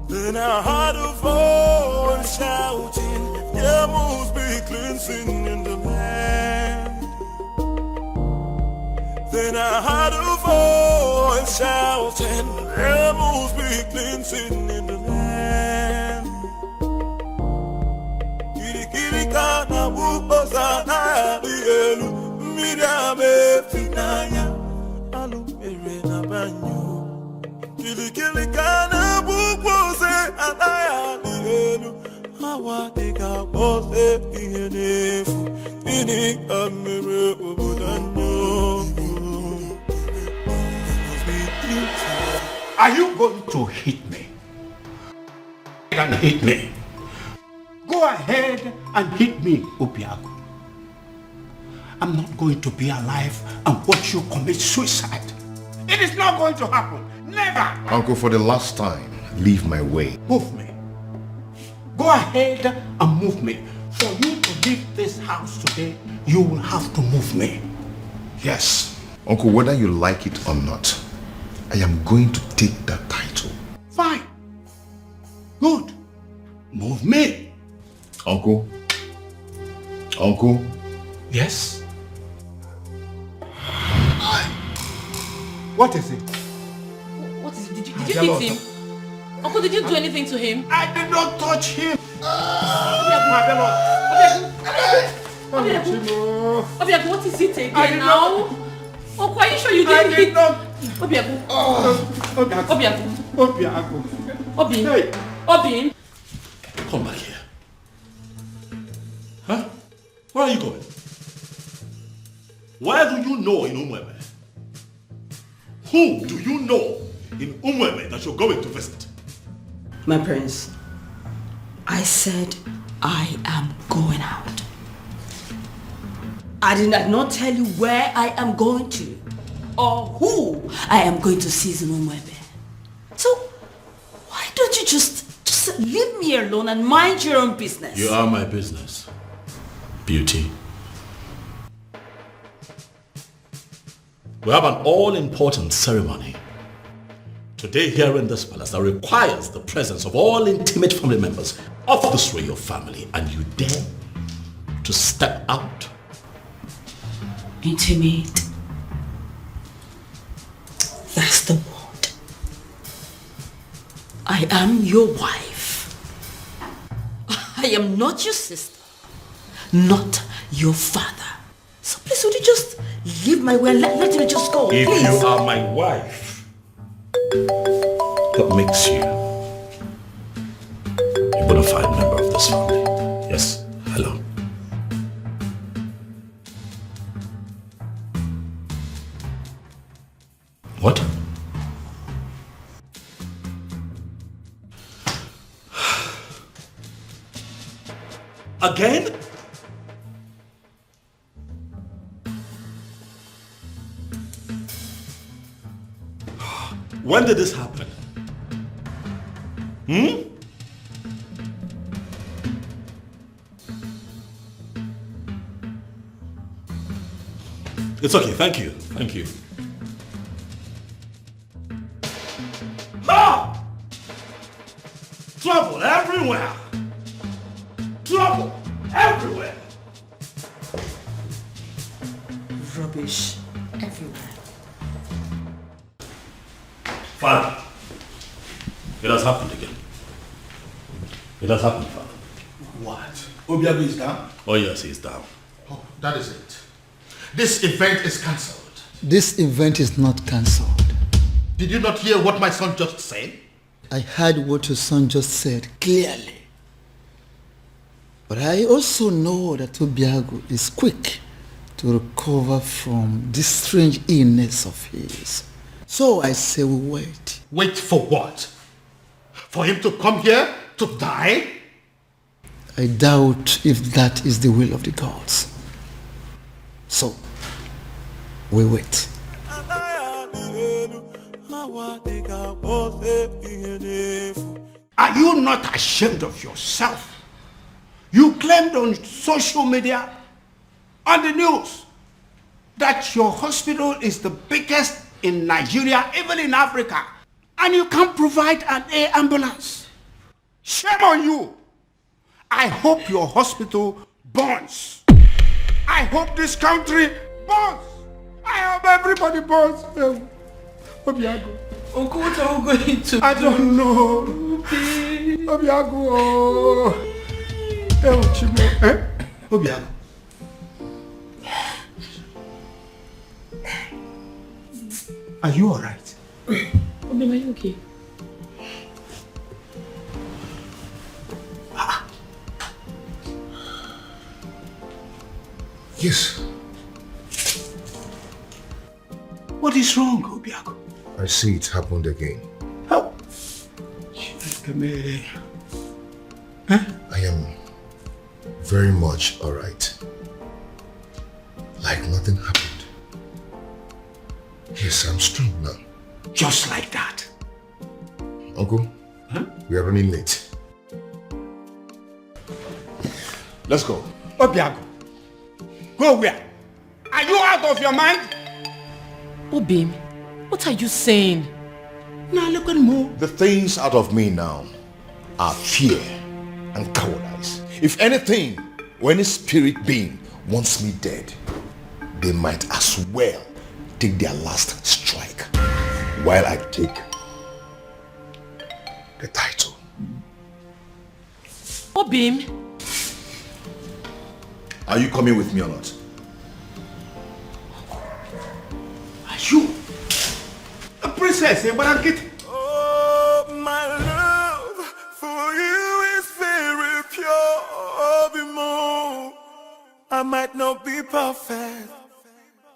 Then I heard a voice shouting, there must be cleansing in the land. Then I heard a voice shouting, there must be cleansing in the land. Kirikana mukosana yelu mirame finaya alumere na banyo. Kirikana mukose anaya yelu hawa deka pose iyenefu ini kamere obudanyo. Are you going to hit me? And hit me. Go ahead and hit me, Obiago. I'm not going to be alive and watch you commit suicide. It is not going to happen. Never. Uncle, for the last time, leave my way. Move me. Go ahead and move me. For you to leave this house today, you will have to move me. Yes. Uncle, whether you like it or not, I am going to take that title. Fine. Good. Move me. Uncle? Uncle? Yes? What is it? What is it? Did you hit him? Uncle, did you do anything to him? I did not touch him. Obiago, what is it again now? Uncle, are you sure you didn't hit? Obiago. Obin. Hey. Obin. Come back here. Huh? Where are you going? Where do you know in Umwebe? Who do you know in Umwebe that you're going to visit? My prince, I said I am going out. I did not tell you where I am going to or who I am going to seize in Umwebe. So why don't you just leave me alone and mind your own business? You are my business, Beauty. We have an all-important ceremony today here in this palace that requires the presence of all intimate family members of this royal family, and you dare to step out? Intimate. That's the word. I am your wife. I am not your sister, not your father. So please, would you just leave my way and let me just go, If please? you are my wife, that makes you a bona fide member of this family. Yes, hello. What? Again? When did this happen? It's okay, thank you. Thank you. Ah! Trouble everywhere! Trouble everywhere! Rubbish everywhere. Father, it has happened again. It has happened, Father. What? Obiago is down? Oh yes, he's down. Oh, that is it. This event is cancelled. This event is not cancelled. Did you not hear what my son just said? I heard what your son just said clearly. But I also know that Obiago is quick to recover from this strange illness of his. So I say we wait. Wait for what? For him to come here to die? I doubt if that is the will of the gods. So, we wait. Are you not ashamed of yourself? You claimed on social media, on the news, that your hospital is the biggest in Nigeria, even in Africa, and you can't provide an air ambulance. Shame on you. I hope your hospital burns. I hope this country burns. I hope everybody burns. Obiago. Uncle, what are we going to do? I don't know. Obiago. Obiago. Are you alright? Obi, are you okay? Yes. What is wrong, Obiago? I see it happened again. How? I am very much alright. Like nothing happened. Yes, I'm strong now. Just like that. Uncle, we are running late. Let's go. Obiago, go where? Are you out of your mind? Obim, what are you saying? Now look at me. The things out of me now are fear and cowardice. If anything, or any spirit being wants me dead, they might as well take their last strike while I take the title. Obim. Are you coming with me or not? Are you a princess, eh, Barankit? Oh, my love for you is very pure. More. I might not be perfect,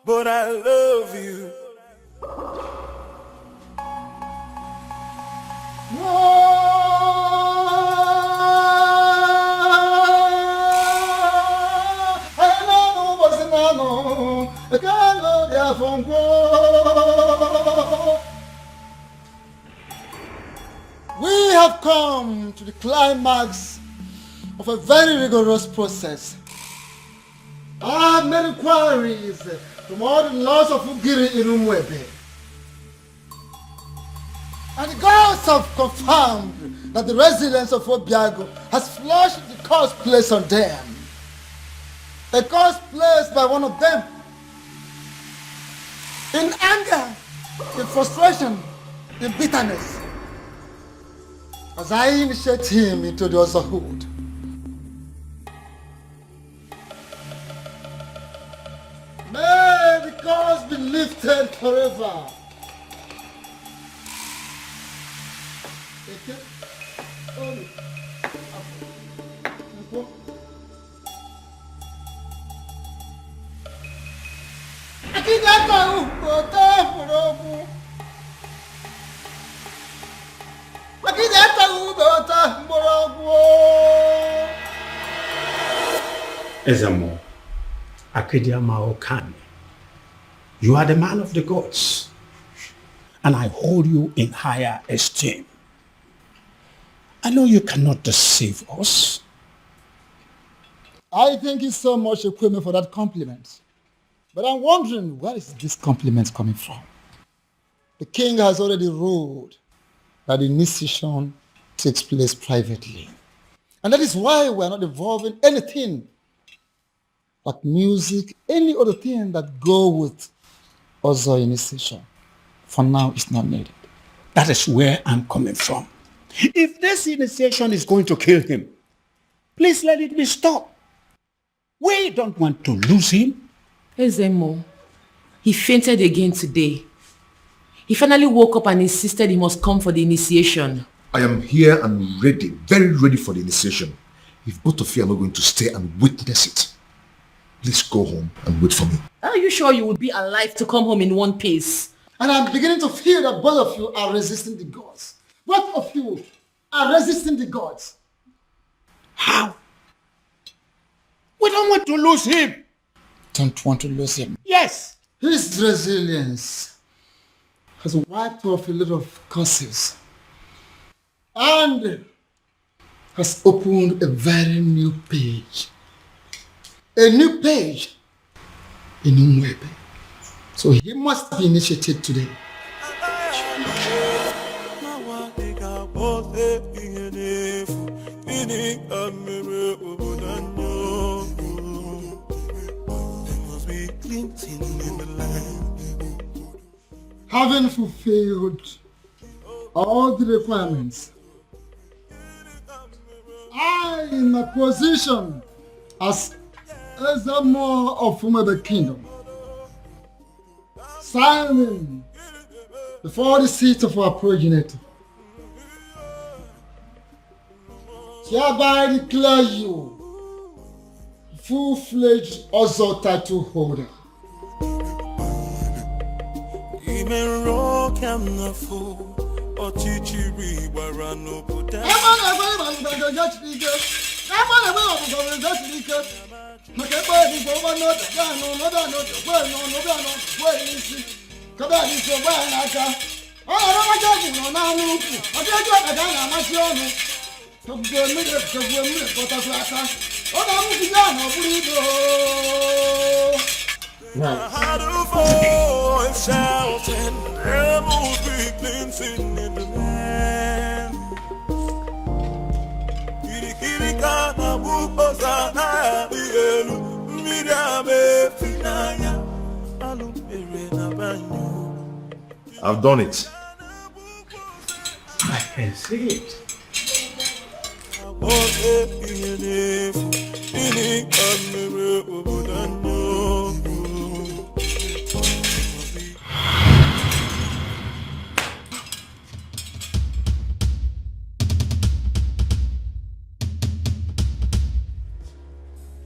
but I love you. We have come to the climax of a very rigorous process. I have made inquiries from all the laws of Ugiri in Umwebe. And the gods have confirmed that the residents of Obiago has flushed the curse placed on them. A curse placed by one of them. In anger, in frustration, in bitterness. As I initiate him into the otherhood. May the curse be lifted forever. Ezemo, Akidia Maokani, you are the man of the gods, and I hold you in higher esteem. I know you cannot deceive us. I thank you so much, Ekweme, for that compliment. But I'm wondering, where is this compliment coming from? The king has already ruled that the initiation takes place privately. And that is why we're not involving anything like music, any other thing that go with other initiation. For now, it's not needed. That is where I'm coming from. If this initiation is going to kill him, please let it be stopped. We don't want to lose him. Ezemo, he fainted again today. He finally woke up and insisted he must come for the initiation. I am here and ready, very ready for the initiation. If both of you are not going to stay and witness it, please go home and wait for me. Are you sure you will be alive to come home in one piece? And I'm beginning to feel that both of you are resisting the gods. Both of you are resisting the gods. How? We don't want to lose him. Don't want to lose him? Yes. His resilience has wiped off a lot of curses and has opened a very new page. A new page in Umwebe. So he must be initiated today. Having fulfilled all the requirements, I, in my position as Ezemo of Umwebe Kingdom, signing before the seat of our progenitor, hereby declare you full-fledged Ozo title holder. Had a voice shouting, rebels be cleansing in the land. Kirikirikana bukosana bielu midame finaya alumbere na banyo. I've done it. I can see it.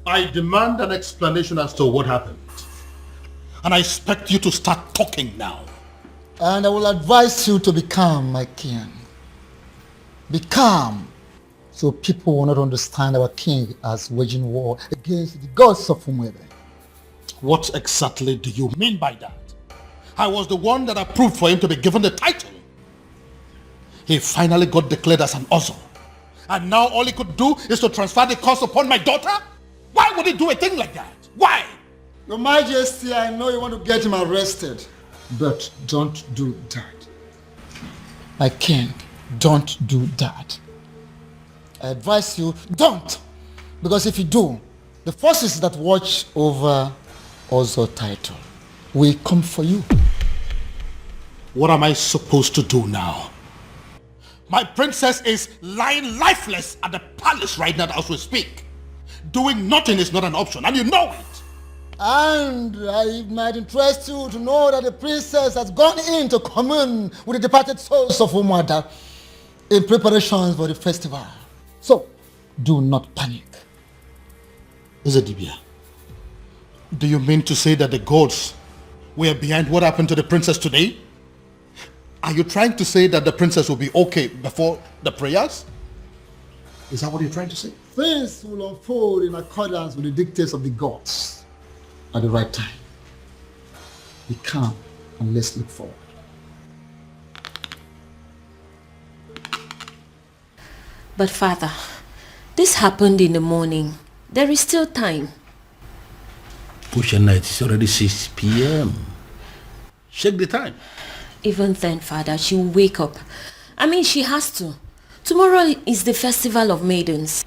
I demand an explanation as to what happened. And I expect you to start talking now. And I will advise you to be calm, my king. Be calm, so people will not understand our king as waging war against the gods of Umwebe. What exactly do you mean by that? I was the one that approved for him to be given the title. He finally got declared as an Ozo. And now all he could do is to transfer the curse upon my daughter? Why would he do a thing like that? Why? Your Majesty, I know you want to get him arrested, but don't do that. My king, don't do that. I advise you, don't! Because if you do, the forces that watch over Ozo title will come for you. What am I supposed to do now? My princess is lying lifeless at the palace right now as we speak. Doing nothing is not an option, and you know it. And it might interest you to know that the princess has gone in to commune with the departed souls of Umwada in preparations for the festival. So, do not panic. Ezedibia, do you mean to say that the gods were behind what happened to the princess today? Are you trying to say that the princess will be okay before the prayers? Is that what you're trying to say? Things will unfold in accordance with the dictates of the gods at the right time. Be calm and let's look forward. But Father, this happened in the morning. There is still time. Pusha night, it's already 6 p.m. Check the time. Even then, Father, she will wake up. I mean, she has to. Tomorrow is the festival of maidens.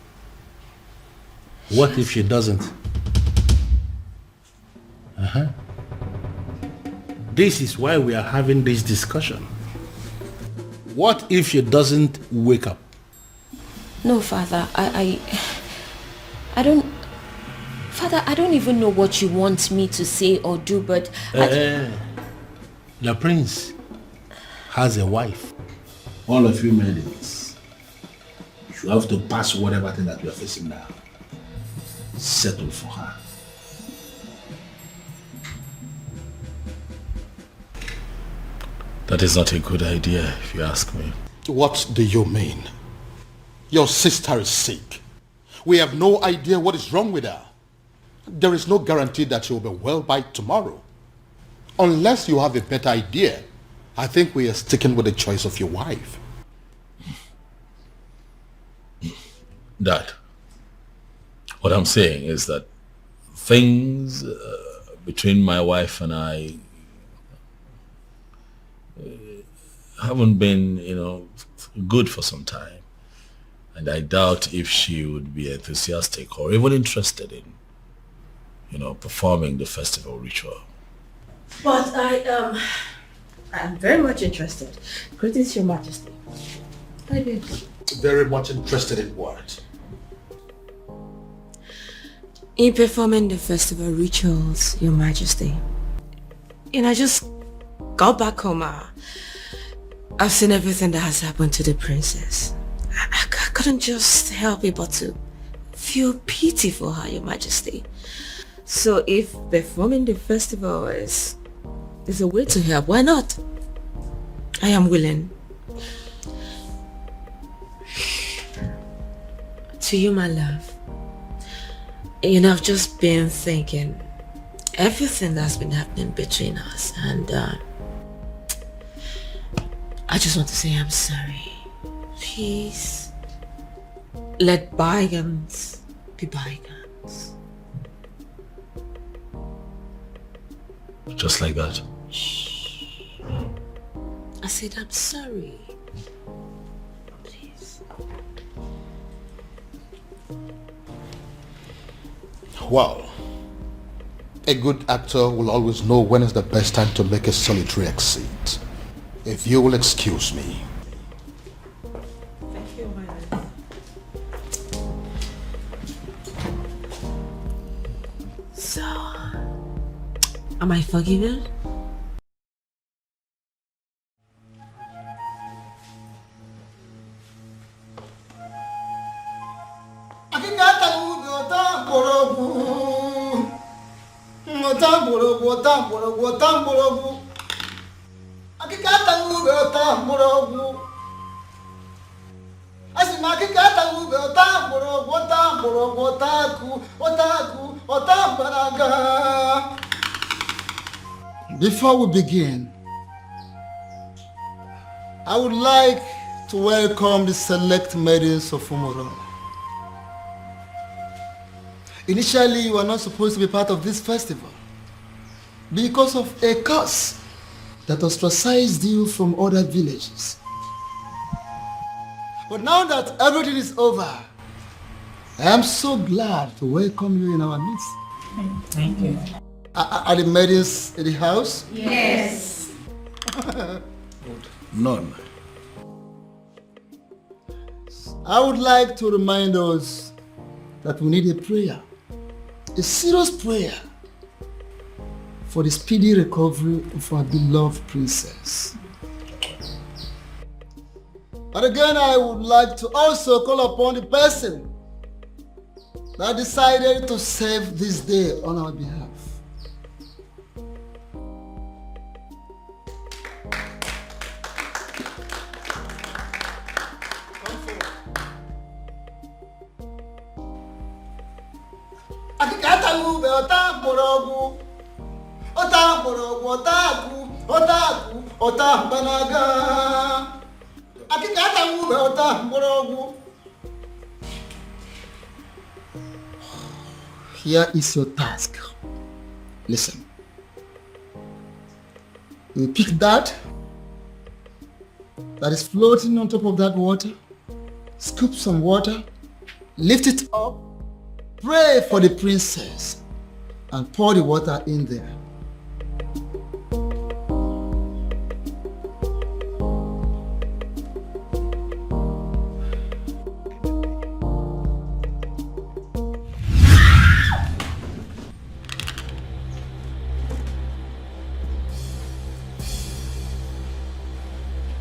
What if she doesn't? This is why we are having this discussion. What if she doesn't wake up? No, Father, I don't... Father, I don't even know what you want me to say or do, but... The prince has a wife. All of you maidens, you have to pass whatever thing that you are facing now. Settle for her. That is not a good idea, if you ask me. What do you mean? Your sister is sick. We have no idea what is wrong with her. There is no guarantee that she will be well by tomorrow. Unless you have a better idea, I think we are sticking with the choice of your wife. Dad, what I'm saying is that things between my wife and I haven't been, good for some time. And I doubt if she would be enthusiastic or even interested in, performing the festival ritual. But I'm very much interested. Greetings, Your Majesty. Hi, babe. Very much interested in what? In performing the festival rituals, Your Majesty. I just got back home. I've seen everything that has happened to the princess. I couldn't just help it but to feel pity for her, Your Majesty. So if performing the festival is a way to help, why not? I am willing. To you, my love. I've just been thinking everything that's been happening between us, and I just want to say I'm sorry. Please, let bygones be bygones. Just like that. I said I'm sorry. Please. Well, a good actor will always know when is the best time to make a solitary exit. If you will excuse me. Thank you, my love. So, am I forgiven? Before we begin, I would like to welcome the select maidens of Umura. Initially, you were not supposed to be part of this festival because of a curse that ostracized you from other villages. But now that everything is over, I am so glad to welcome you in our midst. Thank you. Are the maidens in the house? Yes. None. I would like to remind us that we need a prayer, a serious prayer for the speedy recovery of our beloved princess. But again, I would like to also call upon the person that decided to save this day on our behalf. Here is your task. Listen. You pick that is floating on top of that water, scoop some water, lift it up, pray for the princess, and pour the water in there.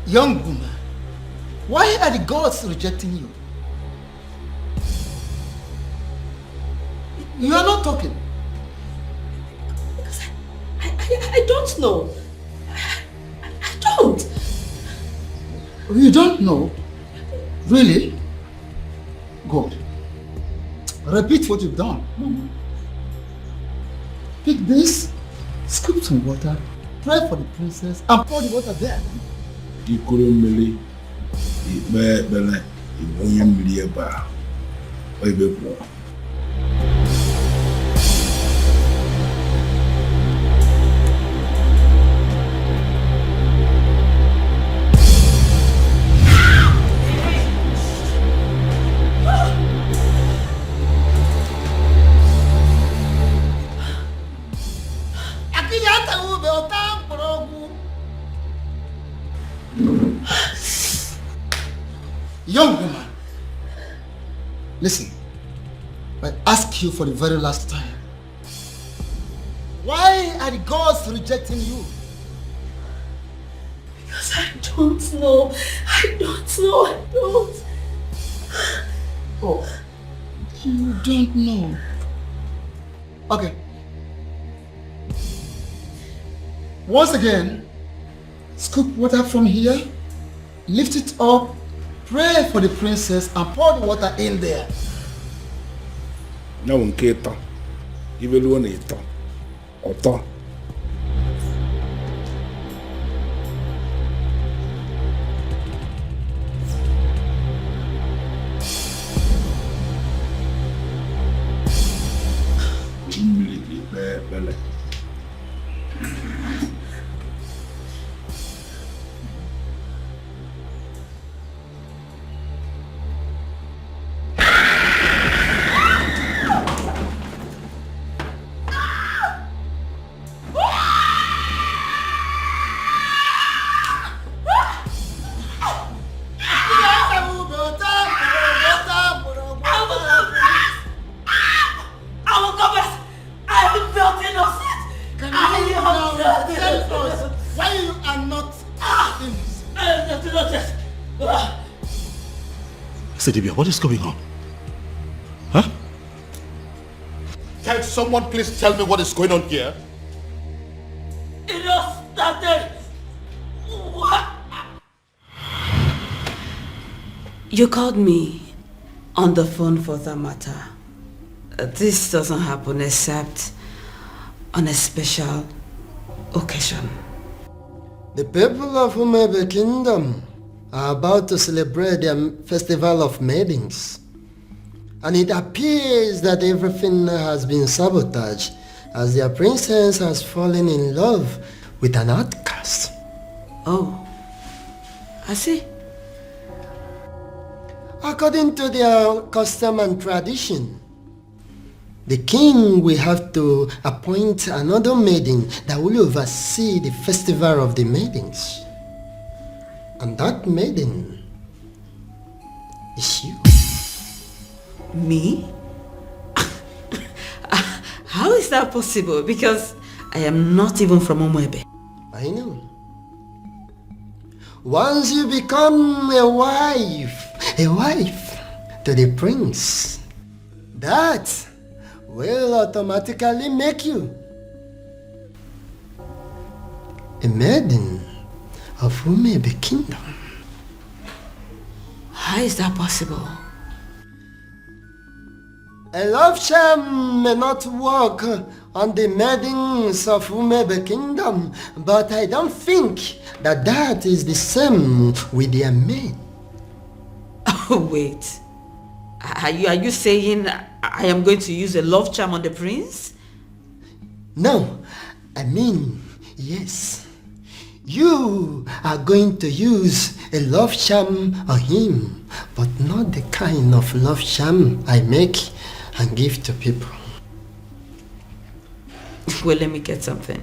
Young woman, why are the gods rejecting you? You are not talking. Because I don't know. I don't. You don't know? Really? Good. Repeat what you've done. Pick this, scoop some water, pray for the princess, and pour the water there. Ikuru mmiri ikpe ekpere ibunye mmiri ebe a oibekwu. Young woman, listen, I ask you for the very last time. Why are the gods rejecting you? Because I don't know. I don't. Oh, you don't know. Okay. Once again, scoop water from here, lift it up, pray for the princess, and pour the water in there. Na nke ịtọ, ibeluo na ịtọ, ọtọ. Mmiri ikpe ekpere. Sedibia, what is going on? Huh? Can someone please tell me what is going on here? It all started. What? You called me on the phone for that matter. This doesn't happen except on a special occasion. The people of Umebe Kingdom are about to celebrate their festival of maidens. And it appears that everything has been sabotaged as their princess has fallen in love with an outcast. Oh, I see. According to their custom and tradition, the king will have to appoint another maiden that will oversee the festival of the maidens. And that maiden is you. Me? How is that possible? Because I am not even from Umwebe. I know. Once you become a wife to the prince, that will automatically make you a maiden of Umebe Kingdom. How is that possible? A love charm may not work on the maidens of Umebe Kingdom, but I don't think that is the same with their men. Oh, wait. Are you saying I am going to use a love charm on the prince? No, I mean, yes. You are going to use a love charm on him, but not the kind of love charm I make and give to people. Well, let me get something.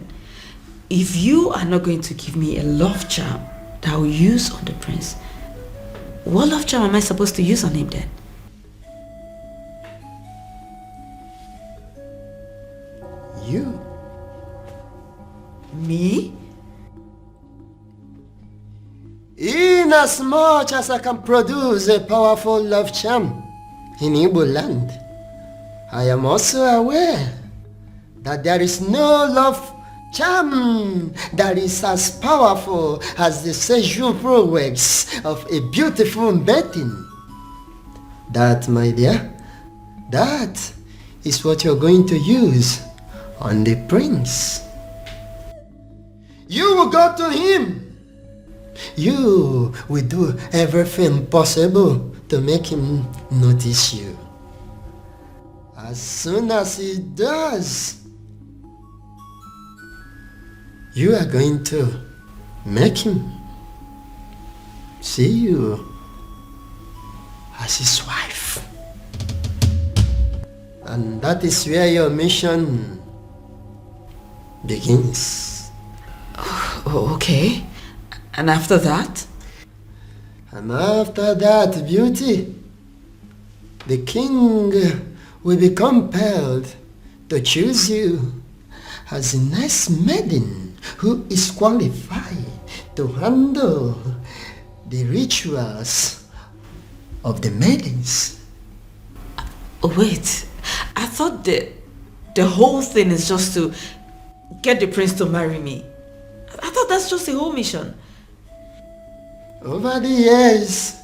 If you are not going to give me a love charm that I will use on the prince, what love charm am I supposed to use on him then? You? Me? Inasmuch as I can produce a powerful love charm in Igbo land, I am also aware that there is no love charm that is as powerful as the sexual prowess of a beautiful maiden. That, my dear, that is what you're going to use on the prince. You will go to him. You will do everything possible to make him notice you. As soon as he does, you are going to make him see you as his wife. And that is where your mission begins. Oh, okay. And after that? And after that, beauty, the king will be compelled to choose you as the next maiden who is qualified to handle the rituals of the maidens. Wait, I thought the whole thing is just to get the prince to marry me. I thought that's just the whole mission. Over the years,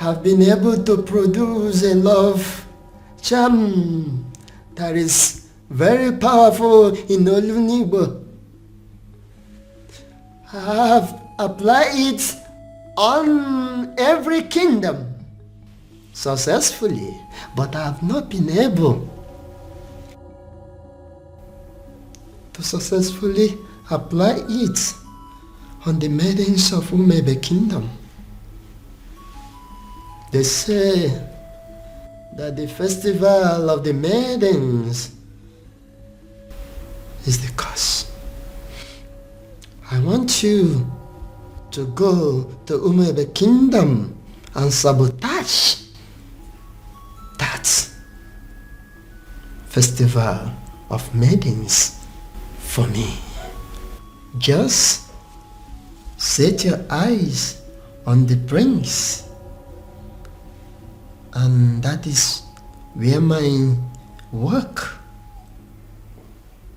I've been able to produce a love charm that is very powerful in Olunibo. I have applied it on every kingdom successfully, but I have not been able to successfully apply it on the maidens of Umebe Kingdom. They say that the festival of the maidens is the cause. I want you to go to Umebe Kingdom and sabotage that festival of maidens for me. Just set your eyes on the prince, and that is where my work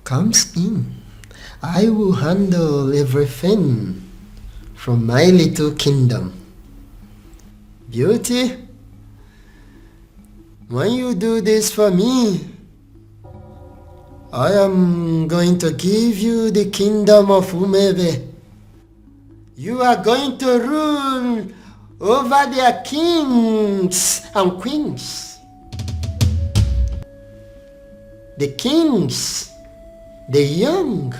comes in. I will handle everything from my little kingdom. Beauty, when you do this for me, I am going to give you the kingdom of Umebe. You are going to rule over their kings and queens. The kings, the young,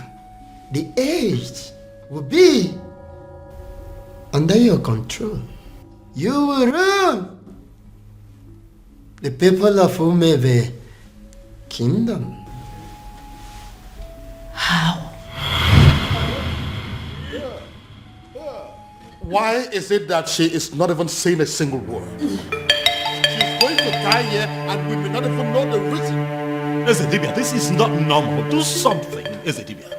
the aged will be under your control. You will rule the people of Umebe Kingdom. How? Why is it that she is not even saying a single word? She's going to die here and we may not even know the reason. Ezedibia, this is not normal. Do something, Ezedibia.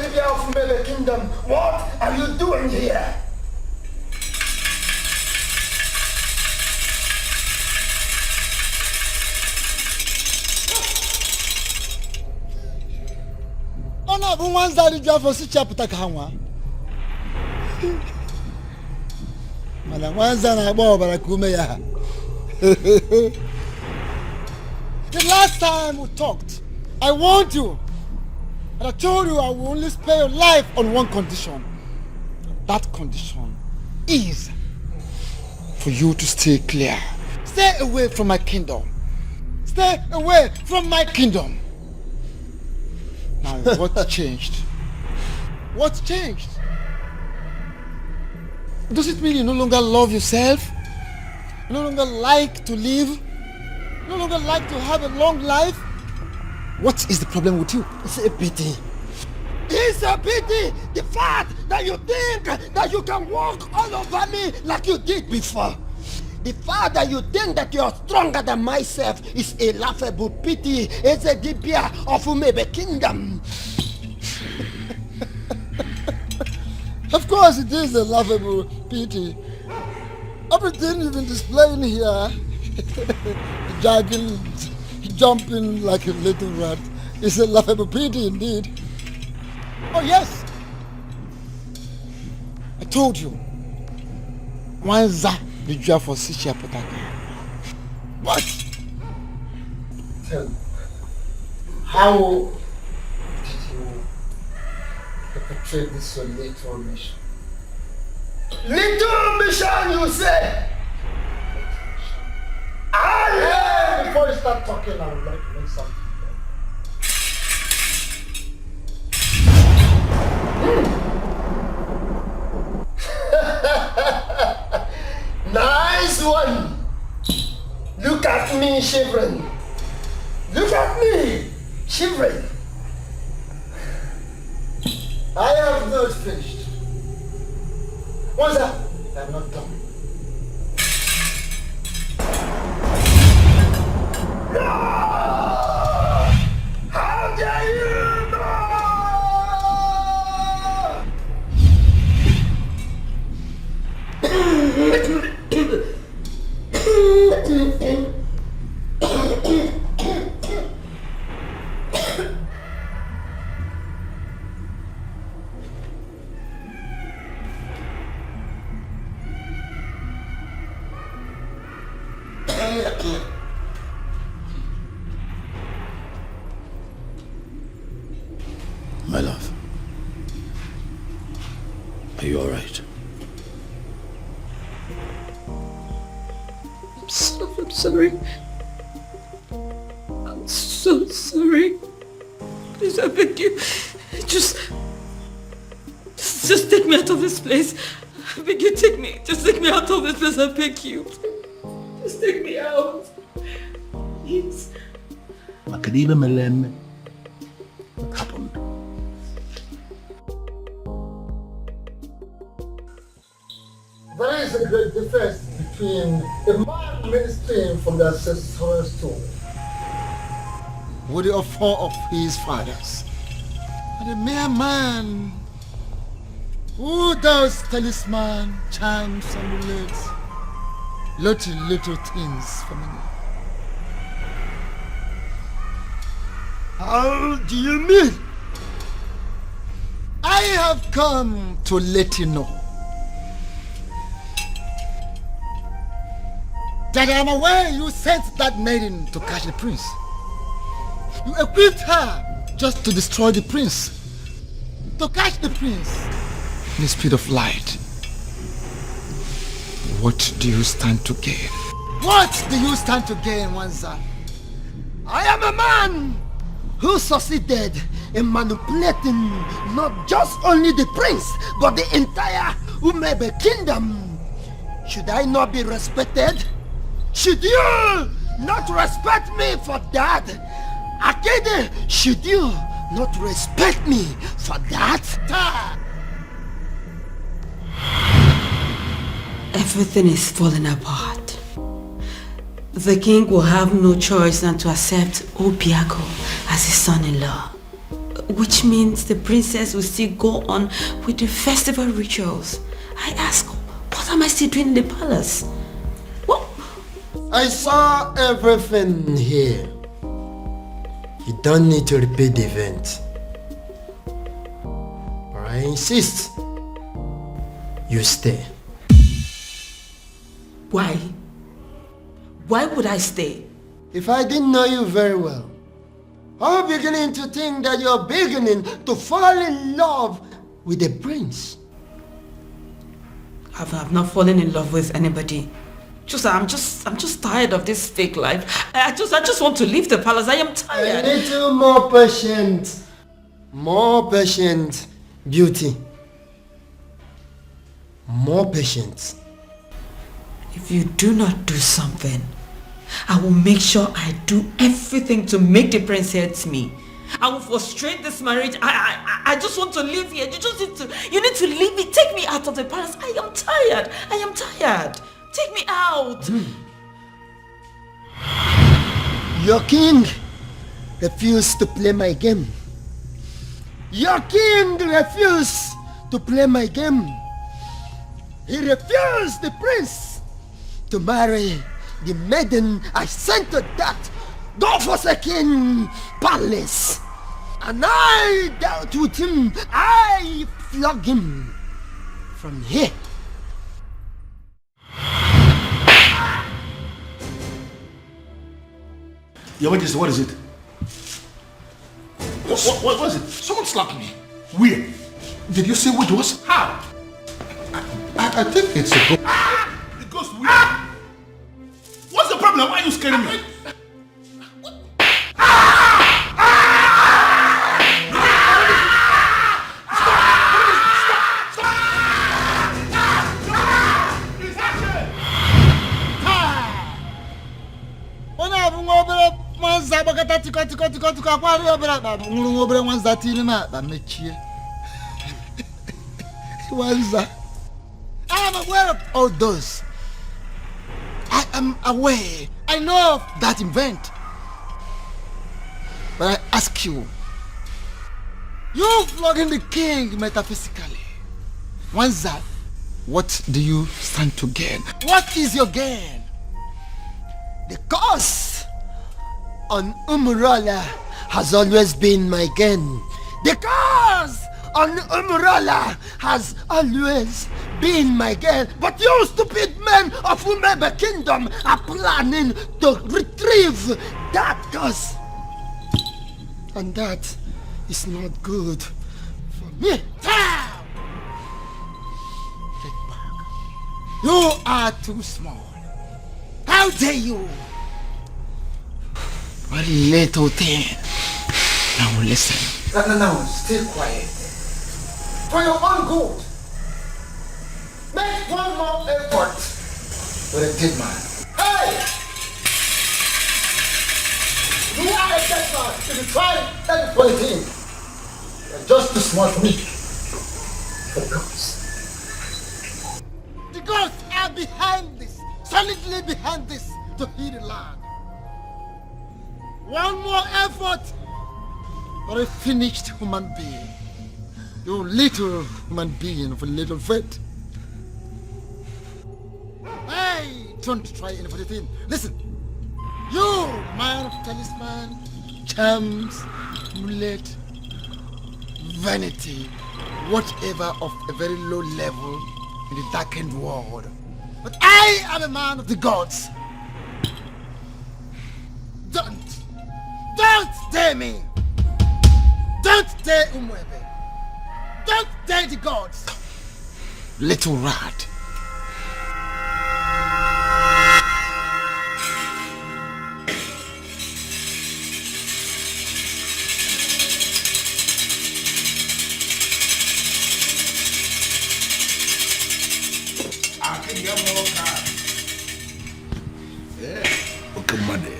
Dibia of Umebe Kingdom, what are you doing here? Ona bu wanzari jafo si chapter kanwa. Mana wanza na agba obara kume ya. The last time we talked, I warned you, and I told you I will only spare your life on one condition. That condition is for you to stay clear. Stay away from my kingdom. Stay away from my kingdom. Now, what changed? What changed? Does it mean you no longer love yourself? You no longer like to live? You no longer like to have a long life? What is the problem with you? It's a pity. It's a pity! The fact that you think that you can walk all over me like you did before. The fact that you think that you are stronger than myself is a laughable pity. It's a dibia of Umebe Kingdom. Of course it is a laughable pity. Everything you've been displaying here, jogging, jumping like a little rat, is a laughable pity indeed. Oh yes! I told you. Wanza the job for Sicha Potaka. What? Tell me, how did you perpetrate this your little mission? Little mission, you say? Before you start talking, I would like to know something. Nice one! Look at me shivering. Look at me shivering. I have not finished. What's that? I'm not done. No! How dare you! No! My love, are you all right? I'm sorry. I'm so sorry. Please, I beg you. Just take me out of this place. I beg you, take me. Just take me out of this place, I beg you. Just take me out. Please. Makadiba Melem, what happened? There is a great difference between a man ministering from the ancestral stone with the offer of his fathers, and a mere man who does talisman, charms, amulets, little things for me. How do you mean? I have come to let you know that I am aware you sent that maiden to catch the prince. You equipped her just to destroy the prince, to catch the prince in the speed of light. What do you stand to gain? What do you stand to gain, Wanza? I am a man who succeeded in manipulating not just only the prince, but the entire Umebe Kingdom. Should I not be respected? Should you not respect me for that? Akede, should you not respect me for that? Everything is falling apart. The king will have no choice than to accept Obiago as his son-in-law. which means the princess will still go on with the festival rituals. I ask, what am I still doing in the palace? What? I saw everything here. You don't need to repeat the event. But I insist you stay. Why? Why would I stay? If I didn't know you very well, I'm beginning to think that you're beginning to fall in love with the prince. I've not fallen in love with anybody. I'm just tired of this fake life. I just want to leave the palace. I am tired. A little more patient. More patient, beauty. More patient. If you do not do something, I will make sure I do everything to make the prince hate me. I will frustrate this marriage. I just want to live here. You need to leave me. Take me out of the palace. I am tired. I am tired. Take me out. Your king refused to play my game. Your king refused to play my game. He refused the prince to marry the maiden I sent to that God-forsaken palace. And I dealt with him. I flogged him from here. Your Majesty, what is it? What was it? Someone slapped me. Where? Did you see what it was? How? I think it's a ghost. The ghost where? What's the problem? Why are you scaring me? I am aware of all those. I am aware. I know of that event. But I ask you, you flogging the king metaphysically. Wanza, what do you stand to gain? What is your gain? The curse on Umurala has always been my gain. The curse on Umurala has always been my gain. But you stupid men of Umebe Kingdom are planning to retrieve that curse. And that is not good for me. Get back. You are too small. How dare you? What little thing. Now listen. No, stay quiet. For your own good. Make one more effort for a dead man. Hey! You are a dead man. If you try anything, you're just too smart for me. For gods. The gods are behind this, solidly behind this, to heal the land. One more effort for a finished human being. You little human being of a little faith. Hey, don't try anything. Listen, you man of talisman, charms, amulet, vanity, whatever of a very low level in the darkened world. But I am a man of the gods. Don't dare me. Don't dare Umwebe. Don't dare the gods. Little rat. I can get more cards. Yeah. Okay, money.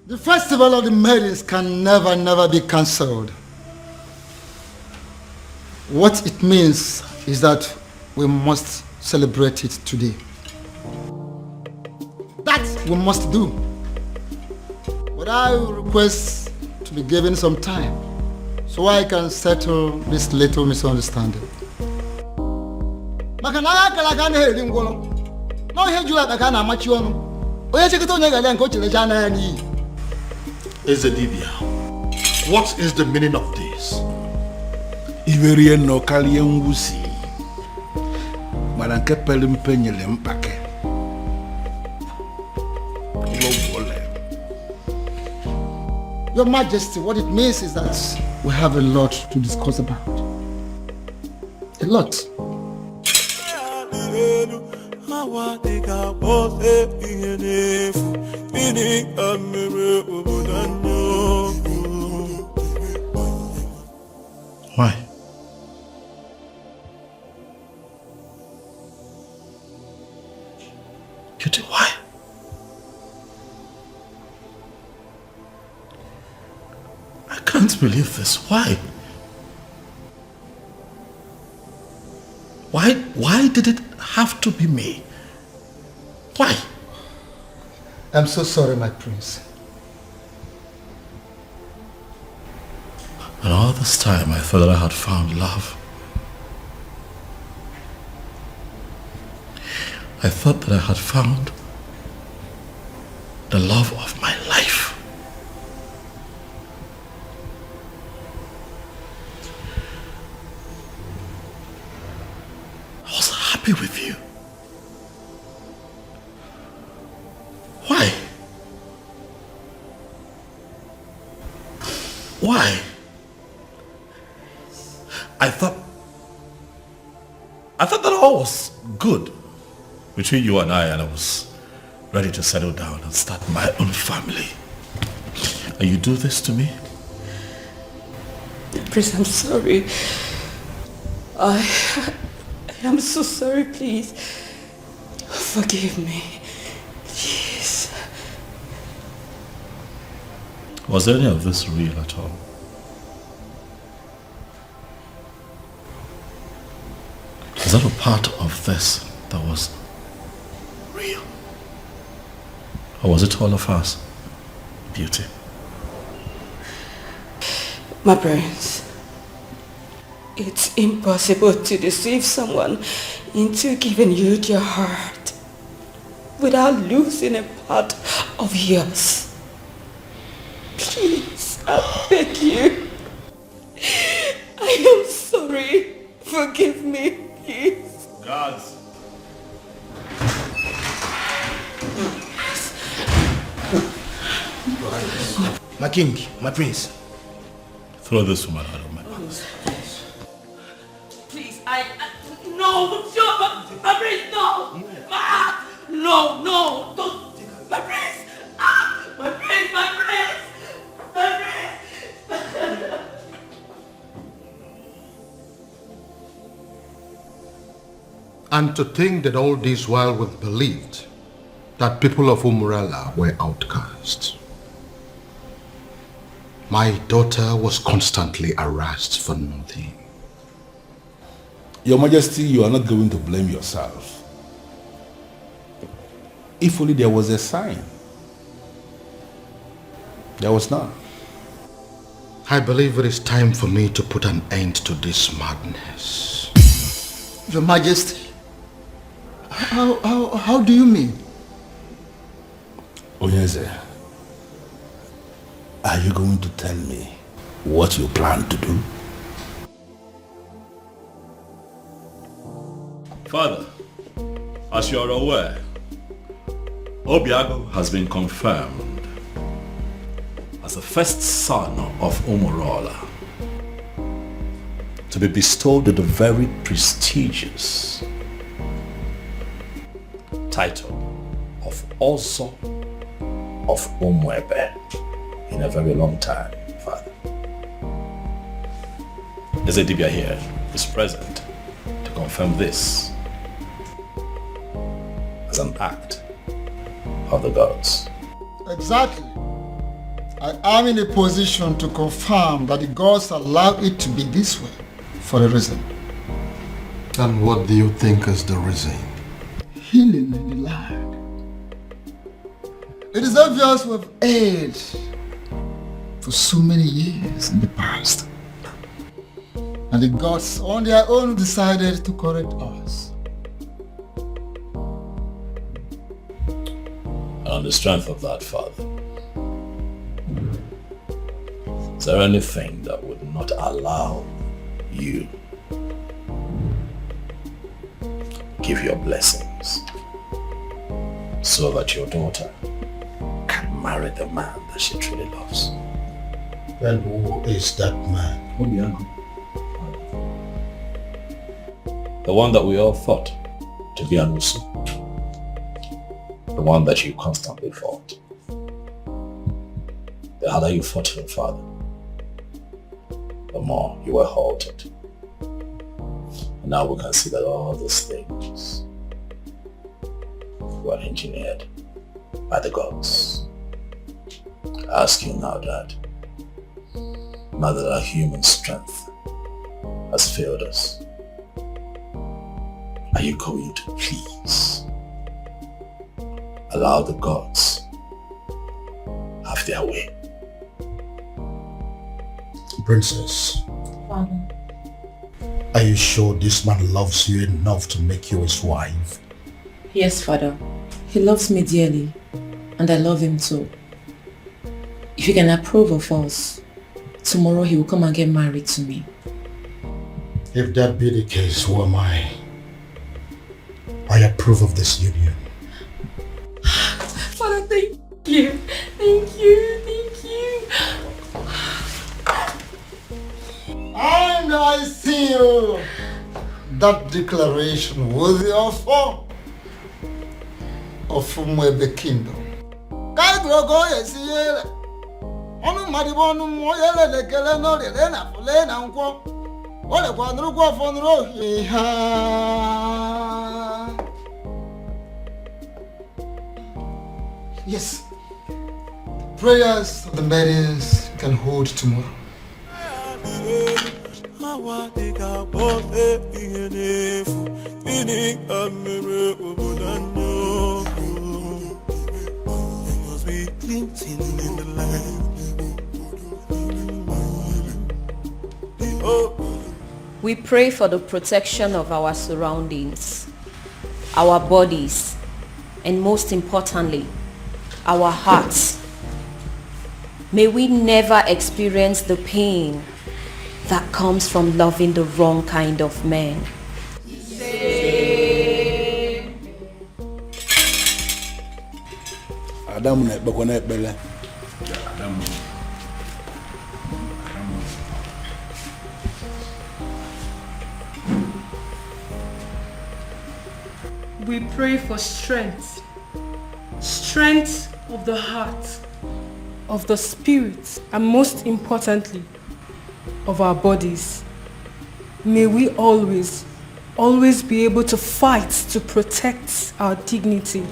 The festival of the maidens can never be cancelled. What it means is that we must celebrate it today. That we must do. But I will request to to be given some time so I can settle this little misunderstanding. Maka na akala ka na eri ngwolo. No ihe juru aka na amachi onu. Onye chekita onye gale nke o chere ja na ya ni. Ezedibia, what is the meaning of this? Iverie no kalie nwusi. Mana nke pele mpe nyele mpake. Your Majesty, what it means is that we have a lot to discuss about. A lot. Why? Cutie, why? I can't believe this. Why? Why did it have to be me? Why? I'm so sorry, my prince. And all this time I thought that I had found love. I thought that I had found the love of my life. I was happy with you. Why? Why? I thought that all was good between you and I was ready to settle down and start my own family. And you do this to me? Prince, I'm sorry. I am so sorry, please. Forgive me. Please. Was any of this real at all? Is that a part of this that was real? Or was it all of us? Beauty. My prince, it's impossible to deceive someone into giving you their heart without losing a part of yours. Please, I beg you. I am sorry. Forgive me, please. Guards. My king, my prince. Throw this woman out of my house. Please, no, sure, my prince, no. No, don't. My prince, my prince, my prince, my prince. And to think that all this while we believed that people of Umurala were outcasts. My daughter was constantly harassed for nothing. Your Majesty, you are not going to blame yourself. If only there was a sign. There was none. I believe it is time for me to put an end to this madness. Your Majesty, how do you mean? Onyeze, are you going to tell me what you plan to do? Father, as you are aware, Obiago has been confirmed as the first son of Umurala to be bestowed with the very prestigious title of Ozo of Umwebe in a very long time, Father. Ezedibia here is present to confirm this as an act of the gods. Exactly. I am in a position to confirm that the gods allow it to be this way for a reason. And what do you think is the reason? Healing in the land. It is obvious with age for so many years in the past. And the gods on their own decided to correct us. And on the strength of that, Father, is there anything that would not allow you give your blessings so that your daughter can marry the man that she truly loves? Then who is that man? The one that we all thought to be Anusu. The one that you constantly fought. The harder you fought him, Father, the more you were halted. And now we can see that all these things were engineered by the gods. I ask you now, Dad, now that our human strength has failed us, are you going to please allow the gods have their way? Princess, Father. Are you sure this man loves you enough to make you his wife? Yes, Father. He loves me dearly, and I love him too. If you can approve of us, tomorrow he will come and get married to me. If that be the case, who am I? I approve of this union. Father, thank you. Thank you. Thank you. And I seal that declaration worthy of all of Umwebe Kingdom. Yes, prayers of the maidens can hold tomorrow. We pray for the protection of our surroundings, our bodies, and most importantly, our hearts. May we never experience the pain that comes from loving the wrong kind of man. We pray for strength of the heart, of the spirit, and most importantly, of our bodies. May we always be able to fight to protect our dignity,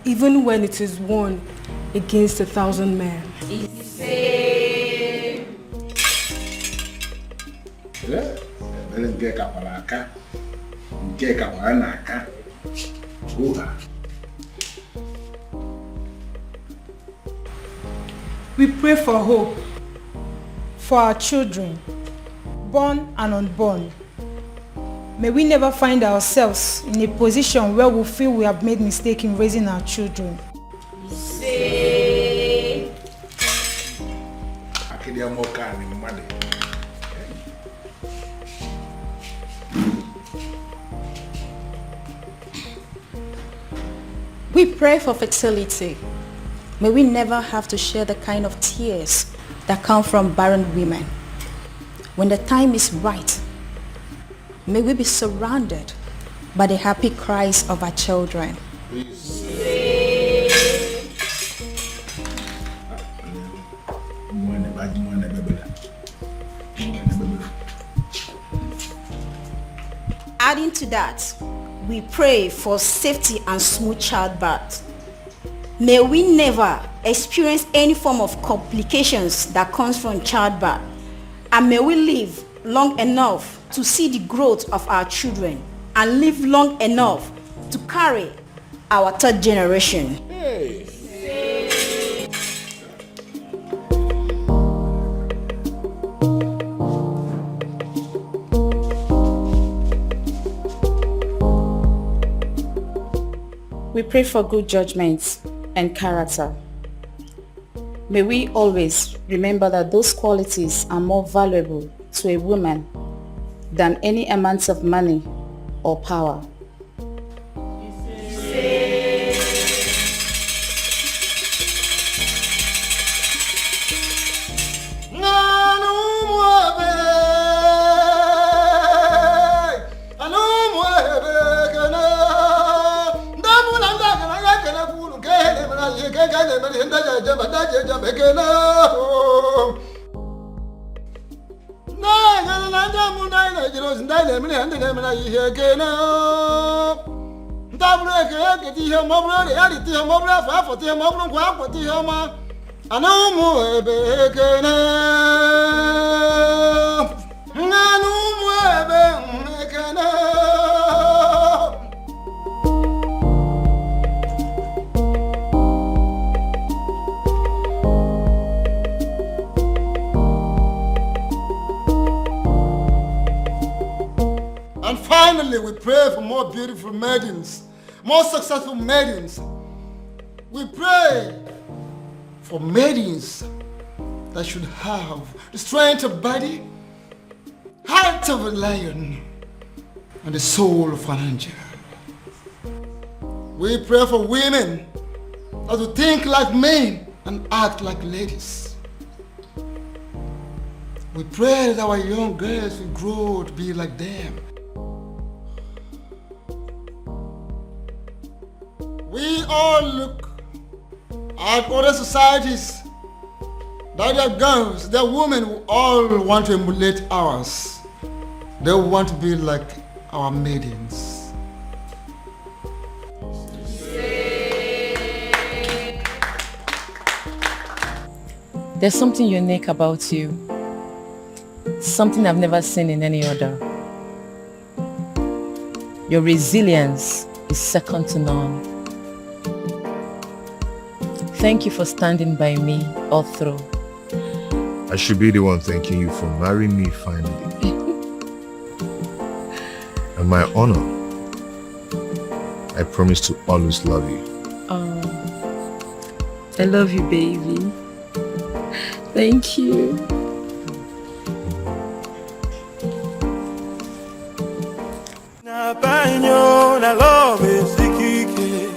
even when it is won against 1,000 men. We pray for hope for our children, born and unborn. May we never find ourselves in a position where we feel we have made mistake in raising our children. We pray for fertility. May we never have to share the kind of tears that come from barren women. When the time is right, may we be surrounded by the happy cries of our children. Adding to that, we pray for safety and smooth childbirth. May we never experience any form of complications that comes from childbirth, and may we live long enough to see the growth of our children and live long enough to carry our third generation. We pray for good judgment and character. May we always remember that those qualities are more valuable to a woman than any amount of money or power. And finally, we pray for more beautiful maidens, more successful maidens. We pray for maidens that should have the strength of body, heart of a lion, and the soul of an angel. We pray for women that will think like men and act like ladies. We pray that our young girls will grow to be like them. We all look at other societies that their girls, their women who all want to emulate ours. They want to be like our maidens. There's something unique about you. Something I've never seen in any other. Your resilience is second to none. Thank you for standing by me all through. I should be the one thanking you for marrying me finally. And my honor, I promise to always love you. Oh, I love you, baby. Thank you. Na banyo na love is ikike.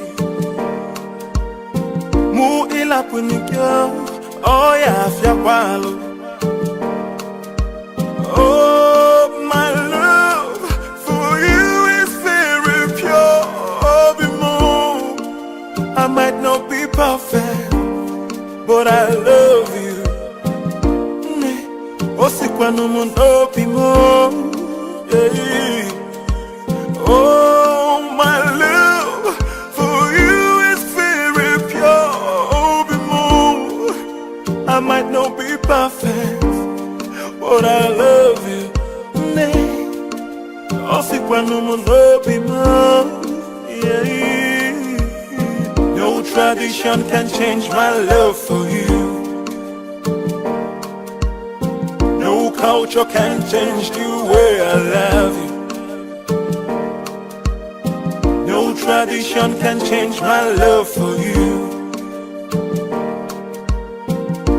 Mu ila punikyo, oh ya fiakwalo. Oh, my love for you is very pure. Oh, be more. I might not be perfect, but I love you. Osikwa no mundo be more. Yeah. Oh, my love for you is very pure. Oh, be more. I might not be perfect, but I love you. No tradition can change my love for you. No culture can change the way I love you. No tradition can change my love for you.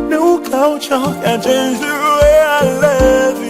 No culture can change the way I love you.